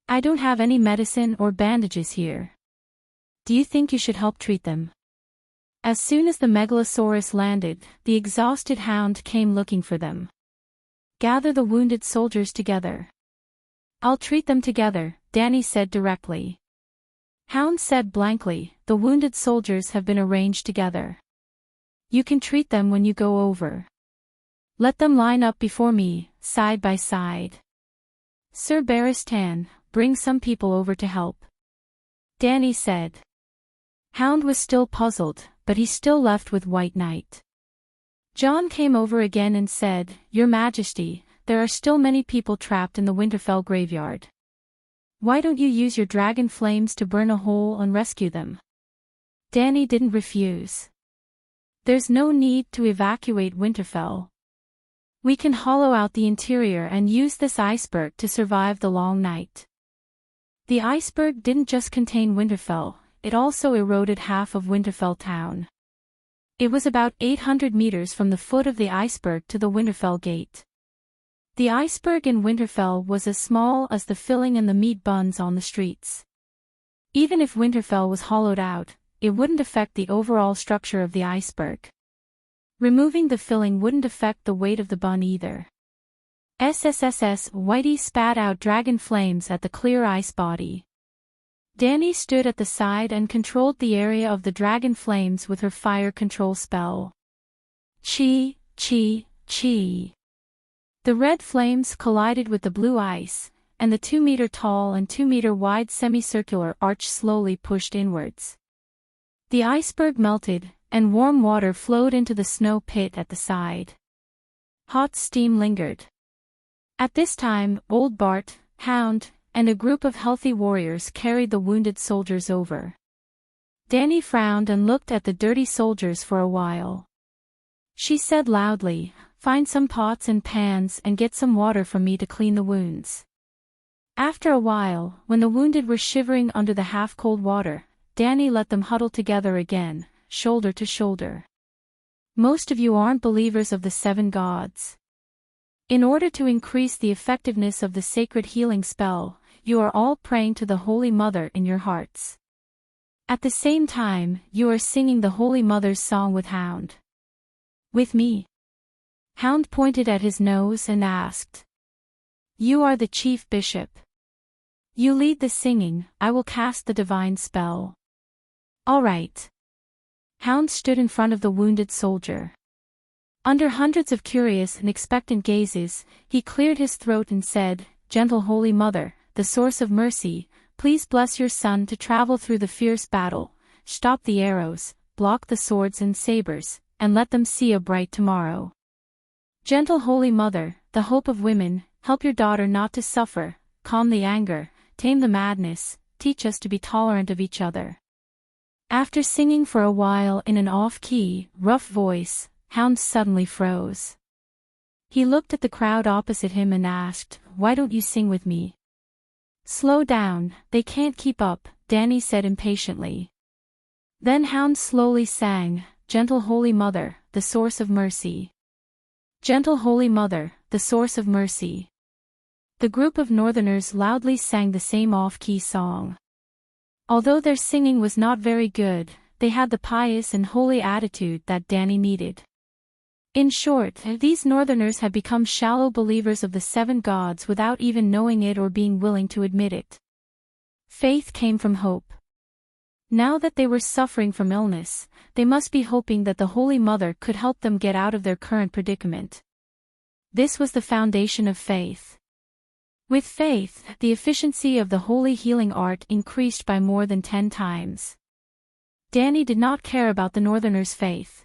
S1: I don't have any medicine or bandages here. Do you think you should help treat them?" As soon as the Megalosaurus landed, the exhausted Hound came looking for them. "Gather the wounded soldiers together." "I'll treat them together," Dani said directly. Hound said blankly, "The wounded soldiers have been arranged together. You can treat them when you go over. Let them line up before me, side by side. Sir Barristan, bring some people over to help," Dani said. Hound was still puzzled, but he still left with White Knight. Jon came over again and said, "Your Majesty, there are still many people trapped in the Winterfell graveyard. Why don't you use your dragon flames to burn a hole and rescue them?" Dani didn't refuse. "There's no need to evacuate Winterfell. We can hollow out the interior and use this iceberg to survive the long night." The iceberg didn't just contain Winterfell, it also eroded half of Winterfell town. It was about 800 meters from the foot of the iceberg to the Winterfell gate. The iceberg in Winterfell was as small as the filling in the meat buns on the streets. Even if Winterfell was hollowed out, it wouldn't affect the overall structure of the iceberg. Removing the filling wouldn't affect the weight of the bun either. SSSS Whitey spat out dragon flames at the clear ice body. Dani stood at the side and controlled the area of the dragon flames with her fire control spell. Chi, chi, chi. The red flames collided with the blue ice, and the 2-meter-tall and 2-meter-wide semicircular arch slowly pushed inwards. The iceberg melted, and warm water flowed into the snow pit at the side. Hot steam lingered. At this time, Old Bart, Hound, and a group of healthy warriors carried the wounded soldiers over. Dani frowned and looked at the dirty soldiers for a while. She said loudly, "Find some pots and pans and get some water from me to clean the wounds." After a while, when the wounded were shivering under the half-cold water, Dani let them huddle together again, shoulder to shoulder. "Most of you aren't believers of the 7 gods. In order to increase the effectiveness of the sacred healing spell, you are all praying to the Holy Mother in your hearts. At the same time, you are singing the Holy Mother's song with Hound. With me." Hound pointed at his nose and asked. "You are the chief bishop. You lead the singing, I will cast the divine spell." "All right." Hound stood in front of the wounded soldier. Under hundreds of curious and expectant gazes, he cleared his throat and said, "Gentle Holy Mother, the source of mercy, please bless your son to travel through the fierce battle, stop the arrows, block the swords and sabers, and let them see a bright tomorrow. Gentle Holy Mother, the hope of women, help your daughter not to suffer, calm the anger, tame the madness, teach us to be tolerant of each other." After singing for a while in an off-key, rough voice, Hound suddenly froze. He looked at the crowd opposite him and asked, "Why don't you sing with me?" "Slow down, they can't keep up," Danny said impatiently. Then Hound slowly sang, "Gentle Holy Mother, the source of mercy. Gentle Holy Mother, the source of mercy." The group of northerners loudly sang the same off-key song. Although their singing was not very good, they had the pious and holy attitude that Danny needed. In short, these northerners had become shallow believers of the seven gods without even knowing it or being willing to admit it. Faith came from hope. Now that they were suffering from illness, they must be hoping that the Holy Mother could help them get out of their current predicament. This was the foundation of faith. With faith, the efficiency of the holy healing art increased by more than 10 times. Danny did not care about the northerners' faith.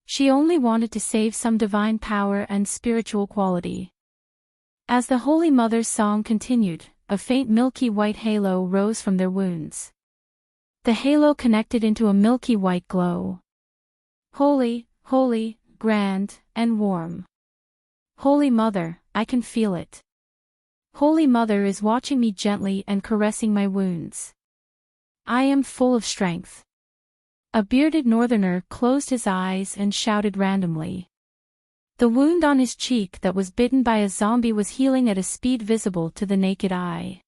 S1: She only wanted to save some divine power and spiritual quality. As the Holy Mother's song continued, a faint milky white halo rose from their wounds. The halo connected into a milky white glow. Holy, holy, grand, and warm. Holy Mother, I can feel it. Holy Mother is watching me gently and caressing my wounds. I am full of strength. A bearded northerner closed his eyes and shouted randomly. The wound on his cheek that was bitten by a zombie was healing at a speed visible to the naked eye.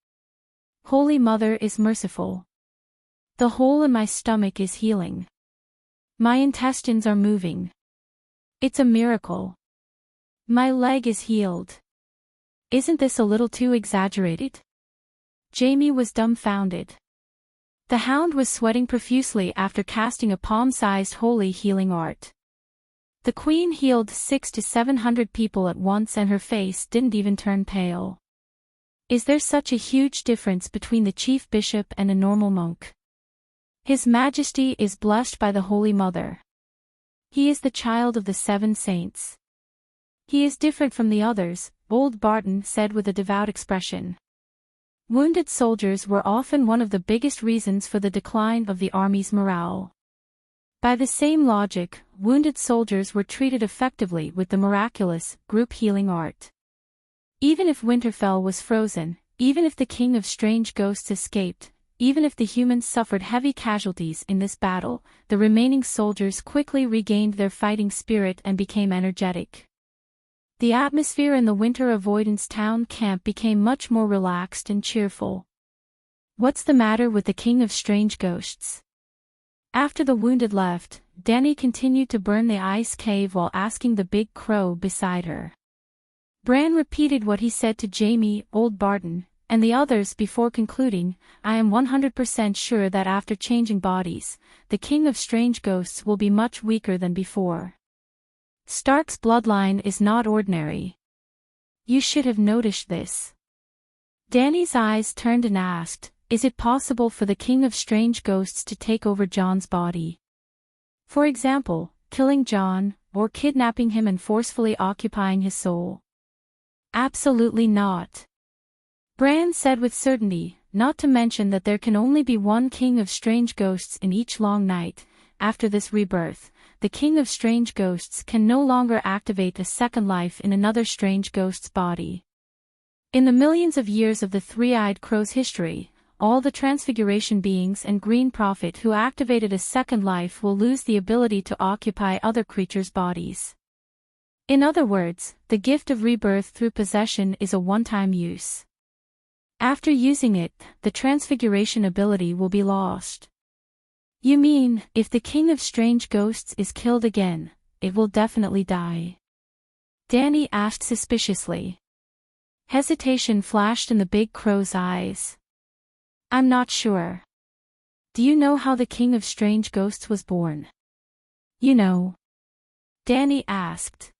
S1: Holy Mother is merciful. The hole in my stomach is healing. My intestines are moving. It's a miracle. My leg is healed. Isn't this a little too exaggerated? Jamie was dumbfounded. The Hound was sweating profusely after casting a palm-sized holy healing art. The Queen healed 600 to 700 people at once and her face didn't even turn pale. Is there such a huge difference between the chief bishop and a normal monk? His Majesty is blessed by the Holy Mother. He is the child of the 7 saints. He is different from the others, old Barton said with a devout expression. Wounded soldiers were often one of the biggest reasons for the decline of the army's morale. By the same logic, wounded soldiers were treated effectively with the miraculous, group healing art. Even if Winterfell was frozen, even if the King of Strange Ghosts escaped, even if the humans suffered heavy casualties in this battle, the remaining soldiers quickly regained their fighting spirit and became energetic. The atmosphere in the winter avoidance town camp became much more relaxed and cheerful. What's the matter with the King of Strange Ghosts? After the wounded left, Danny continued to burn the ice cave while asking the big crow beside her. Bran repeated what he said to Jamie, old Barton, and the others before concluding, "I am 100% sure that after changing bodies, the King of Strange Ghosts will be much weaker than before. Stark's bloodline is not ordinary. You should have noticed this." Danny's eyes turned and asked, "Is it possible for the King of Strange Ghosts to take over Jon's body? For example, killing Jon, or kidnapping him and forcefully occupying his soul?" "Absolutely not," Bran said with certainty, "not to mention that there can only be one King of Strange Ghosts in each long night. After this rebirth, the King of Strange Ghosts can no longer activate a second life in another strange ghost's body. In the millions of years of the Three-Eyed Crow's history, all the Transfiguration beings and Green Prophet who activated a second life will lose the ability to occupy other creatures' bodies. In other words, the gift of rebirth through possession is a one-time use. After using it, the Transfiguration ability will be lost." "You mean, if the King of Strange Ghosts is killed again, it will definitely die?" Danny asked suspiciously. Hesitation flashed in the big crow's eyes. "I'm not sure. Do you know how the King of Strange Ghosts was born? You know? Danny asked.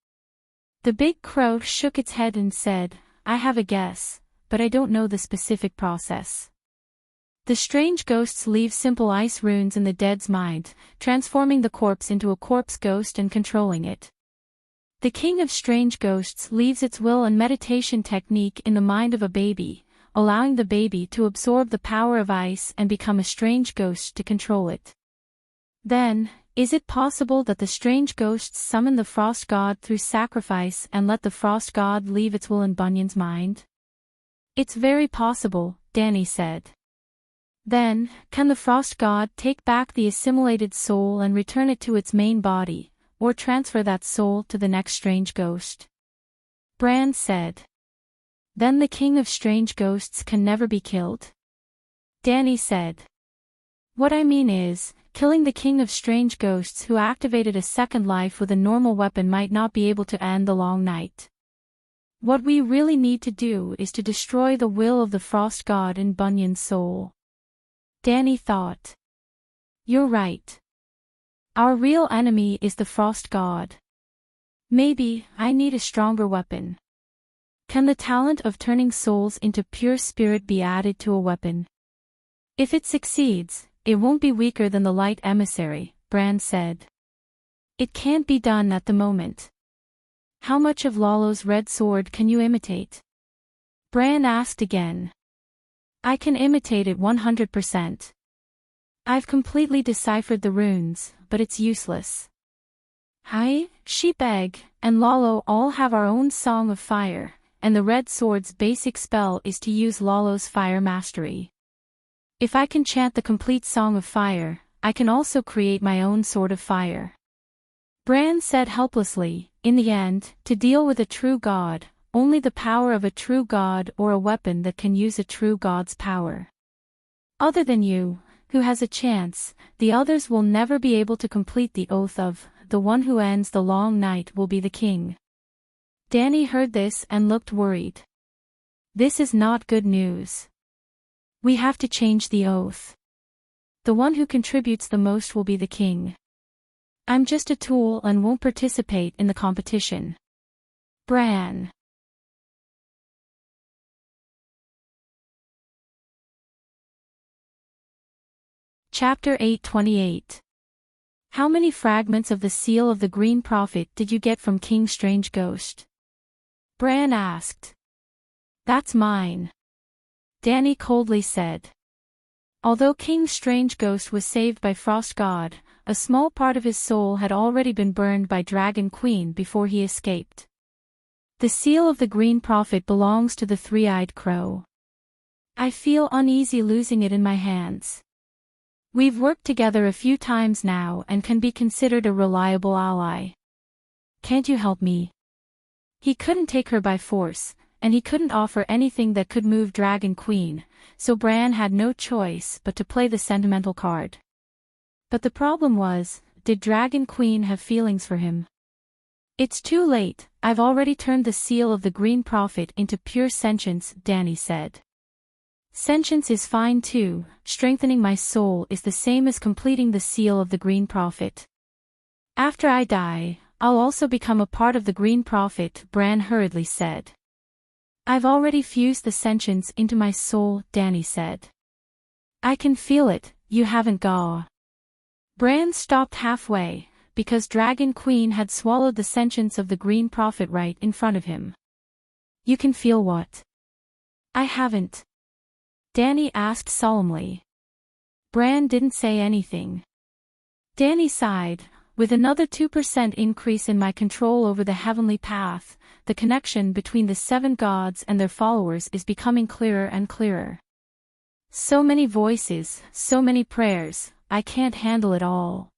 S1: The big crow shook its head and said, I have a guess, but I don't know the specific process. The strange ghosts leave simple ice runes in the dead's mind, transforming the corpse into a corpse ghost and controlling it. The King of Strange Ghosts leaves its will and meditation technique in the mind of a baby, allowing the baby to absorb the power of ice and become a strange ghost to control it. Then, is it possible that the strange ghosts summon the frost god through sacrifice and let the frost god leave its will in Bunyan's mind? It's very possible, Danny said. Then, can the frost god take back the assimilated soul and return it to its main body, or transfer that soul to the next strange ghost? Bran said. Then the King of Strange Ghosts can never be killed? Danny said. What I mean is, killing the King of Strange Ghosts who activated a second life with a normal weapon might not be able to end the long night. What we really need to do is to destroy the will of the frost god in Bunyan's soul. Danny thought. You're right. Our real enemy is the frost god. Maybe I need a stronger weapon. Can the talent of turning souls into pure spirit be added to a weapon? If it succeeds, it won't be weaker than the light emissary, Bran said. It can't be done at the moment. How much of LoveLore's red sword can you imitate? Bran asked again. I can imitate it 100%. I've completely deciphered the runes, but it's useless. I, Sheep Egg, and LoveLore all have our own Song of Fire, and the red sword's basic spell is to use LoveLore's fire mastery. If I can chant the complete Song of Fire, I can also create my own Sword of Fire. Bran said helplessly, in the end, to deal with a true god, only the power of a true god or a weapon that can use a true god's power. Other than you, who has a chance, the others will never be able to complete the oath of, the one who ends the long night will be the king. Danny heard this and looked worried. This is not good news. We have to change the oath. The one who contributes the most will be the king. I'm just a tool and won't participate in the competition. Bran. Chapter 828. How many fragments of the seal of the Green Prophet did you get from King Strange Ghost? Bran asked. That's mine. Danny coldly said. Although King Strange Ghost was saved by Frost God, a small part of his soul had already been burned by Dragon Queen before he escaped. The seal of the Green Prophet belongs to the three-eyed crow. I feel uneasy losing it in my hands. We've worked together a few times now and can be considered a reliable ally. Can't you help me? He couldn't take her by force, and he couldn't offer anything that could move Dragon Queen, so Bran had no choice but to play the sentimental card. But the problem was, did Dragon Queen have feelings for him? It's too late, I've already turned the seal of the Green Prophet into pure sentience, Danny said. Sentience is fine too, strengthening my soul is the same as completing the seal of the Green Prophet. After I die, I'll also become a part of the Green Prophet, Bran hurriedly said. I've already fused the sentience into my soul, Danny said. I can feel it, you haven't got. Bran stopped halfway, because Dragon Queen had swallowed the sentience of the Green Prophet right in front of him. You can feel what? I haven't. Danny asked solemnly. Bran didn't say anything. Danny sighed, with another 2% increase in my control over the heavenly path, the connection between the 7 gods and their followers is becoming clearer and clearer. So many voices, so many prayers, I can't handle it all.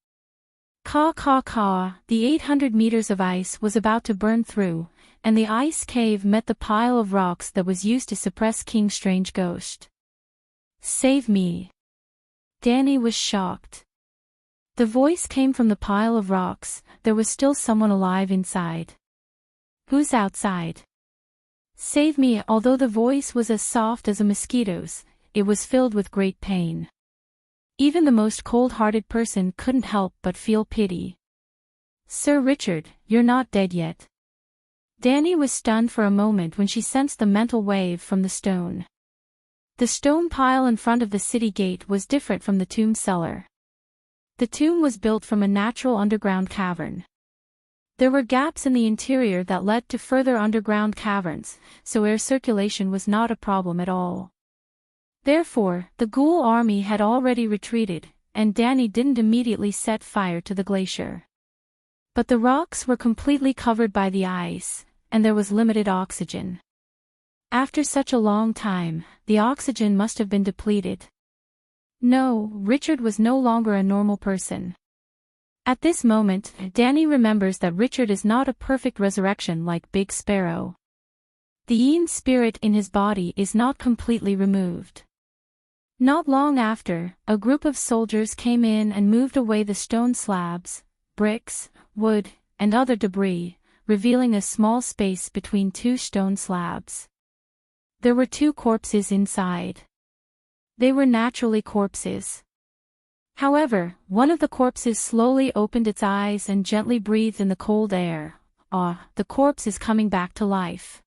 S1: Caw caw caw, the 800 meters of ice was about to burn through, and the ice cave met the pile of rocks that was used to suppress King Strange Ghost. Save me. Danny was shocked. The voice came from the pile of rocks, there was still someone alive inside. Who's outside? Save me. Although the voice was as soft as a mosquito's, it was filled with great pain. Even the most cold-hearted person couldn't help but feel pity. "Sir Richard, you're not dead yet." Dany was stunned for a moment when she sensed the mental wave from the stone. The stone pile in front of the city gate was different from the tomb cellar. The tomb was built from a natural underground cavern. There were gaps in the interior that led to further underground caverns, so air circulation was not a problem at all. Therefore, the ghoul army had already retreated, and Dany didn't immediately set fire to the glacier. But the rocks were completely covered by the ice, and there was limited oxygen. After such a long time, the oxygen must have been depleted. No, Richard was no longer a normal person. At this moment, Dany remembers that Richard is not a perfect resurrection like Big Sparrow. The yin spirit in his body is not completely removed. Not long after, a group of soldiers came in and moved away the stone slabs, bricks, wood, and other debris, revealing a small space between two stone slabs. There were 2 corpses inside. They were naturally corpses. However, one of the corpses slowly opened its eyes and gently breathed in the cold air. "Ah, the corpse is coming back to life.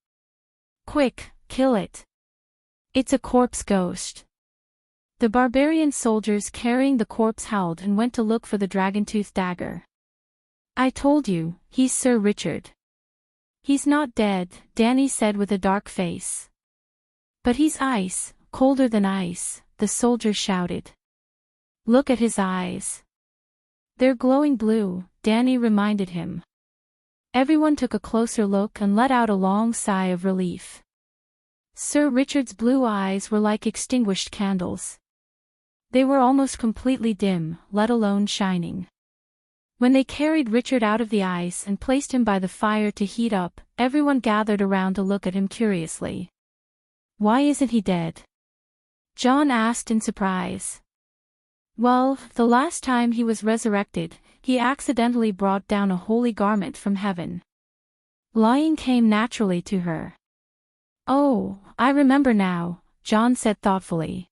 S1: Quick, kill it. It's a corpse ghost." The barbarian soldiers carrying the corpse howled and went to look for the dragon-tooth dagger. "I told you, he's Sir Richard." "He's not dead," Dany said with a dark face. "But he's ice, colder than ice," the soldiers shouted. "Look at his eyes. They're glowing blue," Dany reminded him. Everyone took a closer look and let out a long sigh of relief. Sir Richard's blue eyes were like extinguished candles. They were almost completely dim, let alone shining. When they carried Richard out of the ice and placed him by the fire to heat up, everyone gathered around to look at him curiously. "Why isn't he dead?" Jon asked in surprise. "Well, the last time he was resurrected, he accidentally brought down a holy garment from heaven." Lying came naturally to her. "Oh, I remember now," Jon said thoughtfully.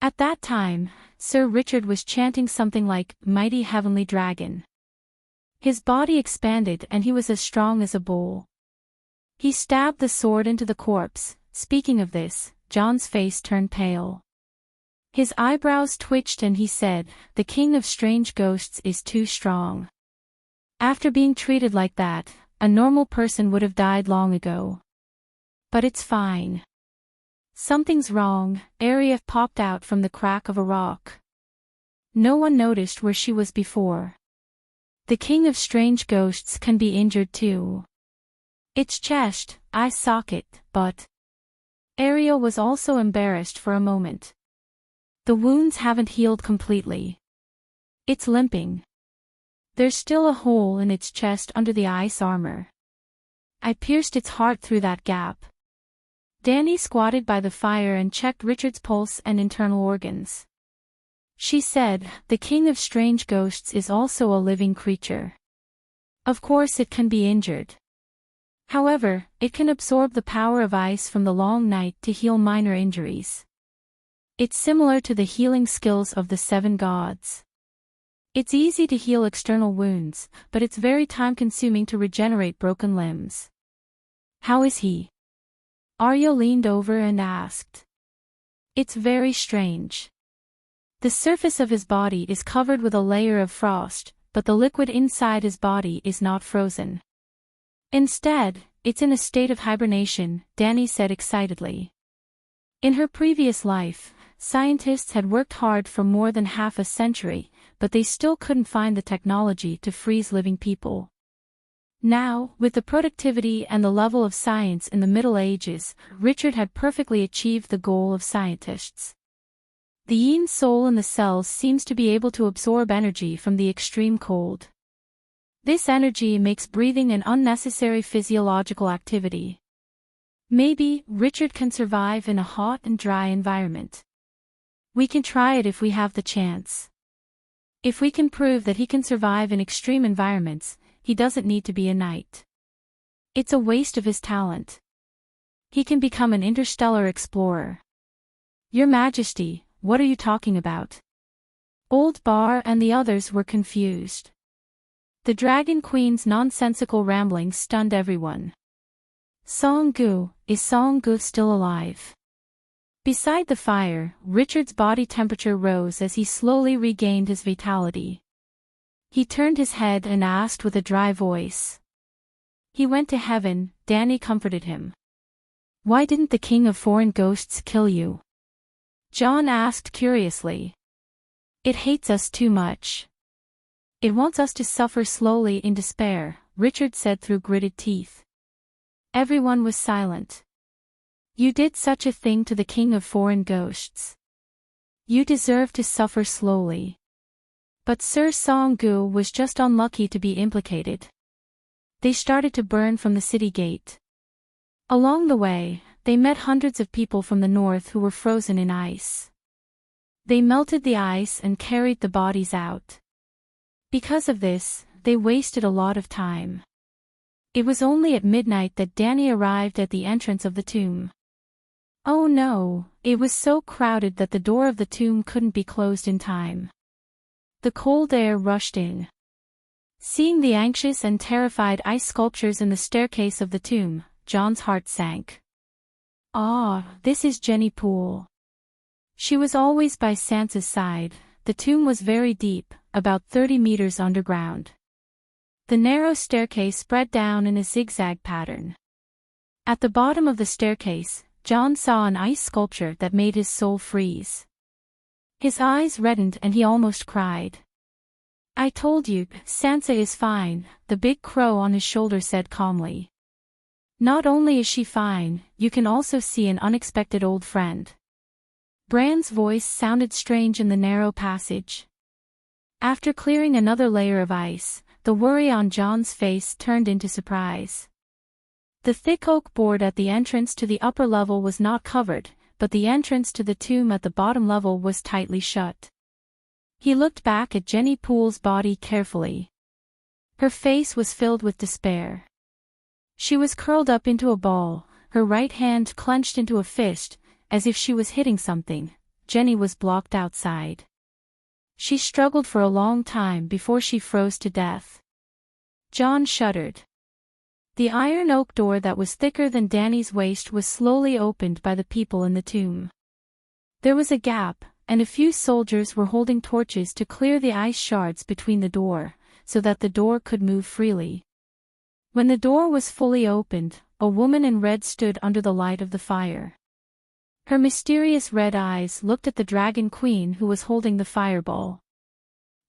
S1: At that time, Sir Richard was chanting something like, "Mighty Heavenly Dragon." His body expanded and he was as strong as a bull. He stabbed the sword into the corpse. Speaking of this, Jon's face turned pale. His eyebrows twitched and he said, "The King of Strange Ghosts is too strong. After being treated like that, a normal person would have died long ago. But it's fine." "Something's wrong," Arya popped out from the crack of a rock. No one noticed where she was before. "The King of Strange Ghosts can be injured too. It's chest, eye socket, but..." Arya was also embarrassed for a moment. "The wounds haven't healed completely. It's limping. There's still a hole in its chest under the ice armor. I pierced its heart through that gap." Dany squatted by the fire and checked Richard's pulse and internal organs. She said, "The King of Strange Ghosts is also a living creature. Of course it can be injured. However, it can absorb the power of ice from the long night to heal minor injuries. It's similar to the healing skills of the 7 gods. It's easy to heal external wounds, but it's very time-consuming to regenerate broken limbs." "How is he?" Arya leaned over and asked. "It's very strange. The surface of his body is covered with a layer of frost, but the liquid inside his body is not frozen. Instead, it's in a state of hibernation," Dany said excitedly. In her previous life, scientists had worked hard for more than half a century, but they still couldn't find the technology to freeze living people. Now, with the productivity and the level of science in the Middle Ages, Richard had perfectly achieved the goal of scientists. The yin soul in the cells seems to be able to absorb energy from the extreme cold. This energy makes breathing an unnecessary physiological activity. Maybe Richard can survive in a hot and dry environment. We can try it if we have the chance. If we can prove that he can survive in extreme environments, he doesn't need to be a knight. It's a waste of his talent. He can become an interstellar explorer." "Your Majesty, what are you talking about?" Old Bar and the others were confused. The Dragon Queen's nonsensical ramblings stunned everyone. Song-gu, is Song-gu still alive? Beside the fire, Richard's body temperature rose as he slowly regained his vitality. He turned his head and asked with a dry voice. He went to heaven, Danny comforted him. Why didn't the King of Foreign Ghosts kill you? John asked curiously. It hates us too much. It wants us to suffer slowly in despair, Richard said through gritted teeth. Everyone was silent. You did such a thing to the King of Foreign Ghosts. You deserve to suffer slowly. But Sir Song-gu was just unlucky to be implicated. They started to burn from the city gate. Along the way, they met hundreds of people from the north who were frozen in ice. They melted the ice and carried the bodies out. Because of this, they wasted a lot of time. It was only at midnight that Danny arrived at the entrance of the tomb. Oh no, it was so crowded that the door of the tomb couldn't be closed in time. The cold air rushed in. Seeing the anxious and terrified ice sculptures in the staircase of the tomb, John's heart sank. Ah, this is Jenny Poole. She was always by Sansa's side. The tomb was very deep, about 30 meters underground. The narrow staircase spread down in a zigzag pattern. At the bottom of the staircase, John saw an ice sculpture that made his soul freeze. His eyes reddened and he almost cried. I told you, Sansa is fine, the big crow on his shoulder said calmly. Not only is she fine, you can also see an unexpected old friend. Bran's voice sounded strange in the narrow passage. After clearing another layer of ice, the worry on John's face turned into surprise. The thick oak board at the entrance to the upper level was not covered, but the entrance to the tomb at the bottom level was tightly shut. He looked back at Jenny Poole's body carefully. Her face was filled with despair. She was curled up into a ball, her right hand clenched into a fist, as if she was hitting something. Jenny was blocked outside. She struggled for a long time before she froze to death. John shuddered. The iron oak door that was thicker than Danny's waist was slowly opened by the people in the tomb. There was a gap, and a few soldiers were holding torches to clear the ice shards between the door, so that the door could move freely. When the door was fully opened, a woman in red stood under the light of the fire. Her mysterious red eyes looked at the Dragon Queen who was holding the fireball.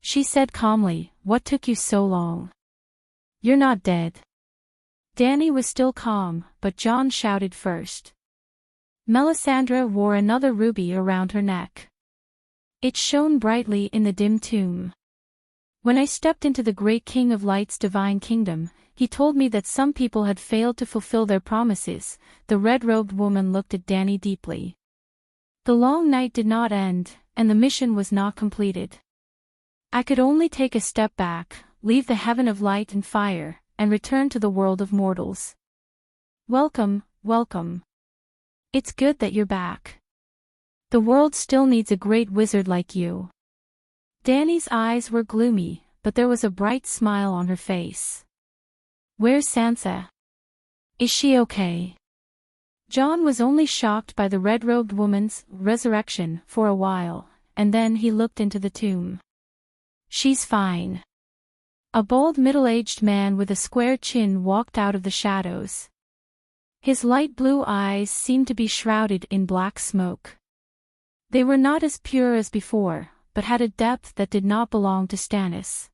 S1: She said calmly, "What took you so long? You're not dead." Danny was still calm, but John shouted first. Melisandre wore another ruby around her neck. It shone brightly in the dim tomb. When I stepped into the great King of Light's divine kingdom, he told me that some people had failed to fulfill their promises. The red-robed woman looked at Danny deeply. The long night did not end, and the mission was not completed. I could only take a step back, leave the heaven of light and fire, and return to the world of mortals. Welcome, welcome. It's good that you're back. The world still needs a great wizard like you. Danny's eyes were gloomy, but there was a bright smile on her face. Where's Sansa? Is she okay? John was only shocked by the red-robed woman's resurrection for a while, and then he looked into the tomb. She's fine. A bald middle-aged man with a square chin walked out of the shadows. His light blue eyes seemed to be shrouded in black smoke. They were not as pure as before, but had a depth that did not belong to Stannis.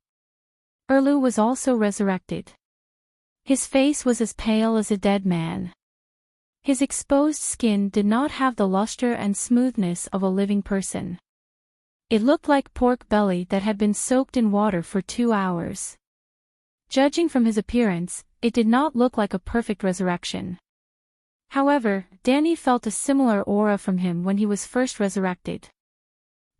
S1: Erlu was also resurrected. His face was as pale as a dead man. His exposed skin did not have the luster and smoothness of a living person. It looked like pork belly that had been soaked in water for 2 hours. Judging from his appearance, it did not look like a perfect resurrection. However, Danny felt a similar aura from him when he was first resurrected.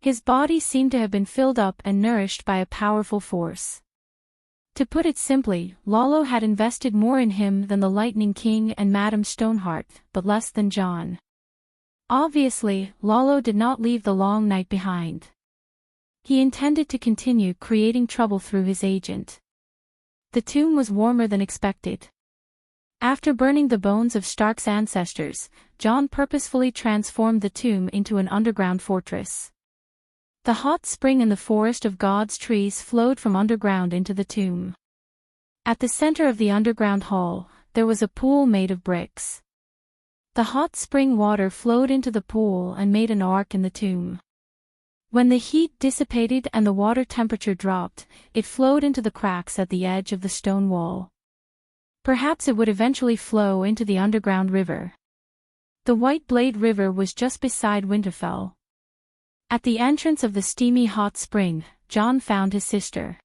S1: His body seemed to have been filled up and nourished by a powerful force. To put it simply, Lalo had invested more in him than the Lightning King and Madame Stoneheart, but less than John. Obviously, Lalo did not leave the long night behind. He intended to continue creating trouble through his agent. The tomb was warmer than expected. After burning the bones of Stark's ancestors, John purposefully transformed the tomb into an underground fortress. The hot spring in the forest of God's trees flowed from underground into the tomb. At the center of the underground hall, there was a pool made of bricks. The hot spring water flowed into the pool and made an arc in the tomb. When the heat dissipated and the water temperature dropped, it flowed into the cracks at the edge of the stone wall. Perhaps it would eventually flow into the underground river. The White Blade River was just beside Winterfell. At the entrance of the steamy hot spring, John found his sister.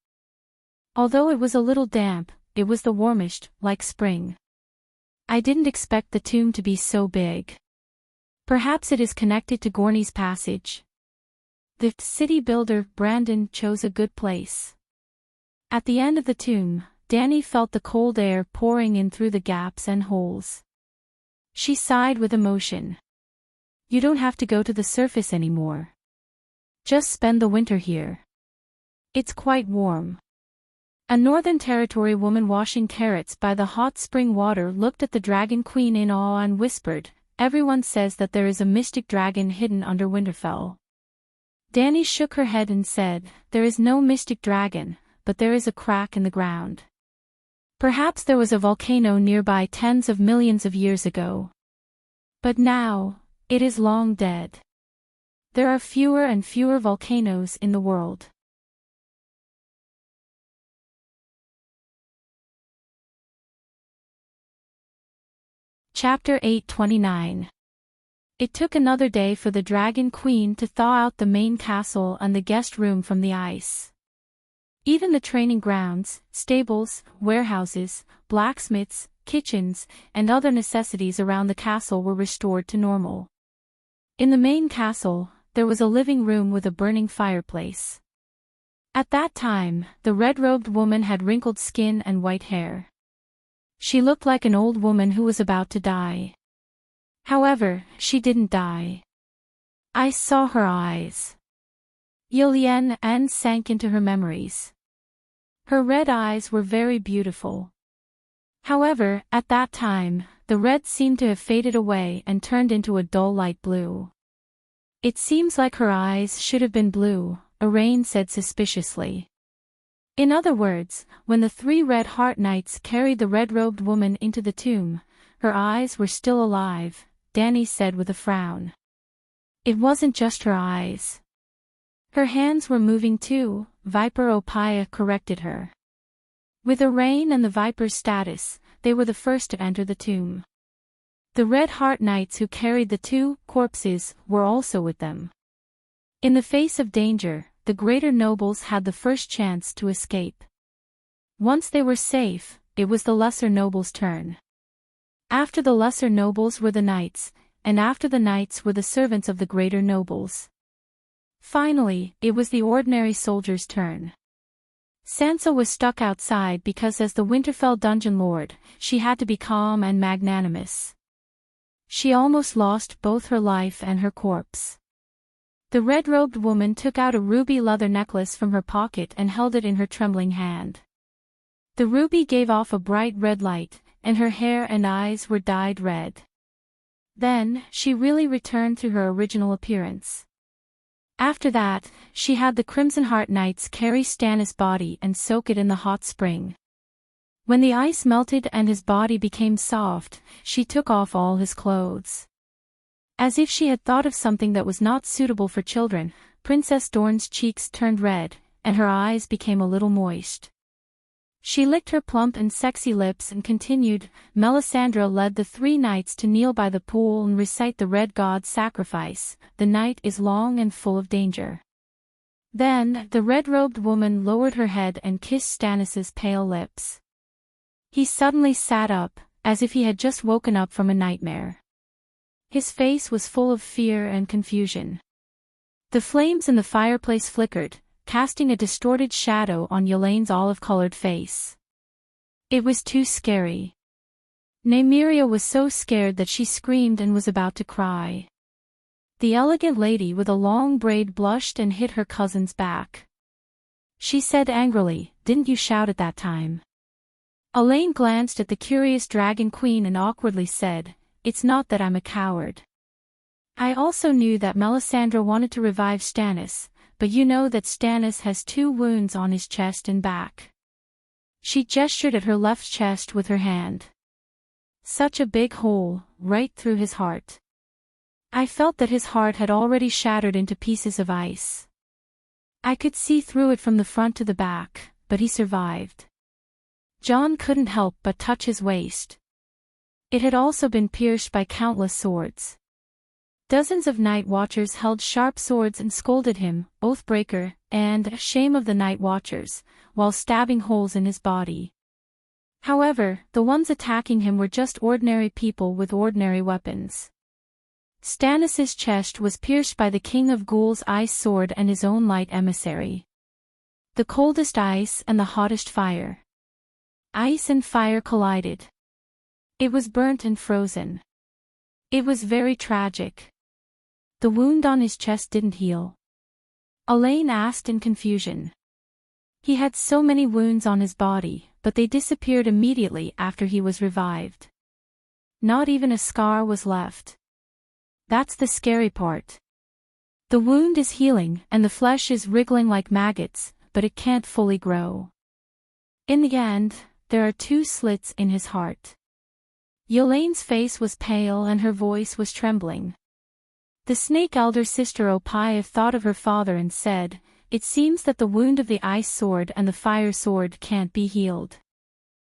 S1: Although it was a little damp, it was the warmest, like spring. I didn't expect the tomb to be so big. Perhaps it is connected to Gorney's Passage. The city builder, Brandon, chose a good place. At the end of the tomb, Dany felt the cold air pouring in through the gaps and holes. She sighed with emotion. You don't have to go to the surface anymore. Just spend the winter here. It's quite warm. A Northern Territory woman washing carrots by the hot spring water looked at the Dragon Queen in awe and whispered, "Everyone says that there is a mystic dragon hidden under Winterfell." Dany shook her head and said, "There is no mystic dragon, but there is a crack in the ground. Perhaps there was a volcano nearby tens of millions of years ago. But now, it is long dead. There are fewer and fewer volcanoes in the world." Chapter 829. It took another day for the Dragon Queen to thaw out the main castle and the guest room from the ice. Even the training grounds, stables, warehouses, blacksmiths, kitchens, and other necessities around the castle were restored to normal. In the main castle, there was a living room with a burning fireplace. At that time, the red-robed woman had wrinkled skin and white hair. She looked like an old woman who was about to die. However, she didn't die. I saw her eyes. Yilien Anne sank into her memories. Her red eyes were very beautiful. However, at that time, the red seemed to have faded away and turned into a dull light blue. "It seems like her eyes should have been blue," Arain said suspiciously. In other words, when the 3 red heart knights carried the red-robed woman into the tomb, her eyes were still alive, Dany said with a frown. It wasn't just her eyes. Her hands were moving too, Viper Opia corrected her. With Arain and the Viper's status, they were the first to enter the tomb. The Red Heart Knights who carried the 2 corpses were also with them. In the face of danger, the greater nobles had the first chance to escape. Once they were safe, it was the lesser nobles' turn. After the lesser nobles were the knights, and after the knights were the servants of the greater nobles. Finally, it was the ordinary soldiers' turn. Sansa was stuck outside because as the Winterfell dungeon lord, she had to be calm and magnanimous. She almost lost both her life and her corpse. The red-robed woman took out a ruby leather necklace from her pocket and held it in her trembling hand. The ruby gave off a bright red light, and her hair and eyes were dyed red. Then, she really returned to her original appearance. After that, she had the Crimson Heart Knights carry Stannis' body and soak it in the hot spring. When the ice melted and his body became soft, she took off all his clothes. As if she had thought of something that was not suitable for children, Princess Dorne's cheeks turned red, and her eyes became a little moist. She licked her plump and sexy lips and continued. Melisandre led the 3 knights to kneel by the pool and recite the Red God's sacrifice. The night is long and full of danger. Then, the red-robed woman lowered her head and kissed Stannis' pale lips. He suddenly sat up, as if he had just woken up from a nightmare. His face was full of fear and confusion. The flames in the fireplace flickered, casting a distorted shadow on Yelene's olive-colored face. It was too scary. Nymeria was so scared that she screamed and was about to cry. The elegant lady with a long braid blushed and hit her cousin's back. She said angrily, "Didn't you shout at that time?" Elaine glanced at the curious dragon queen and awkwardly said, "It's not that I'm a coward. I also knew that Melisandre wanted to revive Stannis, but you know that Stannis has 2 wounds on his chest and back." She gestured at her left chest with her hand. "Such a big hole, right through his heart. I felt that his heart had already shattered into pieces of ice. I could see through it from the front to the back, but he survived." Jon couldn't help but touch his waist. It had also been pierced by countless swords. Dozens of night watchers held sharp swords and scolded him, Oathbreaker, and Shame of the Night Watchers, while stabbing holes in his body. However, the ones attacking him were just ordinary people with ordinary weapons. Stannis's chest was pierced by the King of Ghouls' ice sword and his own light emissary. The coldest ice and the hottest fire. Ice and fire collided. It was burnt and frozen. It was very tragic. The wound on his chest didn't heal. Elaine asked in confusion. He had so many wounds on his body, but they disappeared immediately after he was revived. Not even a scar was left. That's the scary part. The wound is healing and the flesh is wriggling like maggots, but it can't fully grow. In the end, there are 2 slits in his heart. Yolane's face was pale and her voice was trembling. The snake elder sister Opaiah thought of her father and said, "It seems that the wound of the ice sword and the fire sword can't be healed.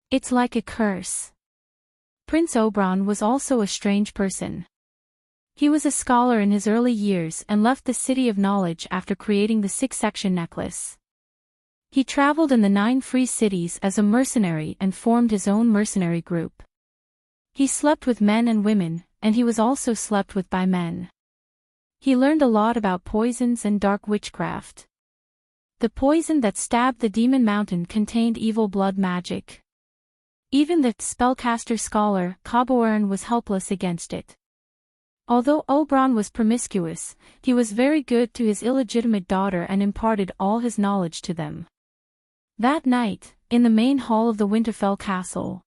S1: It's like a curse." Prince Oberyn was also a strange person. He was a scholar in his early years and left the City of Knowledge after creating the 6-section necklace. He traveled in the 9 free cities as a mercenary and formed his own mercenary group. He slept with men and women, and he was also slept with by men. He learned a lot about poisons and dark witchcraft. The poison that stabbed the Demon Mountain contained evil blood magic. Even the spellcaster scholar Cobourn was helpless against it. Although Oberyn was promiscuous, he was very good to his illegitimate daughter and imparted all his knowledge to them. That night, in the main hall of the Winterfell castle,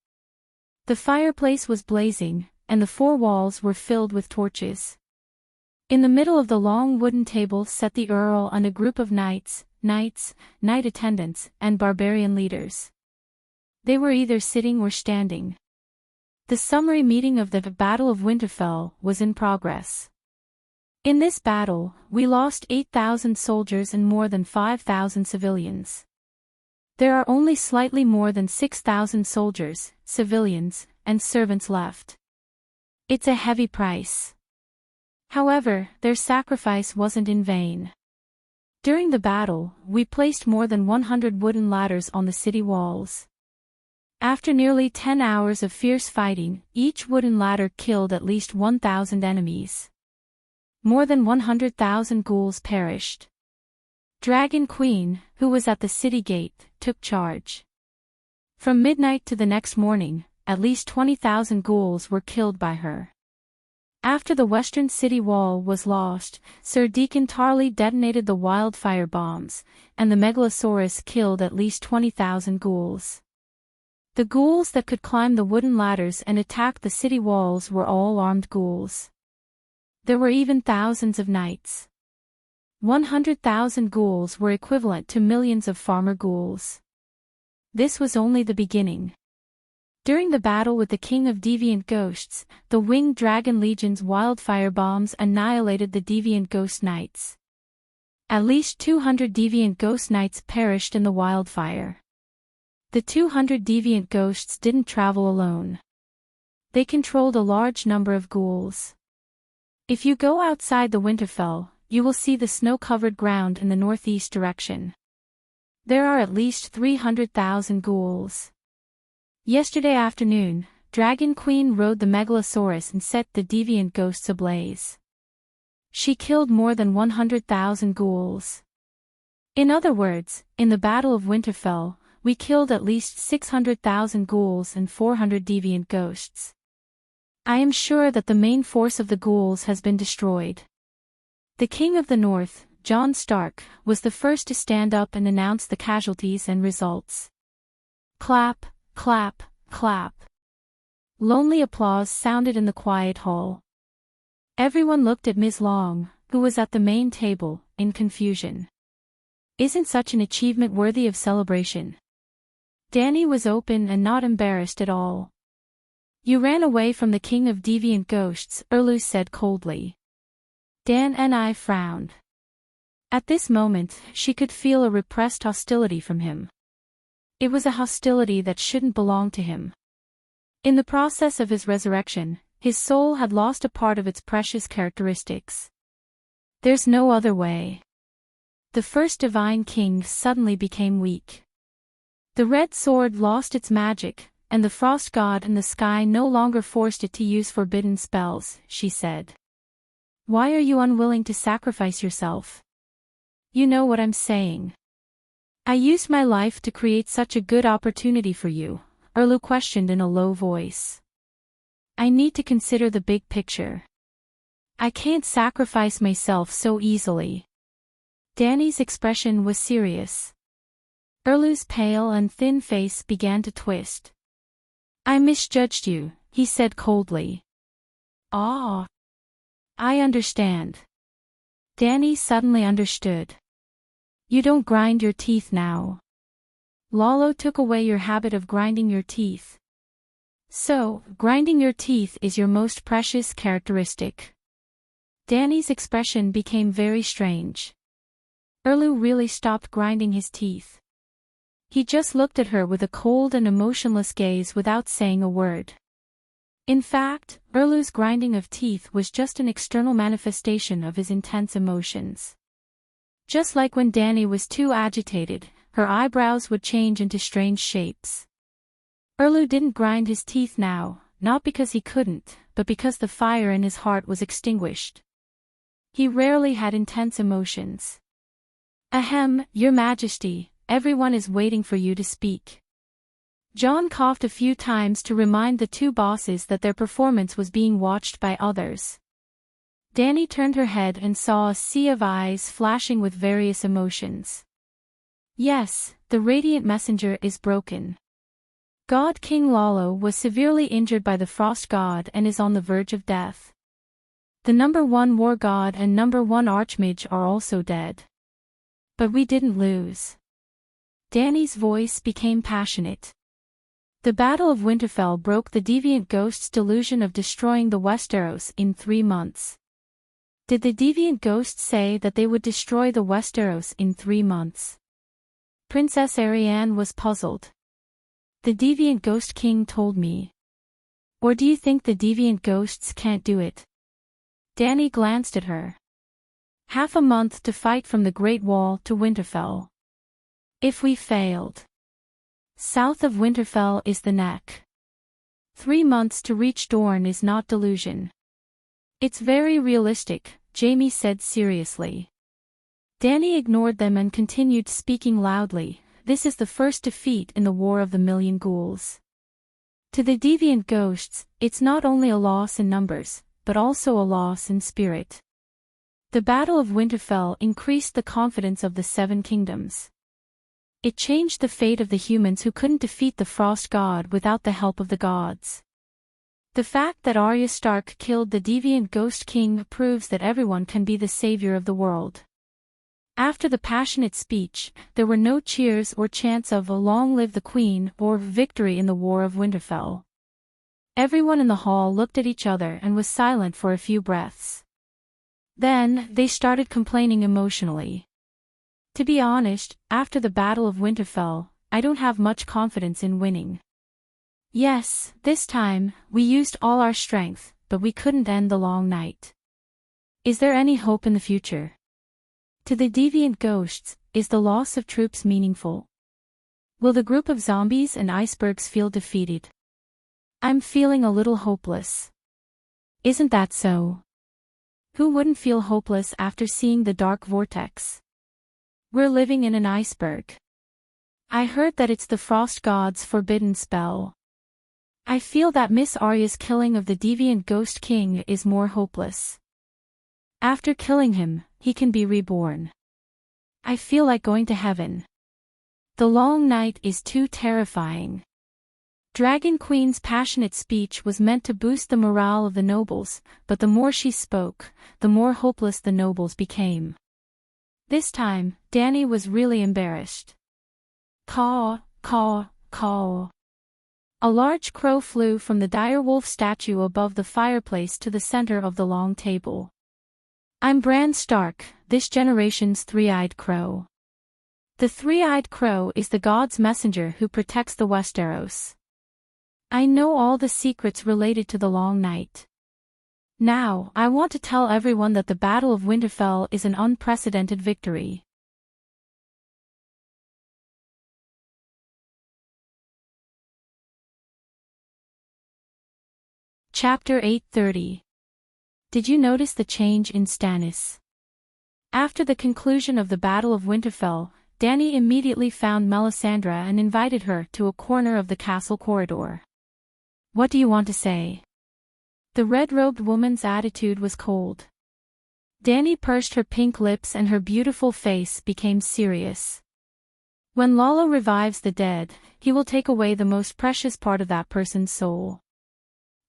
S1: the fireplace was blazing, and the 4 walls were filled with torches. In the middle of the long wooden table sat the Earl and a group of knights, knight attendants, and barbarian leaders. They were either sitting or standing. The summary meeting of the Battle of Winterfell was in progress. In this battle, we lost 8,000 soldiers and more than 5,000 civilians. There are only slightly more than 6,000 soldiers, civilians, and servants left. It's a heavy price. However, their sacrifice wasn't in vain. During the battle, we placed more than 100 wooden ladders on the city walls. After nearly 10 hours of fierce fighting, each wooden ladder killed at least 1,000 enemies. More than 100,000 ghouls perished. Dragon Queen, who was at the city gate, took charge. From midnight to the next morning, at least 20,000 ghouls were killed by her. After the western city wall was lost, Sir Deacon Tarley detonated the wildfire bombs, and the Megalosaurus killed at least 20,000 ghouls. The ghouls that could climb the wooden ladders and attack the city walls were all armed ghouls. There were even thousands of knights. 100,000 ghouls were equivalent to millions of farmer ghouls. This was only the beginning. During the battle with the King of Deviant Ghosts, the Winged Dragon Legion's wildfire bombs annihilated the Deviant Ghost Knights. At least 200 Deviant Ghost Knights perished in the wildfire. The 200 Deviant Ghosts didn't travel alone. They controlled a large number of ghouls. If you go outside the Winterfell, you will see the snow-covered ground in the northeast direction. There are at least 300,000 ghouls. Yesterday afternoon, Dragon Queen rode the Megalosaurus and set the Deviant Ghosts ablaze. She killed more than 100,000 ghouls. In other words, in the Battle of Winterfell, we killed at least 600,000 ghouls and 400 Deviant Ghosts. I am sure that the main force of the ghouls has been destroyed. The King of the North, John Stark, was the first to stand up and announce the casualties and results. Clap, clap, clap. Lonely applause sounded in the quiet hall. Everyone looked at Ms. Long, who was at the main table, in confusion. Isn't such an achievement worthy of celebration? Danny was open and not embarrassed at all. You ran away from the king of deviant ghosts, Erlu said coldly. Dan and I frowned. At this moment, she could feel a repressed hostility from him. It was a hostility that shouldn't belong to him. In the process of his resurrection, his soul had lost a part of its precious characteristics. There's no other way. The first divine king suddenly became weak. The red sword lost its magic, and the frost god in the sky no longer forced it to use forbidden spells, she said. Why are you unwilling to sacrifice yourself? You know what I'm saying. I used my life to create such a good opportunity for you, Erlu questioned in a low voice. I need to consider the big picture. I can't sacrifice myself so easily. Danny's expression was serious. Erlu's pale and thin face began to twist. I misjudged you, he said coldly. Ah. I understand. Danny suddenly understood. You don't grind your teeth now. Lalo took away your habit of grinding your teeth. So, grinding your teeth is your most precious characteristic. Danny's expression became very strange. Erlu really stopped grinding his teeth. He just looked at her with a cold and emotionless gaze without saying a word. In fact, Erlu's grinding of teeth was just an external manifestation of his intense emotions. Just like when Danny was too agitated, her eyebrows would change into strange shapes. Erlu didn't grind his teeth now, not because he couldn't, but because the fire in his heart was extinguished. He rarely had intense emotions. Ahem, Your Majesty, everyone is waiting for you to speak. John coughed a few times to remind the two bosses that their performance was being watched by others. Danny turned her head and saw a sea of eyes flashing with various emotions. Yes, the radiant messenger is broken. God King Lalo was severely injured by the frost god and is on the verge of death. The #1 war god and #1 archmage are also dead. But we didn't lose. Danny's voice became passionate. The Battle of Winterfell broke the deviant ghost's delusion of destroying the Westeros in 3 months. Did the deviant ghosts say that they would destroy the Westeros in 3 months? Princess Arianne was puzzled. The deviant ghost king told me. Or do you think the deviant ghosts can't do it? Danny glanced at her. Half a month to fight from the Great Wall to Winterfell. If we failed. South of Winterfell is the Neck. 3 months to reach Dorne is not delusion. It's very realistic, Jaime said seriously. Danny ignored them and continued speaking loudly. This is the first defeat in the War of the Million Ghouls. To the deviant ghosts, it's not only a loss in numbers, but also a loss in spirit. The Battle of Winterfell increased the confidence of the 7 kingdoms. It changed the fate of the humans who couldn't defeat the Frost God without the help of the gods. The fact that Arya Stark killed the deviant Ghost King proves that everyone can be the savior of the world. After the passionate speech, there were no cheers or chants of "Long live the Queen" or "Victory in the War of Winterfell." Everyone in the hall looked at each other and was silent for a few breaths. Then, they started complaining emotionally. To be honest, after the Battle of Winterfell, I don't have much confidence in winning. Yes, this time, we used all our strength, but we couldn't end the long night. Is there any hope in the future? To the deviant ghosts, is the loss of troops meaningful? Will the group of zombies and icebergs feel defeated? I'm feeling a little hopeless. Isn't that so? Who wouldn't feel hopeless after seeing the dark vortex? We're living in an iceberg. I heard that it's the Frost God's forbidden spell. I feel that Miss Arya's killing of the deviant Ghost King is more hopeless. After killing him, he can be reborn. I feel like going to heaven. The long night is too terrifying. Dragon Queen's passionate speech was meant to boost the morale of the nobles, but the more she spoke, the more hopeless the nobles became. This time, Danny was really embarrassed. Caw, caw, caw. A large crow flew from the direwolf statue above the fireplace to the center of the long table. I'm Bran Stark, this generation's three-eyed crow. The three-eyed crow is the god's messenger who protects the Westeros. I know all the secrets related to the long night. Now, I want to tell everyone that the Battle of Winterfell is an unprecedented victory. Chapter 8:30. Did you notice the change in Stannis? After the conclusion of the Battle of Winterfell, Danny immediately found Melisandre and invited her to a corner of the castle corridor. What do you want to say? The red-robed woman's attitude was cold. Danny pursed her pink lips and her beautiful face became serious. When Lalo revives the dead, he will take away the most precious part of that person's soul.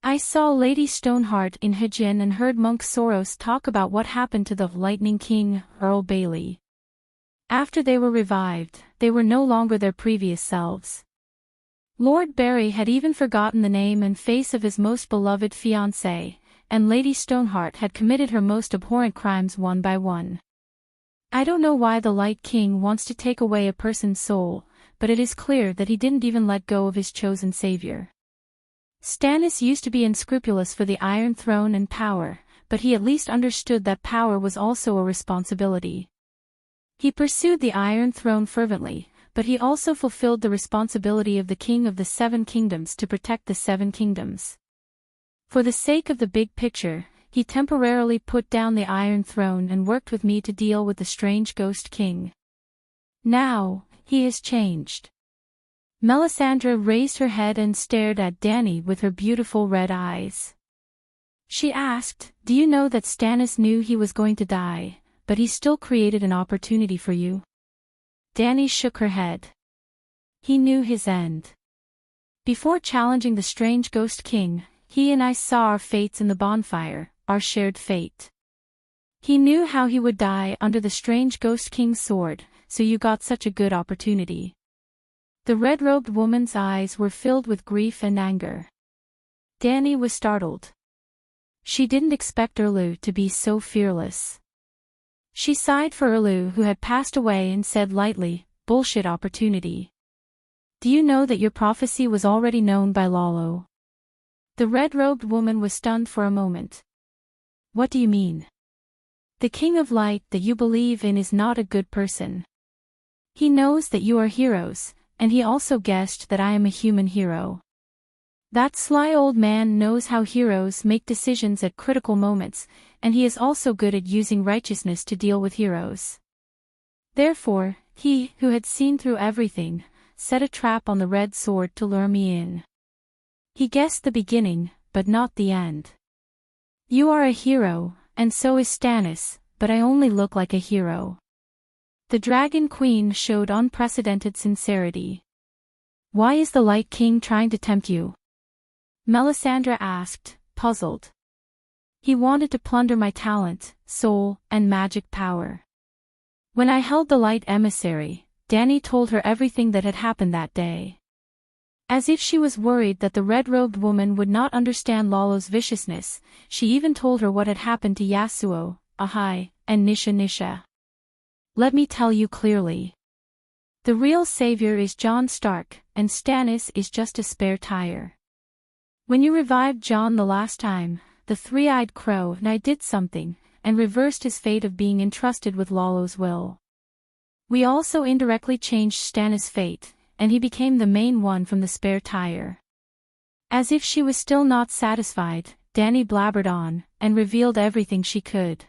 S1: I saw Lady Stoneheart in Hijin and heard Monk Soros talk about what happened to the Lightning King, Earl Bailey. After they were revived, they were no longer their previous selves. Lord Barry had even forgotten the name and face of his most beloved fiancé, and Lady Stoneheart had committed her most abhorrent crimes one by one. I don't know why the Light King wants to take away a person's soul, but it is clear that he didn't even let go of his chosen savior. Stannis used to be unscrupulous for the Iron Throne and power, but he at least understood that power was also a responsibility. He pursued the Iron Throne fervently, but he also fulfilled the responsibility of the King of the Seven Kingdoms to protect the Seven Kingdoms. For the sake of the big picture, he temporarily put down the Iron Throne and worked with me to deal with the strange Ghost King. Now, he has changed. Melisandre raised her head and stared at Danny with her beautiful red eyes. She asked, "Do you know that Stannis knew he was going to die, but he still created an opportunity for you?" Danny shook her head. He knew his end. Before challenging the strange Ghost King, he and I saw our fates in the bonfire, our shared fate. He knew how he would die under the strange Ghost King's sword, so you got such a good opportunity. The red-robed woman's eyes were filled with grief and anger. Danny was startled. She didn't expect Erlu to be so fearless. She sighed for Erlu who had passed away and said lightly, "Bullshit opportunity. Do you know that your prophecy was already known by Lalo?" The red-robed woman was stunned for a moment. What do you mean? The King of Light that you believe in is not a good person. He knows that you are heroes, and he also guessed that I am a human hero. That sly old man knows how heroes make decisions at critical moments, and he is also good at using righteousness to deal with heroes. Therefore, he, who had seen through everything, set a trap on the red sword to lure me in. He guessed the beginning, but not the end. You are a hero, and so is Stannis, but I only look like a hero. The Dragon Queen showed unprecedented sincerity. Why is the Light King trying to tempt you? Melisandre asked, puzzled. He wanted to plunder my talent, soul, and magic power. When I held the Light Emissary, Danny told her everything that had happened that day. As if she was worried that the red-robed woman would not understand Lalo's viciousness, she even told her what had happened to Yasuo, Ahai, and Nisha. Let me tell you clearly. The real savior is Jon Stark, and Stannis is just a spare tire. When you revived Jon the last time, the three-eyed crow and I did something, and reversed his fate of being entrusted with Lalo's will. We also indirectly changed Stannis' fate, and he became the main one from the spare tire. As if she was still not satisfied, Danny blabbered on, and revealed everything she could.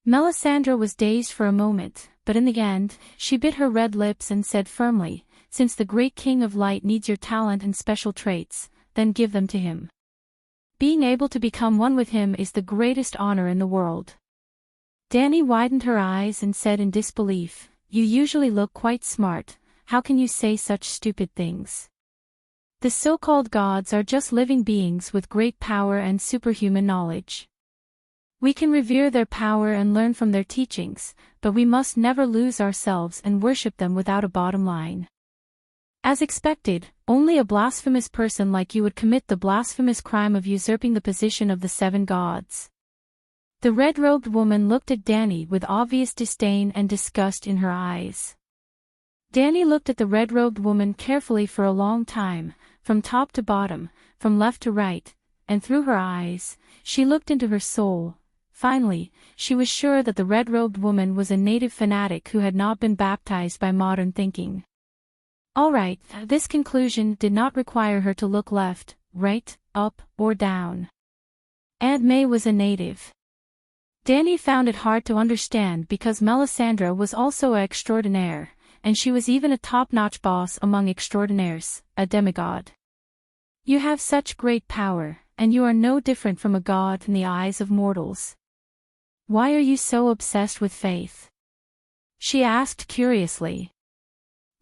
S1: Melisandre was dazed for a moment, but in the end, she bit her red lips and said firmly, "Since the great King of Light needs your talent and special traits, then give them to him. Being able to become one with him is the greatest honor in the world." Danny widened her eyes and said in disbelief, "You usually look quite smart, how can you say such stupid things? The so-called gods are just living beings with great power and superhuman knowledge. We can revere their power and learn from their teachings, but we must never lose ourselves and worship them without a bottom line. As expected, only a blasphemous person like you would commit the blasphemous crime of usurping the position of the seven gods." The red-robed woman looked at Danny with obvious disdain and disgust in her eyes. Danny looked at the red-robed woman carefully for a long time, from top to bottom, from left to right, and through her eyes, she looked into her soul. Finally, she was sure that the red-robed woman was a native fanatic who had not been baptized by modern thinking. All right, this conclusion did not require her to look left, right, up, or down. Aunt May was a native. Danny found it hard to understand because Melisandre was also an extraordinaire, and she was even a top-notch boss among extraordinaires, a demigod. You have such great power, and you are no different from a god in the eyes of mortals. Why are you so obsessed with faith? She asked curiously.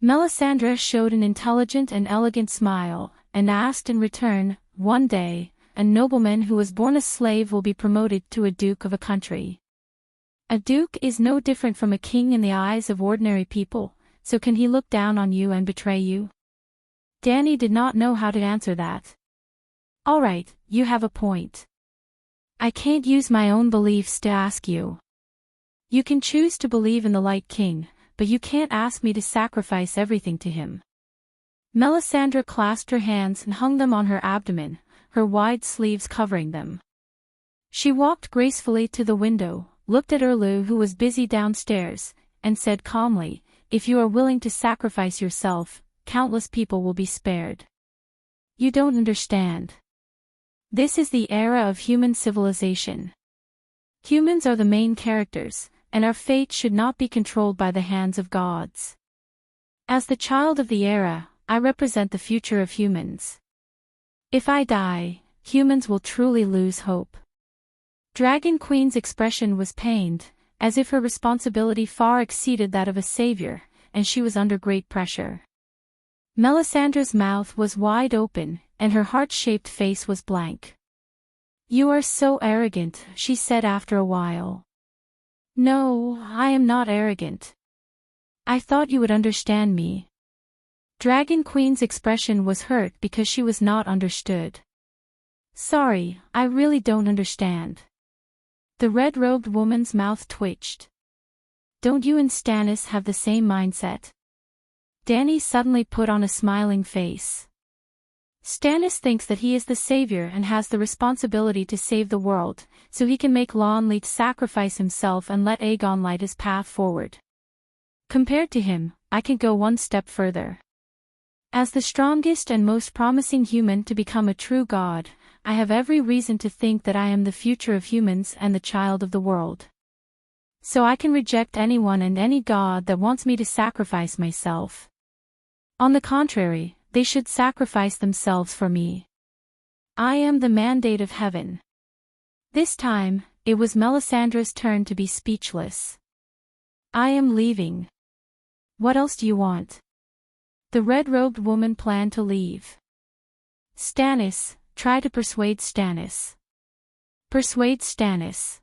S1: Melisandre showed an intelligent and elegant smile, and asked in return, "One day, a nobleman who was born a slave will be promoted to a duke of a country. A duke is no different from a king in the eyes of ordinary people, so can he look down on you and betray you?" Danny did not know how to answer that. "All right, you have a point. I can't use my own beliefs to ask you. You can choose to believe in the Light King, but you can't ask me to sacrifice everything to him." Melisandre clasped her hands and hung them on her abdomen, her wide sleeves covering them. She walked gracefully to the window, looked at Erlu who was busy downstairs, and said calmly, "If you are willing to sacrifice yourself, countless people will be spared. You don't understand. This is the era of human civilization. Humans are the main characters, and our fate should not be controlled by the hands of gods. As the child of the era, I represent the future of humans. If I die, humans will truly lose hope." Dragon Queen's expression was pained, as if her responsibility far exceeded that of a savior, and she was under great pressure. Melisandre's mouth was wide open, and her heart-shaped face was blank. "You are so arrogant," she said after a while. "No, I am not arrogant. I thought you would understand me." Dragon Queen's expression was hurt because she was not understood. "Sorry, I really don't understand." The red-robed woman's mouth twitched. "Don't you and Stannis have the same mindset?" Danny suddenly put on a smiling face. "Stannis thinks that he is the savior and has the responsibility to save the world, so he can make Lawnleaf sacrifice himself and let Aegon light his path forward. Compared to him, I can go one step further. As the strongest and most promising human to become a true god, I have every reason to think that I am the future of humans and the child of the world. So I can reject anyone and any god that wants me to sacrifice myself. On the contrary, they should sacrifice themselves for me. I am the mandate of heaven." This time, it was Melisandre's turn to be speechless. "I am leaving. What else do you want?" The red-robed woman planned to leave. "Stannis, try to persuade Stannis. Persuade Stannis.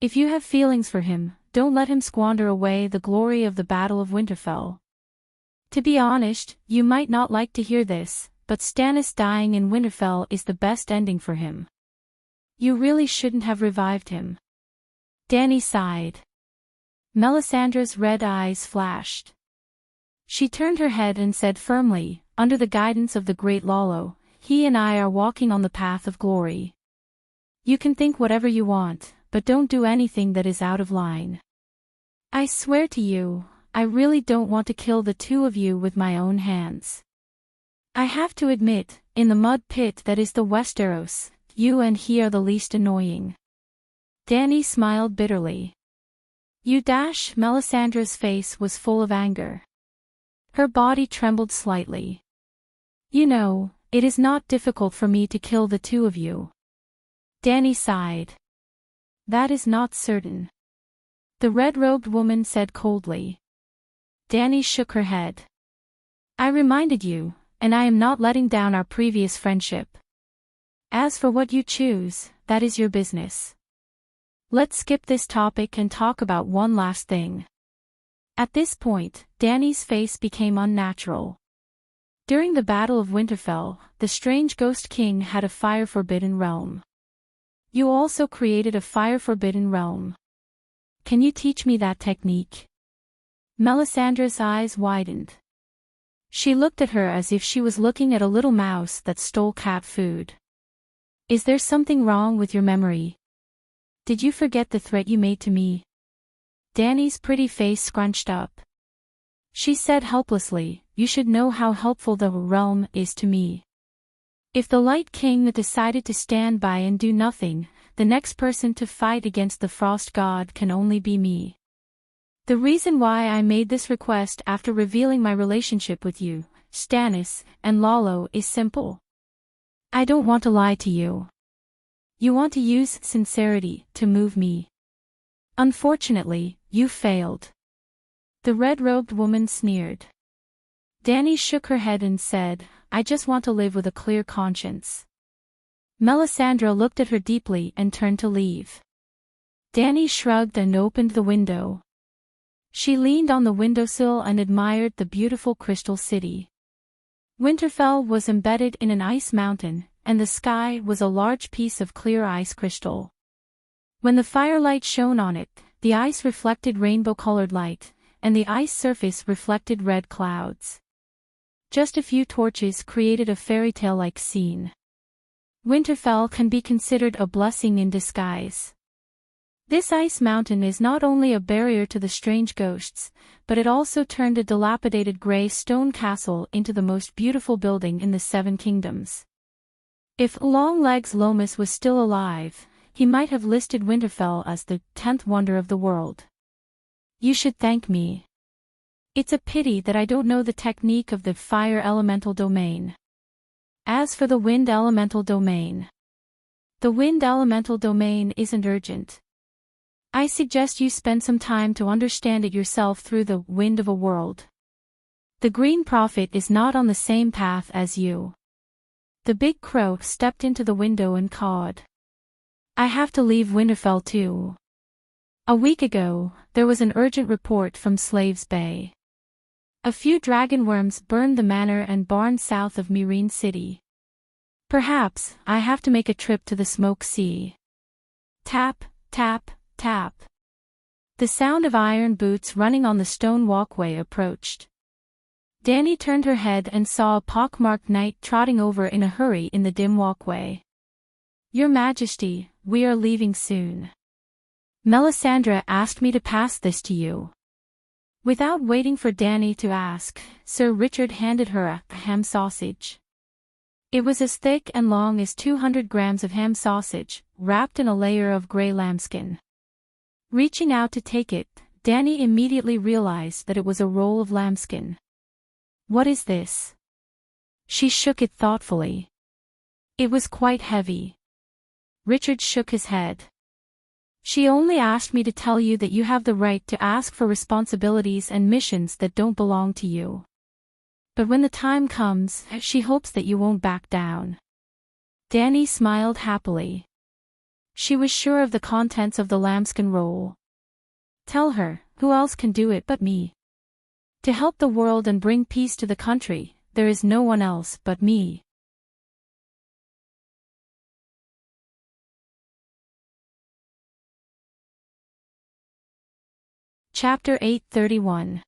S1: If you have feelings for him, don't let him squander away the glory of the Battle of Winterfell. To be honest, you might not like to hear this, but Stannis dying in Winterfell is the best ending for him. You really shouldn't have revived him." Danny sighed. Melisandre's red eyes flashed. She turned her head and said firmly, "Under the guidance of the great Lollo, he and I are walking on the path of glory. You can think whatever you want, but don't do anything that is out of line. I swear to you, I really don't want to kill the two of you with my own hands. I have to admit, in the mud pit that is the Westeros, you and he are the least annoying." Danny smiled bitterly. "You dash." Melisandre's face was full of anger. Her body trembled slightly. "You know, it is not difficult for me to kill the two of you." Danny sighed. "That is not certain. the red-robed woman said coldly. Danny shook her head. I reminded you, and I am not letting down our previous friendship. As for what you choose, that is your business. Let's skip this topic and talk about one last thing. At this point, Danny's face became unnatural. During the Battle of Winterfell, the strange ghost king had a fire-forbidden realm. You also created a fire-forbidden realm. Can you teach me that technique? Melisandre's eyes widened. She looked at her as if she was looking at a little mouse that stole cat food. Is there something wrong with your memory? Did you forget the threat you made to me? Danny's pretty face scrunched up. She said helplessly, you should know how helpful the realm is to me. If the Light King decided to stand by and do nothing, the next person to fight against the Frost God can only be me. The reason why I made this request after revealing my relationship with you, Stannis, and Lalo is simple. I don't want to lie to you. You want to use sincerity to move me. Unfortunately, you failed. The red-robed woman sneered. Danny shook her head and said, I just want to live with a clear conscience. Melisandre looked at her deeply and turned to leave. Danny shrugged and opened the window. She leaned on the windowsill and admired the beautiful crystal city. Winterfell was embedded in an ice mountain, and the sky was a large piece of clear ice crystal. When the firelight shone on it, the ice reflected rainbow-colored light, and the ice surface reflected red clouds. Just a few torches created a fairy-tale-like scene. Winterfell can be considered a blessing in disguise. This ice mountain is not only a barrier to the strange ghosts, but it also turned a dilapidated grey stone castle into the most beautiful building in the Seven Kingdoms. If Longlegs Lomas was still alive, he might have listed Winterfell as the 10th wonder of the world. You should thank me. It's a pity that I don't know the technique of the fire elemental domain. As for the wind elemental domain, the wind elemental domain isn't urgent. I suggest you spend some time to understand it yourself through the wind of a world. The Green Prophet is not on the same path as you. The big crow stepped into the window and cawed. I have to leave Winterfell too. A week ago, there was an urgent report from Slaves Bay. A few dragonworms burned the manor and barn south of Meereen City. Perhaps I have to make a trip to the Smoke Sea. Tap, tap, tap. The sound of iron boots running on the stone walkway approached. Danny turned her head and saw a pockmarked knight trotting over in a hurry in the dim walkway. Your Majesty, we are leaving soon. Melisandre asked me to pass this to you. Without waiting for Danny to ask, Sir Richard handed her a ham sausage. It was as thick and long as 200 grams of ham sausage, wrapped in a layer of grey lambskin. Reaching out to take it, Danny immediately realized that it was a roll of lambskin. What is this? She shook it thoughtfully. It was quite heavy. Richard shook his head. She only asked me to tell you that you have the right to ask for responsibilities and missions that don't belong to you. But when the time comes, she hopes that you won't back down. Danny smiled happily. She was sure of the contents of the lambskin roll. Tell her, who else can do it but me? To help the world and bring peace to the country, there is no one else but me. Chapter 831.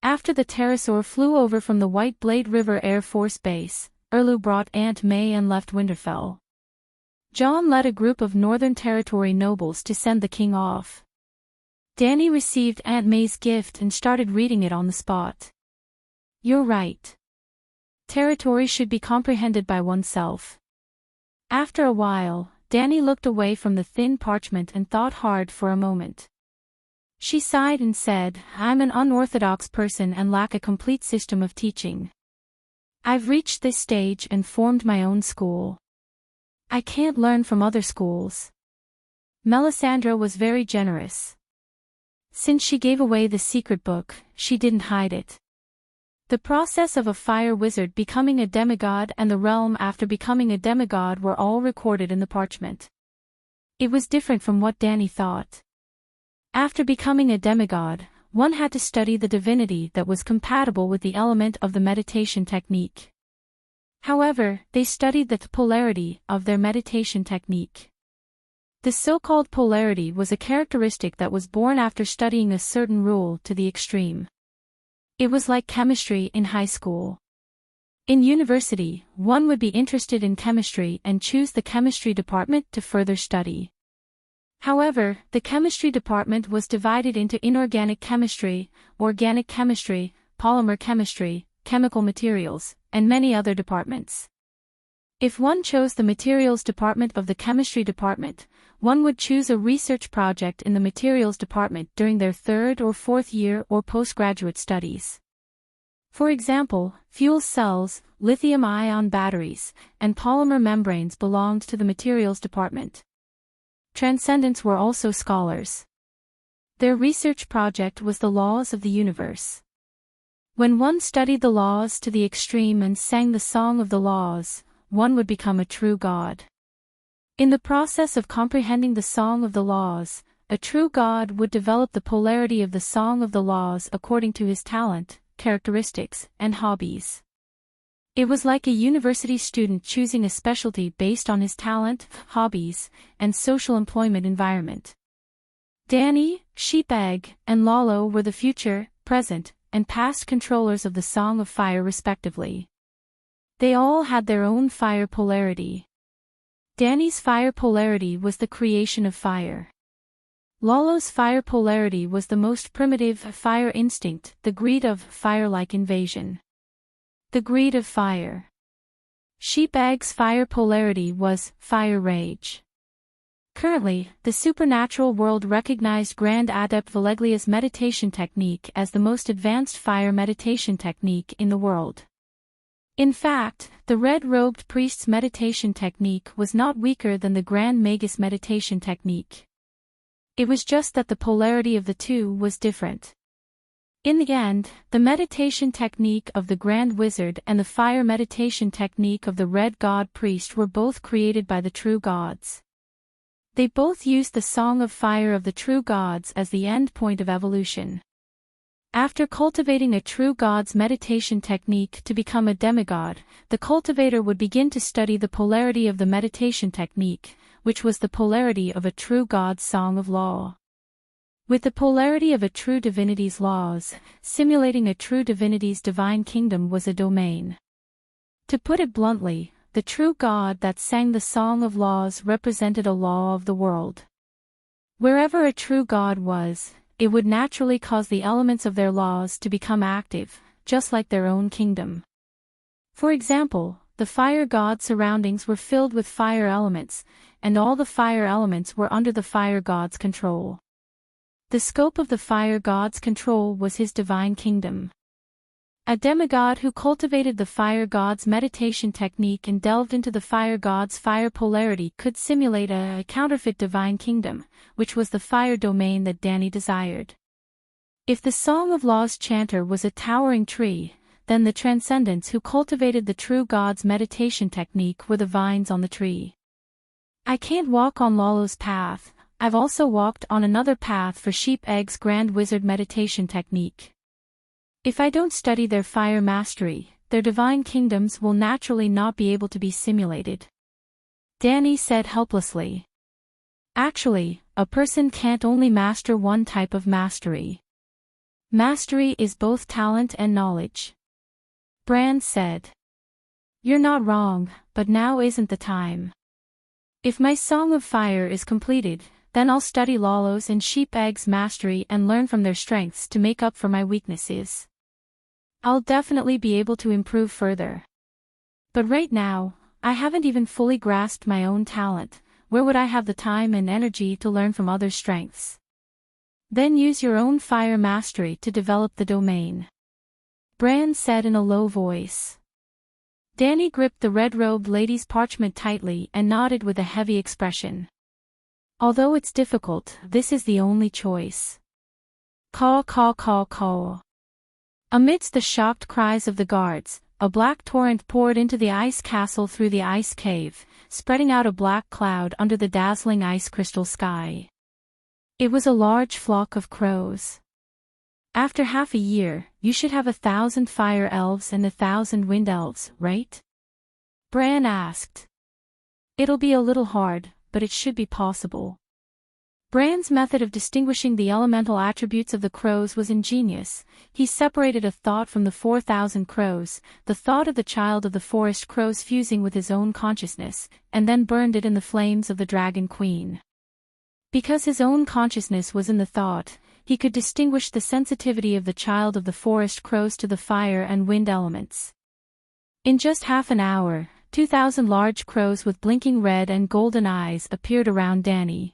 S1: After the pterosaur flew over from the White Blade River Air Force Base, Erlu brought Aunt May and left Winterfell. Jon led a group of Northern Territory nobles to send the king off. Danny received Aunt May's gift and started reading it on the spot. You're right. Territory should be comprehended by oneself. After a while, Danny looked away from the thin parchment and thought hard for a moment. She sighed and said, I'm an unorthodox person and lack a complete system of teaching. I've reached this stage and formed my own school. I can't learn from other schools. Melisandre was very generous. Since she gave away the secret book, she didn't hide it. The process of a fire wizard becoming a demigod and the realm after becoming a demigod were all recorded in the parchment. It was different from what Danny thought. After becoming a demigod, one had to study the divinity that was compatible with the element of the meditation technique. However, they studied the polarity of their meditation technique. The so-called polarity was a characteristic that was born after studying a certain rule to the extreme. It was like chemistry in high school. In university, one would be interested in chemistry and choose the chemistry department to further study. However, the chemistry department was divided into inorganic chemistry, organic chemistry, polymer chemistry, chemical materials, and many other departments. If one chose the materials department of the chemistry department, one would choose a research project in the materials department during their third or fourth year or postgraduate studies. For example, fuel cells, lithium-ion batteries, and polymer membranes belonged to the materials department. Transcendents were also scholars. Their research project was the laws of the universe. When one studied the laws to the extreme and sang the song of the laws, one would become a true god. In the process of comprehending the song of the laws, a true god would develop the polarity of the song of the laws according to his talent, characteristics, and hobbies. It was like a university student choosing a specialty based on his talent, hobbies, and social employment environment. Danny, Sheepegg, and Lalo were the future, present, and past controllers of the Song of Fire respectively. They all had their own fire polarity. Danny's fire polarity was the creation of fire. Lalo's fire polarity was the most primitive fire instinct, the greed of fire-like invasion. The greed of fire. Sheepegg's fire polarity was fire rage. Currently, the supernatural world recognized Grand Adept Valeglia's meditation technique as the most advanced fire meditation technique in the world. In fact, the red-robed priest's meditation technique was not weaker than the Grand Magus meditation technique. It was just that the polarity of the two was different. In the end, the meditation technique of the Grand Wizard and the fire meditation technique of the Red God Priest were both created by the true gods. They both used the Song of Fire of the true gods as the end point of evolution. After cultivating a true god's meditation technique to become a demigod, the cultivator would begin to study the polarity of the meditation technique, which was the polarity of a true god's song of law. With the polarity of a true divinity's laws, simulating a true divinity's divine kingdom was a domain. To put it bluntly, the true God that sang the Song of Laws represented a law of the world. Wherever a true God was, it would naturally cause the elements of their laws to become active, just like their own kingdom. For example, the fire god's surroundings were filled with fire elements, and all the fire elements were under the fire god's control. The scope of the fire god's control was his divine kingdom. A demigod who cultivated the fire god's meditation technique and delved into the fire god's fire polarity could simulate a counterfeit divine kingdom, which was the fire domain that Danny desired. If the Song of Laws chanter was a towering tree, then the transcendents who cultivated the true god's meditation technique were the vines on the tree. I can't walk on Lalo's path. I've also walked on another path for Sheepegg's Grand Wizard meditation technique. If I don't study their fire mastery, their divine kingdoms will naturally not be able to be simulated. Danny said helplessly. Actually, a person can't only master one type of mastery. Mastery is both talent and knowledge. Brand said. You're not wrong, but now isn't the time. If my Song of Fire is completed, then I'll study Lalo's and Sheepegg's mastery and learn from their strengths to make up for my weaknesses. I'll definitely be able to improve further. But right now, I haven't even fully grasped my own talent. Where would I have the time and energy to learn from others' strengths? Then use your own fire mastery to develop the domain. Brand said in a low voice. Danny gripped the red-robed lady's parchment tightly and nodded with a heavy expression. Although it's difficult, this is the only choice. Caw caw caw caw. Amidst the shocked cries of the guards, a black torrent poured into the ice castle through the ice cave, spreading out a black cloud under the dazzling ice crystal sky. It was a large flock of crows. After half a year, you should have 1,000 fire elves and 1,000 wind elves, right? Bran asked. It'll be a little hard, but it should be possible. Bran's method of distinguishing the elemental attributes of the crows was ingenious. He separated a thought from the 4,000 crows, the thought of the child of the forest crows fusing with his own consciousness, and then burned it in the flames of the Dragon Queen. Because his own consciousness was in the thought, he could distinguish the sensitivity of the child of the forest crows to the fire and wind elements. In just half an hour, 2,000 large crows with blinking red and golden eyes appeared around Dany.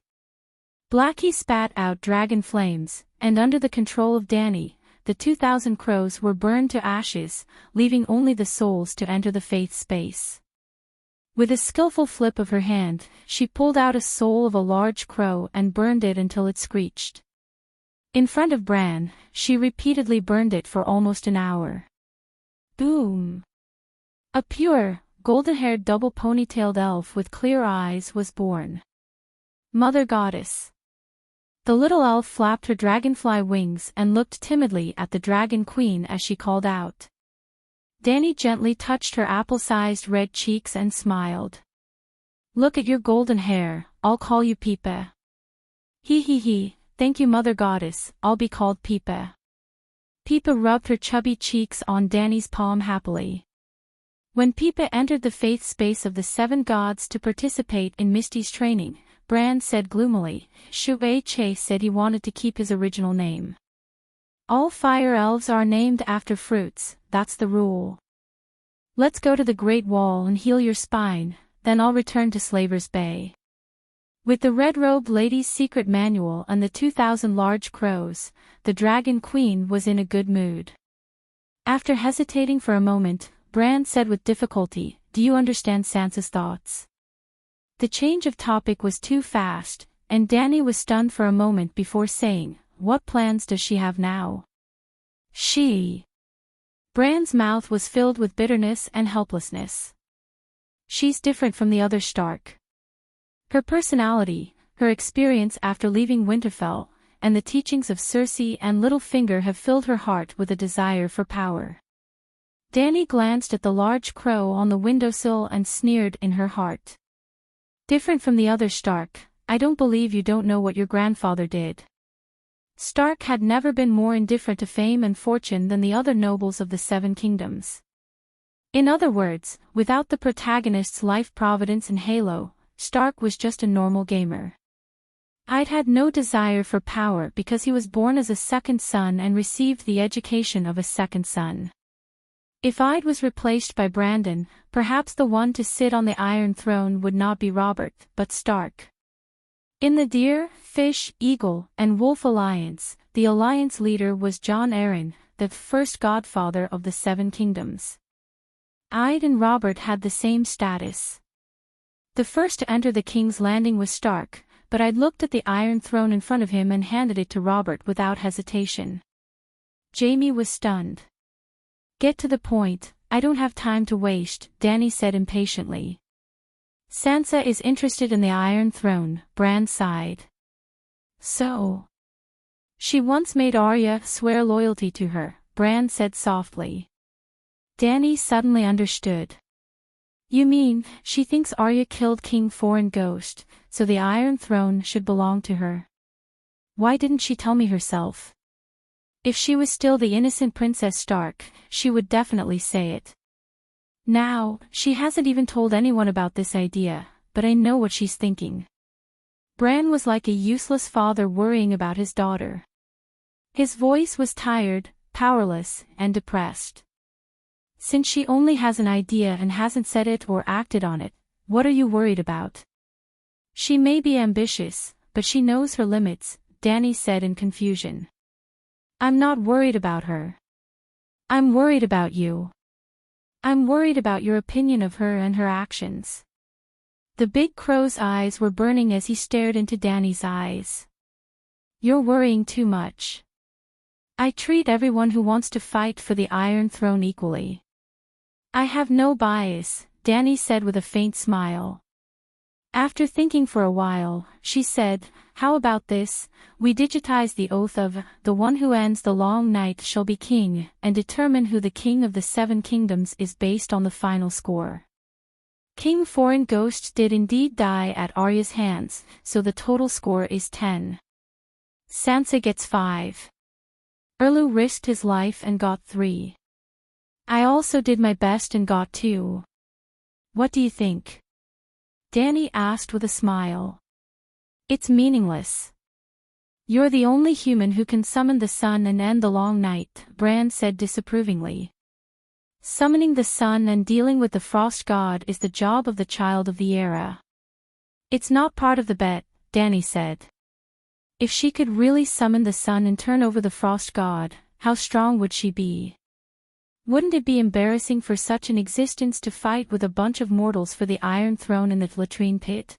S1: Blackie spat out dragon flames, and under the control of Dany, the 2,000 crows were burned to ashes, leaving only the souls to enter the faith space. With a skillful flip of her hand, she pulled out a soul of a large crow and burned it until it screeched. In front of Bran, she repeatedly burned it for almost an hour. Boom! A pure, golden-haired double ponytailed elf with clear eyes was born. Mother Goddess. The little elf flapped her dragonfly wings and looked timidly at the Dragon Queen as she called out. Dany gently touched her apple-sized red cheeks and smiled. Look at your golden hair, I'll call you Pipa. He, thank you Mother Goddess, I'll be called Pipa. Pipa rubbed her chubby cheeks on Dany's palm happily. When Pipa entered the faith space of the 7 gods to participate in Misty's training, Bran said gloomily, Shui Che said he wanted to keep his original name. All fire elves are named after fruits, that's the rule. Let's go to the Great Wall and heal your spine, then I'll return to Slaver's Bay. With the red-robed lady's secret manual and the 2,000 large crows, the Dragon Queen was in a good mood. After hesitating for a moment, Bran said with difficulty, Do you understand Sansa's thoughts? The change of topic was too fast, and Dany was stunned for a moment before saying, What plans does she have now? Bran's mouth was filled with bitterness and helplessness. She's different from the other Stark. Her personality, her experience after leaving Winterfell, and the teachings of Cersei and Littlefinger have filled her heart with a desire for power. Dany glanced at the large crow on the windowsill and sneered in her heart. Different from the other Stark, I don't believe you don't know what your grandfather did. Stark had never been more indifferent to fame and fortune than the other nobles of the 7 kingdoms. In other words, without the protagonist's life providence and halo, Stark was just a normal gamer. I'd had no desire for power because he was born as a second son and received the education of a second son. If I'd was replaced by Brandon, perhaps the one to sit on the Iron Throne would not be Robert, but Stark. In the Deer, Fish, Eagle, and Wolf Alliance, the alliance leader was Jon Arryn, the first godfather of the 7 kingdoms. I'd and Robert had the same status. The first to enter the King's Landing was Stark, but I'd looked at the Iron Throne in front of him and handed it to Robert without hesitation. Jaime was stunned. Get to the point, I don't have time to waste, Dany said impatiently. Sansa is interested in the Iron Throne, Bran sighed. So? She once made Arya swear loyalty to her, Bran said softly. Dany suddenly understood. You mean, she thinks Arya killed King Foreign Ghost, so the Iron Throne should belong to her? Why didn't she tell me herself? If she was still the innocent Princess Stark, she would definitely say it. Now, she hasn't even told anyone about this idea, but I know what she's thinking. Bran was like a useless father worrying about his daughter. His voice was tired, powerless, and depressed. Since she only has an idea and hasn't said it or acted on it, what are you worried about? She may be ambitious, but she knows her limits, Dany said in confusion. I'm not worried about her. I'm worried about you. I'm worried about your opinion of her and her actions. The big crow's eyes were burning as he stared into Dany's eyes. You're worrying too much. I treat everyone who wants to fight for the Iron Throne equally. I have no bias, Dany said with a faint smile. After thinking for a while, she said, how about this, we digitize the oath of, the one who ends the long night shall be king, and determine who the king of the 7 kingdoms is based on the final score. King Foreign Ghost did indeed die at Arya's hands, so the total score is 10. Sansa gets 5. Erlu risked his life and got 3. I also did my best and got 2. What do you think? Dany asked with a smile. It's meaningless. You're the only human who can summon the sun and end the long night, Bran said disapprovingly. Summoning the sun and dealing with the frost god is the job of the child of the era. It's not part of the bet, Dany said. If she could really summon the sun and turn over the frost god, how strong would she be? Wouldn't it be embarrassing for such an existence to fight with a bunch of mortals for the Iron Throne in the latrine pit?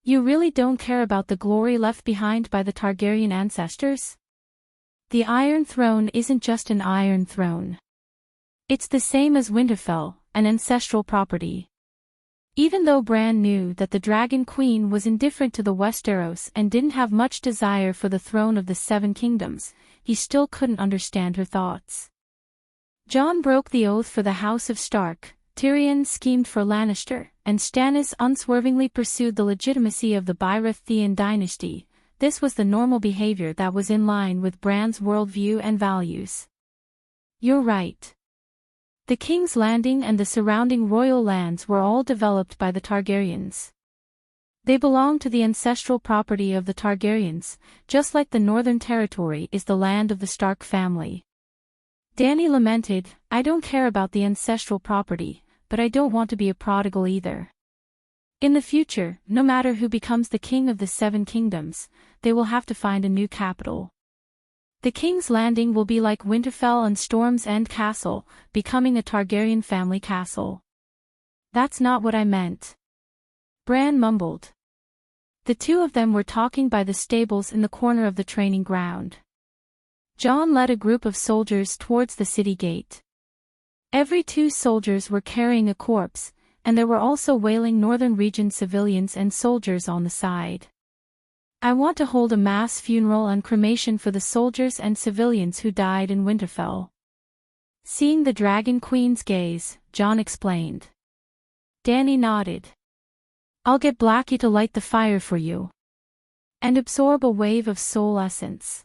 S1: You really don't care about the glory left behind by the Targaryen ancestors? The Iron Throne isn't just an Iron Throne. It's the same as Winterfell, an ancestral property. Even though Bran knew that the Dragon Queen was indifferent to the Westeros and didn't have much desire for the throne of the 7 kingdoms, he still couldn't understand her thoughts. Jon broke the oath for the House of Stark, Tyrion schemed for Lannister, and Stannis unswervingly pursued the legitimacy of the Baratheon dynasty. This was the normal behavior that was in line with Bran's worldview and values. You're right. The King's Landing and the surrounding royal lands were all developed by the Targaryens. They belong to the ancestral property of the Targaryens, just like the Northern Territory is the land of the Stark family. Dany lamented, I don't care about the ancestral property, but I don't want to be a prodigal either. In the future, no matter who becomes the king of the 7 kingdoms, they will have to find a new capital. The King's Landing will be like Winterfell and Storm's End Castle, becoming a Targaryen family castle. That's not what I meant. Bran mumbled. The two of them were talking by the stables in the corner of the training ground. Jon led a group of soldiers towards the city gate. Every 2 soldiers were carrying a corpse, and there were also wailing Northern Region civilians and soldiers on the side. I want to hold a mass funeral and cremation for the soldiers and civilians who died in Winterfell. Seeing the Dragon Queen's gaze, Jon explained. Dany nodded. I'll get Blackie to light the fire for you. And absorb a wave of soul essence.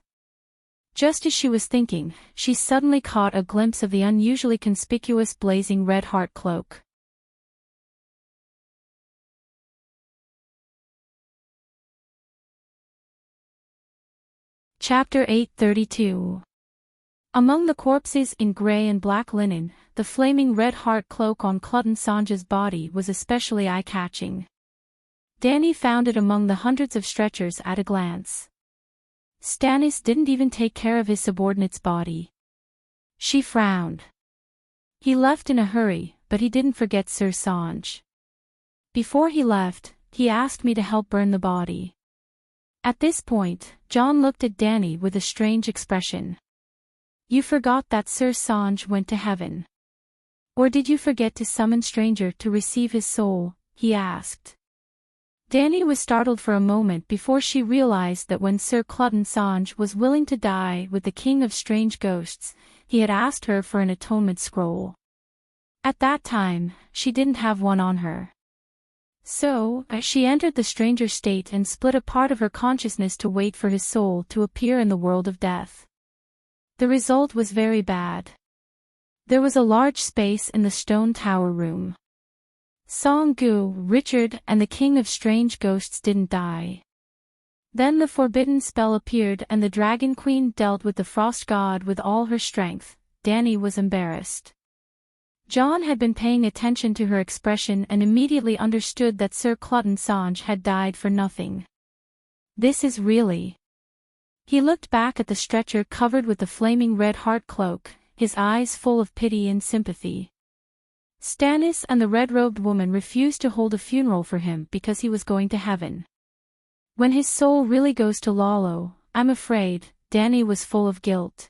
S1: Just as she was thinking, she suddenly caught a glimpse of the unusually conspicuous blazing red heart cloak. Chapter 832. Among the corpses in grey and black linen, the flaming red heart cloak on Clutton Sanja's body was especially eye-catching. Dany found it among the hundreds of stretchers at a glance. Stannis didn't even take care of his subordinate's body. She frowned. He left in a hurry, but he didn't forget Sir Sanj. Before he left, he asked me to help burn the body. At this point, Jon looked at Dany with a strange expression. You forgot that Sir Sanj went to heaven. Or did you forget to summon stranger to receive his soul? He asked. Dany was startled for a moment before she realized that when Sir Clutton Sanj was willing to die with the King of Strange Ghosts, he had asked her for an atonement scroll. At that time, she didn't have one on her. So, she entered the stranger state and split a part of her consciousness to wait for his soul to appear in the world of death. The result was very bad. There was a large space in the stone tower room. Song Gu, Richard, and the King of Strange Ghosts didn't die. Then the forbidden spell appeared and the Dragon Queen dealt with the Frost God with all her strength. Dany was embarrassed. Jon had been paying attention to her expression and immediately understood that Sir Clutton Sanj had died for nothing. This is really... He looked back at the stretcher covered with the flaming red heart cloak, his eyes full of pity and sympathy. Stannis and the red-robed woman refused to hold a funeral for him because he was going to heaven. When his soul really goes to Lalo, I'm afraid, Dany was full of guilt.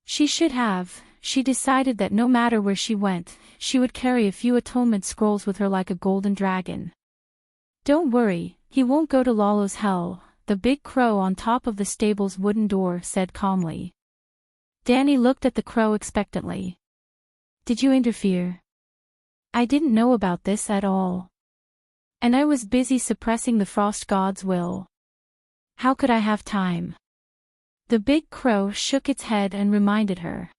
S1: She should have. She decided that no matter where she went, she would carry a few atonement scrolls with her like a golden dragon. Don't worry, he won't go to Lalo's hell, the big crow on top of the stable's wooden door said calmly. Danny looked at the crow expectantly. Did you interfere? I didn't know about this at all. And I was busy suppressing the frost god's will. How could I have time? The big crow shook its head and reminded her.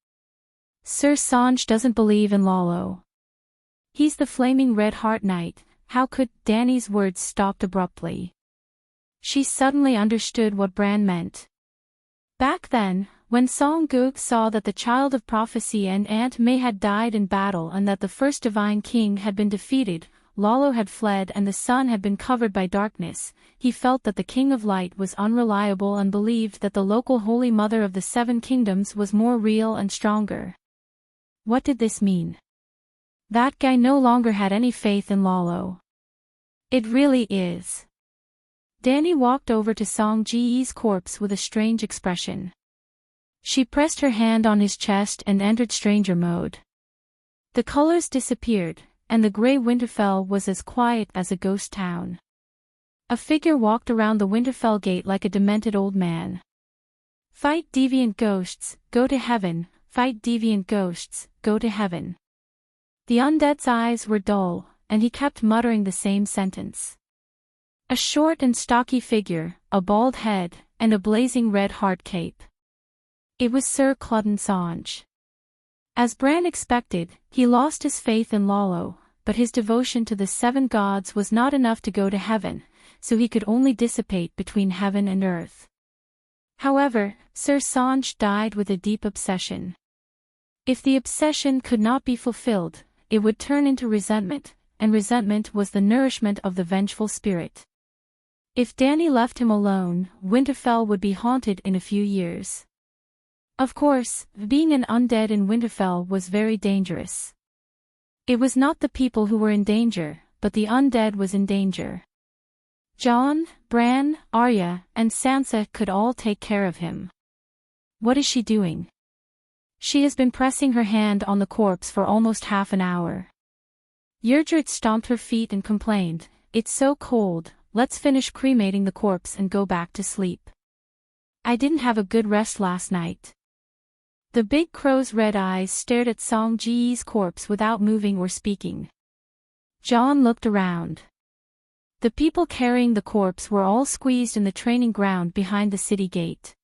S1: Sir Sanj doesn't believe in Lalo. He's the flaming red heart knight. How could— Danny's words stopped abruptly. She suddenly understood what Bran meant. Back then, when Song Gook saw that the child of prophecy and Aunt May had died in battle and that the first divine king had been defeated, Lalo had fled and the sun had been covered by darkness, he felt that the King of Light was unreliable and believed that the local Holy Mother of the Seven Kingdoms was more real and stronger. What did this mean? That guy no longer had any faith in Lalo. It really is. Danny walked over to Song Ji's corpse with a strange expression. She pressed her hand on his chest and entered stranger mode. The colors disappeared, and the gray Winterfell was as quiet as a ghost town. A figure walked around the Winterfell gate like a demented old man. Fight deviant ghosts, go to heaven, fight deviant ghosts, go to heaven. The undead's eyes were dull, and he kept muttering the same sentence. A short and stocky figure, a bald head, and a blazing red heart cape. It was Sir Cludden Sanj. As Bran expected, he lost his faith in Lalo, but his devotion to the seven gods was not enough to go to heaven, so he could only dissipate between heaven and earth. However, Sir Sanj died with a deep obsession. If the obsession could not be fulfilled, it would turn into resentment, and resentment was the nourishment of the vengeful spirit. If Danny left him alone, Winterfell would be haunted in a few years. Of course, being an undead in Winterfell was very dangerous. It was not the people who were in danger, but the undead was in danger. Jon, Bran, Arya, and Sansa could all take care of him. What is she doing? She has been pressing her hand on the corpse for almost half an hour. Yurdrit stomped her feet and complained, "It's so cold, let's finish cremating the corpse and go back to sleep. I didn't have a good rest last night." The big crow's red eyes stared at Song Ji's corpse without moving or speaking. Jon looked around. The people carrying the corpse were all squeezed in the training ground behind the city gate.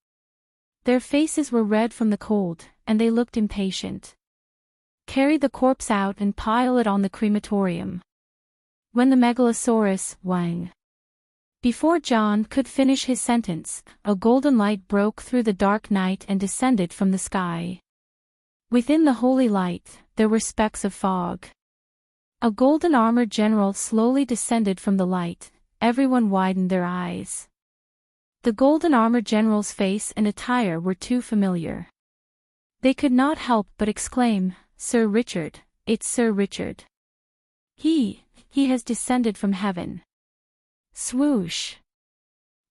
S1: Their faces were red from the cold, and they looked impatient. Carry the corpse out and pile it on the crematorium. When the Megalosaurus, Wang. Before Jon could finish his sentence, a golden light broke through the dark night and descended from the sky. Within the holy light, there were specks of fog. A golden armored general slowly descended from the light. Everyone widened their eyes. The golden armored general's face and attire were too familiar. They could not help but exclaim, "Sir Richard, it's Sir Richard. He has descended from heaven." Swoosh!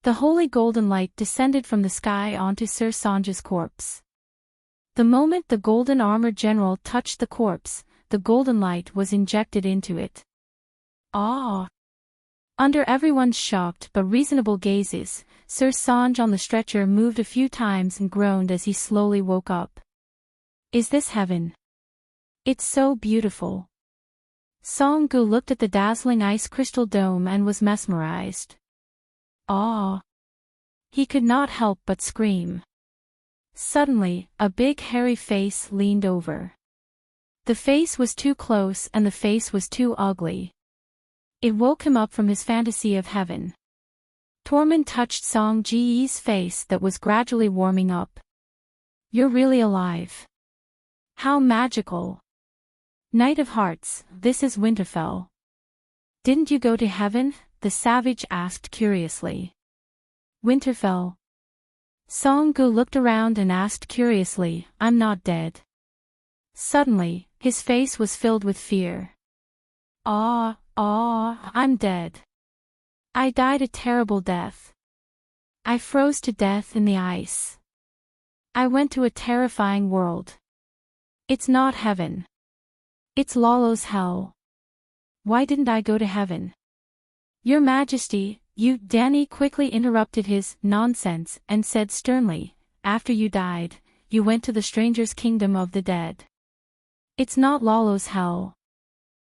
S1: The holy golden light descended from the sky onto Sir Sanj's corpse. The moment the golden armored general touched the corpse, the golden light was injected into it. Ah! Under everyone's shocked but reasonable gazes, Sir Sanj on the stretcher moved a few times and groaned as he slowly woke up. Is this heaven? It's so beautiful. Song Gu looked at the dazzling ice crystal dome and was mesmerized. Ah! He could not help but scream. Suddenly, a big hairy face leaned over. The face was too close and the face was too ugly. It woke him up from his fantasy of heaven. Tormund touched Song Ji's face that was gradually warming up. You're really alive. How magical. Knight of Hearts, this is Winterfell. Didn't you go to heaven? The savage asked curiously. Winterfell. Song Gu looked around and asked curiously, I'm not dead. Suddenly, his face was filled with fear. I'm dead. I died a terrible death. I froze to death in the ice. I went to a terrifying world. It's not heaven. It's LoveLore's hell. Why didn't I go to heaven? Your Majesty, Danny quickly interrupted his nonsense and said sternly, after you died, you went to the stranger's kingdom of the dead. It's not LoveLore's hell.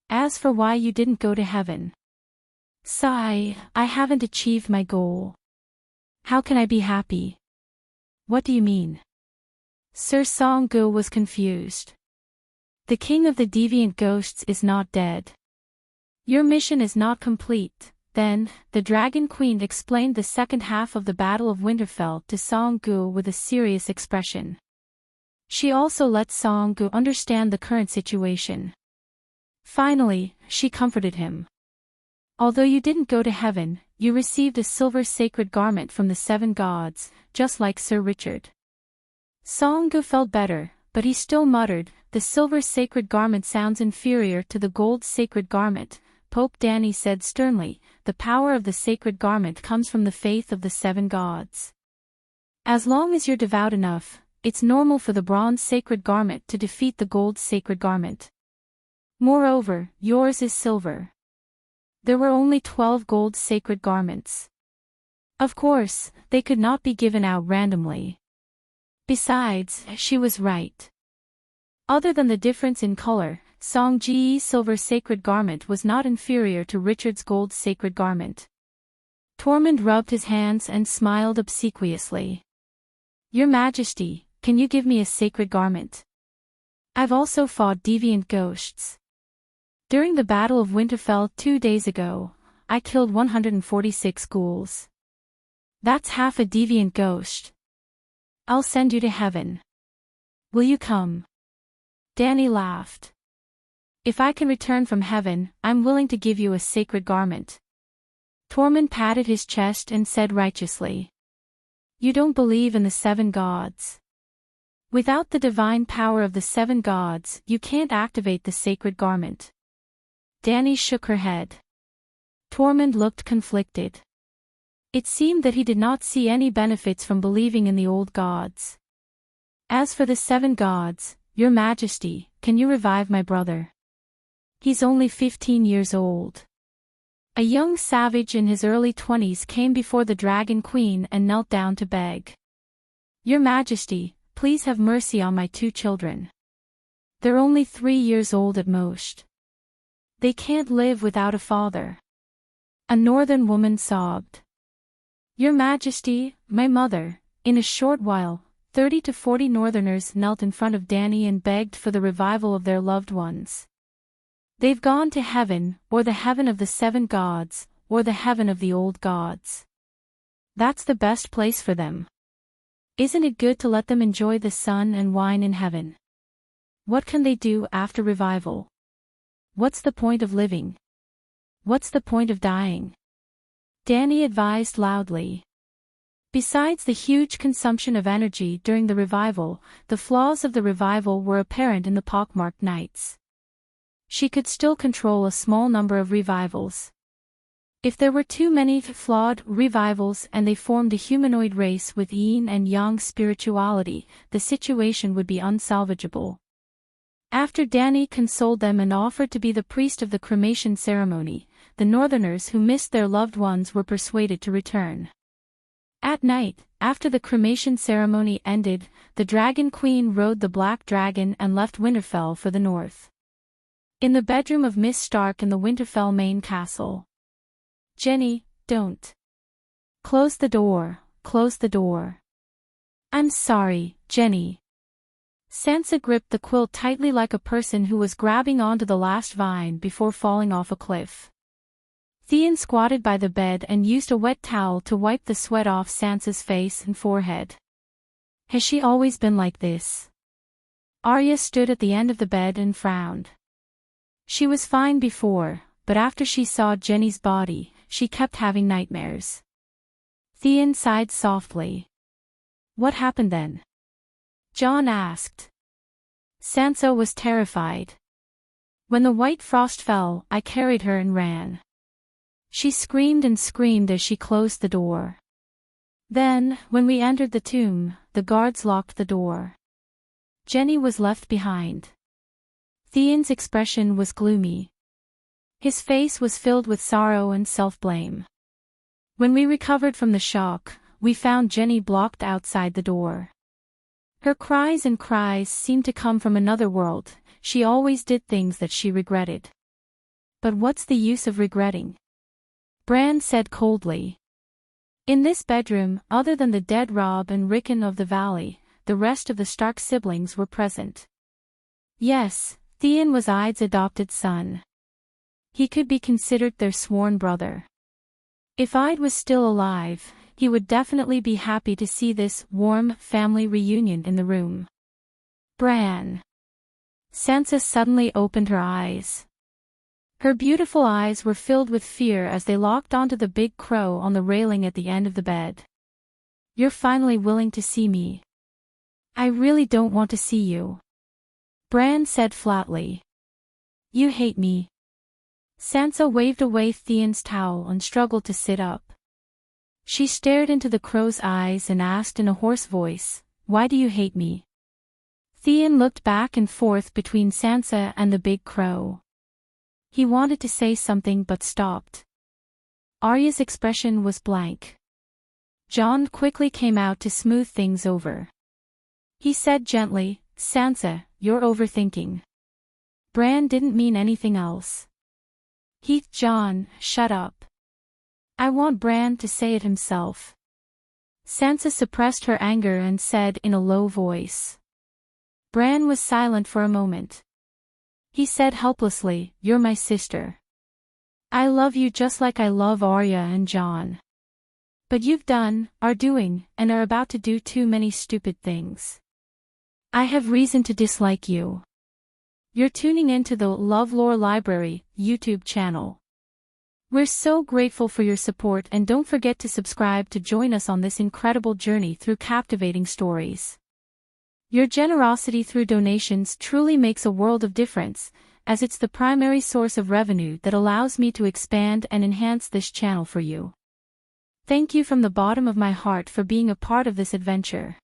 S1: As for why you didn't go to heaven. Sigh, I haven't achieved my goal. How can I be happy? What do you mean? Sir Song-gu was confused. The king of the deviant ghosts is not dead. Your mission is not complete. Then, the Dragon Queen explained the second half of the Battle of Winterfell to Song-gu with a serious expression. She also let Song-gu understand the current situation. Finally, she comforted him. Although you didn't go to heaven, you received a silver sacred garment from the 7 gods, just like Sir Richard. Song-gu felt better, but he still muttered, the silver sacred garment sounds inferior to the gold sacred garment. Pope Danny said sternly, the power of the sacred garment comes from the faith of the 7 gods. As long as you're devout enough, it's normal for the bronze sacred garment to defeat the gold sacred garment. Moreover, yours is silver. There were only 12 gold sacred garments. Of course, they could not be given out randomly. Besides, she was right. Other than the difference in color, Song-ji's silver sacred garment was not inferior to Richard's gold sacred garment. Tormund rubbed his hands and smiled obsequiously. Your Majesty, can you give me a sacred garment? I've also fought deviant ghosts. During the Battle of Winterfell 2 days ago, I killed 146 ghouls. That's half a deviant ghost. I'll send you to heaven. Will you come? Danny laughed. If I can return from heaven, I'm willing to give you a sacred garment. Tormund patted his chest and said righteously. You don't believe in the 7 gods. Without the divine power of the 7 gods, you can't activate the sacred garment. Danny shook her head. Tormund looked conflicted. It seemed that he did not see any benefits from believing in the old gods. As for the 7 gods, Your Majesty, can you revive my brother? He's only 15 years old. A young savage in his early 20s came before the Dragon Queen and knelt down to beg. Your Majesty, please have mercy on my 2 children. They're only 3 years old at most. They can't live without a father. A northern woman sobbed. Your Majesty, my mother. In a short while, 30 to 40 northerners knelt in front of Danny and begged for the revival of their loved ones. They've gone to heaven, or the heaven of the 7 gods, or the heaven of the old gods. That's the best place for them. Isn't it good to let them enjoy the sun and wine in heaven? What can they do after revival? What's the point of living? What's the point of dying? Danny advised loudly. Besides the huge consumption of energy during the revival, the flaws of the revival were apparent in the pockmarked nights. She could still control a small number of revivals. If there were too many flawed revivals and they formed a humanoid race with yin and yang spirituality, the situation would be unsalvageable. After Danny consoled them and offered to be the priest of the cremation ceremony, the northerners who missed their loved ones were persuaded to return. At night, after the cremation ceremony ended, the Dragon Queen rode the Black Dragon and left Winterfell for the north. In the bedroom of Miss Stark in the Winterfell main castle. Jenny, don't. Close the door, close the door. I'm sorry, Jenny. Sansa gripped the quilt tightly like a person who was grabbing onto the last vine before falling off a cliff. Theon squatted by the bed and used a wet towel to wipe the sweat off Sansa's face and forehead. Has she always been like this? Arya stood at the end of the bed and frowned. She was fine before, but after she saw Jenny's body, she kept having nightmares. Theon sighed softly. What happened then? Jon asked. Sansa was terrified. When the white frost fell, I carried her and ran. She screamed and screamed as she closed the door. Then, when we entered the tomb, the guards locked the door. Jenny was left behind. Theon's expression was gloomy. His face was filled with sorrow and self-blame. When we recovered from the shock, we found Jenny blocked outside the door. Her cries seemed to come from another world. She always did things that she regretted. But what's the use of regretting? Bran said coldly. In this bedroom, other than the dead Robb and Rickon of the Valley, the rest of the Stark siblings were present. Yes, Theon was Ida's adopted son. He could be considered their sworn brother. If Ida was still alive, he would definitely be happy to see this warm family reunion in the room. Bran. Sansa suddenly opened her eyes. Her beautiful eyes were filled with fear as they locked onto the big crow on the railing at the end of the bed. You're finally willing to see me. I really don't want to see you. Bran said flatly. You hate me. Sansa waved away Theon's towel and struggled to sit up. She stared into the crow's eyes and asked in a hoarse voice, Why do you hate me? Theon looked back and forth between Sansa and the big crow. He wanted to say something but stopped. Arya's expression was blank. Jon quickly came out to smooth things over. He said gently, Sansa, you're overthinking. Bran didn't mean anything else. Jon, shut up. I want Bran to say it himself. Sansa suppressed her anger and said in a low voice. Bran was silent for a moment. He said helplessly, You're my sister. I love you just like I love Arya and Jon. But you've done, are doing, and are about to do too many stupid things. I have reason to dislike you. You're tuning into the LoveLore Library YouTube channel. We're so grateful for your support, and don't forget to subscribe to join us on this incredible journey through captivating stories. Your generosity through donations truly makes a world of difference, as it's the primary source of revenue that allows me to expand and enhance this channel for you. Thank you from the bottom of my heart for being a part of this adventure.